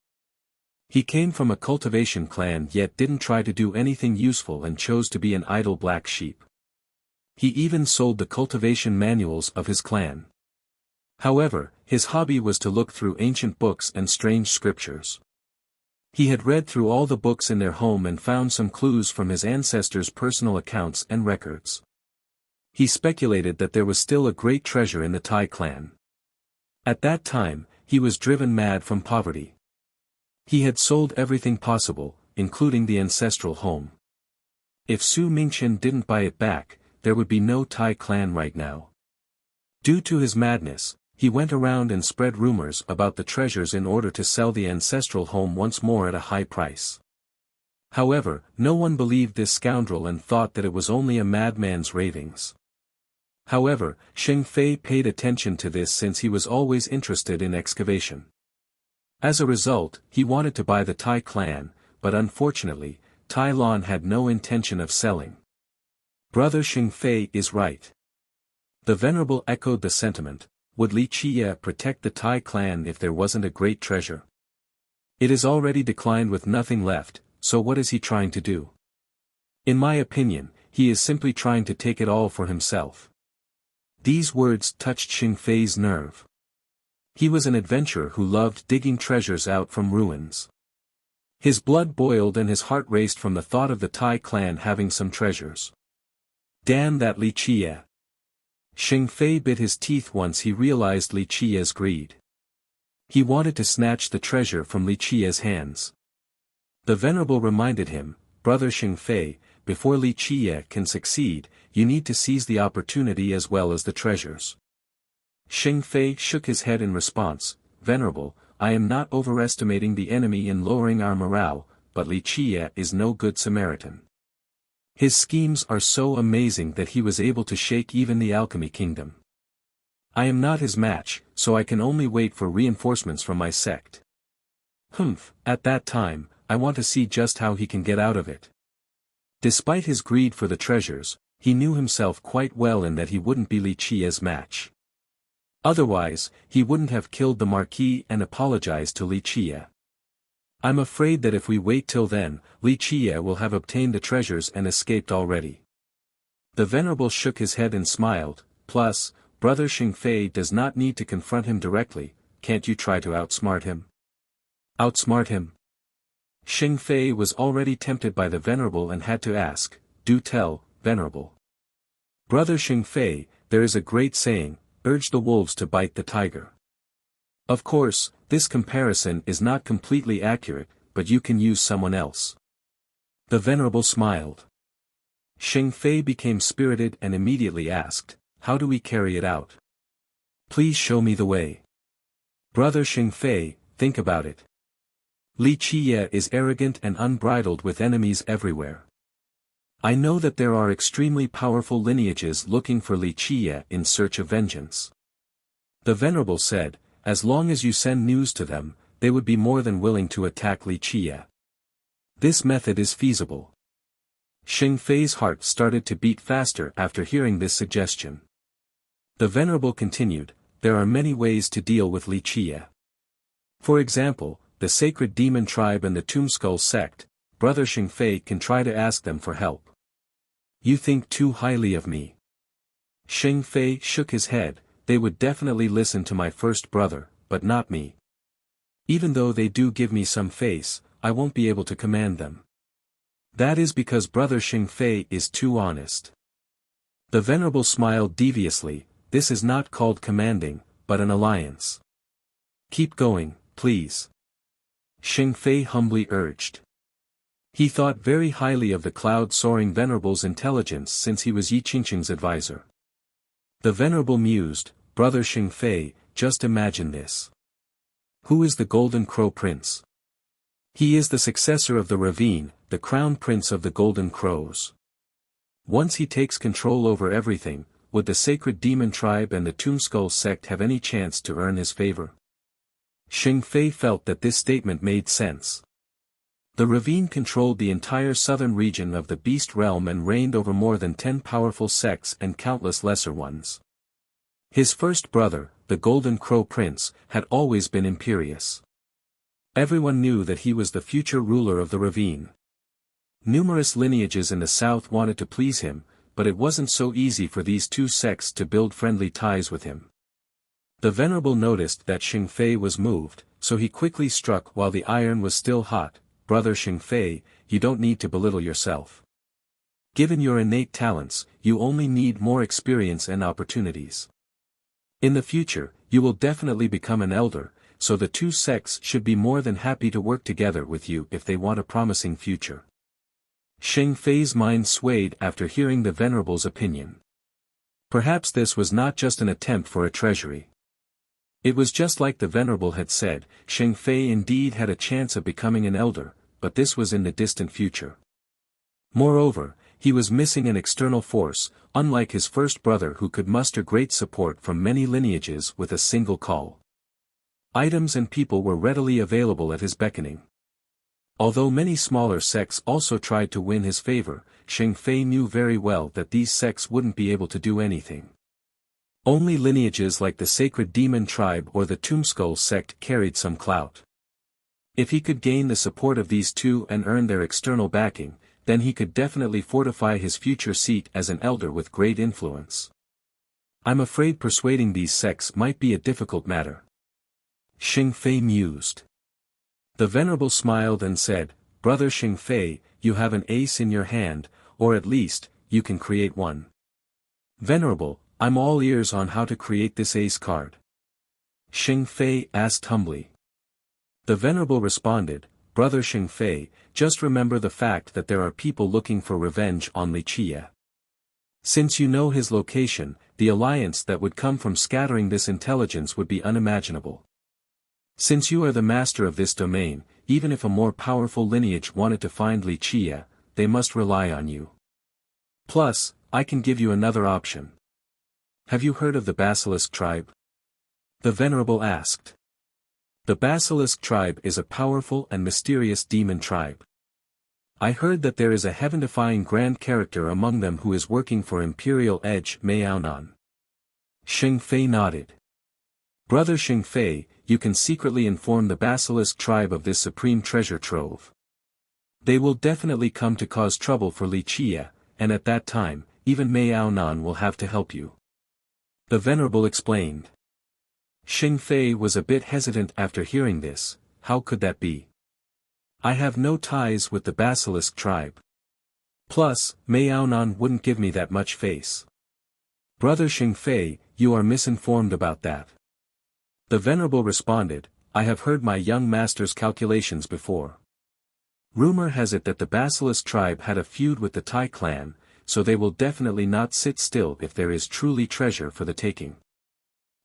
He came from a cultivation clan yet didn't try to do anything useful and chose to be an idle black sheep. He even sold the cultivation manuals of his clan. However, his hobby was to look through ancient books and strange scriptures. He had read through all the books in their home and found some clues from his ancestors' personal accounts and records. He speculated that there was still a great treasure in the Tai clan. At that time, he was driven mad from poverty. He had sold everything possible, including the ancestral home. If Su Mingchen didn't buy it back, there would be no Tai clan right now. Due to his madness, he went around and spread rumors about the treasures in order to sell the ancestral home once more at a high price. However, no one believed this scoundrel and thought that it was only a madman's ravings. However, Sheng Fei paid attention to this since he was always interested in excavation. As a result, he wanted to buy the Tai clan, but unfortunately, Tai Lan had no intention of selling. Brother Sheng Fei is right. The Venerable echoed the sentiment. Would Li Qiye protect the Tai clan if there wasn't a great treasure? It is already declined with nothing left, so what is he trying to do? In my opinion, he is simply trying to take it all for himself. These words touched Sheng Fei's nerve. He was an adventurer who loved digging treasures out from ruins. His blood boiled and his heart raced from the thought of the Tai clan having some treasures. Damn that Li Qiye! Sheng Fei bit his teeth once he realized Li Qiye's greed. He wanted to snatch the treasure from Li Qiye's hands. The Venerable reminded him, Brother Sheng Fei, before Li Qiye can succeed, you need to seize the opportunity as well as the treasures. Sheng Fei shook his head in response, Venerable, I am not overestimating the enemy in lowering our morale, but Li Qiye is no good Samaritan. His schemes are so amazing that he was able to shake even the alchemy kingdom. I am not his match, so I can only wait for reinforcements from my sect. At that time, I want to see just how he can get out of it. Despite his greed for the treasures, he knew himself quite well in that he wouldn't be Li Qiye's match. Otherwise, he wouldn't have killed the Marquis and apologized to Li Qiye. I'm afraid that if we wait till then, Li Qiye will have obtained the treasures and escaped already. The Venerable shook his head and smiled, plus, Brother Sheng Fei does not need to confront him directly, can't you try to outsmart him? Outsmart him? Sheng Fei was already tempted by the Venerable and had to ask, do tell, Venerable. Brother Sheng Fei, there is a great saying, urge the wolves to bite the tiger. Of course, this comparison is not completely accurate, but you can use someone else. The Venerable smiled. Sheng Fei became spirited and immediately asked, how do we carry it out? Please show me the way. Brother Sheng Fei, think about it. Li Qiye is arrogant and unbridled with enemies everywhere. I know that there are extremely powerful lineages looking for Li Qiye in search of vengeance. The Venerable said, as long as you send news to them, they would be more than willing to attack Li Qiye. This method is feasible. Xing Fei's heart started to beat faster after hearing this suggestion. The Venerable continued, there are many ways to deal with Li Qie. For example, the Sacred Demon Tribe and the Tombskull Sect, Brother Xing Fei can try to ask them for help. You think too highly of me. Xing Fei shook his head, they would definitely listen to my first brother, but not me. Even though they do give me some face, I won't be able to command them. That is because Brother Xing Fei is too honest. The Venerable smiled deviously, this is not called commanding, but an alliance. Keep going, please. Xing Fei humbly urged. He thought very highly of the cloud-soaring Venerable's intelligence since he was Yi Qingqing's advisor. The Venerable mused, Brother Xing Fei, just imagine this. Who is the Golden Crow Prince? He is the successor of the Ravine, the Crown Prince of the Golden Crows. Once he takes control over everything, would the Sacred Demon Tribe and the Tombskull Sect have any chance to earn his favor? Xing Fei felt that this statement made sense. The Ravine controlled the entire southern region of the Beast Realm and reigned over more than 10 powerful sects and countless lesser ones. His first brother, the Golden Crow Prince, had always been imperious. Everyone knew that he was the future ruler of the Ravine. Numerous lineages in the south wanted to please him, but it wasn't so easy for these two sects to build friendly ties with him. The Venerable noticed that Xing Fei was moved, so he quickly struck while the iron was still hot, Brother Xing Fei, you don't need to belittle yourself. Given your innate talents, you only need more experience and opportunities. In the future, you will definitely become an elder, so the two sects should be more than happy to work together with you if they want a promising future. Xing Fei's mind swayed after hearing the Venerable's opinion. Perhaps this was not just an attempt for a treasury. It was just like the Venerable had said, Xing Fei indeed had a chance of becoming an elder, but this was in the distant future. Moreover, he was missing an external force, unlike his first brother who could muster great support from many lineages with a single call. Items and people were readily available at his beckoning. Although many smaller sects also tried to win his favor, Xing Fei knew very well that these sects wouldn't be able to do anything. Only lineages like the Sacred Demon Tribe or the Tombskull Sect carried some clout. If he could gain the support of these two and earn their external backing, then he could definitely fortify his future seat as an elder with great influence. I'm afraid persuading these sects might be a difficult matter. Xing Fei mused. The Venerable smiled and said, Brother Xing Fei, you have an ace in your hand, or at least, you can create one. Venerable, I'm all ears on how to create this ace card. Xing Fei asked humbly. The Venerable responded, Brother Xing Fei, just remember the fact that there are people looking for revenge on Li Qie. Since you know his location, the alliance that would come from scattering this intelligence would be unimaginable. Since you are the master of this domain, even if a more powerful lineage wanted to find Li Qie, they must rely on you. Plus, I can give you another option. Have you heard of the Basilisk tribe? The Venerable asked. The Basilisk tribe is a powerful and mysterious demon tribe. I heard that there is a heaven-defying grand character among them who is working for Imperial Edge Maonan. Xing Fei nodded. Brother Xing Fei, you can secretly inform the Basilisk tribe of this supreme treasure trove. They will definitely come to cause trouble for Li Qie, and at that time, even Maonan will have to help you. The Venerable explained. Xing Fei was a bit hesitant after hearing this. How could that be? I have no ties with the Basilisk tribe. Plus, Maonan wouldn't give me that much face. Brother Xing Fei, you are misinformed about that. The Venerable responded, I have heard my young master's calculations before. Rumor has it that the Basilisk tribe had a feud with the Tai clan, so they will definitely not sit still if there is truly treasure for the taking.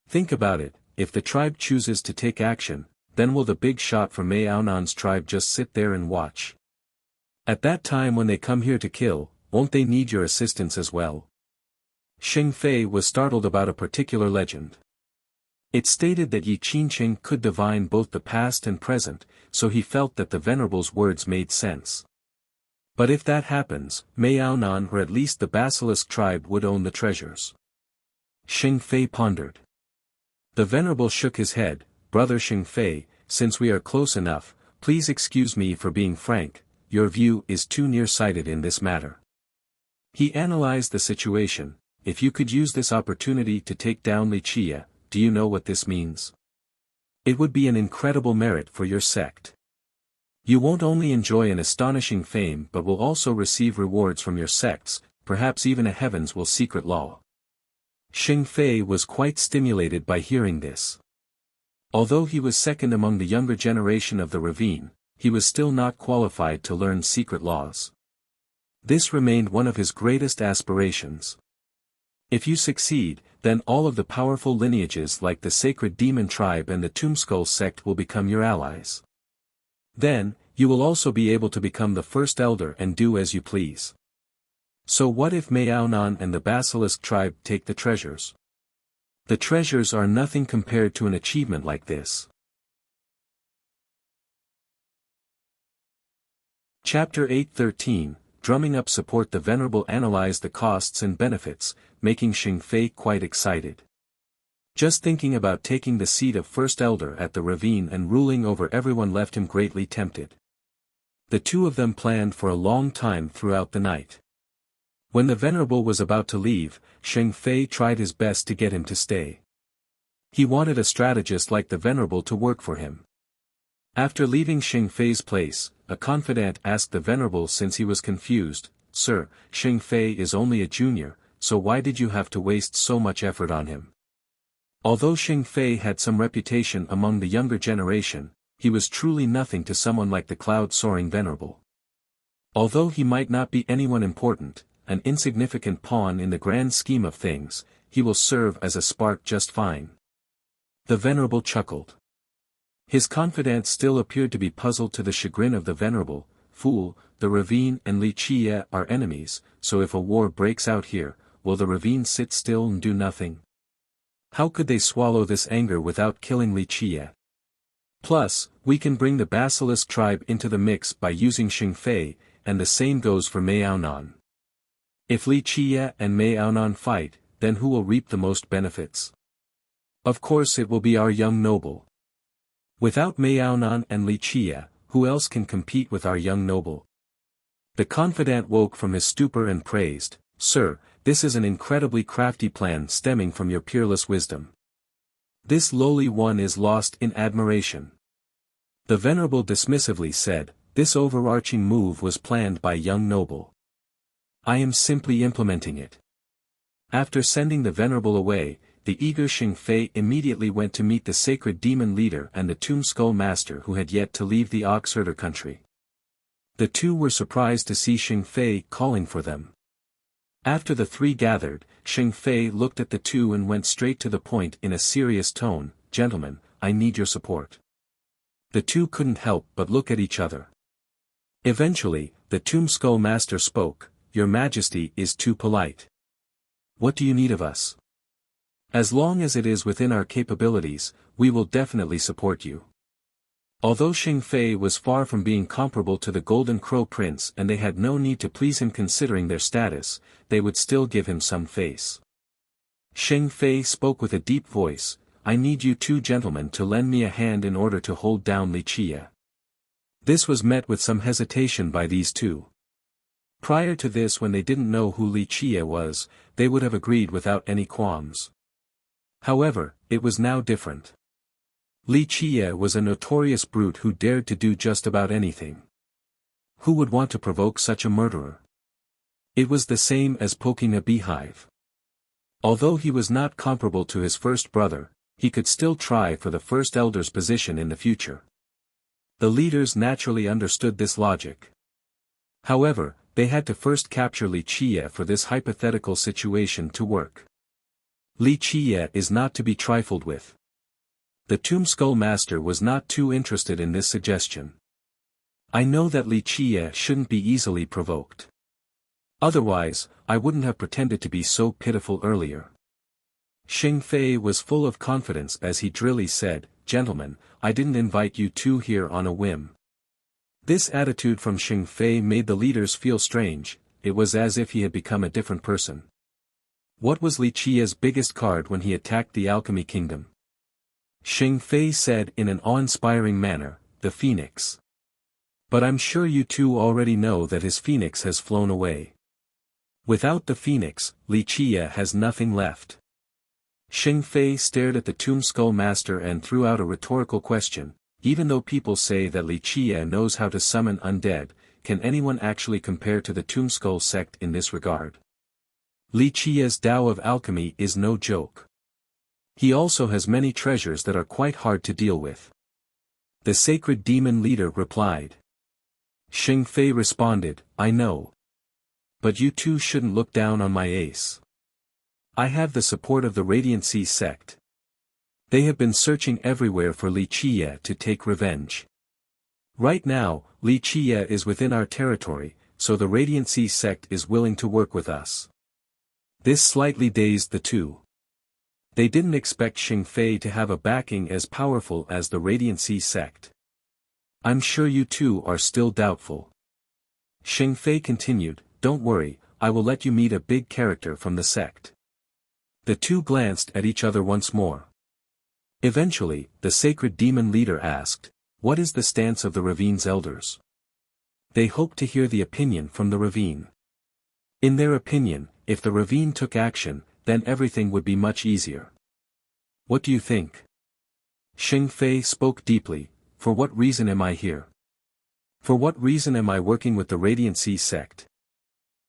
Think about it, if the tribe chooses to take action, then will the big shot from Maonan's tribe just sit there and watch? At that time when they come here to kill, won't they need your assistance as well? Xing Fei was startled about a particular legend. It stated that Yi Qingqing could divine both the past and present, so he felt that the Venerable's words made sense. But if that happens, Maonan or at least the Basilisk tribe would own the treasures. Xing Fei pondered. The Venerable shook his head. Brother Xing Fei, since we are close enough, please excuse me for being frank, your view is too nearsighted in this matter. He analyzed the situation. If you could use this opportunity to take down Wuxia, do you know what this means? It would be an incredible merit for your sect. You won't only enjoy an astonishing fame but will also receive rewards from your sects, perhaps even a heavens will secret law. Xing Fei was quite stimulated by hearing this. Although he was second among the younger generation of the ravine, he was still not qualified to learn secret laws. This remained one of his greatest aspirations. If you succeed, then all of the powerful lineages like the Sacred Demon Tribe and the Tombskull sect will become your allies. Then, you will also be able to become the first elder and do as you please. So what if Maonan and the Basilisk tribe take the treasures? The treasures are nothing compared to an achievement like this. Chapter 8:13, Drumming Up Support. The Venerable analyzed the costs and benefits, making Xing Fei quite excited. Just thinking about taking the seat of First Elder at the ravine and ruling over everyone left him greatly tempted. The two of them planned for a long time throughout the night. When the Venerable was about to leave, Xing Fei tried his best to get him to stay. He wanted a strategist like the Venerable to work for him. After leaving Xing Fei's place, a confidant asked the Venerable since he was confused, "Sir, Xing Fei is only a junior, so why did you have to waste so much effort on him?" Although Xing Fei had some reputation among the younger generation, he was truly nothing to someone like the cloud-soaring Venerable. Although he might not be anyone important, an insignificant pawn in the grand scheme of things, he will serve as a spark just fine. The Venerable chuckled. His confidant still appeared to be puzzled to the chagrin of the Venerable. "Fool, the ravine and Wuxia are enemies, so if a war breaks out here, will the ravine sit still and do nothing? How could they swallow this anger without killing Wuxia? Plus, we can bring the Basilisk tribe into the mix by using Xing Fei, and the same goes for Maonan. If Wuxia and Maonan fight, then who will reap the most benefits? Of course it will be our young noble. Without Maonan and Wuxia, who else can compete with our young noble?" The confidant woke from his stupor and praised, "Sir, this is an incredibly crafty plan stemming from your peerless wisdom. This lowly one is lost in admiration." The Venerable dismissively said, "This overarching move was planned by young noble. I am simply implementing it." After sending the Venerable away, the eager Xing Fei immediately went to meet the Sacred Demon Leader and the Tombskull Master who had yet to leave the Oxherder country. The two were surprised to see Xing Fei calling for them. After the three gathered, Xing Fei looked at the two and went straight to the point in a serious tone, "Gentlemen, I need your support." The two couldn't help but look at each other. Eventually, the Tombskull Master spoke, "Your Majesty is too polite. What do you need of us? As long as it is within our capabilities, we will definitely support you." Although Xing Fei was far from being comparable to the Golden Crow Prince and they had no need to please him considering their status, they would still give him some face. Xing Fei spoke with a deep voice, "I need you two gentlemen to lend me a hand in order to hold down Wuxia." This was met with some hesitation by these two. Prior to this, when they didn't know who Wuxia was, they would have agreed without any qualms. However, it was now different. Wuxia was a notorious brute who dared to do just about anything. Who would want to provoke such a murderer? It was the same as poking a beehive. Although he was not comparable to his first brother, he could still try for the first elder's position in the future. The leaders naturally understood this logic. However, they had to first capture Wuxia for this hypothetical situation to work. Wuxia is not to be trifled with. The Tombskull Master was not too interested in this suggestion. "I know that Wuxia shouldn't be easily provoked. Otherwise, I wouldn't have pretended to be so pitiful earlier." Xing Fei was full of confidence as he drily said, "Gentlemen, I didn't invite you two here on a whim. This attitude from Xing Fei made the leaders feel strange. It was as if he had become a different person. What was Li Qia's biggest card when he attacked the Alchemy Kingdom? Xing Fei said in an awe-inspiring manner, the Phoenix. But I'm sure you two already know that his Phoenix has flown away. Without the Phoenix, Li Qia has nothing left. Xing Fei stared at the Tomb Skull Master and threw out a rhetorical question. Even though people say that Li Qia knows how to summon undead, can anyone actually compare to the Tomb Skull sect in this regard? Li Qia's Tao of Alchemy is no joke. He also has many treasures that are quite hard to deal with. The sacred demon leader replied. Xing Fei responded, I know. But you two shouldn't look down on my ace. I have the support of the Radiant Sea sect. They have been searching everywhere for Li Qia to take revenge. Right now, Li Qia is within our territory, so the Radiant Sea sect is willing to work with us. This slightly dazed the two. They didn't expect Xing Fei to have a backing as powerful as the Radiant Sea sect. I'm sure you two are still doubtful. Xing Fei continued, don't worry, I will let you meet a big character from the sect. The two glanced at each other once more. Eventually, the sacred demon leader asked, what is the stance of the Ravine's elders? They hoped to hear the opinion from the Ravine. In their opinion, if the Ravine took action, then everything would be much easier. What do you think? Xing Fei spoke deeply, for what reason am I here? For what reason am I working with the Radiant Sea sect?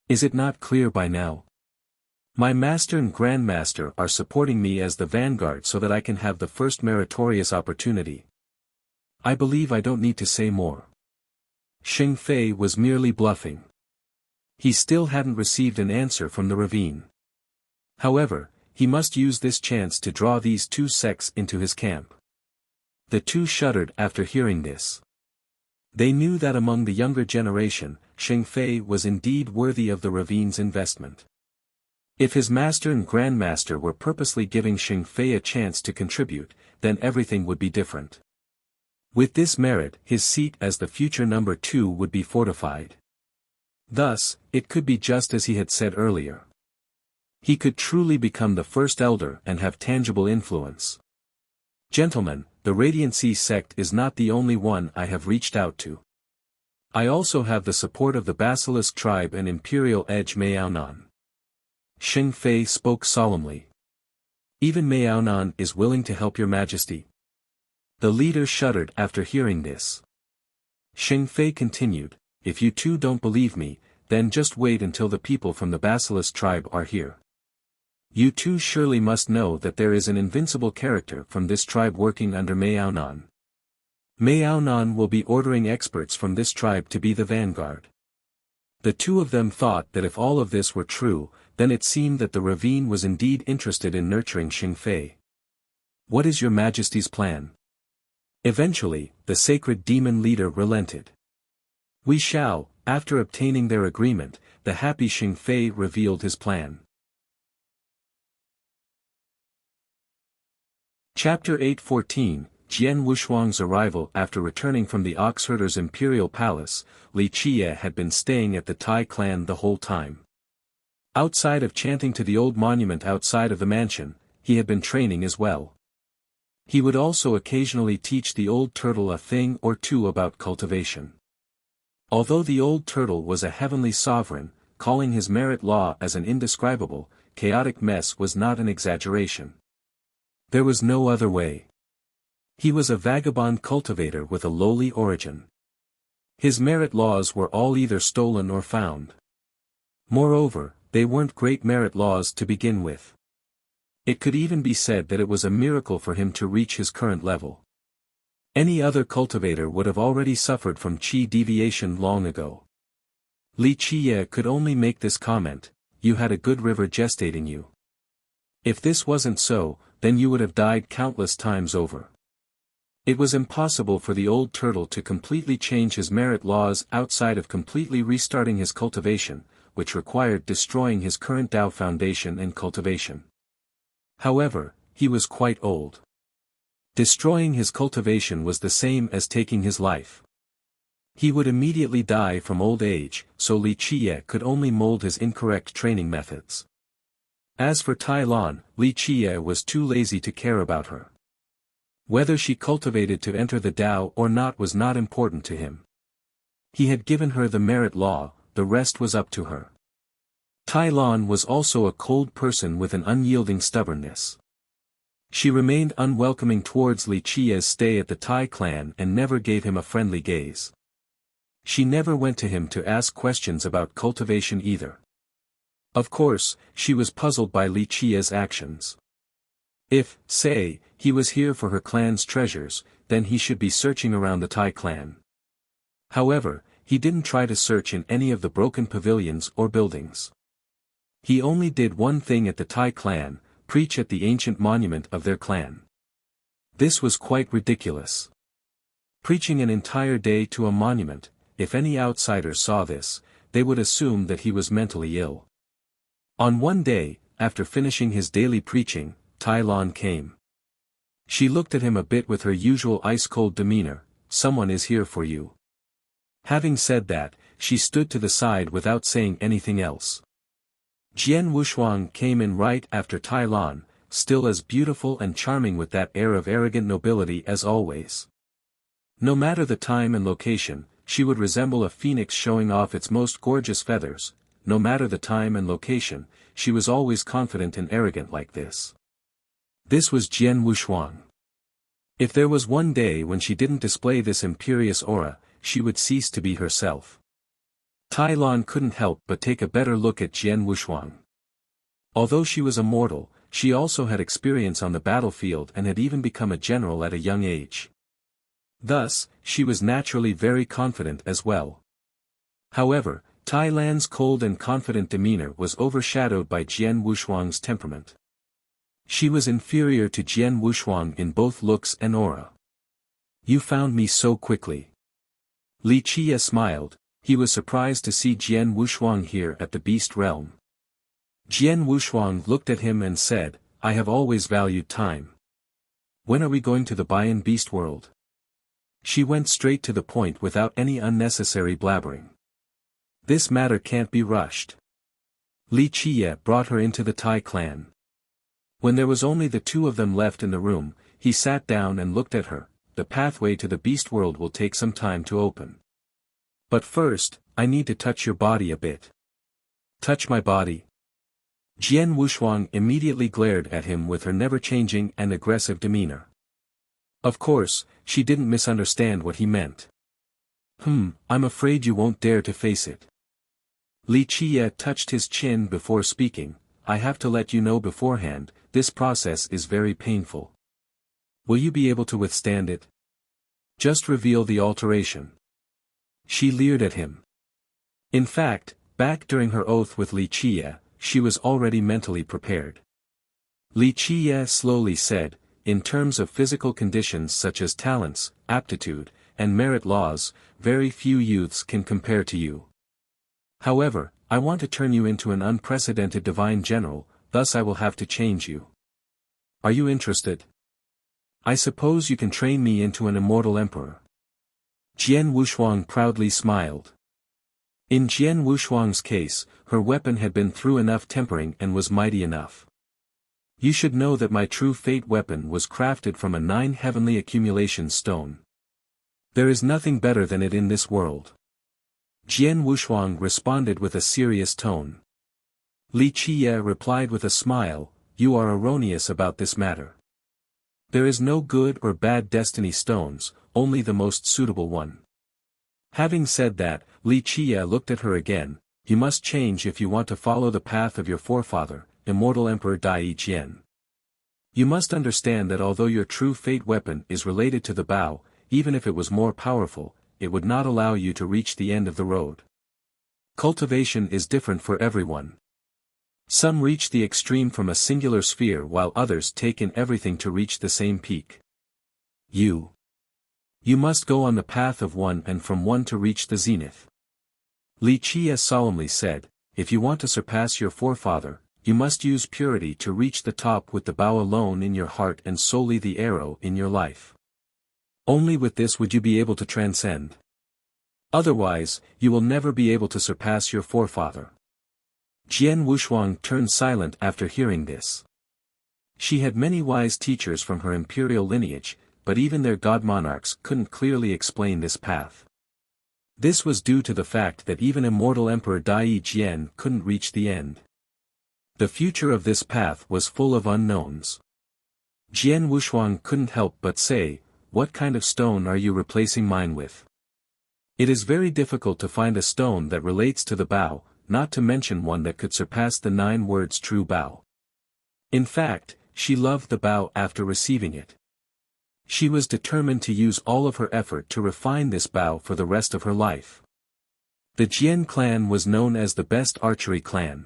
Is it not clear by now? My master and grandmaster are supporting me as the vanguard so that I can have the first meritorious opportunity. I believe I don't need to say more. Xing Fei was merely bluffing. He still hadn't received an answer from the Ravine. However, he must use this chance to draw these two sects into his camp. The two shuddered after hearing this. They knew that among the younger generation, Xing Fei was indeed worthy of the Ravine's investment. If his master and grandmaster were purposely giving Xing Fei a chance to contribute, then everything would be different. With this merit, his seat as the future number 2 would be fortified. Thus, it could be just as he had said earlier. He could truly become the first elder and have tangible influence. Gentlemen, the Radiant Sea sect is not the only one I have reached out to. I also have the support of the Basilisk tribe and Imperial Edge Maonan. Xing Fei spoke solemnly. Even Maonan is willing to help your majesty. The leader shuddered after hearing this. Xing Fei continued, if you two don't believe me, then just wait until the people from the Basilisk tribe are here. You two surely must know that there is an invincible character from this tribe working under Maonan. Maonan will be ordering experts from this tribe to be the vanguard. The two of them thought that if all of this were true, then it seemed that the Ravine was indeed interested in nurturing Xing Fei. What is your majesty's plan? Eventually, the sacred demon leader relented. We shall, after obtaining their agreement, the happy Xing Fei revealed his plan. Chapter 8:14, Jian Wushuang's arrival. After returning from the Oxherder's imperial palace, Li Qia had been staying at the Tai clan the whole time. Outside of chanting to the old monument outside of the mansion, he had been training as well. He would also occasionally teach the old turtle a thing or two about cultivation. Although the old turtle was a heavenly sovereign, calling his merit law as an indescribable, chaotic mess was not an exaggeration. There was no other way. He was a vagabond cultivator with a lowly origin. His merit laws were all either stolen or found. Moreover, they weren't great merit laws to begin with. It could even be said that it was a miracle for him to reach his current level. Any other cultivator would have already suffered from qi deviation long ago. Li Qia could only make this comment, you had a good river gestating you. If this wasn't so, then you would have died countless times over. It was impossible for the old turtle to completely change his merit laws outside of completely restarting his cultivation, which required destroying his current Tao foundation and cultivation. However, he was quite old. Destroying his cultivation was the same as taking his life. He would immediately die from old age, so Li Qiye could only mold his incorrect training methods. As for Tai Lan, Li Qiye was too lazy to care about her. Whether she cultivated to enter the Tao or not was not important to him. He had given her the merit law, the rest was up to her. Tai Lan was also a cold person with an unyielding stubbornness. She remained unwelcoming towards Li Qiye's stay at the Tai clan and never gave him a friendly gaze. She never went to him to ask questions about cultivation either. Of course, she was puzzled by Li Qiye's actions. If, say, he was here for her clan's treasures, then he should be searching around the Tai clan. However, he didn't try to search in any of the broken pavilions or buildings. He only did one thing at the Tai clan, preach at the ancient monument of their clan. This was quite ridiculous. Preaching an entire day to a monument, if any outsiders saw this, they would assume that he was mentally ill. On one day, after finishing his daily preaching, Tai Lan came. She looked at him a bit with her usual ice-cold demeanor. "Someone is here for you." Having said that, she stood to the side without saying anything else. Jian Wushuang came in right after Tai Lan, still as beautiful and charming with that air of arrogant nobility as always. No matter the time and location, she would resemble a phoenix showing off its most gorgeous feathers. No matter the time and location, she was always confident and arrogant like this. This was Jian Wushuang. If there was one day when she didn't display this imperious aura, she would cease to be herself. Tai Lan couldn't help but take a better look at Jian Wushuang. Although she was a mortal, she also had experience on the battlefield and had even become a general at a young age. Thus, she was naturally very confident as well. However, Tai Lan's cold and confident demeanor was overshadowed by Jian Wushuang's temperament. She was inferior to Jian Wushuang in both looks and aura. "You found me so quickly." Li Qiye smiled. He was surprised to see Jian Wushuang here at the beast realm. Jian Wushuang looked at him and said, "I have always valued time. When are we going to the Bayan beast world?" She went straight to the point without any unnecessary blabbering. "This matter can't be rushed." Li Qiye brought her into the Tai clan. When there was only the two of them left in the room, he sat down and looked at her. "The pathway to the beast world will take some time to open. But first, I need to touch your body a bit." "Touch my body?" Jian Wushuang immediately glared at him with her never-changing and aggressive demeanor. Of course, she didn't misunderstand what he meant. I'm afraid you won't dare to face it." Li Qiye touched his chin before speaking. "I have to let you know beforehand, this process is very painful. Will you be able to withstand it? Just reveal the alteration." She leered at him. In fact, back during her oath with Li Qiye, she was already mentally prepared. Li Qiye slowly said, "In terms of physical conditions such as talents, aptitude, and merit laws, very few youths can compare to you. However, I want to turn you into an unprecedented divine general, thus I will have to change you. Are you interested? I suppose you can train me into an immortal emperor." Jian Wushuang proudly smiled. In Jian Wushuang's case, her weapon had been through enough tempering and was mighty enough. "You should know that my true fate weapon was crafted from a 9 heavenly accumulation stone. There is nothing better than it in this world." Jian Wushuang responded with a serious tone. Li Qiye replied with a smile, "You are erroneous about this matter. There is no good or bad destiny stones, only the most suitable one." Having said that, Li Qiye looked at her again. "You must change if you want to follow the path of your forefather, immortal Emperor Dai Jian. You must understand that although your true fate weapon is related to the Bao, even if it was more powerful, it would not allow you to reach the end of the road. Cultivation is different for everyone. Some reach the extreme from a singular sphere while others take in everything to reach the same peak. You must go on the path of one and from one to reach the zenith." Li Qiye solemnly said, "If you want to surpass your forefather, you must use purity to reach the top with the Bao alone in your heart and solely the arrow in your life. Only with this would you be able to transcend. Otherwise, you will never be able to surpass your forefather. Jian Wushuang turned silent after hearing this. She had many wise teachers from her imperial lineage, but even their god monarchs couldn't clearly explain this path. This was due to the fact that even immortal Emperor Dai Jian couldn't reach the end. The future of this path was full of unknowns. Jian Wushuang couldn't help but say, "What kind of stone are you replacing mine with?" It is very difficult to find a stone that relates to the Bao, not to mention one that could surpass the 9 words true Bao. In fact, she loved the Bao after receiving it. She was determined to use all of her effort to refine this Bao for the rest of her life. The Jian clan was known as the best archery clan.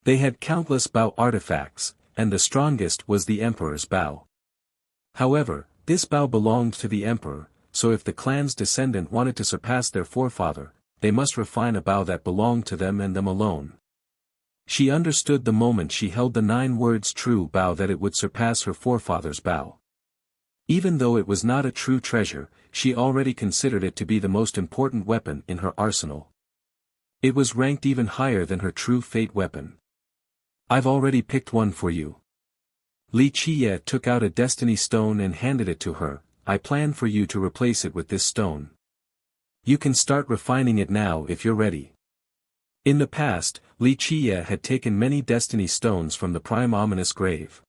They had countless Bao artifacts, and the strongest was the emperor's Bao. However, this Bao belonged to the emperor, so if the clan's descendant wanted to surpass their forefather, they must refine a Bao that belonged to them and them alone. She understood the moment she held the 9 words true Bao that it would surpass her forefather's Bao. Even though it was not a true treasure, she already considered it to be the most important weapon in her arsenal. It was ranked even higher than her true fate weapon. "I've already picked one for you." Li Qiye took out a destiny stone and handed it to her. "I plan for you to replace it with this stone. You can start refining it now if you're ready." In the past, Li Qiye had taken many destiny stones from the prime ominous grave.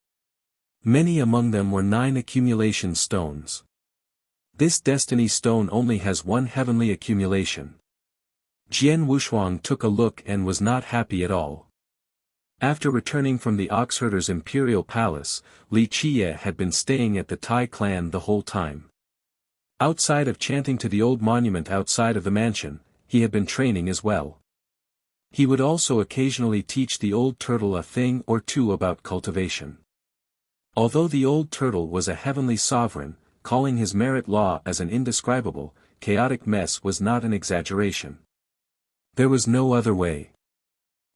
Many among them were 9 accumulation stones. This destiny stone only has 1 heavenly accumulation. Jian Wushuang took a look and was not happy at all. After returning from the Oxherder's imperial palace, Li Qiye had been staying at the Tai clan the whole time. Outside of chanting to the old monument outside of the mansion, he had been training as well. He would also occasionally teach the old turtle a thing or two about cultivation. Although the old turtle was a heavenly sovereign, calling his merit law as an indescribable, chaotic mess was not an exaggeration. There was no other way.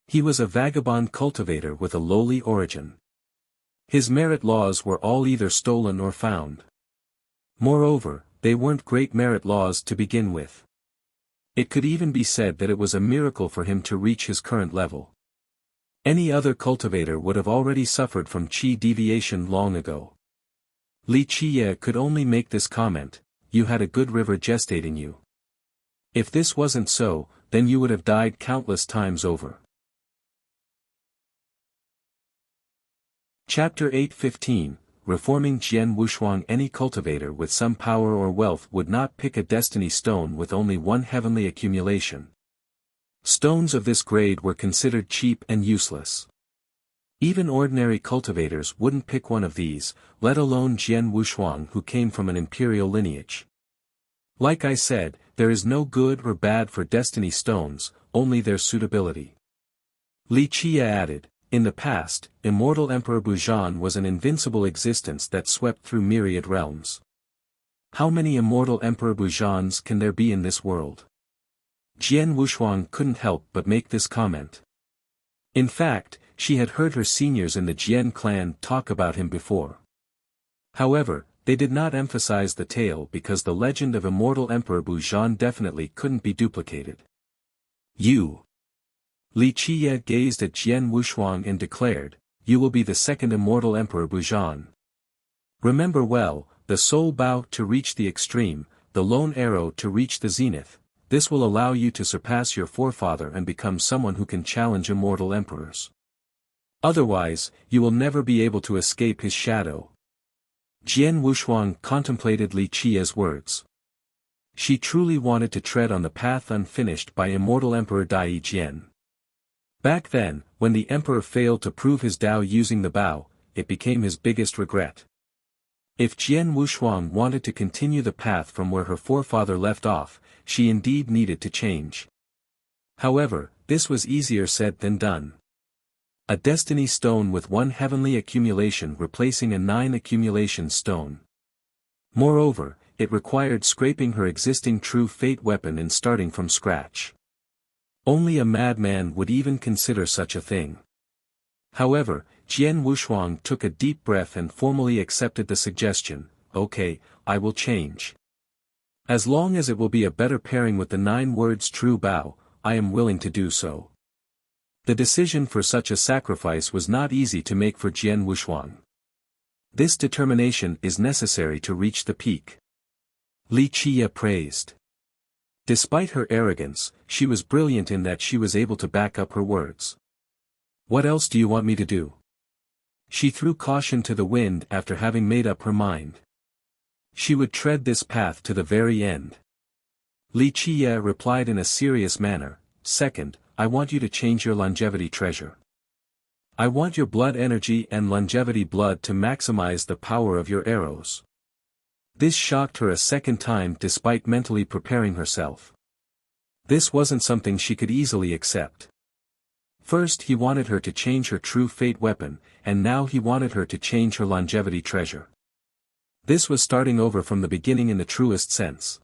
He was a vagabond cultivator with a lowly origin. His merit laws were all either stolen or found. Moreover, they weren't great merit laws to begin with. It could even be said that it was a miracle for him to reach his current level. Any other cultivator would have already suffered from qi deviation long ago. Li Qiye could only make this comment, "You had a good river gestating you. If this wasn't so, then you would have died countless times over." Chapter 8:15, Reforming Jian Wushuang. Any cultivator with some power or wealth would not pick a destiny stone with only 1 heavenly accumulation. Stones of this grade were considered cheap and useless. Even ordinary cultivators wouldn't pick one of these, let alone Jian Wushuang who came from an imperial lineage. Like I said, there is no good or bad for destiny stones, only their suitability. Li Qiye added, "In the past, immortal Emperor Buzhan was an invincible existence that swept through myriad realms. How many immortal Emperor Buzhans can there be in this world?" Jian Wushuang couldn't help but make this comment. In fact, she had heard her seniors in the Jian clan talk about him before. However, they did not emphasize the tale because the legend of immortal Emperor Buzhan definitely couldn't be duplicated. "You." Li Qiye gazed at Jian Wushuang and declared, "You will be the second immortal Emperor Buzhan. Remember well, the soul Bao to reach the extreme, the lone arrow to reach the zenith. This will allow you to surpass your forefather and become someone who can challenge immortal emperors. Otherwise, you will never be able to escape his shadow." Jian Wushuang contemplated Li Qiye's words. She truly wanted to tread on the path unfinished by immortal Emperor Dai Jian. Back then, when the emperor failed to prove his Tao using the Bao, it became his biggest regret. If Jian Wushuang wanted to continue the path from where her forefather left off, she indeed needed to change. However, this was easier said than done. A destiny stone with 1 heavenly accumulation replacing a 9 accumulation stone. Moreover, it required scraping her existing true fate weapon and starting from scratch. Only a madman would even consider such a thing. However, Jian Wushuang took a deep breath and formally accepted the suggestion. "Okay, I will change." As long as it will be a better pairing with the 9 words true bow, I am willing to do so. The decision for such a sacrifice was not easy to make for Jian Wushuang. This determination is necessary to reach the peak. Li Qiye praised. Despite her arrogance, she was brilliant in that she was able to back up her words. What else do you want me to do? She threw caution to the wind after having made up her mind. She would tread this path to the very end. Li Qiye replied in a serious manner, Second, I want you to change your longevity treasure. I want your blood energy and longevity blood to maximize the power of your arrows. This shocked her a second time despite mentally preparing herself. This wasn't something she could easily accept. First he wanted her to change her true fate weapon, and now he wanted her to change her longevity treasure. This was starting over from the beginning in the truest sense.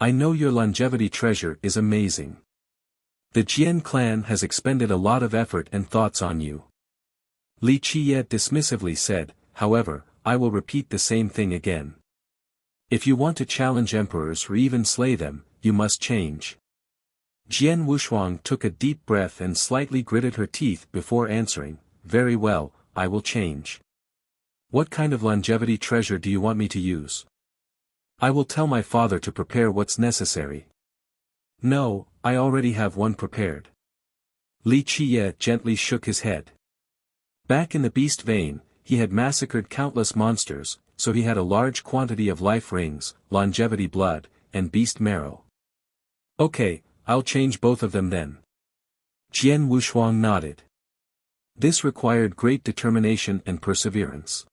I know your longevity treasure is amazing. The Jian clan has expended a lot of effort and thoughts on you. Li Qiye dismissively said, however, I will repeat the same thing again. If you want to challenge emperors or even slay them, you must change. Jian Wushuang took a deep breath and slightly gritted her teeth before answering, Very well, I will change. What kind of longevity treasure do you want me to use? I will tell my father to prepare what's necessary. No, I already have one prepared. Li Qiye gently shook his head. Back in the beast vein, he had massacred countless monsters, so he had a large quantity of life rings, longevity blood, and beast marrow. Okay, I'll change both of them then. Jian Wushuang nodded. This required great determination and perseverance.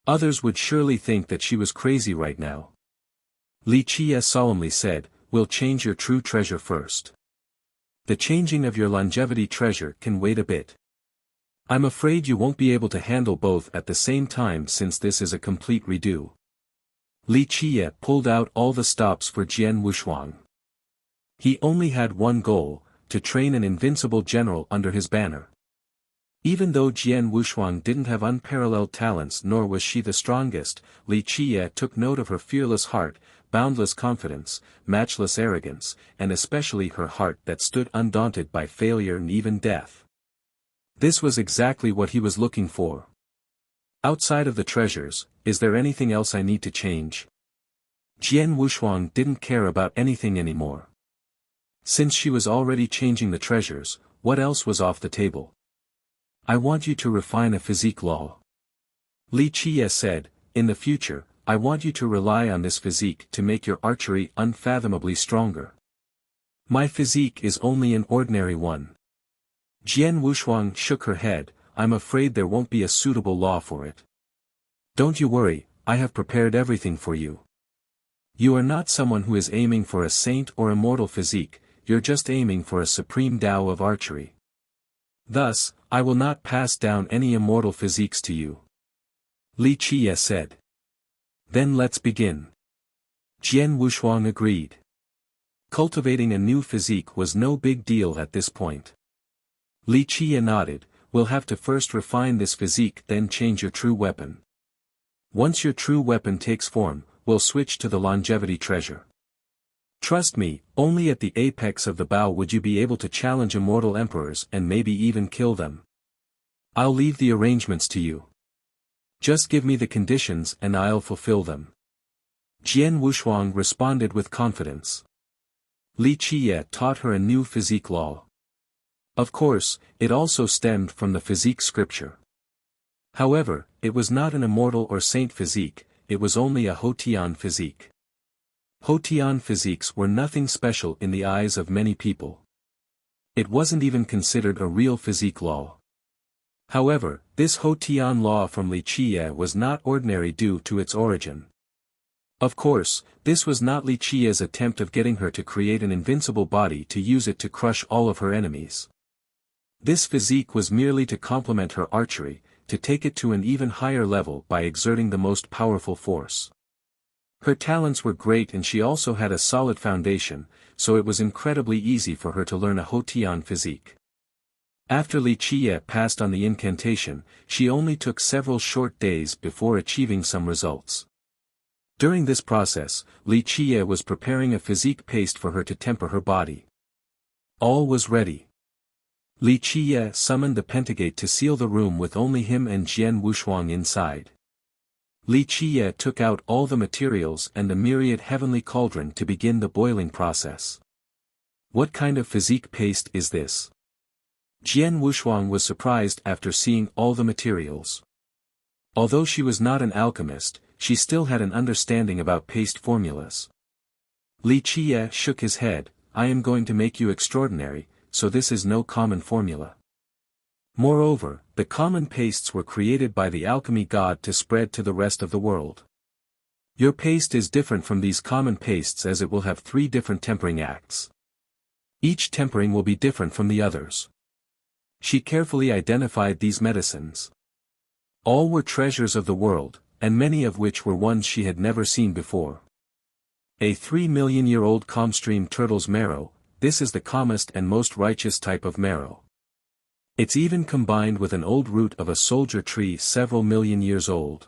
Others would surely think that she was crazy right now. Li Qiye solemnly said, We'll change your true treasure first. The changing of your longevity treasure can wait a bit. I'm afraid you won't be able to handle both at the same time since this is a complete redo. Li Qiye pulled out all the stops for Jian Wushuang. He only had one goal, to train an invincible general under his banner. Even though Jian Wushuang didn't have unparalleled talents nor was she the strongest, Li Qiye took note of her fearless heart, boundless confidence, matchless arrogance, and especially her heart that stood undaunted by failure and even death. This was exactly what he was looking for. Outside of the treasures, is there anything else I need to change? Jian Wushuang didn't care about anything anymore. Since she was already changing the treasures, what else was off the table? I want you to refine a physique law. Li Qiye said, in the future, I want you to rely on this physique to make your archery unfathomably stronger. My physique is only an ordinary one. Jian Wushuang shook her head, I'm afraid there won't be a suitable law for it. Don't you worry, I have prepared everything for you. You are not someone who is aiming for a saint or immortal physique, you're just aiming for a supreme Tao of archery. Thus, I will not pass down any immortal physiques to you. Li Qiye said. Then let's begin. Jian Wushuang agreed. Cultivating a new physique was no big deal at this point. Li Qiye nodded, we'll have to first refine this physique then change your true weapon. Once your true weapon takes form, we'll switch to the longevity treasure. Trust me, only at the apex of the bow would you be able to challenge immortal emperors and maybe even kill them. I'll leave the arrangements to you. Just give me the conditions and I'll fulfill them. Jian Wushuang responded with confidence. Li Qiye taught her a new physique law. Of course, it also stemmed from the physique scripture. However, it was not an immortal or saint physique, it was only a Hotian physique. Hotian physiques were nothing special in the eyes of many people. It wasn't even considered a real physique law. However, this Hotian law from Li Qiye was not ordinary due to its origin. Of course, this was not Li Qiye's attempt of getting her to create an invincible body to use it to crush all of her enemies. This physique was merely to complement her archery, to take it to an even higher level by exerting the most powerful force. Her talents were great and she also had a solid foundation, so it was incredibly easy for her to learn a Hotian physique. After Li Qiye passed on the incantation, she only took several short days before achieving some results. During this process, Li Qiye was preparing a physique paste for her to temper her body. All was ready. Li Qiye summoned the Pentagate to seal the room with only him and Jian Wushuang inside. Li Qiye took out all the materials and the myriad heavenly cauldron to begin the boiling process. What kind of physique paste is this? Jian Wushuang was surprised after seeing all the materials. Although she was not an alchemist, she still had an understanding about paste formulas. Li Qiye shook his head. I am going to make you extraordinary, so this is no common formula. Moreover, the common pastes were created by the alchemy god to spread to the rest of the world. Your paste is different from these common pastes as it will have 3 different tempering acts. Each tempering will be different from the others. She carefully identified these medicines. All were treasures of the world, and many of which were ones she had never seen before. A 3-million-year-old calmstream turtle's marrow, this is the calmest and most righteous type of marrow. It's even combined with an old root of a soldier tree several million years old.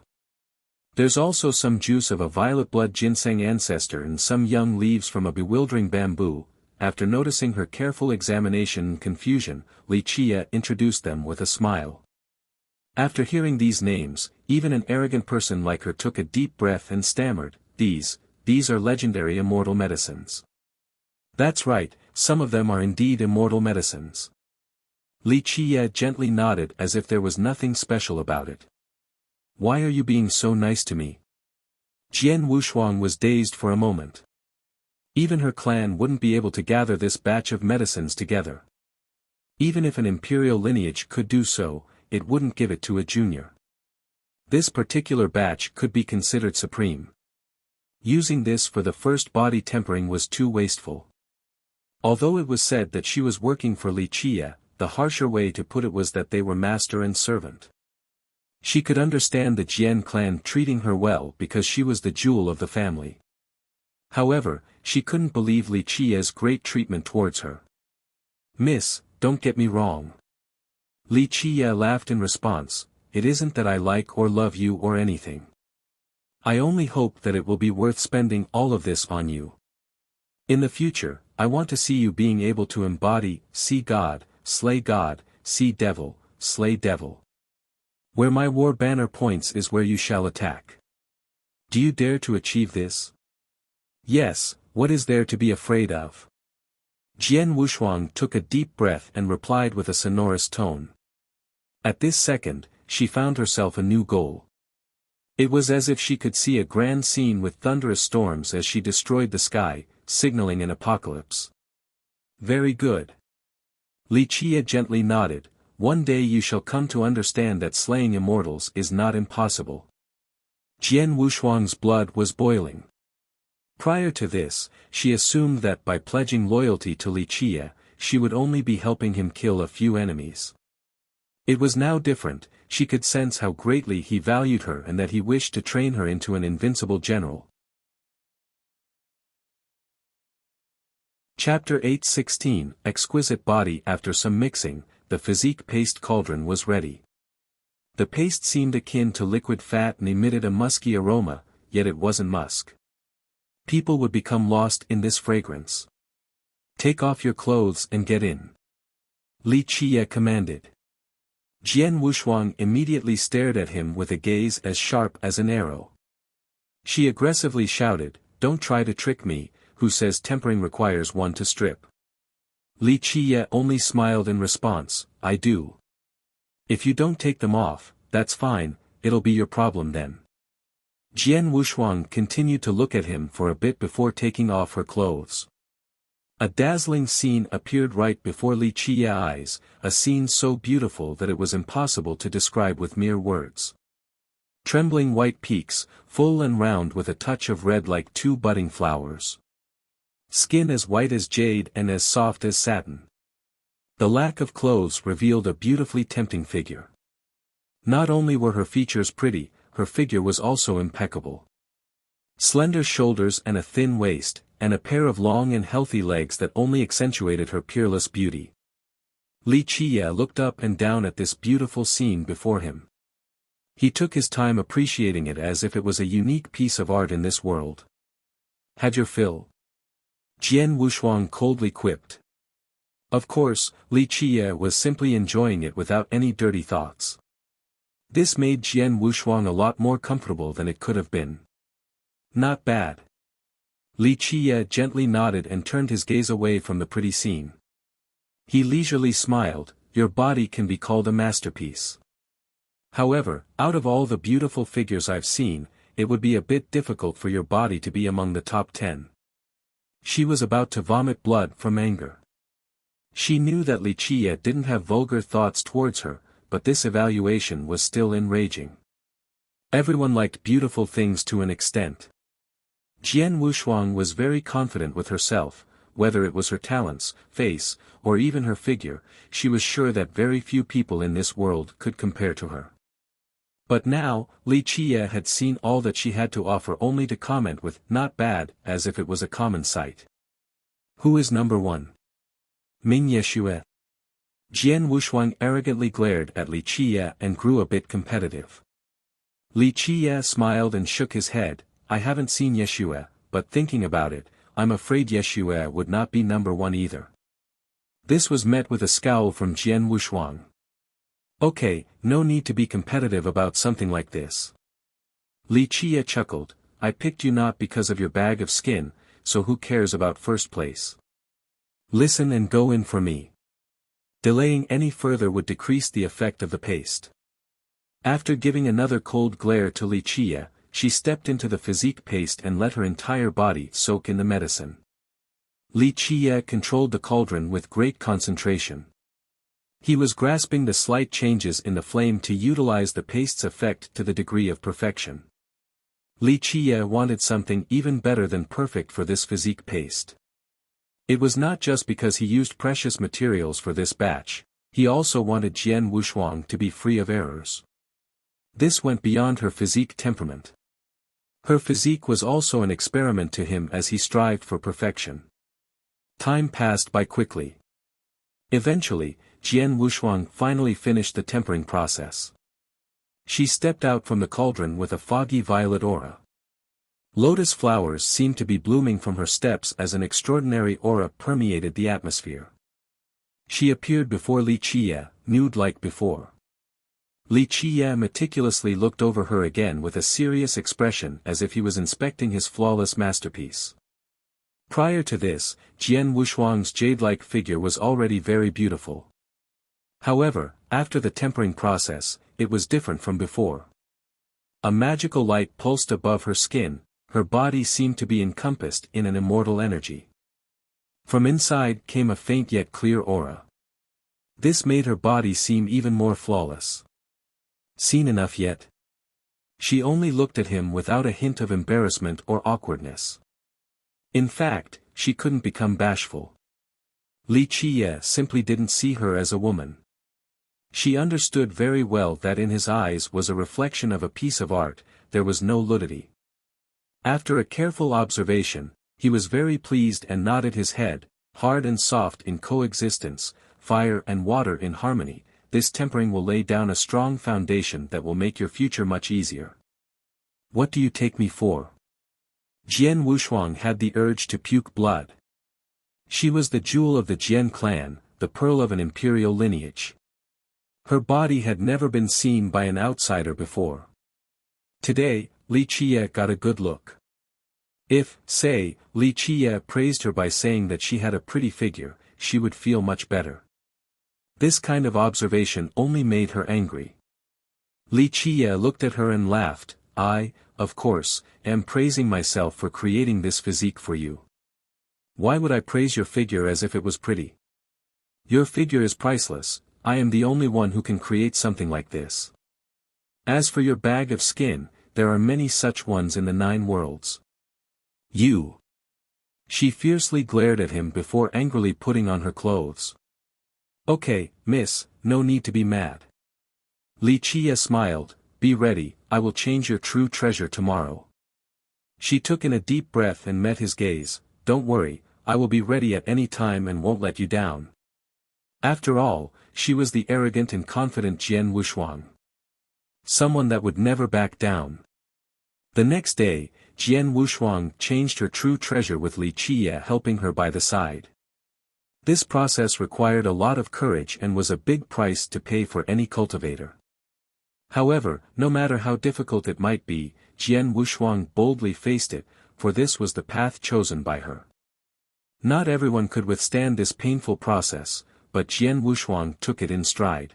There's also some juice of a violet blood ginseng ancestor and some young leaves from a bewildering bamboo. After noticing her careful examination and confusion, Li Qiye introduced them with a smile. After hearing these names, even an arrogant person like her took a deep breath and stammered, These are legendary immortal medicines. That's right, some of them are indeed immortal medicines. Li Qiye gently nodded as if there was nothing special about it. Why are you being so nice to me? Jian Wushuang was dazed for a moment. Even her clan wouldn't be able to gather this batch of medicines together. Even if an imperial lineage could do so, it wouldn't give it to a junior. This particular batch could be considered supreme. Using this for the first body tempering was too wasteful. Although it was said that she was working for Li Qiye, the harsher way to put it was that they were master and servant. She could understand the Jian clan treating her well because she was the jewel of the family. However, she couldn't believe Li Qiye's great treatment towards her. Miss, don't get me wrong. Li Qiye laughed in response, it isn't that I like or love you or anything. I only hope that it will be worth spending all of this on you. In the future, I want to see you being able to embody, see God, slay God, see devil, slay devil. Where my war banner points is where you shall attack. Do you dare to achieve this? Yes, what is there to be afraid of? Jian Wushuang took a deep breath and replied with a sonorous tone. At this second, she found herself a new goal. It was as if she could see a grand scene with thunderous storms as she destroyed the sky, signaling an apocalypse. Very good. Li Qiye gently nodded, one day you shall come to understand that slaying immortals is not impossible. Jian Wushuang's blood was boiling. Prior to this, she assumed that by pledging loyalty to Li Qiye, she would only be helping him kill a few enemies. It was now different, she could sense how greatly he valued her and that he wished to train her into an invincible general. Chapter 8:16 Exquisite Body. After some mixing, the physique paste cauldron was ready. The paste seemed akin to liquid fat and emitted a musky aroma, yet it wasn't musk. People would become lost in this fragrance. Take off your clothes and get in. Li Qiye commanded. Jian Wushuang immediately stared at him with a gaze as sharp as an arrow. She aggressively shouted, don't try to trick me, who says tempering requires one to strip? Li Qiye only smiled in response, I do. If you don't take them off, that's fine, it'll be your problem then. Jian Wushuang continued to look at him for a bit before taking off her clothes. A dazzling scene appeared right before Li Qiye's eyes, a scene so beautiful that it was impossible to describe with mere words. Trembling white peaks, full and round with a touch of red like 2 budding flowers. Skin as white as jade and as soft as satin. The lack of clothes revealed a beautifully tempting figure. Not only were her features pretty, her figure was also impeccable. Slender shoulders and a thin waist, and a pair of long and healthy legs that only accentuated her peerless beauty. Li Qiye looked up and down at this beautiful scene before him. He took his time appreciating it as if it was a unique piece of art in this world. Had your fill? Jian Wushuang coldly quipped. Of course, Li Qiye was simply enjoying it without any dirty thoughts. This made Jian Wushuang a lot more comfortable than it could have been. Not bad. Li Qiye gently nodded and turned his gaze away from the pretty scene. He leisurely smiled. Your body can be called a masterpiece. However, out of all the beautiful figures I've seen, it would be a bit difficult for your body to be among the top 10. She was about to vomit blood from anger. She knew that Li Qiye didn't have vulgar thoughts towards her, but this evaluation was still enraging. Everyone liked beautiful things to an extent. Jian Wushuang was very confident with herself, whether it was her talents, face, or even her figure, she was sure that very few people in this world could compare to her. But now, Li Qiye had seen all that she had to offer only to comment with, not bad, as if it was a common sight. Who is number one? Ming Yeshue. Jian Wushuang arrogantly glared at Li Qiye and grew a bit competitive. Li Qiye smiled and shook his head. I haven't seen Yeshue, but thinking about it, I'm afraid Yeshue would not be number one either. This was met with a scowl from Jian Wushuang. Okay, no need to be competitive about something like this. Li Qiye chuckled, I picked you not because of your bag of skin, so who cares about first place? Listen and go in for me. Delaying any further would decrease the effect of the paste. After giving another cold glare to Li Qiye, she stepped into the physique paste and let her entire body soak in the medicine. Li Qiye controlled the cauldron with great concentration. He was grasping the slight changes in the flame to utilize the paste's effect to the degree of perfection. Li Qiye wanted something even better than perfect for this physique paste. It was not just because he used precious materials for this batch, he also wanted Jian Wushuang to be free of errors. This went beyond her physique temperament. Her physique was also an experiment to him as he strived for perfection. Time passed by quickly. Eventually, Jian Wushuang finally finished the tempering process. She stepped out from the cauldron with a foggy violet aura. Lotus flowers seemed to be blooming from her steps as an extraordinary aura permeated the atmosphere. She appeared before Li Qiye, nude like before. Li Qiye meticulously looked over her again with a serious expression as if he was inspecting his flawless masterpiece. Prior to this, Jian Wushuang's jade-like figure was already very beautiful. However, after the tempering process, it was different from before. A magical light pulsed above her skin, her body seemed to be encompassed in an immortal energy. From inside came a faint yet clear aura. This made her body seem even more flawless. Seen enough yet? She only looked at him without a hint of embarrassment or awkwardness. In fact, she couldn't become bashful. Li Qiye simply didn't see her as a woman. She understood very well that in his eyes was a reflection of a piece of art, there was no lucidity. After a careful observation, he was very pleased and nodded his head, hard and soft in coexistence, fire and water in harmony, this tempering will lay down a strong foundation that will make your future much easier. What do you take me for? Jian Wushuang had the urge to puke blood. She was the jewel of the Jian clan, the pearl of an imperial lineage. Her body had never been seen by an outsider before. Today, Li Qiye got a good look. If, say, Li Qiye praised her by saying that she had a pretty figure, she would feel much better. This kind of observation only made her angry. Li Qiye looked at her and laughed, I, of course, am praising myself for creating this physique for you. Why would I praise your figure as if it was pretty? Your figure is priceless, I am the only one who can create something like this. As for your bag of skin, there are many such ones in the 9 worlds. You. She fiercely glared at him before angrily putting on her clothes. Okay, miss, no need to be mad. Li Qiye smiled, be ready, I will change your true treasure tomorrow. She took in a deep breath and met his gaze, don't worry, I will be ready at any time and won't let you down. After all, she was the arrogant and confident Jian Wushuang. Someone that would never back down. The next day, Jian Wushuang changed her true treasure with Li Qiye helping her by the side. This process required a lot of courage and was a big price to pay for any cultivator. However, no matter how difficult it might be, Jian Wushuang boldly faced it, for this was the path chosen by her. Not everyone could withstand this painful process, but Jian Wushuang took it in stride.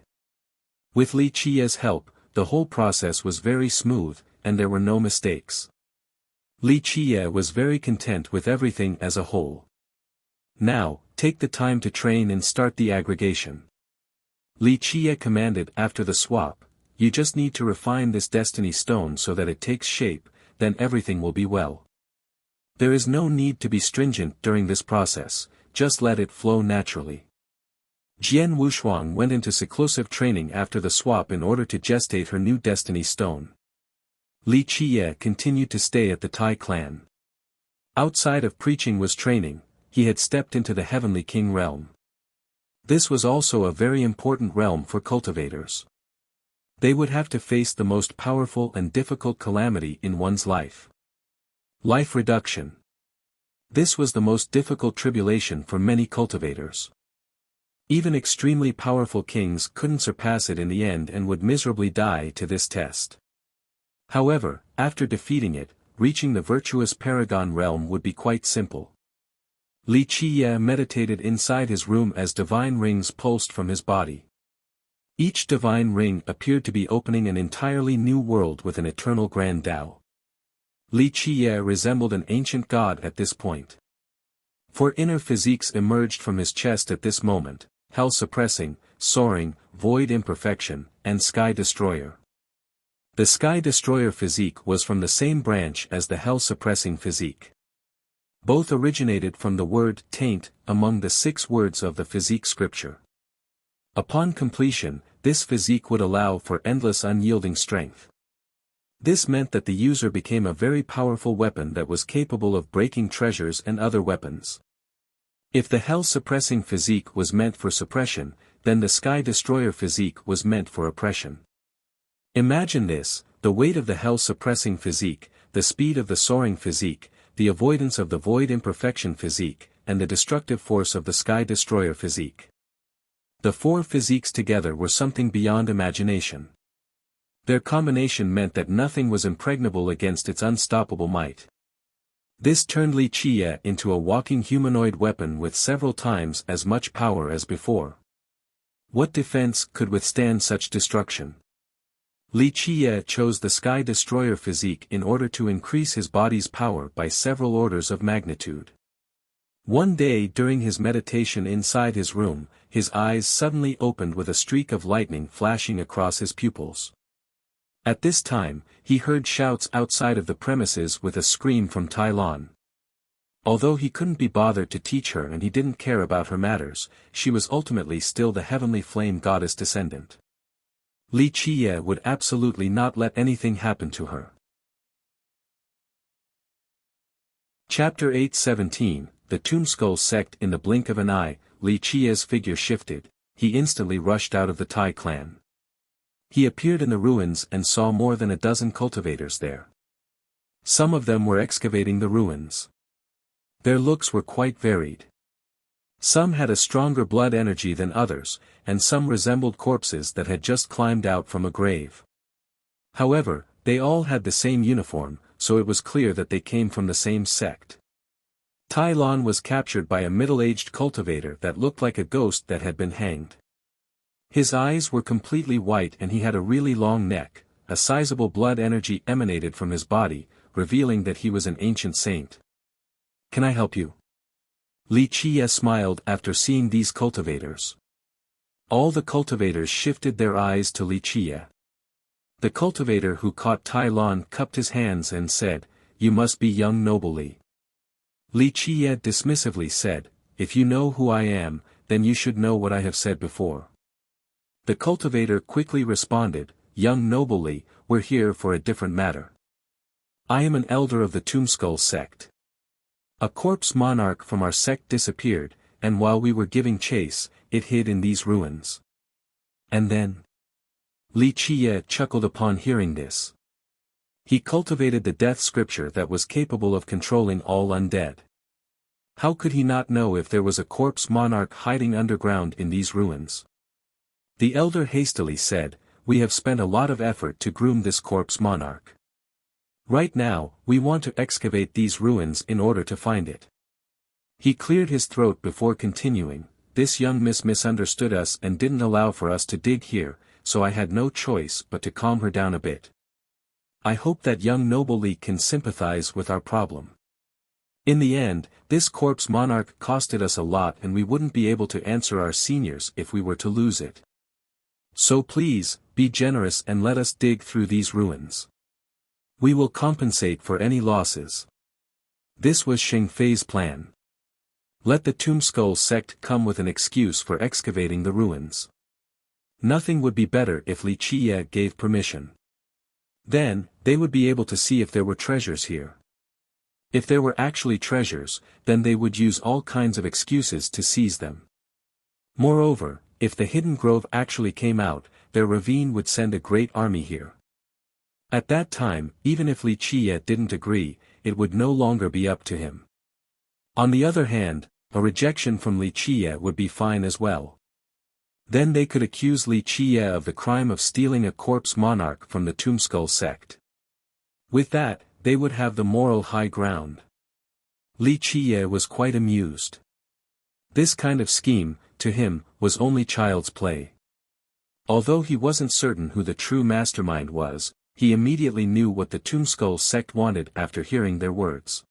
With Li Qiye's help, the whole process was very smooth, and there were no mistakes. Li Qiye was very content with everything as a whole. Now, take the time to train and start the aggregation. Li Qiye commanded after the swap, you just need to refine this destiny stone so that it takes shape, then everything will be well. There is no need to be stringent during this process, just let it flow naturally. Jian Wushuang went into seclusive training after the swap in order to gestate her new destiny stone. Li Qiye continued to stay at the Tai clan. Outside of preaching was training, he had stepped into the Heavenly King realm. This was also a very important realm for cultivators. They would have to face the most powerful and difficult calamity in one's life. Life reduction. This was the most difficult tribulation for many cultivators. Even extremely powerful kings couldn't surpass it in the end and would miserably die to this test. However, after defeating it, reaching the virtuous paragon realm would be quite simple. Li Qiye meditated inside his room as divine rings pulsed from his body. Each divine ring appeared to be opening an entirely new world with an eternal grand Tao. Li Qiye resembled an ancient god at this point. For inner physiques emerged from his chest at this moment: Hell Suppressing, Soaring, Void Imperfection, and Sky Destroyer. The Sky Destroyer physique was from the same branch as the Hell Suppressing physique. Both originated from the word taint among the 6 words of the physique scripture. Upon completion, this physique would allow for endless unyielding strength. This meant that the user became a very powerful weapon that was capable of breaking treasures and other weapons. If the Hell-Suppressing physique was meant for suppression, then the Sky Destroyer physique was meant for oppression. Imagine this: the weight of the Hell-Suppressing physique, the speed of the Soaring physique, the avoidance of the Void Imperfection physique, and the destructive force of the Sky Destroyer physique. The 4 physiques together were something beyond imagination. Their combination meant that nothing was impregnable against its unstoppable might. This turned Li Qiye into a walking humanoid weapon with several times as much power as before. What defense could withstand such destruction? Li Qiye chose the Sky Destroyer physique in order to increase his body's power by several orders of magnitude. One day during his meditation inside his room, his eyes suddenly opened with a streak of lightning flashing across his pupils. At this time, he heard shouts outside of the premises with a scream from Tai Lan. Although he couldn't be bothered to teach her and he didn't care about her matters, she was ultimately still the heavenly flame goddess descendant. Li Qiye would absolutely not let anything happen to her. Chapter 8:17, The Tombskull Sect. In the blink of an eye, Li Qiye's figure shifted. He instantly rushed out of the Tai clan. He appeared in the ruins and saw more than a dozen cultivators there. Some of them were excavating the ruins. Their looks were quite varied. Some had a stronger blood energy than others, and some resembled corpses that had just climbed out from a grave. However, they all had the same uniform, so it was clear that they came from the same sect. Tai Lan was captured by a middle-aged cultivator that looked like a ghost that had been hanged. His eyes were completely white and he had a really long neck. A sizable blood energy emanated from his body, revealing that he was an ancient saint. "Can I help you?" Li Qiye smiled after seeing these cultivators. All the cultivators shifted their eyes to Li Qiye. The cultivator who caught Tai Lan cupped his hands and said, "You must be young noble Li." Li Qiye dismissively said, "If you know who I am, then you should know what I have said before." The cultivator quickly responded, "Young noble Li, we're here for a different matter. I am an elder of the Tombskull sect. A corpse monarch from our sect disappeared, and while we were giving chase, it hid in these ruins." "And then?" Li Qiye chuckled upon hearing this. He cultivated the death scripture that was capable of controlling all undead. How could he not know if there was a corpse monarch hiding underground in these ruins? The elder hastily said, "We have spent a lot of effort to groom this corpse monarch. Right now, we want to excavate these ruins in order to find it." He cleared his throat before continuing, "This young miss misunderstood us and didn't allow for us to dig here, so I had no choice but to calm her down a bit. I hope that young noble Li can sympathize with our problem. In the end, this corpse monarch costed us a lot and we wouldn't be able to answer our seniors if we were to lose it. So please, be generous and let us dig through these ruins. We will compensate for any losses." This was Xing Fei's plan. Let the Tombskull sect come with an excuse for excavating the ruins. Nothing would be better if Li Qiye gave permission. Then, they would be able to see if there were treasures here. If there were actually treasures, then they would use all kinds of excuses to seize them. Moreover, if the hidden grove actually came out, their ravine would send a great army here. At that time, even if Li Qiye didn't agree, it would no longer be up to him. On the other hand, a rejection from Li Qiye would be fine as well. Then they could accuse Li Qiye of the crime of stealing a corpse monarch from the Tombskull sect. With that, they would have the moral high ground. Li Qiye was quite amused. This kind of scheme, to him, was only child's play. Although he wasn't certain who the true mastermind was, he immediately knew what the Tombskull sect wanted after hearing their words.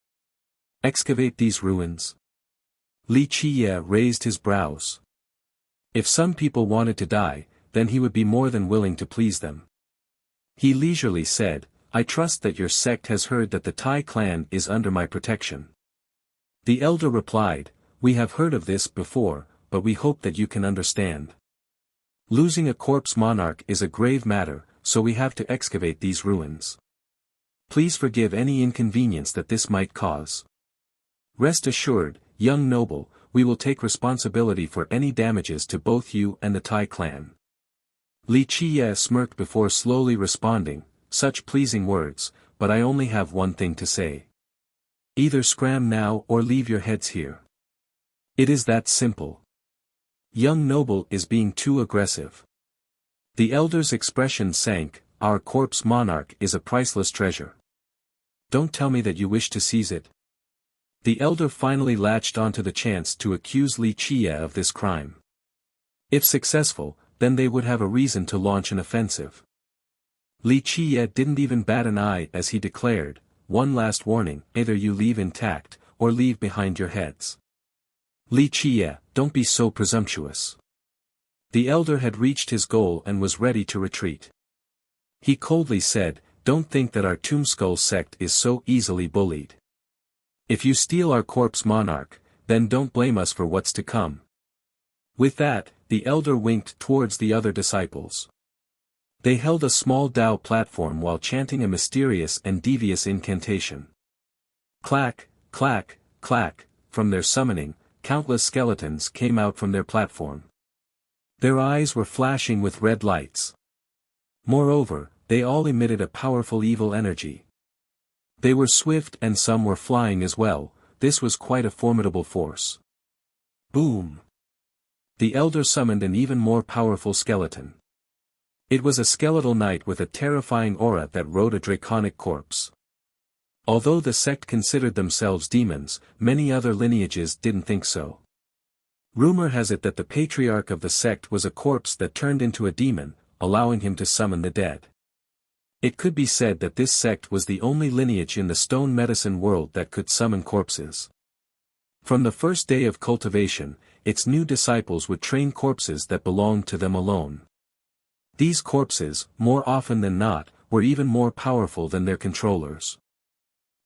Excavate these ruins? Li Qiye raised his brows. If some people wanted to die, then he would be more than willing to please them. He leisurely said, "I trust that your sect has heard that the Tai clan is under my protection." The elder replied, "We have heard of this before, but we hope that you can understand. Losing a corpse monarch is a grave matter, so we have to excavate these ruins. Please forgive any inconvenience that this might cause. Rest assured, young noble, we will take responsibility for any damages to both you and the Tai clan." Li Qiye smirked before slowly responding, "Such pleasing words, but I only have one thing to say. Either scram now or leave your heads here. It is that simple. Young noble is being too aggressive." The elder's expression sank. "Our corpse monarch is a priceless treasure. Don't tell me that you wish to seize it." The elder finally latched onto the chance to accuse Li Qiye of this crime. If successful, then they would have a reason to launch an offensive. Li Qiye didn't even bat an eye as he declared, "One last warning, either you leave intact, or leave behind your heads." Li Qiye, don't be so presumptuous. The elder had reached his goal and was ready to retreat. He coldly said, "Don't think that our Tombskull sect is so easily bullied. If you steal our corpse monarch, then don't blame us for what's to come." With that, the elder winked towards the other disciples. They held a small Dao platform while chanting a mysterious and devious incantation. Clack, clack, clack, from their summoning, countless skeletons came out from their platform. Their eyes were flashing with red lights. Moreover, they all emitted a powerful evil energy. They were swift and some were flying as well. This was quite a formidable force. Boom! The elder summoned an even more powerful skeleton. It was a skeletal knight with a terrifying aura that rode a draconic corpse. Although the sect considered themselves demons, many other lineages didn't think so. Rumor has it that the patriarch of the sect was a corpse that turned into a demon, allowing him to summon the dead. It could be said that this sect was the only lineage in the stone medicine world that could summon corpses. From the first day of cultivation, its new disciples would train corpses that belonged to them alone. These corpses, more often than not, were even more powerful than their controllers.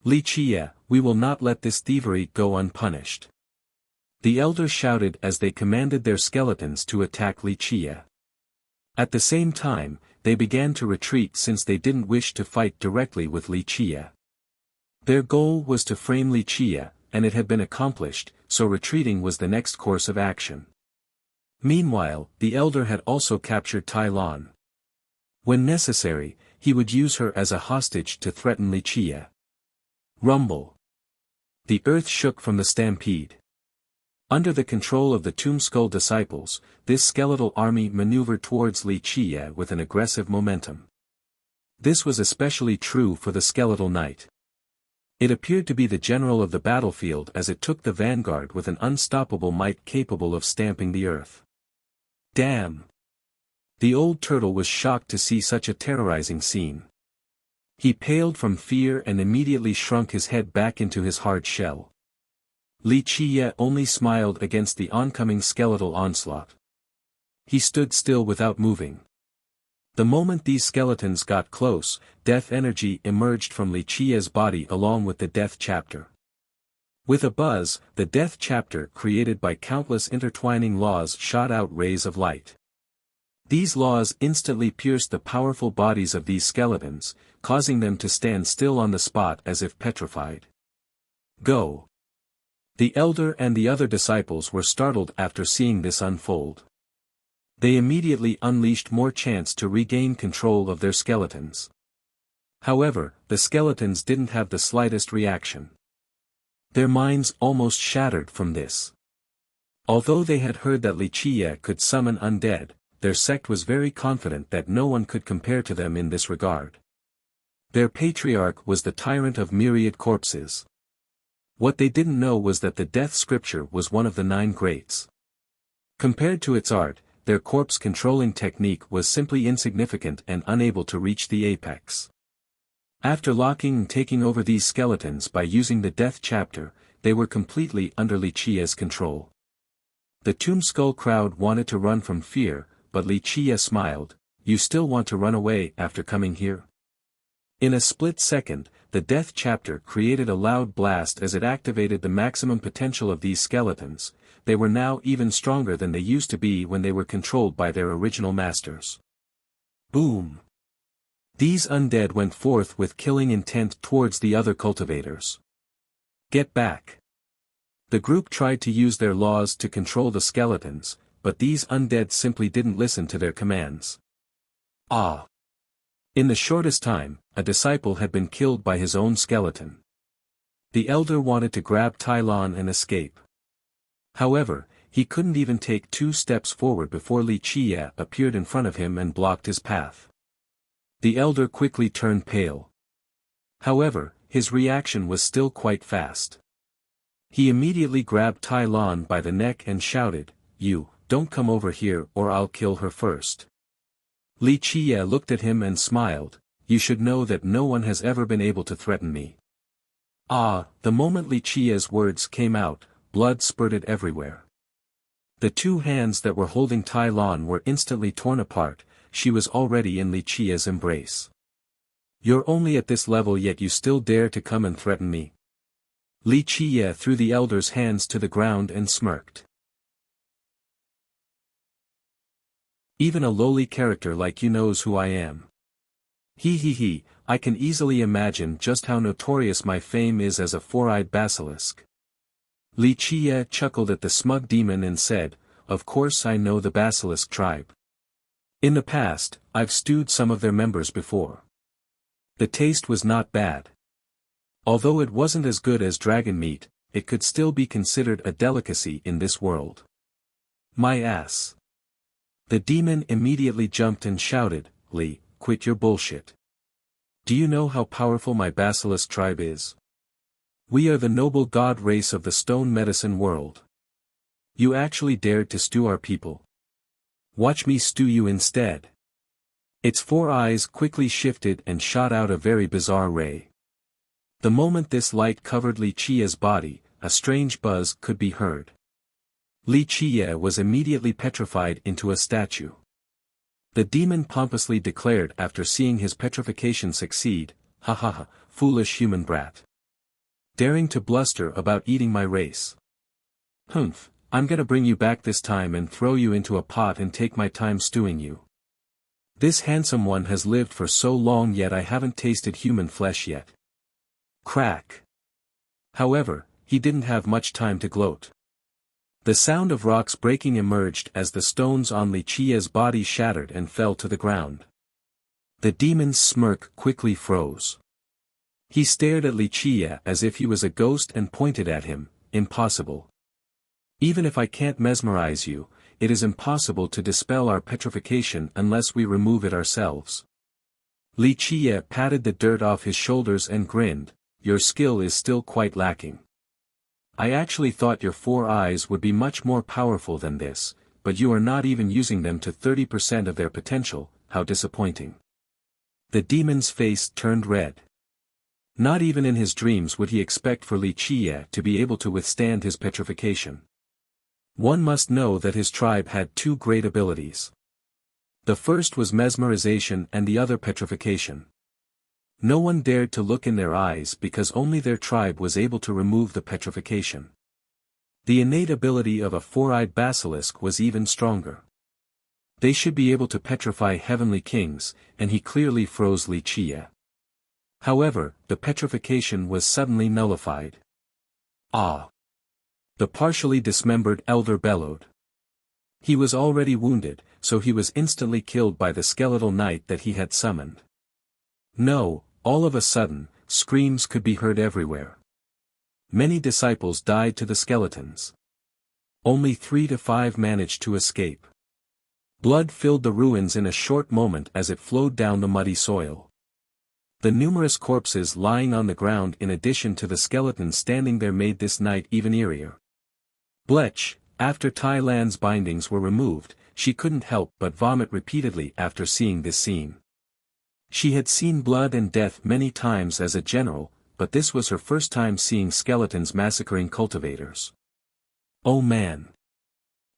Li Qiye, we will not let this thievery go unpunished. The elders shouted as they commanded their skeletons to attack Li Qiye. At the same time, they began to retreat since they didn't wish to fight directly with Li Qiye. Their goal was to frame Li Qiye, and it had been accomplished, so retreating was the next course of action. Meanwhile, the elder had also captured Tai Lan. When necessary, he would use her as a hostage to threaten Li Qie. Rumble. The earth shook from the stampede. Under the control of the Tomb Skull disciples, this skeletal army maneuvered towards Li Qie with an aggressive momentum. This was especially true for the skeletal knight. It appeared to be the general of the battlefield as it took the vanguard with an unstoppable might capable of stamping the earth. Damn! The old turtle was shocked to see such a terrorizing scene. He paled from fear and immediately shrunk his head back into his hard shell. Li Qie only smiled against the oncoming skeletal onslaught. He stood still without moving. The moment these skeletons got close, death energy emerged from Li Qie's body along with the death chapter. With a buzz, the death chapter created by countless intertwining laws shot out rays of light. These laws instantly pierced the powerful bodies of these skeletons, causing them to stand still on the spot as if petrified. Go! The elder and the other disciples were startled after seeing this unfold. They immediately unleashed more chance to regain control of their skeletons. However, the skeletons didn't have the slightest reaction. Their minds almost shattered from this. Although they had heard that Li Qie could summon undead, their sect was very confident that no one could compare to them in this regard. Their patriarch was the tyrant of myriad corpses. What they didn't know was that the death scripture was one of the 9 greats. Compared to its art, their corpse-controlling technique was simply insignificant and unable to reach the apex. After locking and taking over these skeletons by using the death chapter, they were completely under Li Qie's control. The Tomb Skull crowd wanted to run from fear, but Li Qie smiled. You still want to run away after coming here? In a split second, the death chapter created a loud blast as it activated the maximum potential of these skeletons. They were now even stronger than they used to be when they were controlled by their original masters. Boom! These undead went forth with killing intent towards the other cultivators. Get back! The group tried to use their laws to control the skeletons, but these undead simply didn't listen to their commands. Ah! In the shortest time, a disciple had been killed by his own skeleton. The elder wanted to grab Tai Lan and escape. However, he couldn't even take 2 steps forward before Li Qie appeared in front of him and blocked his path. The elder quickly turned pale. However, his reaction was still quite fast. He immediately grabbed Tai Lan by the neck and shouted, "You, don't come over here or I'll kill her first." Li Qie looked at him and smiled, "You should know that no one has ever been able to threaten me." Ah, the moment Li Qie's words came out, blood spurted everywhere. The 2 hands that were holding Tai Lan were instantly torn apart. She was already in Li Qie's embrace. "You're only at this level yet you still dare to come and threaten me?" Li Qie threw the elder's hands to the ground and smirked. "Even a lowly character like you knows who I am. He, I can easily imagine just how notorious my fame is as a 4-eyed basilisk." Li Qie chuckled at the smug demon and said, "Of course I know the basilisk tribe. In the past, I've stewed some of their members before. The taste was not bad. Although it wasn't as good as dragon meat, it could still be considered a delicacy in this world." "My ass." The demon immediately jumped and shouted, "Li, quit your bullshit. Do you know how powerful my basilisk tribe is? We are the noble god race of the stone medicine world. You actually dared to stew our people. Watch me stew you instead." Its 4 eyes quickly shifted and shot out a very bizarre ray. The moment this light covered Li Qie's body, a strange buzz could be heard. Li Qie was immediately petrified into a statue. The demon pompously declared after seeing his petrification succeed, "Ha ha ha, foolish human brat. Daring to bluster about eating my race. Humph, I'm gonna bring you back this time and throw you into a pot and take my time stewing you. This handsome one has lived for so long yet I haven't tasted human flesh yet." Crack. However, he didn't have much time to gloat. The sound of rocks breaking emerged as the stones on Li Qie's body shattered and fell to the ground. The demon's smirk quickly froze. He stared at Li Qie as if he was a ghost and pointed at him. Impossible. Even if I can't mesmerize you, it is impossible to dispel our petrification unless we remove it ourselves. Li Qie patted the dirt off his shoulders and grinned. Your skill is still quite lacking. I actually thought your 4 eyes would be much more powerful than this, but you are not even using them to 30% of their potential. How disappointing. The demon's face turned red. Not even in his dreams would he expect for Li Qie to be able to withstand his petrification. One must know that his tribe had 2 great abilities. The first was mesmerization and the other petrification. No one dared to look in their eyes because only their tribe was able to remove the petrification. The innate ability of a 4-eyed basilisk was even stronger. They should be able to petrify heavenly kings, and he clearly froze Li Qie. However, the petrification was suddenly nullified. Ah! The partially dismembered elder bellowed. He was already wounded, so he was instantly killed by the skeletal knight that he had summoned. No, all of a sudden, screams could be heard everywhere. Many disciples died to the skeletons. Only 3 to 5 managed to escape. Blood filled the ruins in a short moment as it flowed down the muddy soil. The numerous corpses lying on the ground in addition to the skeletons standing there made this night even eerier. Blech, after Tai Lan's bindings were removed, she couldn't help but vomit repeatedly after seeing this scene. She had seen blood and death many times as a general, but this was her first time seeing skeletons massacring cultivators. Oh man!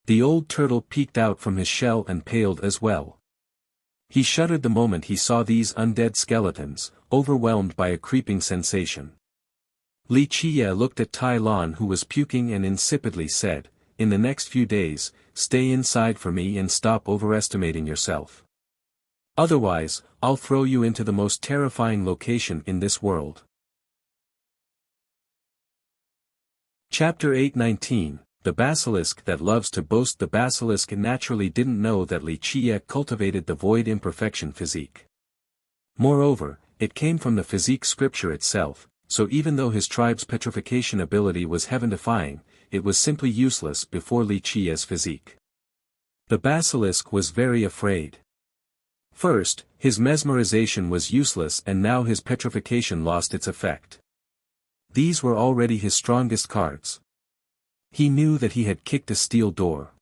The old turtle peeked out from his shell and paled as well. He shuddered the moment he saw these undead skeletons, overwhelmed by a creeping sensation. Li Qie looked at Tai Lan who was puking and insipidly said, "In the next few days, stay inside for me and stop overestimating yourself. Otherwise, I'll throw you into the most terrifying location in this world." Chapter 8:19 The basilisk that loves to boast. The basilisk naturally didn't know that Li Qie cultivated the void imperfection physique. Moreover, it came from the physique scripture itself, so even though his tribe's petrification ability was heaven-defying, it was simply useless before Li Qie's physique. The basilisk was very afraid. First, his mesmerization was useless and now his petrification lost its effect. These were already his strongest cards. He knew that he had kicked a steel door.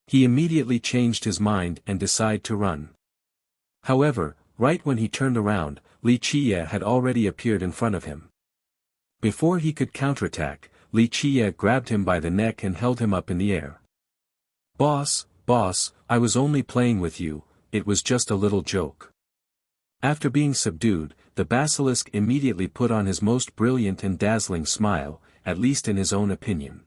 He immediately changed his mind and decided to run. However, right when he turned around, Li Qie had already appeared in front of him. Before he could counterattack, Li Qie grabbed him by the neck and held him up in the air. Boss, I was only playing with you, it was just a little joke." After being subdued, the basilisk immediately put on his most brilliant and dazzling smile, at least in his own opinion.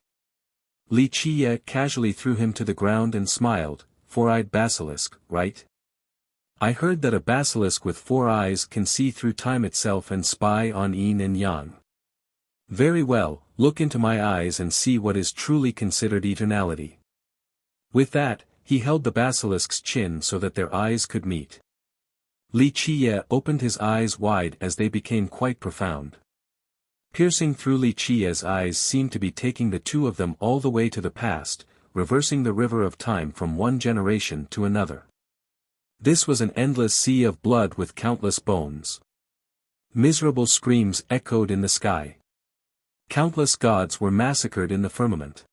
Li Qie casually threw him to the ground and smiled, 4-eyed basilisk, right? I heard that a basilisk with 4 eyes can see through time itself and spy on yin and yang. Very well, look into my eyes and see what is truly considered eternality. With that, he held the basilisk's chin so that their eyes could meet. Li Qie opened his eyes wide as they became quite profound. Piercing through Li Qie's eyes seemed to be taking the two of them all the way to the past, reversing the river of time from one generation to another. This was an endless sea of blood with countless bones. Miserable screams echoed in the sky. Countless gods were massacred in the firmament.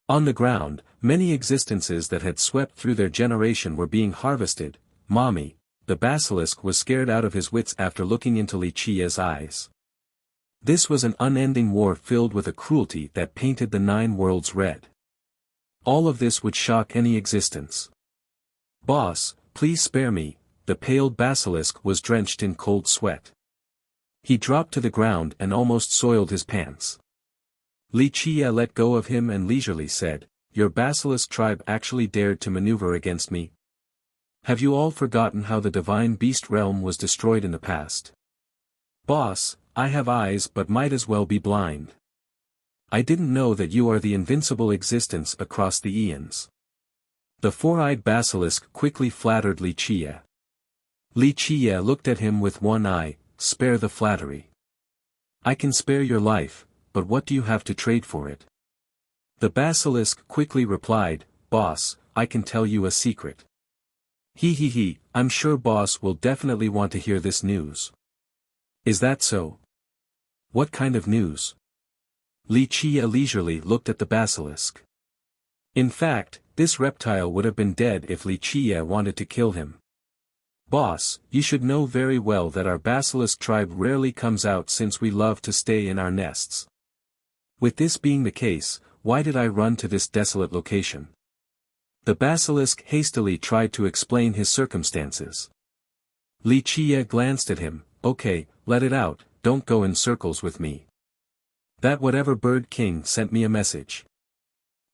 On the ground, many existences that had swept through their generation were being harvested. Mommy, the basilisk was scared out of his wits after looking into Li Qie's eyes. This was an unending war filled with a cruelty that painted the 9 worlds red. All of this would shock any existence. Boss, please spare me, the paled basilisk was drenched in cold sweat. He dropped to the ground and almost soiled his pants. Li Qie let go of him and leisurely said, "Your basilisk tribe actually dared to maneuver against me? Have you all forgotten how the divine beast realm was destroyed in the past? Boss, I have eyes but might as well be blind. I didn't know that you are the invincible existence across the eons." The 4-eyed basilisk quickly flattered Li Qie. Li Qiye looked at him with one eye. Spare the flattery. I can spare your life, but what do you have to trade for it? The basilisk quickly replied, Boss, I can tell you a secret. He, I'm sure boss will definitely want to hear this news. Is that so? What kind of news? Li Qiye leisurely looked at the basilisk. In fact, this reptile would have been dead if Li Qiye wanted to kill him. Boss, you should know very well that our basilisk tribe rarely comes out since we love to stay in our nests. With this being the case, why did I run to this desolate location? The basilisk hastily tried to explain his circumstances. Li Qiye glanced at him. Okay, let it out, don't go in circles with me. That whatever bird king sent me a message.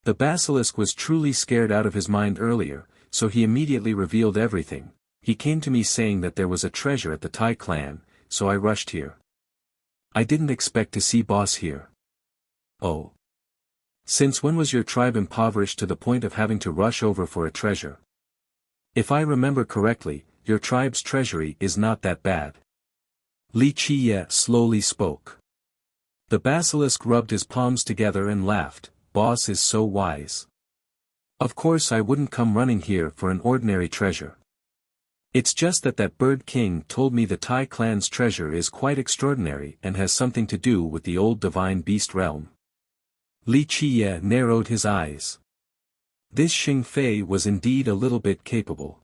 The basilisk was truly scared out of his mind earlier, so he immediately revealed everything. He came to me saying that there was a treasure at the Tai clan, so I rushed here. I didn't expect to see boss here. Oh. Since when was your tribe impoverished to the point of having to rush over for a treasure? If I remember correctly, your tribe's treasury is not that bad. Li Qiye slowly spoke. The basilisk rubbed his palms together and laughed. Boss is so wise. Of course I wouldn't come running here for an ordinary treasure. It's just that that bird king told me the Tai clan's treasure is quite extraordinary and has something to do with the old divine beast realm. Li Qiye narrowed his eyes. This Xing Fei was indeed a little bit capable.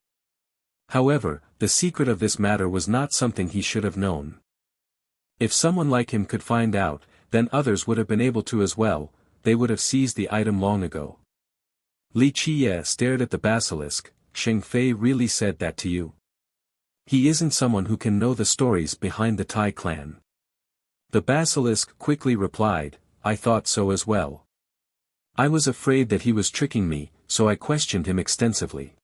However, the secret of this matter was not something he should have known. If someone like him could find out, then others would have been able to as well. They would have seized the item long ago. Li Qiye stared at the basilisk. Xing Fei really said that to you? He isn't someone who can know the stories behind the Tai clan. The basilisk quickly replied, I thought so as well. I was afraid that he was tricking me, so I questioned him extensively.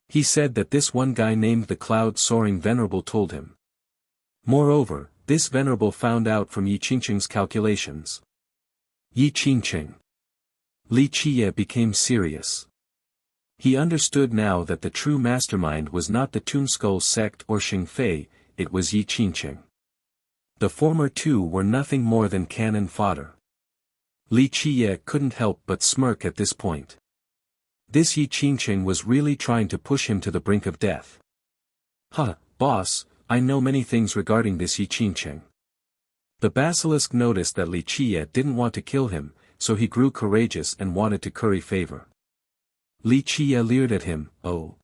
He said that this one guy named the cloud-soaring venerable told him. Moreover, this venerable found out from Yi Qingqing's calculations. Yi Qingqing. Li Qiye became serious. He understood now that the true mastermind was not the Tombskull sect or Xing Fei, it was Yi Qingqing. The former two were nothing more than cannon fodder. Li Qiye couldn't help but smirk at this point. This Yi Qingqing was really trying to push him to the brink of death. Boss, I know many things regarding this Yi Qingqing. The basilisk noticed that Li Qiye didn't want to kill him, so he grew courageous and wanted to curry favor. Li Qiye leered at him, Oh.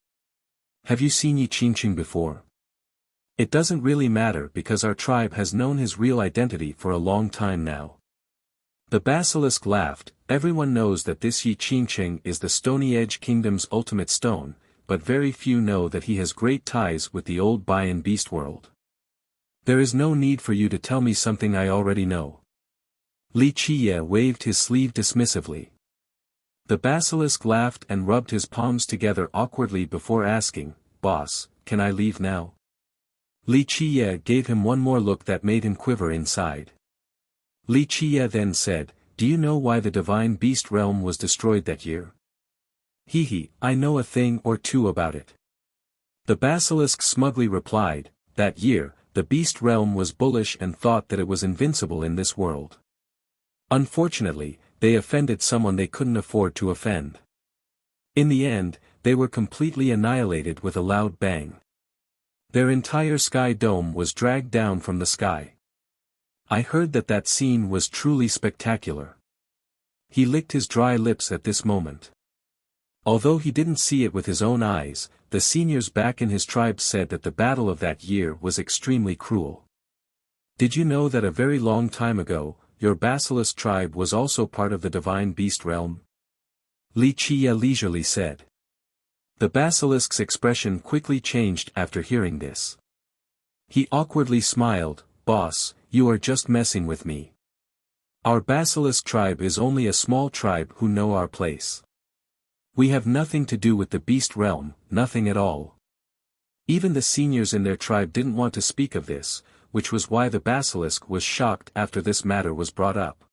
Have you seen Yi Qingqing before? It doesn't really matter because our tribe has known his real identity for a long time now. The basilisk laughed. Everyone knows that this Yi Qingqing is the Stony Edge Kingdom's ultimate stone, but very few know that he has great ties with the old Bayan beast world. There is no need for you to tell me something I already know. Li Qiye waved his sleeve dismissively. The basilisk laughed and rubbed his palms together awkwardly before asking, Boss, can I leave now? Li Qiye gave him one more look that made him quiver inside. Li Qiye then said, Do you know why the divine beast realm was destroyed that year? I know a thing or two about it. The basilisk smugly replied, That year, the beast realm was bullish and thought that it was invincible in this world. Unfortunately, they offended someone they couldn't afford to offend. In the end, they were completely annihilated with a loud bang. Their entire sky dome was dragged down from the sky. I heard that scene was truly spectacular. He licked his dry lips at this moment. Although he didn't see it with his own eyes, the seniors back in his tribe said that the battle of that year was extremely cruel. Did you know that a very long time ago, your basilisk tribe was also part of the divine beast realm? Li Qiye leisurely said. The basilisk's expression quickly changed after hearing this. He awkwardly smiled, Boss, you are just messing with me. Our basilisk tribe is only a small tribe who know our place. We have nothing to do with the beast realm, nothing at all. Even the seniors in their tribe didn't want to speak of this, which was why the basilisk was shocked after this matter was brought up.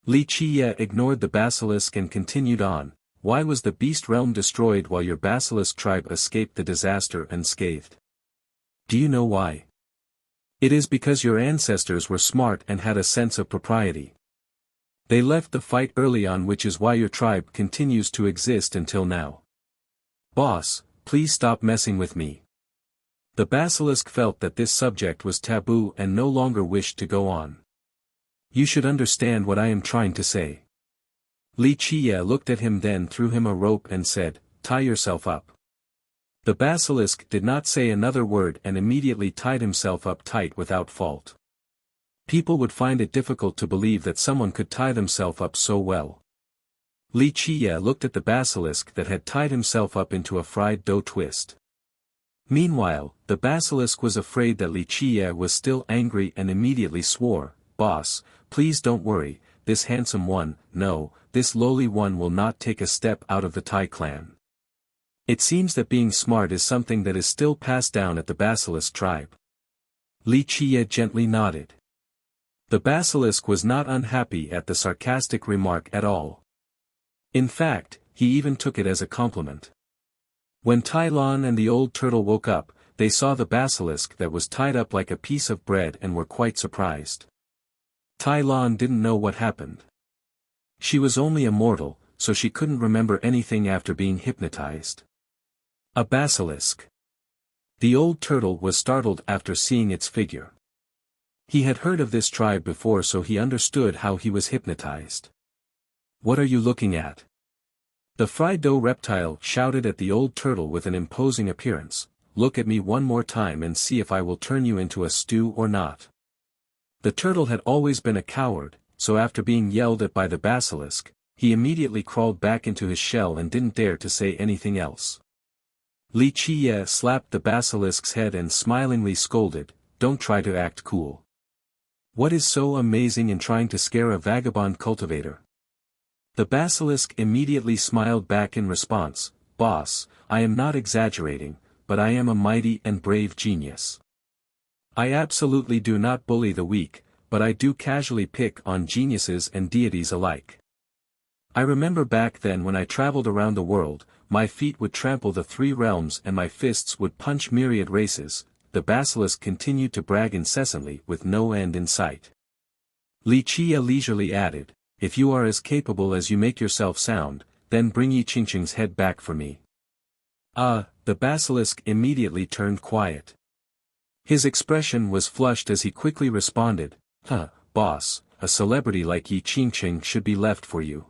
Li Qiye ignored the basilisk and continued on, Why was the beast realm destroyed while your basilisk tribe escaped the disaster unscathed? Do you know why? It is because your ancestors were smart and had a sense of propriety. They left the fight early on, which is why your tribe continues to exist until now. Boss, please stop messing with me. The basilisk felt that this subject was taboo and no longer wished to go on. You should understand what I am trying to say. Li Qiye looked at him, then threw him a rope and said, "Tie yourself up." The basilisk did not say another word and immediately tied himself up tight without fault. People would find it difficult to believe that someone could tie themselves up so well. Li Qiye looked at the basilisk that had tied himself up into a fried dough twist. Meanwhile, the basilisk was afraid that Li Qiye was still angry and immediately swore, "Boss, please don't worry, this handsome one, no, this lowly one will not take a step out of the Tai clan." It seems that being smart is something that is still passed down at the basilisk tribe. Li Qiye gently nodded. The basilisk was not unhappy at the sarcastic remark at all. In fact, he even took it as a compliment. When Tai Lon and the old turtle woke up, they saw the basilisk that was tied up like a piece of bread and were quite surprised. Tai Lon didn't know what happened. She was only a mortal, so she couldn't remember anything after being hypnotized. A basilisk. The old turtle was startled after seeing its figure. He had heard of this tribe before, so he understood how he was hypnotized. "What are you looking at?" The fried dough reptile shouted at the old turtle with an imposing appearance, "Look at me one more time and see if I will turn you into a stew or not." The turtle had always been a coward, so after being yelled at by the basilisk, he immediately crawled back into his shell and didn't dare to say anything else. Li Qiye slapped the basilisk's head and smilingly scolded, "Don't try to act cool. What is so amazing in trying to scare a vagabond cultivator?" The basilisk immediately smiled back in response, "Boss, I am not exaggerating, but I am a mighty and brave genius. I absolutely do not bully the weak, but I do casually pick on geniuses and deities alike. I remember back then when I traveled around the world, my feet would trample the 3 realms and my fists would punch myriad races." The basilisk continued to brag incessantly with no end in sight. Li Qiye leisurely added, "If you are as capable as you make yourself sound, then bring Yi Qingqing's head back for me." The basilisk immediately turned quiet. His expression was flushed as he quickly responded, "Boss, a celebrity like Yi Qingqing should be left for you.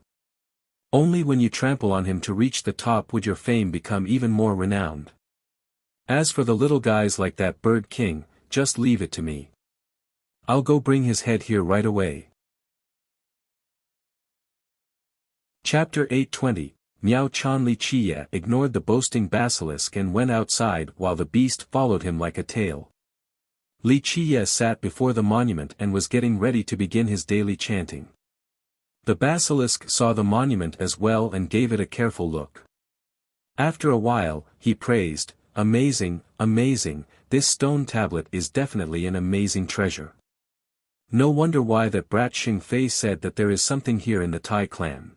Only when you trample on him to reach the top would your fame become even more renowned. As for the little guys like that bird king, just leave it to me. I'll go bring his head here right away." Chapter 820, Miao Chan. Li Qiye ignored the boasting basilisk and went outside while the beast followed him like a tail. Li Qiye sat before the monument and was getting ready to begin his daily chanting. The basilisk saw the monument as well and gave it a careful look. After a while, he praised, "Amazing, amazing, this stone tablet is definitely an amazing treasure. No wonder why that brat Xing Fei said that there is something here in the Tai clan."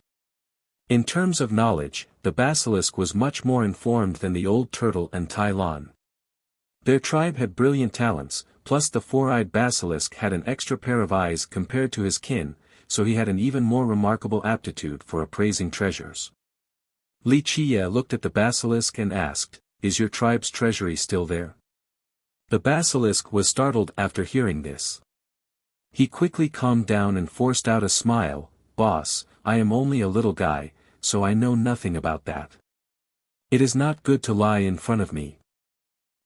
In terms of knowledge, the basilisk was much more informed than the old turtle and Tai Lon. Their tribe had brilliant talents, plus the 4-eyed basilisk had an extra pair of eyes compared to his kin, so he had an even more remarkable aptitude for appraising treasures. Li Qiye looked at the basilisk and asked, "Is your tribe's treasury still there?" The basilisk was startled after hearing this. He quickly calmed down and forced out a smile, "Boss, I am only a little guy, so I know nothing about that. It is not good to lie in front of me."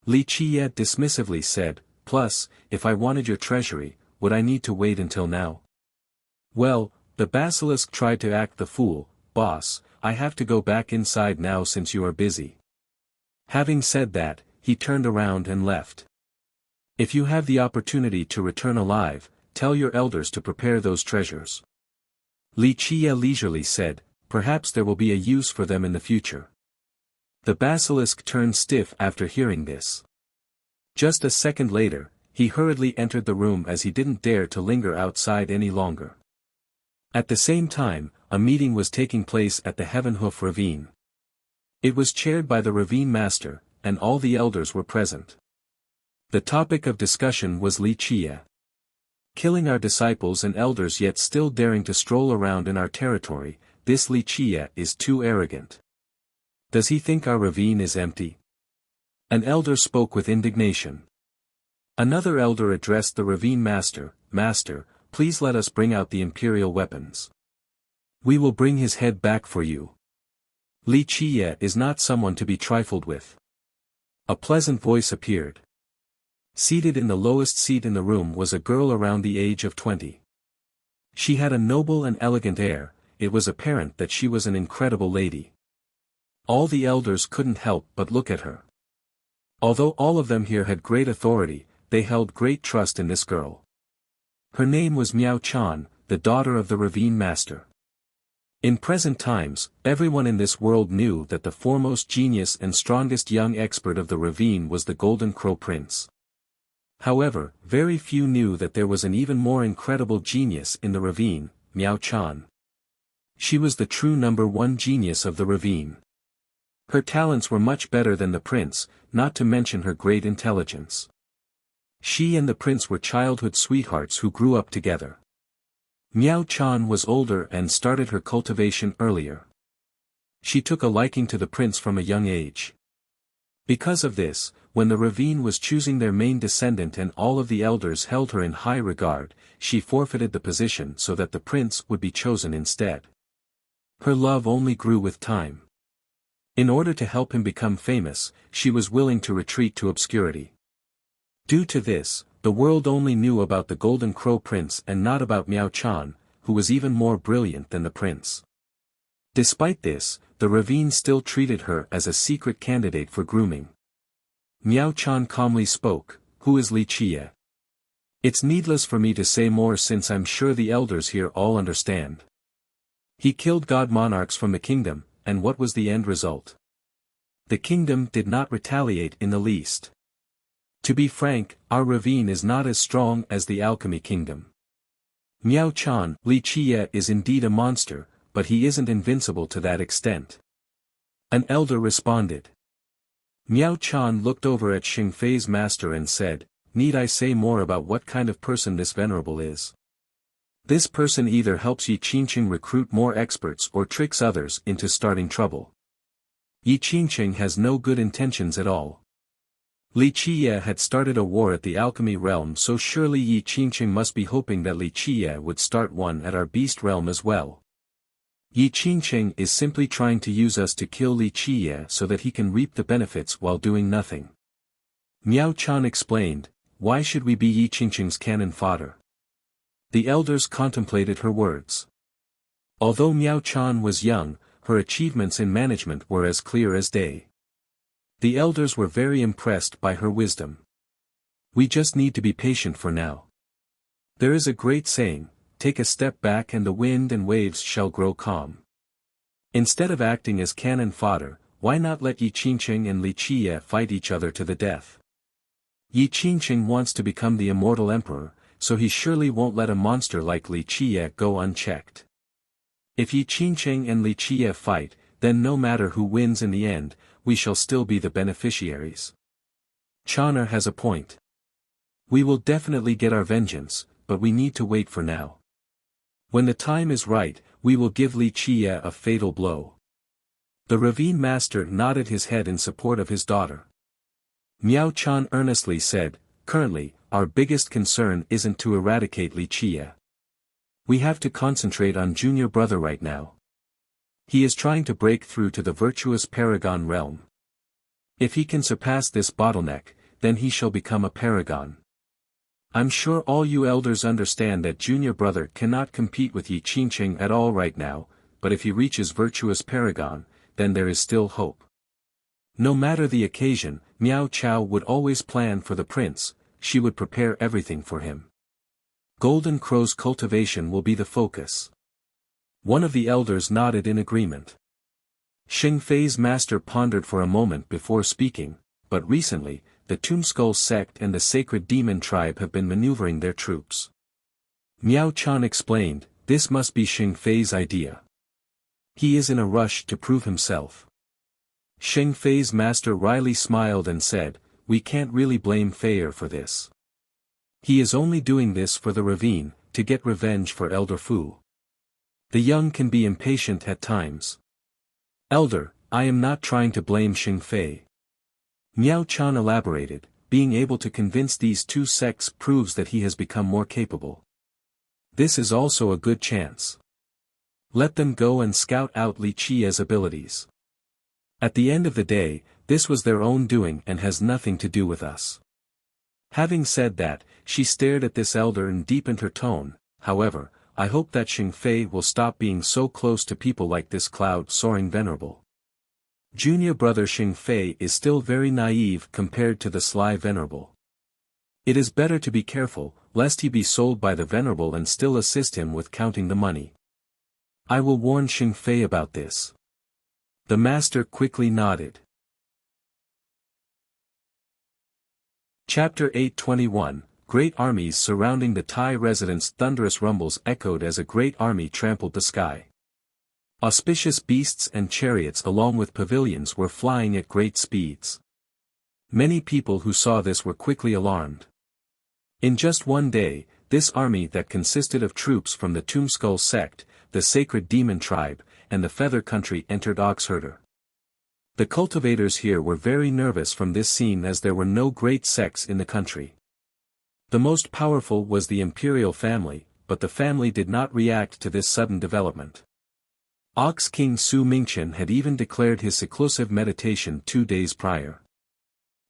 Li Qiye dismissively said, "Plus, if I wanted your treasury, would I need to wait until now?" "Well," the basilisk tried to act the fool, "Boss, I have to go back inside now since you are busy." Having said that, he turned around and left. "If you have the opportunity to return alive, tell your elders to prepare those treasures," Li Qiye leisurely said, "perhaps there will be a use for them in the future." The basilisk turned stiff after hearing this. Just a second later, he hurriedly entered the room as he didn't dare to linger outside any longer. At the same time, a meeting was taking place at the Heaven Hoof Ravine. It was chaired by the Ravine Master, and all the elders were present. The topic of discussion was Li Chia. Killing our disciples and elders yet still daring to stroll around in our territory, this Li Chia is too arrogant. Does he think our ravine is empty? An elder spoke with indignation. Another elder addressed the ravine master, "Master, please let us bring out the imperial weapons. We will bring his head back for you." Li Chia is not someone to be trifled with. A pleasant voice appeared. Seated in the lowest seat in the room was a girl around the age of 20. She had a noble and elegant air. It was apparent that she was an incredible lady. All the elders couldn't help but look at her. Although all of them here had great authority, they held great trust in this girl. Her name was Miao Chan, the daughter of the ravine master. In present times, everyone in this world knew that the foremost genius and strongest young expert of the ravine was the Golden Crow Prince. However, very few knew that there was an even more incredible genius in the ravine, Miao Chan. She was the true #1 genius of the ravine. Her talents were much better than the prince, not to mention her great intelligence. She and the prince were childhood sweethearts who grew up together. Miao Chan was older and started her cultivation earlier. She took a liking to the prince from a young age. Because of this, when the ravine was choosing their main descendant and all of the elders held her in high regard, she forfeited the position so that the prince would be chosen instead. Her love only grew with time. In order to help him become famous, she was willing to retreat to obscurity. Due to this, the world only knew about the Golden Crow Prince and not about Miao Chan, who was even more brilliant than the prince. Despite this, the ravine still treated her as a secret candidate for grooming. Miao Chan calmly spoke, "Who is Li Chia?" "It's needless for me to say more since I'm sure the elders here all understand. He killed god monarchs from the kingdom, and what was the end result? The kingdom did not retaliate in the least. To be frank, our ravine is not as strong as the alchemy kingdom. Miao Chan, Li Chia is indeed a monster, but he isn't invincible to that extent." An elder responded. Miao Chan looked over at Xing Fei's master and said, "Need I say more about what kind of person this venerable is? This person either helps Yi Qingqing recruit more experts or tricks others into starting trouble. Yi Qingqing has no good intentions at all. Li Chia had started a war at the alchemy realm, so surely Yi Qingqing must be hoping that Li Chia would start one at our beast realm as well. Yi Qingqing is simply trying to use us to kill Li Chia so that he can reap the benefits while doing nothing." Miao Chan explained, "Why should we be Yi Qingqing's cannon fodder?" The elders contemplated her words. Although Miao Chan was young, her achievements in management were as clear as day. The elders were very impressed by her wisdom. "We just need to be patient for now. There is a great saying, take a step back and the wind and waves shall grow calm. Instead of acting as cannon fodder, why not let Yi Qingqing and Li Chia fight each other to the death? Yi Qingqing wants to become the immortal emperor, so he surely won't let a monster like Li Chia go unchecked. If Yi Qingqing and Li Chia fight, then no matter who wins in the end, we shall still be the beneficiaries." Chaner has a point. We will definitely get our vengeance, but we need to wait for now. When the time is right, we will give Li Chia a fatal blow. The ravine master nodded his head in support of his daughter. Miao Chan earnestly said, "Currently, our biggest concern isn't to eradicate Li Chia. We have to concentrate on junior brother right now. He is trying to break through to the virtuous paragon realm. If he can surpass this bottleneck, then he shall become a paragon. I'm sure all you elders understand that junior brother cannot compete with Yi Qingqing at all right now, but if he reaches virtuous paragon, then there is still hope." No matter the occasion, Miao Chao would always plan for the prince, she would prepare everything for him. Golden Crow's cultivation will be the focus. One of the elders nodded in agreement. Xing Fei's master pondered for a moment before speaking, but recently, the Tombskull sect and the Sacred Demon tribe have been maneuvering their troops. Miao Chan explained, "This must be Xing Fei's idea. He is in a rush to prove himself." Xing Fei's master wryly smiled and said, we can't really blame Feyre for this. He is only doing this for the ravine, to get revenge for Elder Fu. The young can be impatient at times. Elder, I am not trying to blame Xing Fei. Miao Chan elaborated, being able to convince these two sects proves that he has become more capable. This is also a good chance. Let them go and scout out Li Qi's abilities. At the end of the day, this was their own doing and has nothing to do with us. Having said that, she stared at this elder and deepened her tone. However, I hope that Xing Fei will stop being so close to people like this cloud-soaring venerable. Junior brother Xing Fei is still very naive compared to the sly venerable. It is better to be careful, lest he be sold by the venerable and still assist him with counting the money. I will warn Xing Fei about this. The master quickly nodded. Chapter 821, Great armies surrounding the Tai residence. Thunderous rumbles echoed as a great army trampled the sky. Auspicious beasts and chariots along with pavilions were flying at great speeds. Many people who saw this were quickly alarmed. In just one day, this army that consisted of troops from the Tombskull sect, the Sacred Demon tribe, and the Feather Country entered Oxherder. The cultivators here were very nervous from this scene as there were no great sects in the country. The most powerful was the imperial family, but the family did not react to this sudden development. Ox King Su Mingchen had even declared his seclusive meditation 2 days prior.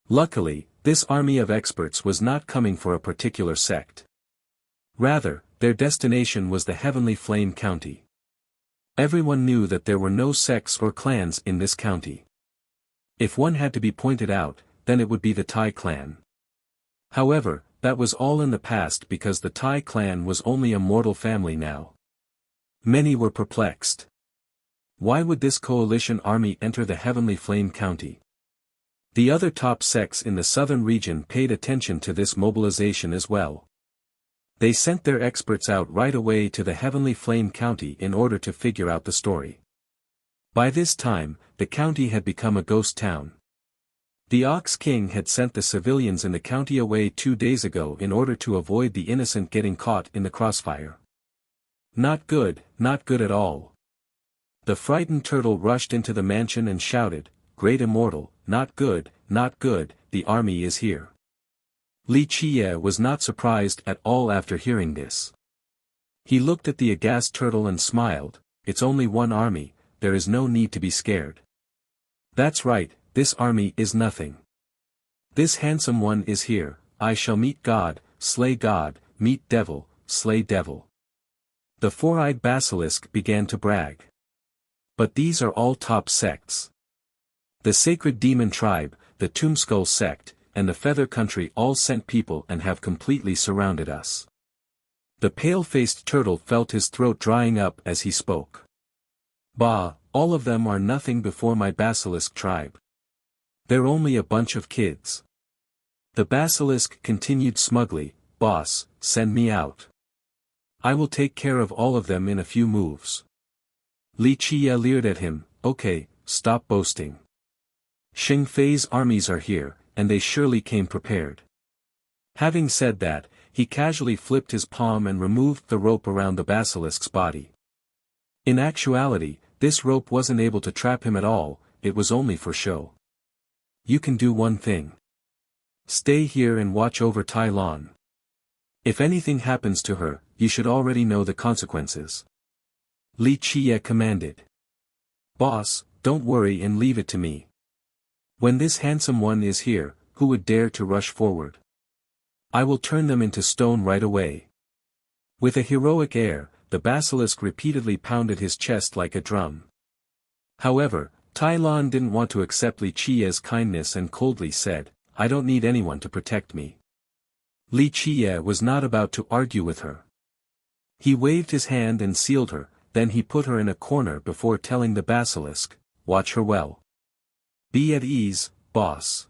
Luckily, this army of experts was not coming for a particular sect. Rather, their destination was the Heavenly Flame County. Everyone knew that there were no sects or clans in this county. If one had to be pointed out, then it would be the Tai clan. However, that was all in the past because the Tai clan was only a mortal family now. Many were perplexed. Why would this coalition army enter the Heavenly Flame County? The other top sects in the southern region paid attention to this mobilization as well. They sent their experts out right away to the Heavenly Flame County in order to figure out the story. By this time, the county had become a ghost town. The Ox King had sent the civilians in the county away 2 days ago in order to avoid the innocent getting caught in the crossfire. Not good at all. The frightened turtle rushed into the mansion and shouted, "Great Immortal, not good, the army is here." Li Qie was not surprised at all after hearing this. He looked at the aghast turtle and smiled, "It's only one army, there is no need to be scared." "That's right, this army is nothing. This handsome one is here, I shall meet God, slay God, meet devil, slay devil." The four-eyed basilisk began to brag. But these are all top sects. The Sacred Demon tribe, the Tombskull sect, and the Feather Country all sent people and have completely surrounded us. The pale-faced turtle felt his throat drying up as he spoke. "Bah, all of them are nothing before my basilisk tribe. They're only a bunch of kids." The basilisk continued smugly, "Boss, send me out. I will take care of all of them in a few moves." Li Qie leered at him, "Okay, stop boasting. Xing Fei's armies are here, and they surely came prepared." Having said that, he casually flipped his palm and removed the rope around the basilisk's body. In actuality, this rope wasn't able to trap him at all, it was only for show. "You can do one thing. Stay here and watch over Tai Lan. If anything happens to her, you should already know the consequences." Li Qie commanded. "Boss, don't worry and leave it to me. When this handsome one is here, who would dare to rush forward? I will turn them into stone right away." With a heroic air, the basilisk repeatedly pounded his chest like a drum. However, Tai Lan didn't want to accept Li Qie's kindness and coldly said, "I don't need anyone to protect me." Li Qie was not about to argue with her. He waved his hand and sealed her, then he put her in a corner before telling the basilisk, "Watch her well. Be at ease, boss."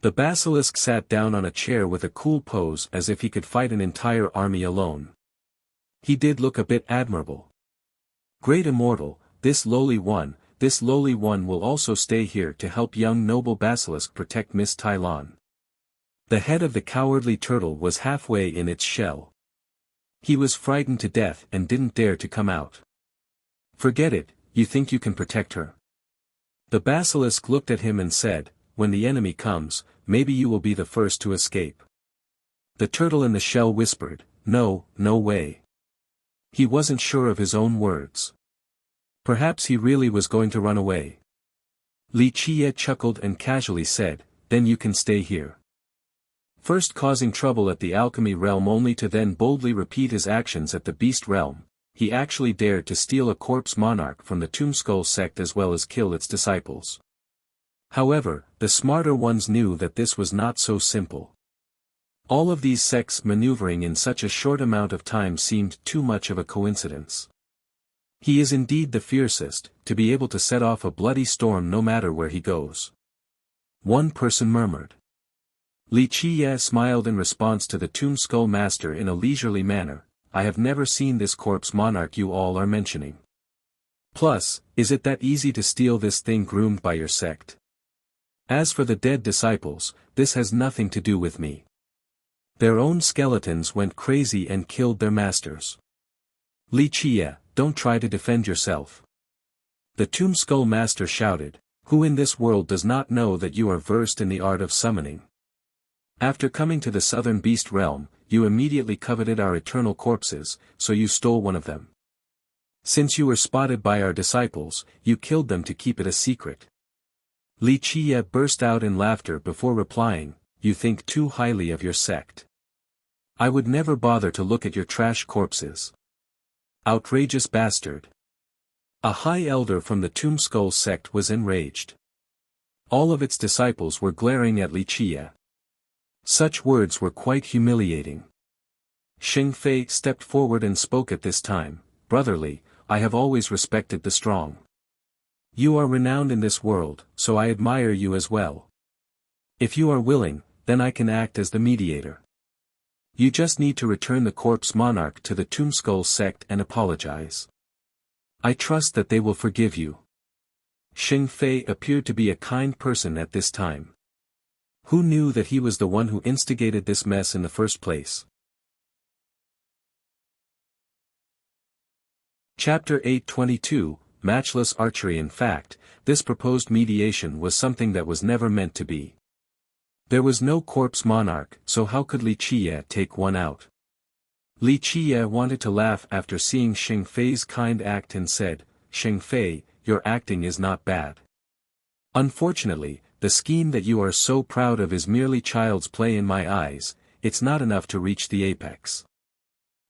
The basilisk sat down on a chair with a cool pose as if he could fight an entire army alone. He did look a bit admirable. "Great Immortal, this lowly one, this lowly one will also stay here to help young noble basilisk protect Miss Tai Lan. The head of the cowardly turtle was halfway in its shell. He was frightened to death and didn't dare to come out. Forget it, you think you can protect her? The basilisk looked at him and said, when the enemy comes, maybe you will be the first to escape. The turtle in the shell whispered, no, no way. He wasn't sure of his own words. Perhaps he really was going to run away. Li Qiye chuckled and casually said, then you can stay here. First causing trouble at the alchemy realm only to then boldly repeat his actions at the beast realm, he actually dared to steal a corpse monarch from the Tombskull sect as well as kill its disciples. However, the smarter ones knew that this was not so simple. All of these sects maneuvering in such a short amount of time seemed too much of a coincidence. He is indeed the fiercest, to be able to set off a bloody storm no matter where he goes. One person murmured. Li Qiye smiled in response to the Tombskull master in a leisurely manner, I have never seen this corpse monarch you all are mentioning. Plus, is it that easy to steal this thing groomed by your sect? As for the dead disciples, this has nothing to do with me. Their own skeletons went crazy and killed their masters. Li Qiye, don't try to defend yourself. The Tombskull master shouted, who in this world does not know that you are versed in the art of summoning? After coming to the southern beast realm, you immediately coveted our eternal corpses, so you stole one of them. Since you were spotted by our disciples, you killed them to keep it a secret. Li Qiye burst out in laughter before replying, you think too highly of your sect. I would never bother to look at your trash corpses. Outrageous bastard. A high elder from the Tombskull sect was enraged. All of its disciples were glaring at Li Qiye. Such words were quite humiliating. Xing Fei stepped forward and spoke at this time, brotherly, I have always respected the strong. You are renowned in this world, so I admire you as well. If you are willing, then I can act as the mediator. You just need to return the corpse monarch to the Tombskull sect and apologize. I trust that they will forgive you. Xing Fei appeared to be a kind person at this time. Who knew that he was the one who instigated this mess in the first place? Chapter 822, Matchless Archery. In fact, this proposed mediation was something that was never meant to be. There was no corpse monarch, so how could Li Qiye take one out? Li Qiye wanted to laugh after seeing Xing Fei's kind act and said, Xing Fei, your acting is not bad. Unfortunately, the scheme that you are so proud of is merely child's play in my eyes, it's not enough to reach the apex.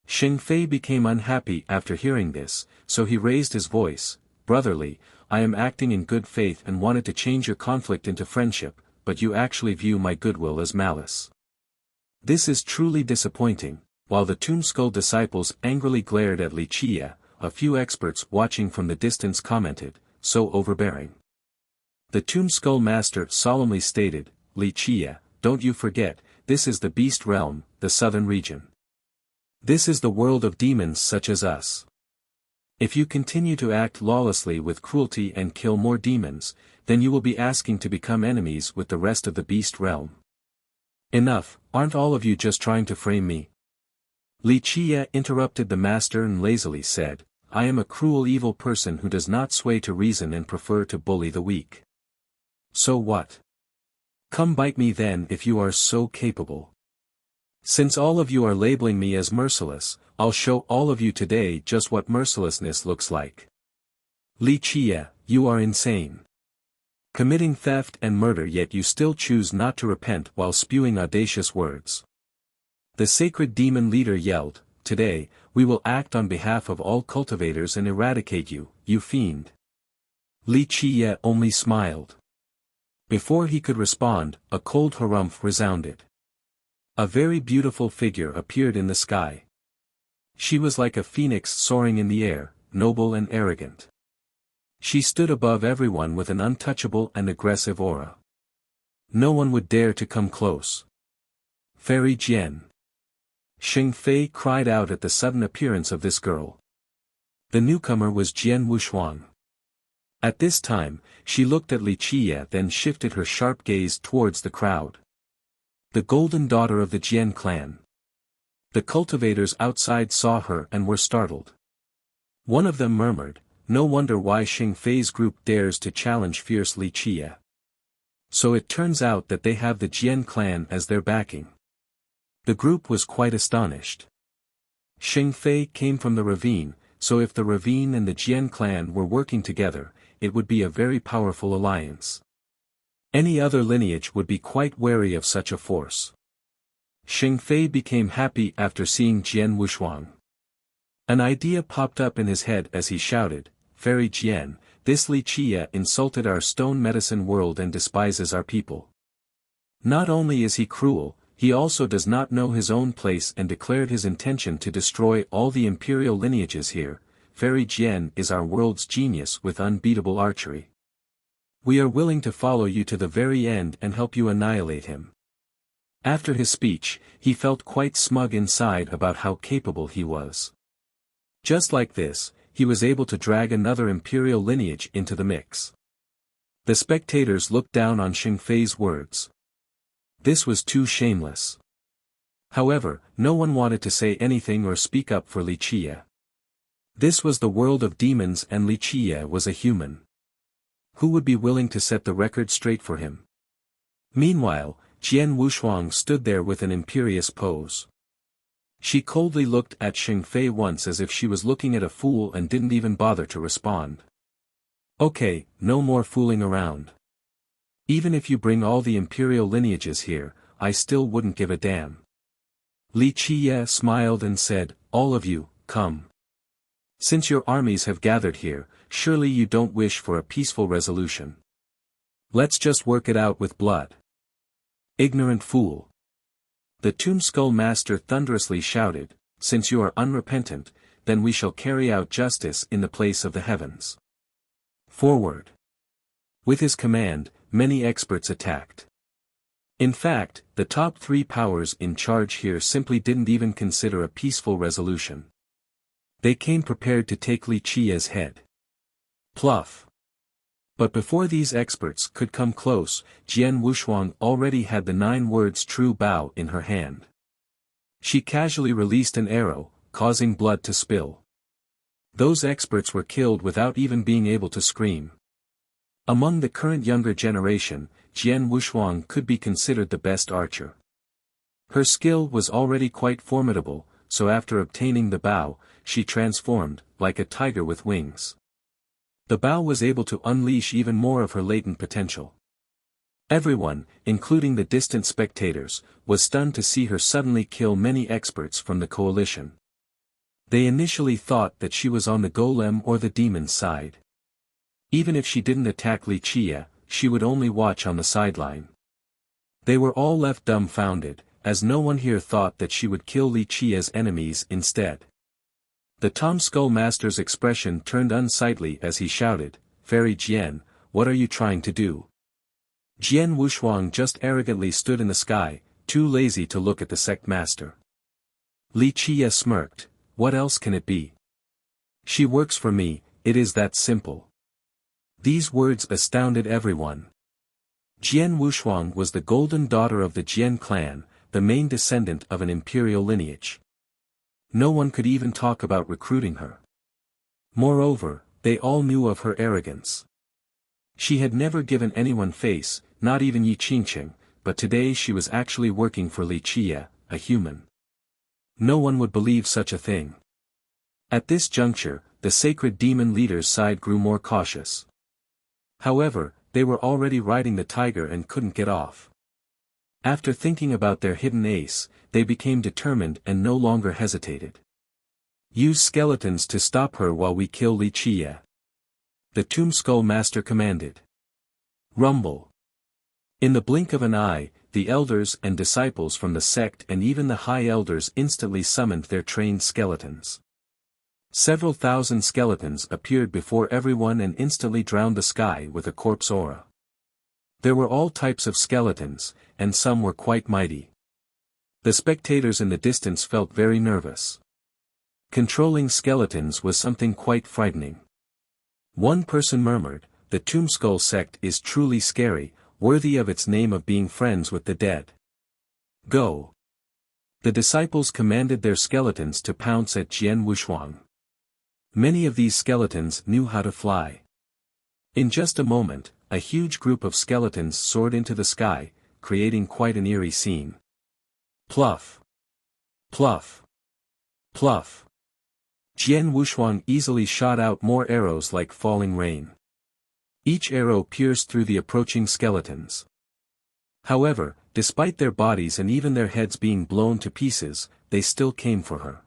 Xing Fei became unhappy after hearing this, so he raised his voice, brotherly, I am acting in good faith and wanted to change your conflict into friendship, but you actually view my goodwill as malice. This is truly disappointing. While the Tombskull disciples angrily glared at Li Qiye, a few experts watching from the distance commented, so overbearing. The Tombskull master solemnly stated, Li Qiye, don't you forget, this is the beast realm, the southern region. This is the world of demons such as us. If you continue to act lawlessly with cruelty and kill more demons, then you will be asking to become enemies with the rest of the beast realm. Enough, aren't all of you just trying to frame me? Li Qiye interrupted the master and lazily said, I am a cruel evil person who does not sway to reason and prefer to bully the weak. So what? Come bite me then if you are so capable. Since all of you are labeling me as merciless, I'll show all of you today just what mercilessness looks like. Li Qiye, you are insane. Committing theft and murder, yet you still choose not to repent while spewing audacious words. The sacred demon leader yelled, today, we will act on behalf of all cultivators and eradicate you, you fiend. Li Qiye only smiled. Before he could respond, a cold harumph resounded. A very beautiful figure appeared in the sky. She was like a phoenix soaring in the air, noble and arrogant. She stood above everyone with an untouchable and aggressive aura. No one would dare to come close. Fairy Jian. Xing Fei cried out at the sudden appearance of this girl. The newcomer was Jian Wuxuan. At this time, she looked at Wuxia then shifted her sharp gaze towards the crowd. The golden daughter of the Jian clan. The cultivators outside saw her and were startled. One of them murmured, "No wonder why Xing Fei's group dares to challenge fierce Wuxia. So it turns out that they have the Jian clan as their backing." The group was quite astonished. Xing Fei came from the ravine, so if the ravine and the Jian clan were working together, it would be a very powerful alliance. Any other lineage would be quite wary of such a force. Xing Fei became happy after seeing Jian Wushuang. An idea popped up in his head as he shouted, "Fairy Jian, this Wuxia insulted our stone medicine world and despises our people. Not only is he cruel, he also does not know his own place and declared his intention to destroy all the imperial lineages here. Fairy Jian is our world's genius with unbeatable archery. We are willing to follow you to the very end and help you annihilate him." After his speech, he felt quite smug inside about how capable he was. Just like this, he was able to drag another imperial lineage into the mix. The spectators looked down on Xing Fei's words. This was too shameless. However, no one wanted to say anything or speak up for Wuxia. This was the world of demons and Wuxia was a human. Who would be willing to set the record straight for him? Meanwhile, Jian Wushuang stood there with an imperious pose. She coldly looked at Xing Fei once as if she was looking at a fool and didn't even bother to respond. "Okay, no more fooling around. Even if you bring all the imperial lineages here, I still wouldn't give a damn." Wuxia smiled and said, "All of you, come. Since your armies have gathered here, surely you don't wish for a peaceful resolution. Let's just work it out with blood." "Ignorant fool." The Tomb Skull Master thunderously shouted, "Since you are unrepentant, then we shall carry out justice in the place of the heavens. Forward." With his command, many experts attacked. In fact, the top 3 powers in charge here simply didn't even consider a peaceful resolution. They came prepared to take Wuxia's head. Pluff. But before these experts could come close, Jian Wushuang already had the 9 words true bow in her hand. She casually released an arrow, causing blood to spill. Those experts were killed without even being able to scream. Among the current younger generation, Jian Wushuang could be considered the best archer. Her skill was already quite formidable, so after obtaining the bow, she transformed, like a tiger with wings. The bow was able to unleash even more of her latent potential. Everyone, including the distant spectators, was stunned to see her suddenly kill many experts from the coalition. They initially thought that she was on the golem or the demon's side. Even if she didn't attack Wuxia, she would only watch on the sideline. They were all left dumbfounded, as no one here thought that she would kill Wuxia's enemies instead. The Tomb Skull Master's expression turned unsightly as he shouted, "Fairy Jian, what are you trying to do?" Jian Wushuang just arrogantly stood in the sky, too lazy to look at the sect master. Wuxia smirked, "What else can it be? She works for me, it is that simple." These words astounded everyone. Jian Wushuang was the golden daughter of the Jian clan, the main descendant of an imperial lineage. No one could even talk about recruiting her. Moreover, they all knew of her arrogance. She had never given anyone face, not even Yi Qingqing, but today she was actually working for Wuxia, a human. No one would believe such a thing. At this juncture, the sacred demon leader's side grew more cautious. However, they were already riding the tiger and couldn't get off. After thinking about their hidden ace, they became determined and no longer hesitated. "Use skeletons to stop her while we kill Wuxia," the Tomb Skull Master commanded. Rumble. In the blink of an eye, the elders and disciples from the sect and even the high elders instantly summoned their trained skeletons. Several thousand skeletons appeared before everyone and instantly drowned the sky with a corpse aura. There were all types of skeletons, and some were quite mighty. The spectators in the distance felt very nervous. Controlling skeletons was something quite frightening. One person murmured, the Tombskull sect is truly scary, worthy of its name of being friends with the dead. Go. The disciples commanded their skeletons to pounce at Jian Wushuang. Many of these skeletons knew how to fly. In just a moment, a huge group of skeletons soared into the sky, creating quite an eerie scene. Pluff! Pluff! Pluff! Jian Wushuang easily shot out more arrows like falling rain. Each arrow pierced through the approaching skeletons. However, despite their bodies and even their heads being blown to pieces, they still came for her.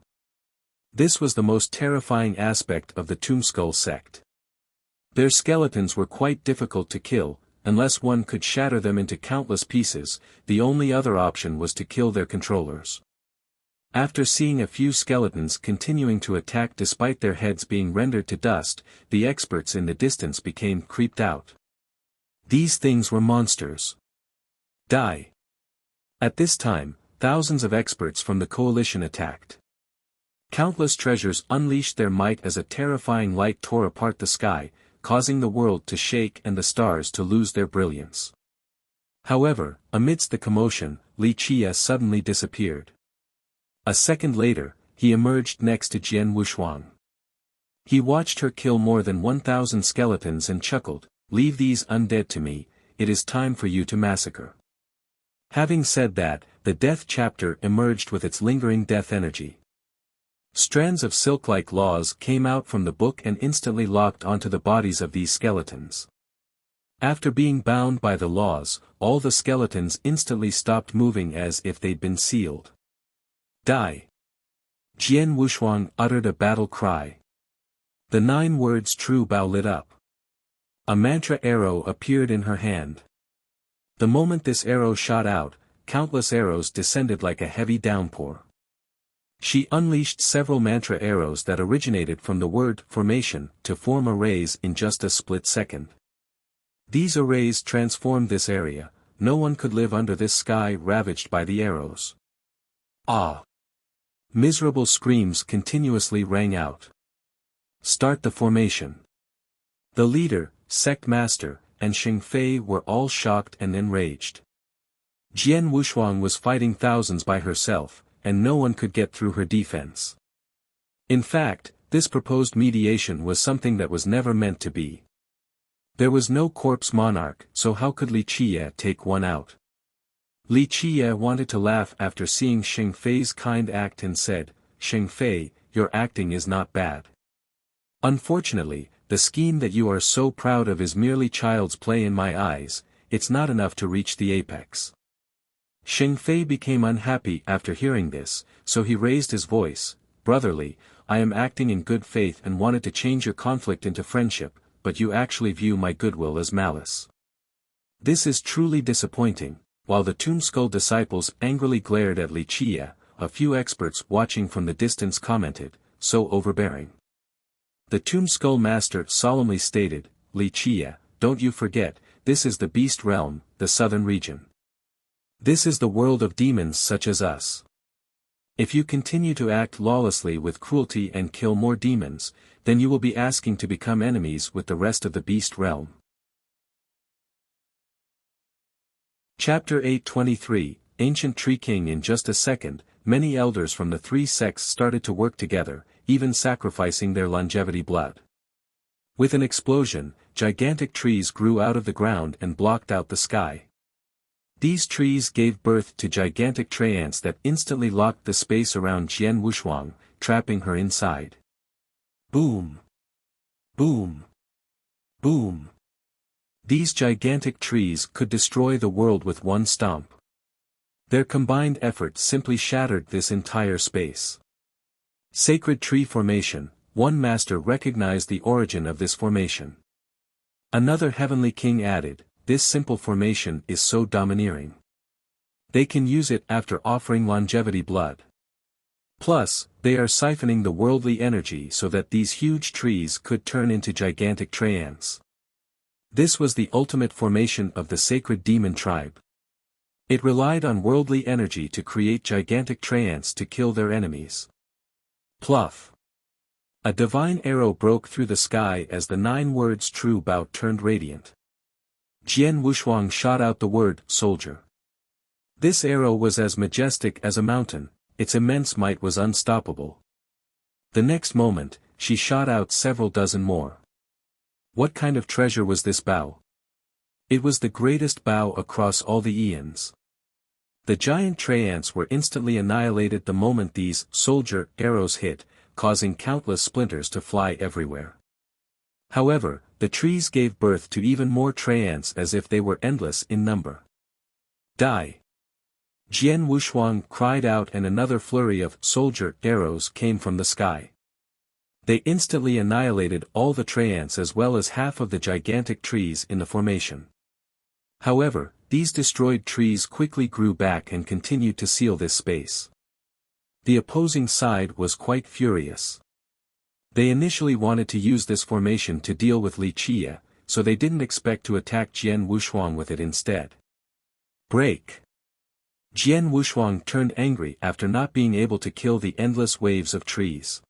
This was the most terrifying aspect of the Tombskull sect. Their skeletons were quite difficult to kill, unless one could shatter them into countless pieces. The only other option was to kill their controllers. After seeing a few skeletons continuing to attack despite their heads being rendered to dust, the experts in the distance became creeped out. These things were monsters. Die. At this time, thousands of experts from the coalition attacked. Countless treasures unleashed their might as a terrifying light tore apart the sky, causing the world to shake and the stars to lose their brilliance. However, amidst the commotion, Li Qie suddenly disappeared. A second later, he emerged next to Jian Wushuang. He watched her kill more than 1,000 skeletons and chuckled, "Leave these undead to me, it is time for you to massacre." Having said that, the death chapter emerged with its lingering death energy. Strands of silk-like laws came out from the book and instantly locked onto the bodies of these skeletons. After being bound by the laws, all the skeletons instantly stopped moving as if they'd been sealed. Die! Jian Wushuang uttered a battle cry. The 9 words True Bao lit up. A mantra arrow appeared in her hand. The moment this arrow shot out, countless arrows descended like a heavy downpour. She unleashed several mantra arrows that originated from the word formation to form arrays in just a split second. These arrays transformed this area. No one could live under this sky ravaged by the arrows. Ah! Miserable screams continuously rang out. Start the formation. The leader, sect master, and Xing Fei were all shocked and enraged. Jian Wushuang was fighting thousands by herself, and no one could get through her defense. In fact, this proposed mediation was something that was never meant to be. There was no corpse monarch, so how could Li Qie take one out? Li Qie wanted to laugh after seeing Xing Fei's kind act and said, "Xing Fei, your acting is not bad. Unfortunately, the scheme that you are so proud of is merely child's play in my eyes, it's not enough to reach the apex." Xing Fei became unhappy after hearing this, so he raised his voice, "Brotherly, I am acting in good faith and wanted to change your conflict into friendship, but you actually view my goodwill as malice. This is truly disappointing." While the Tombskull disciples angrily glared at Li Qie, a few experts watching from the distance commented, "So overbearing." The Tombskull master solemnly stated, "Li Qie, don't you forget, this is the beast realm, the southern region. This is the world of demons such as us. If you continue to act lawlessly with cruelty and kill more demons, then you will be asking to become enemies with the rest of the beast realm." Chapter 823, Ancient Tree King. In just a second, many elders from the 3 sects started to work together, even sacrificing their longevity blood. With an explosion, gigantic trees grew out of the ground and blocked out the sky. These trees gave birth to gigantic tree ants that instantly locked the space around Jian Wushuang, trapping her inside. Boom! Boom! Boom! These gigantic trees could destroy the world with one stomp. Their combined effort simply shattered this entire space. Sacred tree formation. One master recognized the origin of this formation. Another heavenly king added, "This simple formation is so domineering. They can use it after offering longevity blood. Plus, they are siphoning the worldly energy so that these huge trees could turn into gigantic tree ants." This was the ultimate formation of the sacred demon tribe. It relied on worldly energy to create gigantic tree ants to kill their enemies. Pluff! A divine arrow broke through the sky as the 9 words true bow turned radiant. Jian Wushuang shot out the word, soldier. This arrow was as majestic as a mountain, its immense might was unstoppable. The next moment, she shot out several dozen more. What kind of treasure was this bow? It was the greatest bow across all the eons. The giant tree ants were instantly annihilated the moment these soldier arrows hit, causing countless splinters to fly everywhere. However, the trees gave birth to even more tree ants as if they were endless in number. Die! Jian Wushuang cried out and another flurry of soldier arrows came from the sky. They instantly annihilated all the tree ants as well as half of the gigantic trees in the formation. However, these destroyed trees quickly grew back and continued to seal this space. The opposing side was quite furious. They initially wanted to use this formation to deal with Li Qie, so they didn't expect to attack Jian Wushuang with it instead. Break! Jian Wushuang turned angry after not being able to kill the endless waves of trees.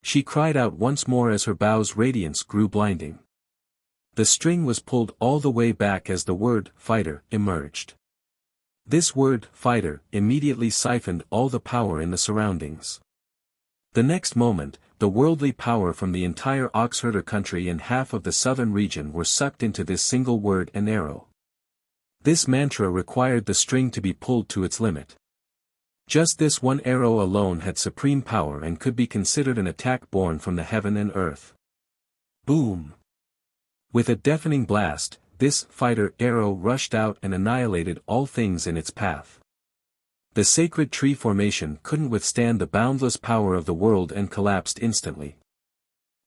She cried out once more as her bow's radiance grew blinding. The string was pulled all the way back as the word, fighter, emerged. This word, fighter, immediately siphoned all the power in the surroundings. The next moment, the worldly power from the entire oxherder country and half of the southern region were sucked into this single word and arrow. This mantra required the string to be pulled to its limit. Just this one arrow alone had supreme power and could be considered an attack born from the heaven and earth. Boom! With a deafening blast, this fighter arrow rushed out and annihilated all things in its path. The sacred tree formation couldn't withstand the boundless power of the world and collapsed instantly.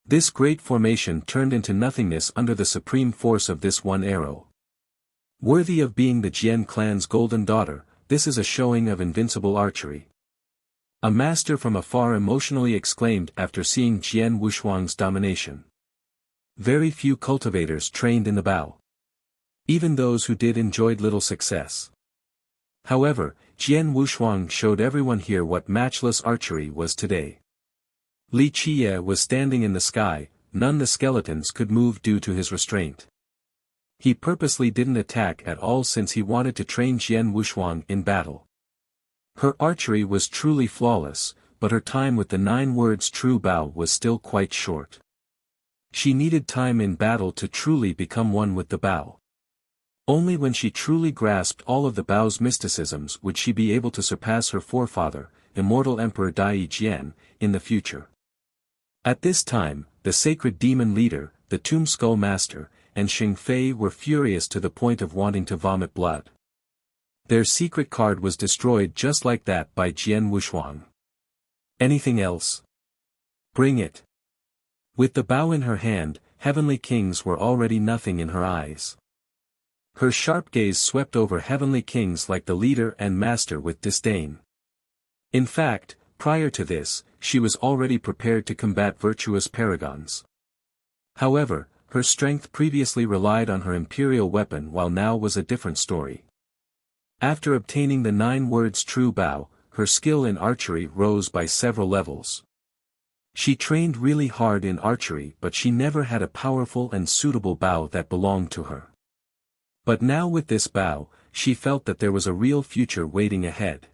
This great formation turned into nothingness under the supreme force of this one arrow. Worthy of being the Jian clan's golden daughter, this is a showing of invincible archery. A master from afar emotionally exclaimed after seeing Jian Wushuang's domination. Very few cultivators trained in the bow. Even those who did enjoyed little success. However, Jian Wushuang showed everyone here what matchless archery was today. Li Qie was standing in the sky, none the skeletons could move due to his restraint. He purposely didn't attack at all since he wanted to train Jian Wushuang in battle. Her archery was truly flawless, but her time with the 9 words true bow was still quite short. She needed time in battle to truly become one with the bow. Only when she truly grasped all of the bow's mysticisms would she be able to surpass her forefather, immortal Emperor Dai Jian, in the future. At this time, the sacred demon leader, the Tomb Skull Master, and Xing Fei were furious to the point of wanting to vomit blood. Their secret card was destroyed just like that by Jian Wushuang. Anything else? Bring it. With the bow in her hand, heavenly kings were already nothing in her eyes. Her sharp gaze swept over heavenly kings like the leader and master with disdain. In fact, prior to this, she was already prepared to combat virtuous paragons. However, her strength previously relied on her imperial weapon while now was a different story. After obtaining the 9 words true bow, her skill in archery rose by several levels. She trained really hard in archery but she never had a powerful and suitable bow that belonged to her. But now with this bow, she felt that there was a real future waiting ahead.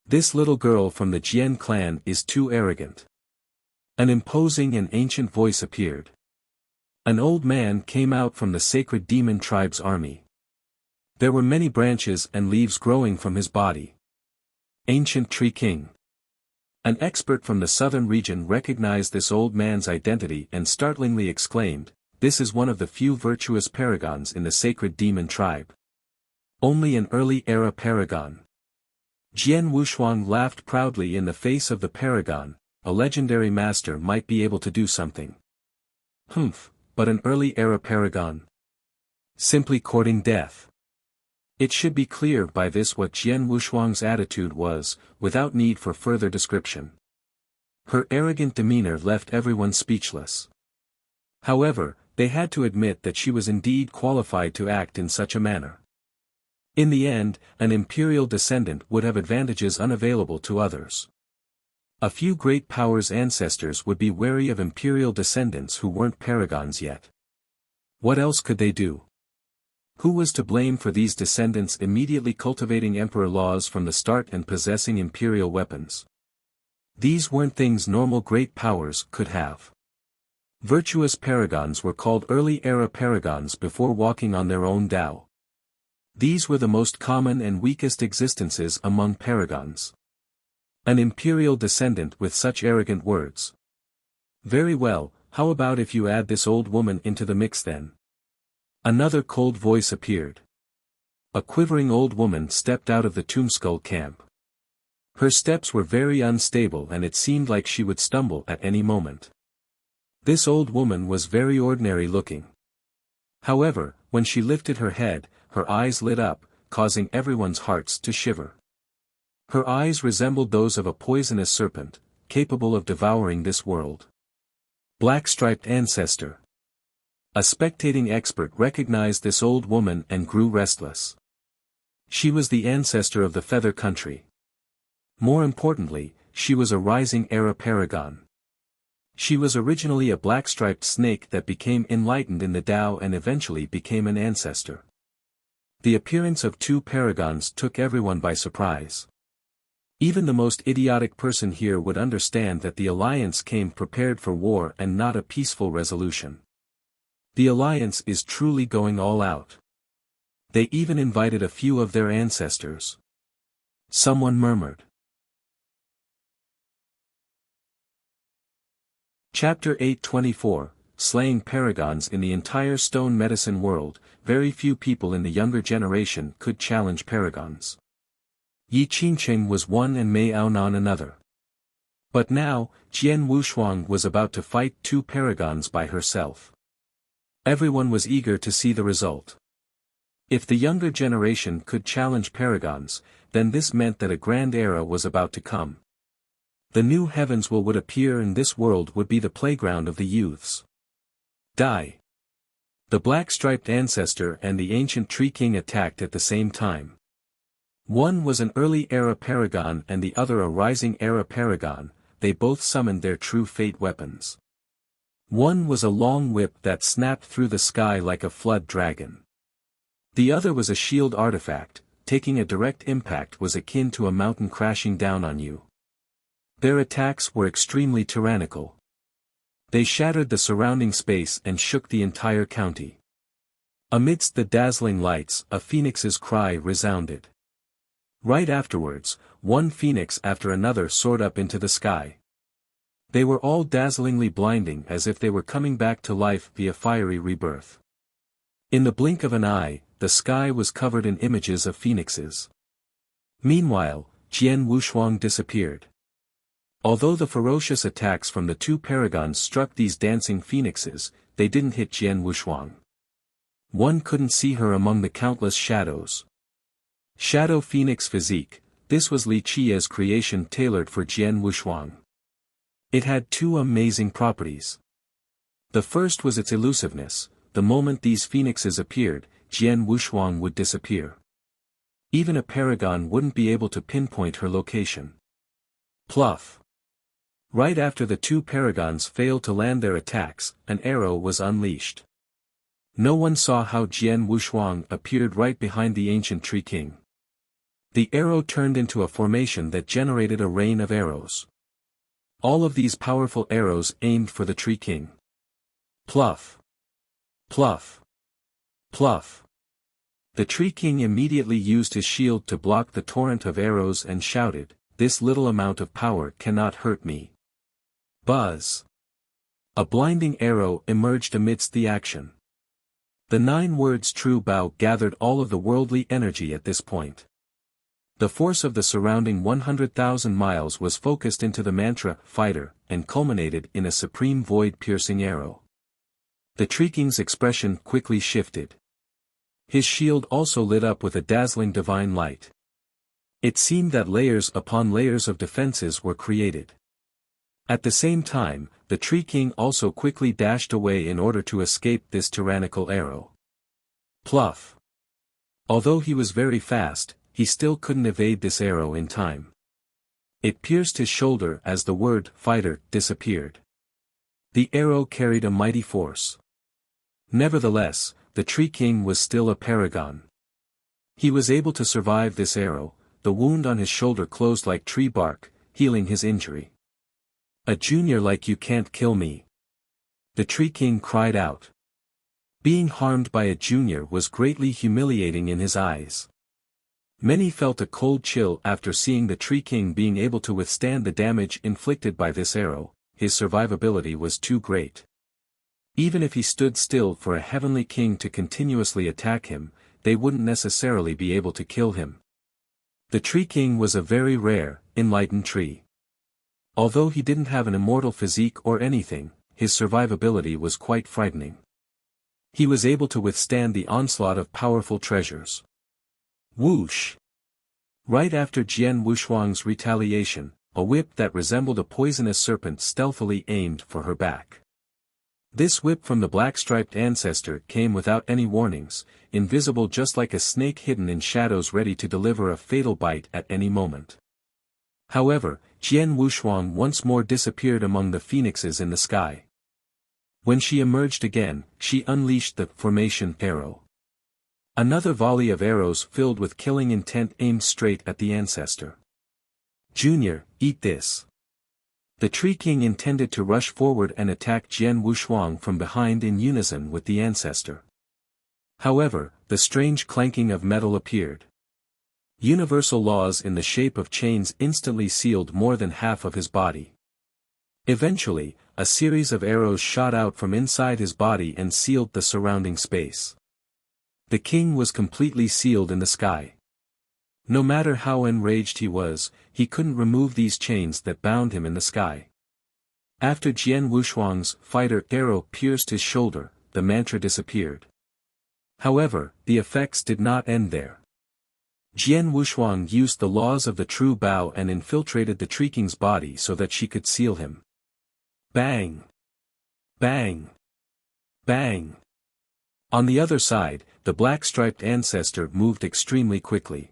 This little girl from the Jian clan is too arrogant. An imposing and ancient voice appeared. An old man came out from the sacred demon tribe's army. There were many branches and leaves growing from his body. Ancient Tree King. An expert from the southern region recognized this old man's identity and startlingly exclaimed, "This is one of the few virtuous paragons in the sacred demon tribe. Only an early-era paragon." Jian Wushuang laughed proudly in the face of the paragon, a legendary master might be able to do something. Humph, but an early-era paragon? Simply courting death. It should be clear by this what Jian Wushuang's attitude was, without need for further description. Her arrogant demeanor left everyone speechless. However, they had to admit that she was indeed qualified to act in such a manner. In the end, an imperial descendant would have advantages unavailable to others. A few great powers' ancestors would be wary of imperial descendants who weren't paragons yet. What else could they do? Who was to blame for these descendants immediately cultivating emperor laws from the start and possessing imperial weapons? These weren't things normal great powers could have. Virtuous paragons were called early-era paragons before walking on their own Tao. These were the most common and weakest existences among paragons. An imperial descendant with such arrogant words. Very well, how about if you add this old woman into the mix then? Another cold voice appeared. A quivering old woman stepped out of the Tombskull camp. Her steps were very unstable and it seemed like she would stumble at any moment. This old woman was very ordinary looking. However, when she lifted her head, her eyes lit up, causing everyone's hearts to shiver. Her eyes resembled those of a poisonous serpent, capable of devouring this world. Black-striped ancestor. A spectating expert recognized this old woman and grew restless. She was the ancestor of the Feather Country. More importantly, she was a rising-era paragon. She was originally a black-striped snake that became enlightened in the Tao and eventually became an ancestor. The appearance of two paragons took everyone by surprise. Even the most idiotic person here would understand that the alliance came prepared for war and not a peaceful resolution. The alliance is truly going all out. They even invited a few of their ancestors. Someone murmured. Chapter 824, Slaying Paragons. In the entire stone medicine world, very few people in the younger generation could challenge paragons. Yi Qingqing was one and Mei Aonan another. But now, Jian Wushuang was about to fight two paragons by herself. Everyone was eager to see the result. If the younger generation could challenge paragons, then this meant that a grand era was about to come. The new heavens would appear and this world would be the playground of the youths. Die. The black-striped ancestor and the ancient tree king attacked at the same time. One was an early-era paragon and the other a rising-era paragon. They both summoned their true fate weapons. One was a long whip that snapped through the sky like a flood dragon. The other was a shield artifact, taking a direct impact was akin to a mountain crashing down on you. Their attacks were extremely tyrannical. They shattered the surrounding space and shook the entire county. Amidst the dazzling lights, a phoenix's cry resounded. Right afterwards, one phoenix after another soared up into the sky. They were all dazzlingly blinding as if they were coming back to life via fiery rebirth. In the blink of an eye, the sky was covered in images of phoenixes. Meanwhile, Jian Wushuang disappeared. Although the ferocious attacks from the two paragons struck these dancing phoenixes, they didn't hit Jian Wushuang. One couldn't see her among the countless shadows. Shadow Phoenix Physique, this was Li Qia's creation tailored for Jian Wushuang. It had two amazing properties. The first was its elusiveness. The moment these phoenixes appeared, Jian Wushuang would disappear. Even a paragon wouldn't be able to pinpoint her location. Pluff. Right after the two paragons failed to land their attacks, an arrow was unleashed. No one saw how Jian Wushuang appeared right behind the ancient tree king. The arrow turned into a formation that generated a rain of arrows. All of these powerful arrows aimed for the tree king. Pluff. Pluff. Pluff. The tree king immediately used his shield to block the torrent of arrows and shouted, "This little amount of power cannot hurt me." Buzz. A blinding arrow emerged amidst the action. The 9 words True Bao gathered all of the worldly energy at this point. The force of the surrounding 100,000 miles was focused into the mantra, fighter, and culminated in a supreme void-piercing arrow. The tree king's expression quickly shifted. His shield also lit up with a dazzling divine light. It seemed that layers upon layers of defenses were created. At the same time, the tree king also quickly dashed away in order to escape this tyrannical arrow. Pluff. Although he was very fast, he still couldn't evade this arrow in time. It pierced his shoulder as the word fighter disappeared. The arrow carried a mighty force. Nevertheless, the Tree King was still a paragon. He was able to survive this arrow. The wound on his shoulder closed like tree bark, healing his injury. "A junior like you can't kill me," the Tree King cried out. Being harmed by a junior was greatly humiliating in his eyes. Many felt a cold chill after seeing the Tree King being able to withstand the damage inflicted by this arrow. His survivability was too great. Even if he stood still for a heavenly king to continuously attack him, they wouldn't necessarily be able to kill him. The Tree King was a very rare, enlightened tree. Although he didn't have an immortal physique or anything, his survivability was quite frightening. He was able to withstand the onslaught of powerful treasures. Whoosh! Right after Jian Wushuang's retaliation, a whip that resembled a poisonous serpent stealthily aimed for her back. This whip from the black-striped ancestor came without any warnings, invisible just like a snake hidden in shadows ready to deliver a fatal bite at any moment. However, Jian Wushuang once more disappeared among the phoenixes in the sky. When she emerged again, she unleashed the formation arrow. Another volley of arrows filled with killing intent aimed straight at the ancestor. "Junior, eat this." The Tree King intended to rush forward and attack Jian Wushuang from behind in unison with the ancestor. However, the strange clanking of metal appeared. Universal laws in the shape of chains instantly sealed more than half of his body. Eventually, a series of arrows shot out from inside his body and sealed the surrounding space. The king was completely sealed in the sky. No matter how enraged he was, he couldn't remove these chains that bound him in the sky. After Jian Wushuang's fighter arrow pierced his shoulder, the mantra disappeared. However, the effects did not end there. Jian Wushuang used the laws of the true Bao and infiltrated the Tree King's body so that she could seal him. Bang! Bang! Bang! On the other side, the black-striped ancestor moved extremely quickly.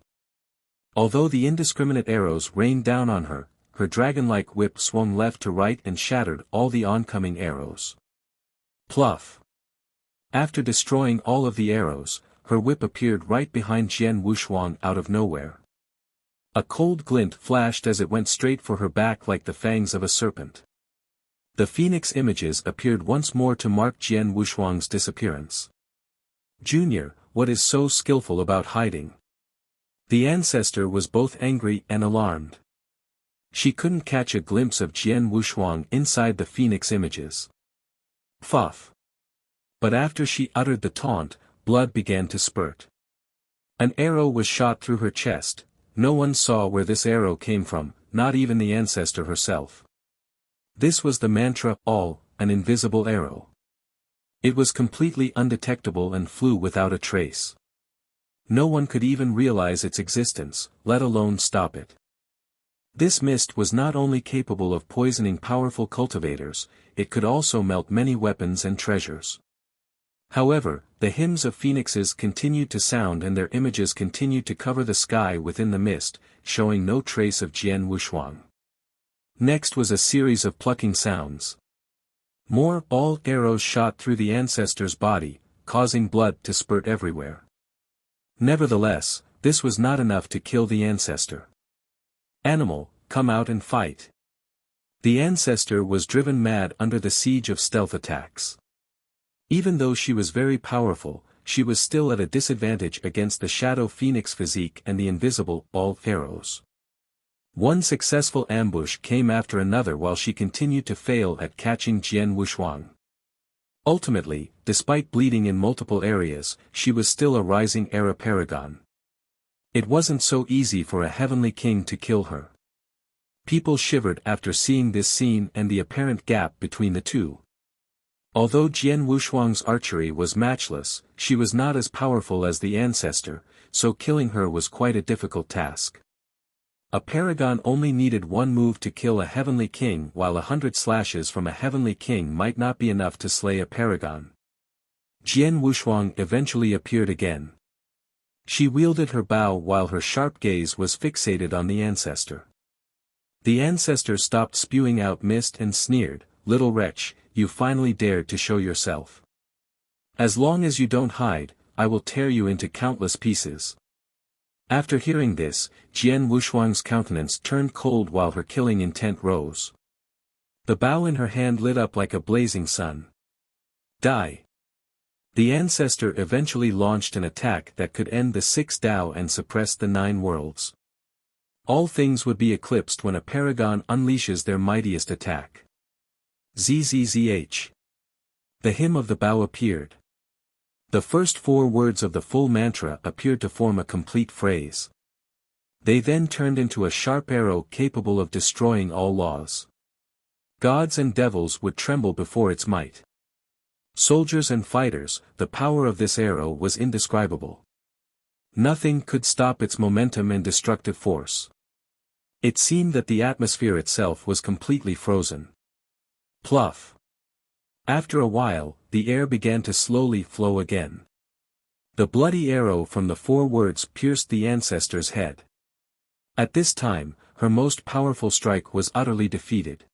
Although the indiscriminate arrows rained down on her, her dragon-like whip swung left to right and shattered all the oncoming arrows. Pluff! After destroying all of the arrows, her whip appeared right behind Jian Wushuang out of nowhere. A cold glint flashed as it went straight for her back like the fangs of a serpent. The phoenix images appeared once more to mark Jian Wushuang's disappearance. "Junior, what is so skillful about hiding?" The ancestor was both angry and alarmed. She couldn't catch a glimpse of Jian Wushuang inside the phoenix images. Fuff! But after she uttered the taunt, blood began to spurt. An arrow was shot through her chest. No one saw where this arrow came from, not even the ancestor herself. This was the mantra, an invisible arrow. It was completely undetectable and flew without a trace. No one could even realize its existence, let alone stop it. This mist was not only capable of poisoning powerful cultivators, it could also melt many weapons and treasures. However, the hymns of phoenixes continued to sound and their images continued to cover the sky within the mist, showing no trace of Jian Wushuang. Next was a series of plucking sounds. More arrows shot through the ancestor's body, causing blood to spurt everywhere. Nevertheless, this was not enough to kill the ancestor. "Animal, come out and fight." The ancestor was driven mad under the siege of stealth attacks. Even though she was very powerful, she was still at a disadvantage against the shadow phoenix physique and the invisible arrows. One successful ambush came after another while she continued to fail at catching Jian Wushuang. Ultimately, despite bleeding in multiple areas, she was still a rising era paragon. It wasn't so easy for a heavenly king to kill her. People shivered after seeing this scene and the apparent gap between the two. Although Jian Wushuang's archery was matchless, she was not as powerful as the ancestor, so killing her was quite a difficult task. A paragon only needed one move to kill a heavenly king, while 100 slashes from a heavenly king might not be enough to slay a paragon. Jian Wushuang eventually appeared again. She wielded her bow while her sharp gaze was fixated on the ancestor. The ancestor stopped spewing out mist and sneered, "Little wretch, you finally dared to show yourself. As long as you don't hide, I will tear you into countless pieces." After hearing this, Jian Wushuang's countenance turned cold while her killing intent rose. The bow in her hand lit up like a blazing sun. Die. The ancestor eventually launched an attack that could end the 6 Dao and suppress the 9 worlds. All things would be eclipsed when a paragon unleashes their mightiest attack. ZZZH. The hymn of the bow appeared. The first 4 words of the full mantra appeared to form a complete phrase. They then turned into a sharp arrow capable of destroying all laws. Gods and devils would tremble before its might. Soldiers and fighters, the power of this arrow was indescribable. Nothing could stop its momentum and destructive force. It seemed that the atmosphere itself was completely frozen. Pluff. After a while, the air began to slowly flow again. The bloody arrow from the 4 words pierced the ancestor's head. At this time, her most powerful strike was utterly defeated.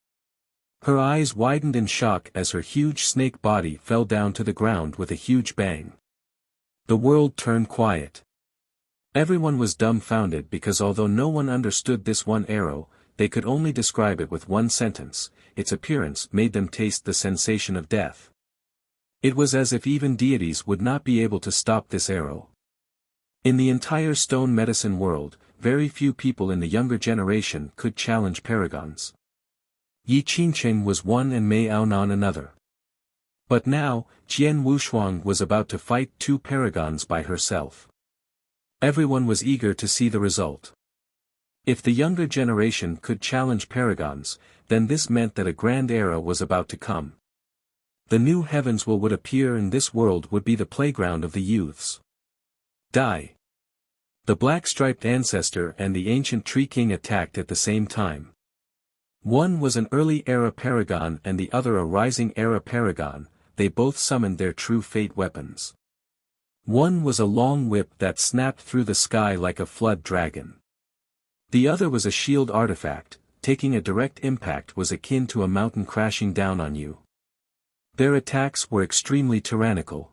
Her eyes widened in shock as her huge snake body fell down to the ground with a huge bang. The world turned quiet. Everyone was dumbfounded because although no one understood this one arrow, they could only describe it with one sentence: its appearance made them taste the sensation of death. It was as if even deities would not be able to stop this arrow. In the entire stone medicine world, very few people in the younger generation could challenge paragons. Yi Qingqing was one and Mei Aonan another. But now, Jian Wushuang was about to fight 2 paragons by herself. Everyone was eager to see the result. If the younger generation could challenge paragons, then this meant that a grand era was about to come. The new heavens would appear and this world would be the playground of the youths. Die. The black-striped ancestor and the ancient tree king attacked at the same time. One was an early-era paragon and the other a rising-era paragon. They both summoned their true fate weapons. One was a long whip that snapped through the sky like a flood dragon. The other was a shield artifact. Taking a direct impact was akin to a mountain crashing down on you. Their attacks were extremely tyrannical.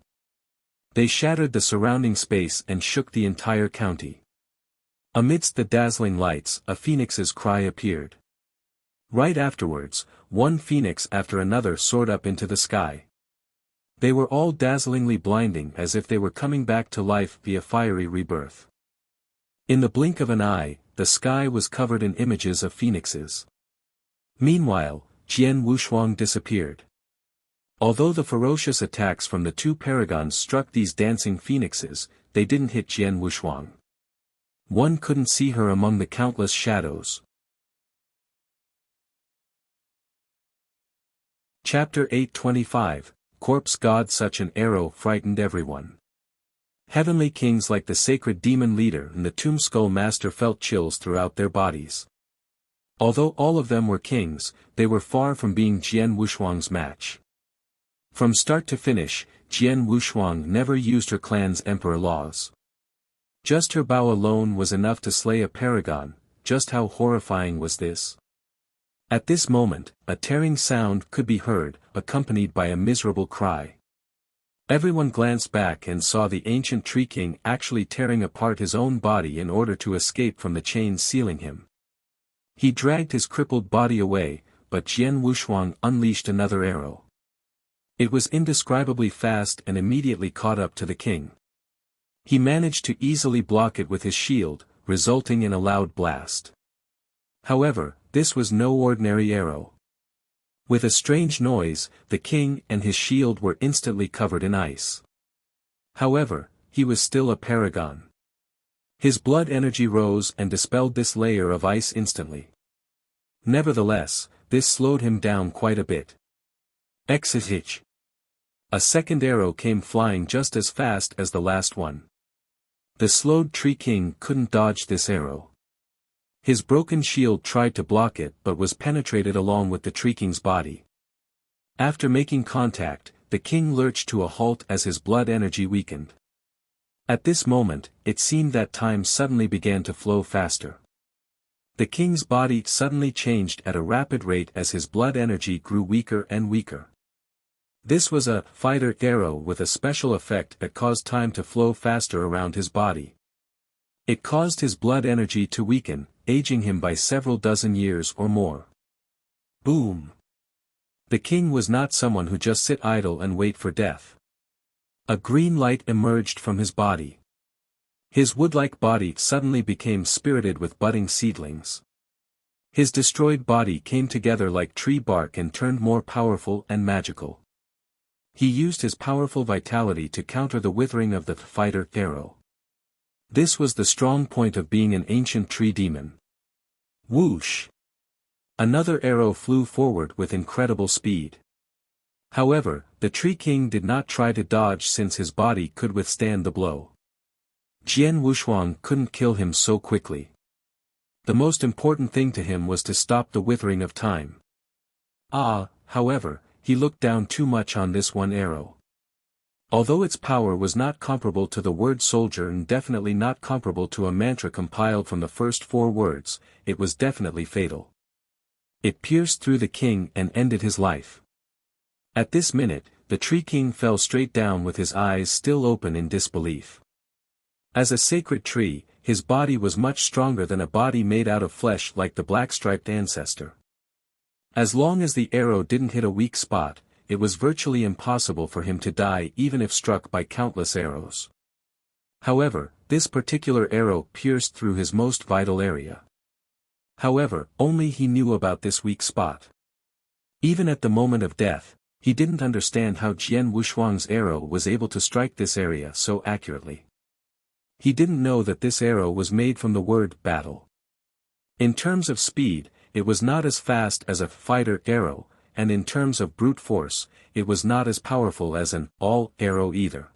They shattered the surrounding space and shook the entire county. Amidst the dazzling lights, a phoenix's cry appeared. Right afterwards, one phoenix after another soared up into the sky. They were all dazzlingly blinding as if they were coming back to life via fiery rebirth. In the blink of an eye, the sky was covered in images of phoenixes. Meanwhile, Jian Wushuang disappeared. Although the ferocious attacks from the 2 paragons struck these dancing phoenixes, they didn't hit Jian Wushuang. One couldn't see her among the countless shadows. Chapter 825, Corpse God. Such an arrow frightened everyone. Heavenly kings like the sacred demon leader and the tomb skull master felt chills throughout their bodies. Although all of them were kings, they were far from being Jian Wushuang's match. From start to finish, Jian Wushuang never used her clan's emperor laws. Just her bow alone was enough to slay a paragon. Just how horrifying was this? At this moment, a tearing sound could be heard, accompanied by a miserable cry. Everyone glanced back and saw the ancient tree king actually tearing apart his own body in order to escape from the chains sealing him. He dragged his crippled body away, but Jian Wushuang unleashed another arrow. It was indescribably fast and immediately caught up to the king. He managed to easily block it with his shield, resulting in a loud blast. However, this was no ordinary arrow. With a strange noise, the king and his shield were instantly covered in ice. However, he was still a paragon. His blood energy rose and dispelled this layer of ice instantly. Nevertheless, this slowed him down quite a bit. Exit. A second arrow came flying just as fast as the last one. The slowed tree king couldn't dodge this arrow. His broken shield tried to block it but was penetrated along with the tree king's body. After making contact, the king lurched to a halt as his blood energy weakened. At this moment, it seemed that time suddenly began to flow faster. The king's body suddenly changed at a rapid rate as his blood energy grew weaker and weaker. This was a fighter arrow with a special effect that caused time to flow faster around his body. It caused his blood energy to weaken, aging him by several dozen years or more. Boom! The king was not someone who just sit idle and wait for death. A green light emerged from his body. His wood-like body suddenly became spirited with budding seedlings. His destroyed body came together like tree bark and turned more powerful and magical. He used his powerful vitality to counter the withering of the fighter arrow. This was the strong point of being an ancient tree demon. Whoosh! Another arrow flew forward with incredible speed. However, the Tree King did not try to dodge since his body could withstand the blow. Jian Wushuang couldn't kill him so quickly. The most important thing to him was to stop the withering of time. However, he looked down too much on this one arrow. Although its power was not comparable to the word soldier and definitely not comparable to a mantra compiled from the first 4 words, it was definitely fatal. It pierced through the king and ended his life. At this minute, the Tree King fell straight down with his eyes still open in disbelief. As a sacred tree, his body was much stronger than a body made out of flesh like the black-striped ancestor. As long as the arrow didn't hit a weak spot, it was virtually impossible for him to die even if struck by countless arrows. However, this particular arrow pierced through his most vital area. However, only he knew about this weak spot. Even at the moment of death, he didn't understand how Jian Wushuang's arrow was able to strike this area so accurately. He didn't know that this arrow was made from the word battle. In terms of speed, it was not as fast as a fighter arrow, and in terms of brute force, it was not as powerful as an all arrow either.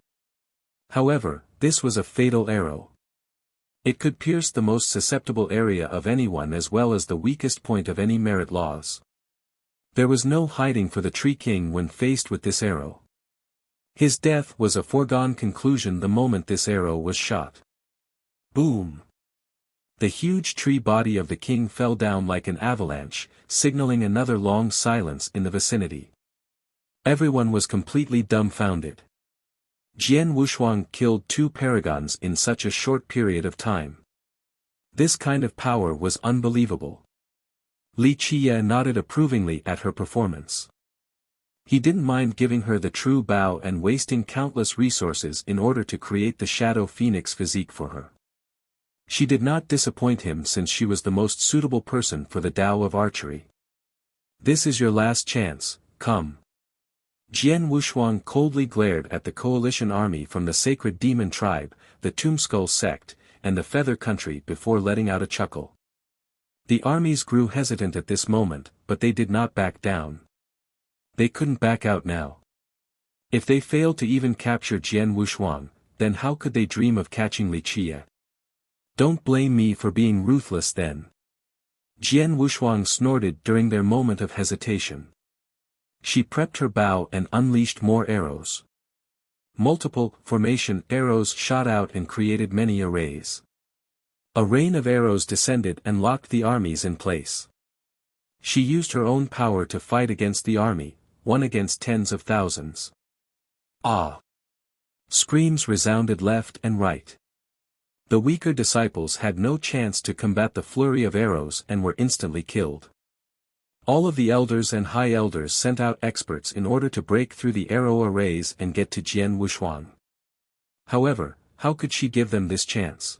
However, this was a fatal arrow. It could pierce the most susceptible area of anyone as well as the weakest point of any merit laws. There was no hiding for the Tree King when faced with this arrow. His death was a foregone conclusion the moment this arrow was shot. Boom! The huge tree body of the king fell down like an avalanche, signaling another long silence in the vicinity. Everyone was completely dumbfounded. Jian Wushuang killed 2 paragons in such a short period of time. This kind of power was unbelievable. Li Qiye nodded approvingly at her performance. He didn't mind giving her the true bow and wasting countless resources in order to create the Shadow Phoenix physique for her. She did not disappoint him since she was the most suitable person for the Tao of archery. This is your last chance, come. Jian Wushuang coldly glared at the coalition army from the Sacred Demon Tribe, the Tombskull Sect, and the Feather Country before letting out a chuckle. The armies grew hesitant at this moment, but they did not back down. They couldn't back out now. If they failed to even capture Jian Wushuang, then how could they dream of catching Li Qiye? Don't blame me for being ruthless then. Jian Wushuang snorted during their moment of hesitation. She prepped her bow and unleashed more arrows. Multiple formation arrows shot out and created many arrays. A rain of arrows descended and locked the armies in place. She used her own power to fight against the army, one against tens of thousands. Ah! Screams resounded left and right. The weaker disciples had no chance to combat the flurry of arrows and were instantly killed. All of the elders and high elders sent out experts in order to break through the arrow arrays and get to Jian Wushuang. However, how could she give them this chance?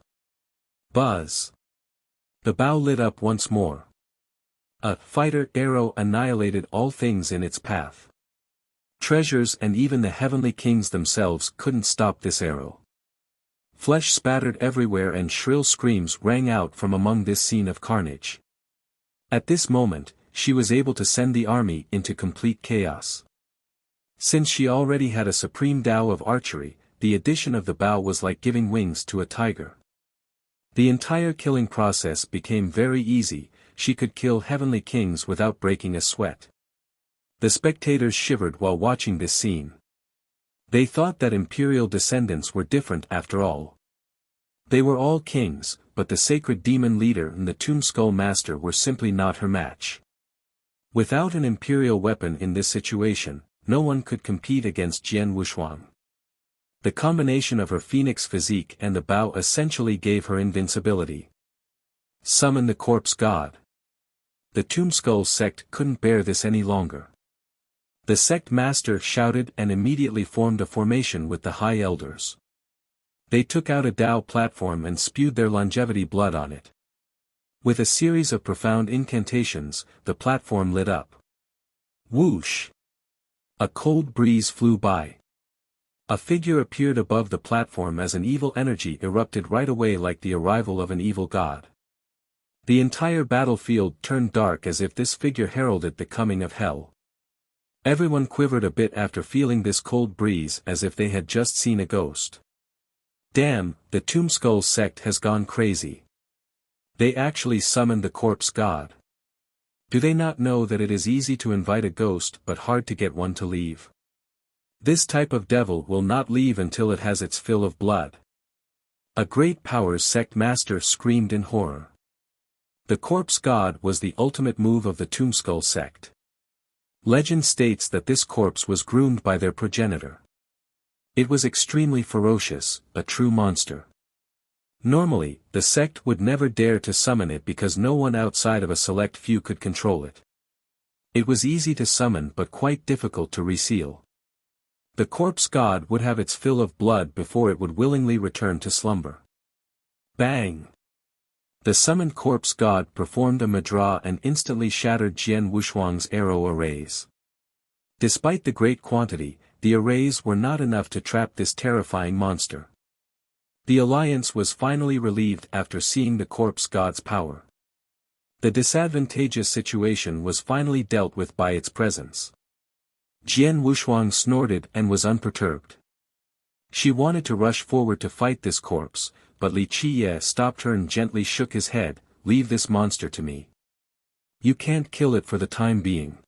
Buzz! The bow lit up once more. A fighter arrow annihilated all things in its path. Treasures and even the heavenly kings themselves couldn't stop this arrow. Flesh spattered everywhere and shrill screams rang out from among this scene of carnage. At this moment, she was able to send the army into complete chaos. Since she already had a supreme Tao of archery, the addition of the bow was like giving wings to a tiger. The entire killing process became very easy. She could kill heavenly kings without breaking a sweat. The spectators shivered while watching this scene. They thought that imperial descendants were different after all. They were all kings, but the sacred demon leader and the Tomb Skull Master were simply not her match. Without an imperial weapon in this situation, no one could compete against Jian Wuxuang. The combination of her phoenix physique and the bow essentially gave her invincibility. Summon the corpse god. The Tomb Skull sect couldn't bear this any longer. The sect master shouted and immediately formed a formation with the high elders. They took out a Dao platform and spewed their longevity blood on it. With a series of profound incantations, the platform lit up. Whoosh! A cold breeze flew by. A figure appeared above the platform as an evil energy erupted right away like the arrival of an evil god. The entire battlefield turned dark as if this figure heralded the coming of hell. Everyone quivered a bit after feeling this cold breeze as if they had just seen a ghost. Damn, the Tomb Skull sect has gone crazy. They actually summoned the corpse god. Do they not know that it is easy to invite a ghost but hard to get one to leave? This type of devil will not leave until it has its fill of blood. A great powers sect master screamed in horror. The corpse god was the ultimate move of the Tomb Skull sect. Legend states that this corpse was groomed by their progenitor. It was extremely ferocious, a true monster. Normally, the sect would never dare to summon it because no one outside of a select few could control it. It was easy to summon but quite difficult to reseal. The corpse god would have its fill of blood before it would willingly return to slumber. Bang! The summoned corpse god performed a madra and instantly shattered Jian Wuxuang's arrow arrays. Despite the great quantity, the arrays were not enough to trap this terrifying monster. The alliance was finally relieved after seeing the corpse god's power. The disadvantageous situation was finally dealt with by its presence. Jian Wuxuang snorted and was unperturbed. She wanted to rush forward to fight this corpse, but Li Qiye stopped her and gently shook his head, "Leave this monster to me. You can't kill it for the time being."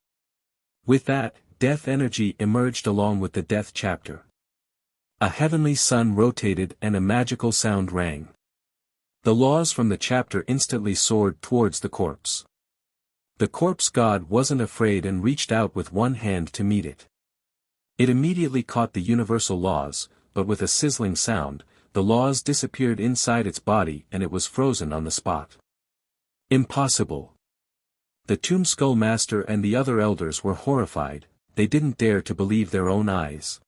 With that, death energy emerged along with the death chapter. A heavenly sun rotated and a magical sound rang. The laws from the chapter instantly soared towards the corpse. The corpse god wasn't afraid and reached out with one hand to meet it. It immediately caught the universal laws, but with a sizzling sound, the laws disappeared inside its body and it was frozen on the spot. Impossible. The Tomb Skull Master and the other elders were horrified, they didn't dare to believe their own eyes.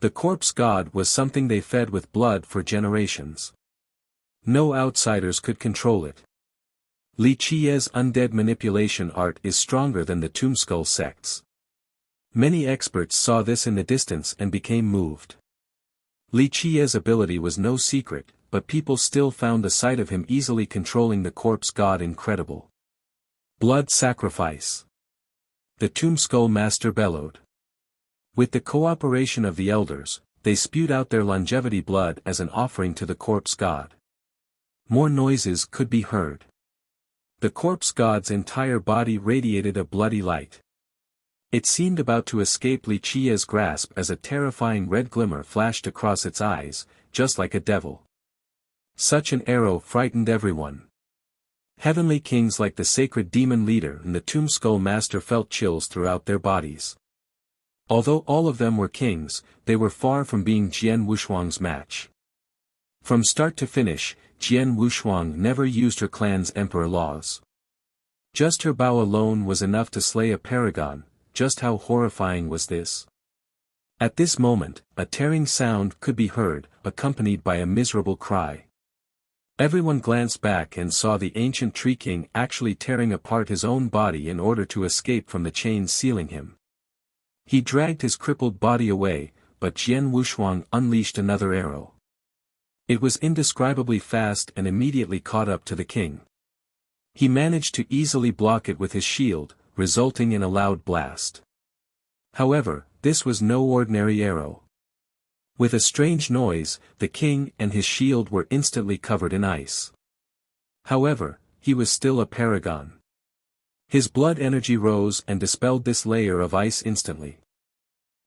The corpse god was something they fed with blood for generations. No outsiders could control it. Li Qiye's undead manipulation art is stronger than the Tomb Skull sect's. Many experts saw this in the distance and became moved. Li Qiye's ability was no secret, but people still found the sight of him easily controlling the corpse god incredible. Blood sacrifice. The Tomb Skull Master bellowed. With the cooperation of the elders, they spewed out their longevity blood as an offering to the corpse god. More noises could be heard. The corpse god's entire body radiated a bloody light. It seemed about to escape Li Qiye's grasp as a terrifying red glimmer flashed across its eyes, just like a devil. Such an arrow frightened everyone. Heavenly kings like the sacred demon leader and the Tomb Skull Master felt chills throughout their bodies. Although all of them were kings, they were far from being Jian Wuxuang's match. From start to finish, Jian Wuxuang never used her clan's emperor laws. Just her bow alone was enough to slay a paragon. Just how horrifying was this? At this moment, a tearing sound could be heard, accompanied by a miserable cry. Everyone glanced back and saw the ancient Tree King actually tearing apart his own body in order to escape from the chains sealing him. He dragged his crippled body away, but Jian Wuxuang unleashed another arrow. It was indescribably fast and immediately caught up to the king. He managed to easily block it with his shield, resulting in a loud blast. However, this was no ordinary arrow. With a strange noise, the king and his shield were instantly covered in ice. However, he was still a paragon. His blood energy rose and dispelled this layer of ice instantly.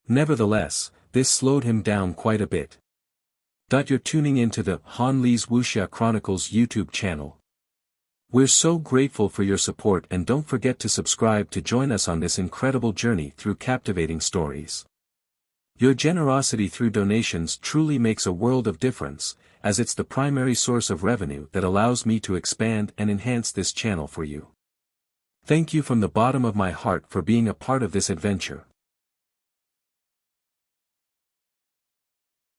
Nevertheless, this slowed him down quite a bit. You're tuning into the Han Lee's Wuxia Chronicles YouTube channel. We're so grateful for your support, and don't forget to subscribe to join us on this incredible journey through captivating stories. Your generosity through donations truly makes a world of difference, as it's the primary source of revenue that allows me to expand and enhance this channel for you. Thank you from the bottom of my heart for being a part of this adventure.